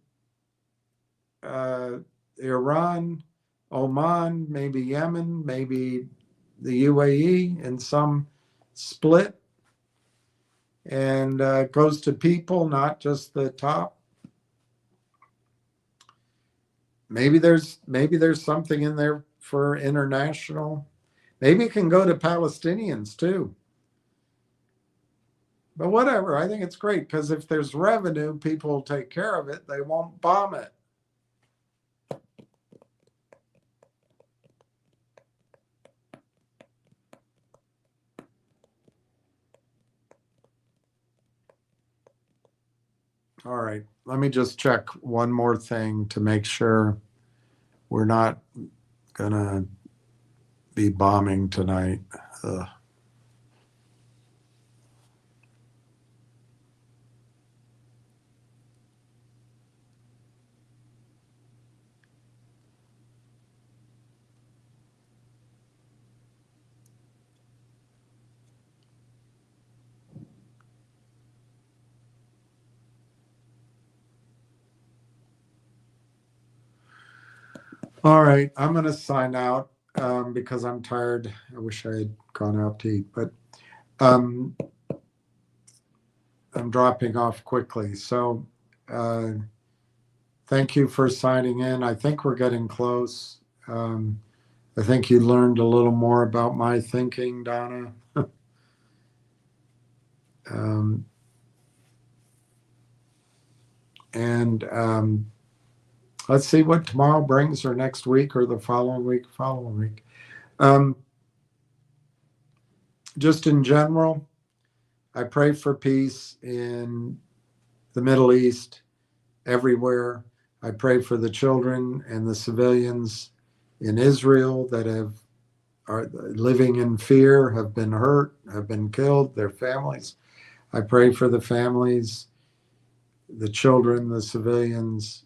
Iran, Oman, maybe Yemen, maybe the UAE in some split. And goes to people, not just the top. Maybe there's something in there for international. Maybe it can go to Palestinians too. But whatever, I think it's great because if there's revenue, people will take care of it. They won't bomb it. All right, let me just check one more thing to make sure we're not gonna be bombing tonight. Ugh. All right, I'm going to sign out because I'm tired. I wish I had gone out to eat, but um, I'm dropping off quickly. So thank you for signing in. I think we're getting close. I think you learned a little more about my thinking, Donna. um, and let's see what tomorrow brings, or next week, or the following week. Just in general, I pray for peace in the Middle East, everywhere. I pray for the children and the civilians in Israel that are living in fear, have been hurt, have been killed, their families. I pray for the families, the children, the civilians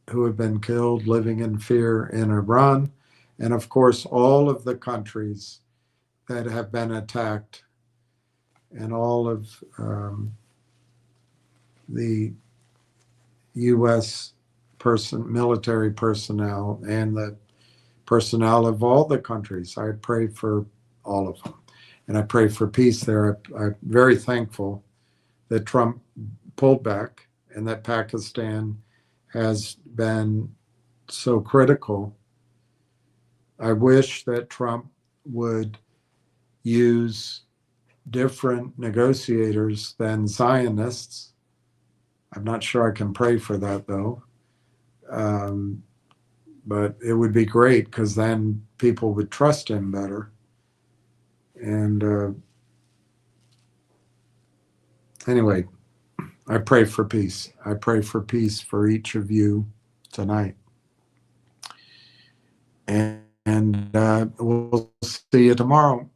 who have been killed, living in fear in Iran, and of course, all of the countries that have been attacked, and all of the U.S. military personnel, and the personnel of all the countries. I pray for all of them, and I pray for peace there. I'm very thankful that Trump pulled back and that Pakistan has been so critical. I wish that Trump would use different negotiators than Zionists. I'm not sure I can pray for that, though. But it would be great, because then people would trust him better. And anyway, I pray for peace. I pray for peace for each of you tonight. And we'll see you tomorrow.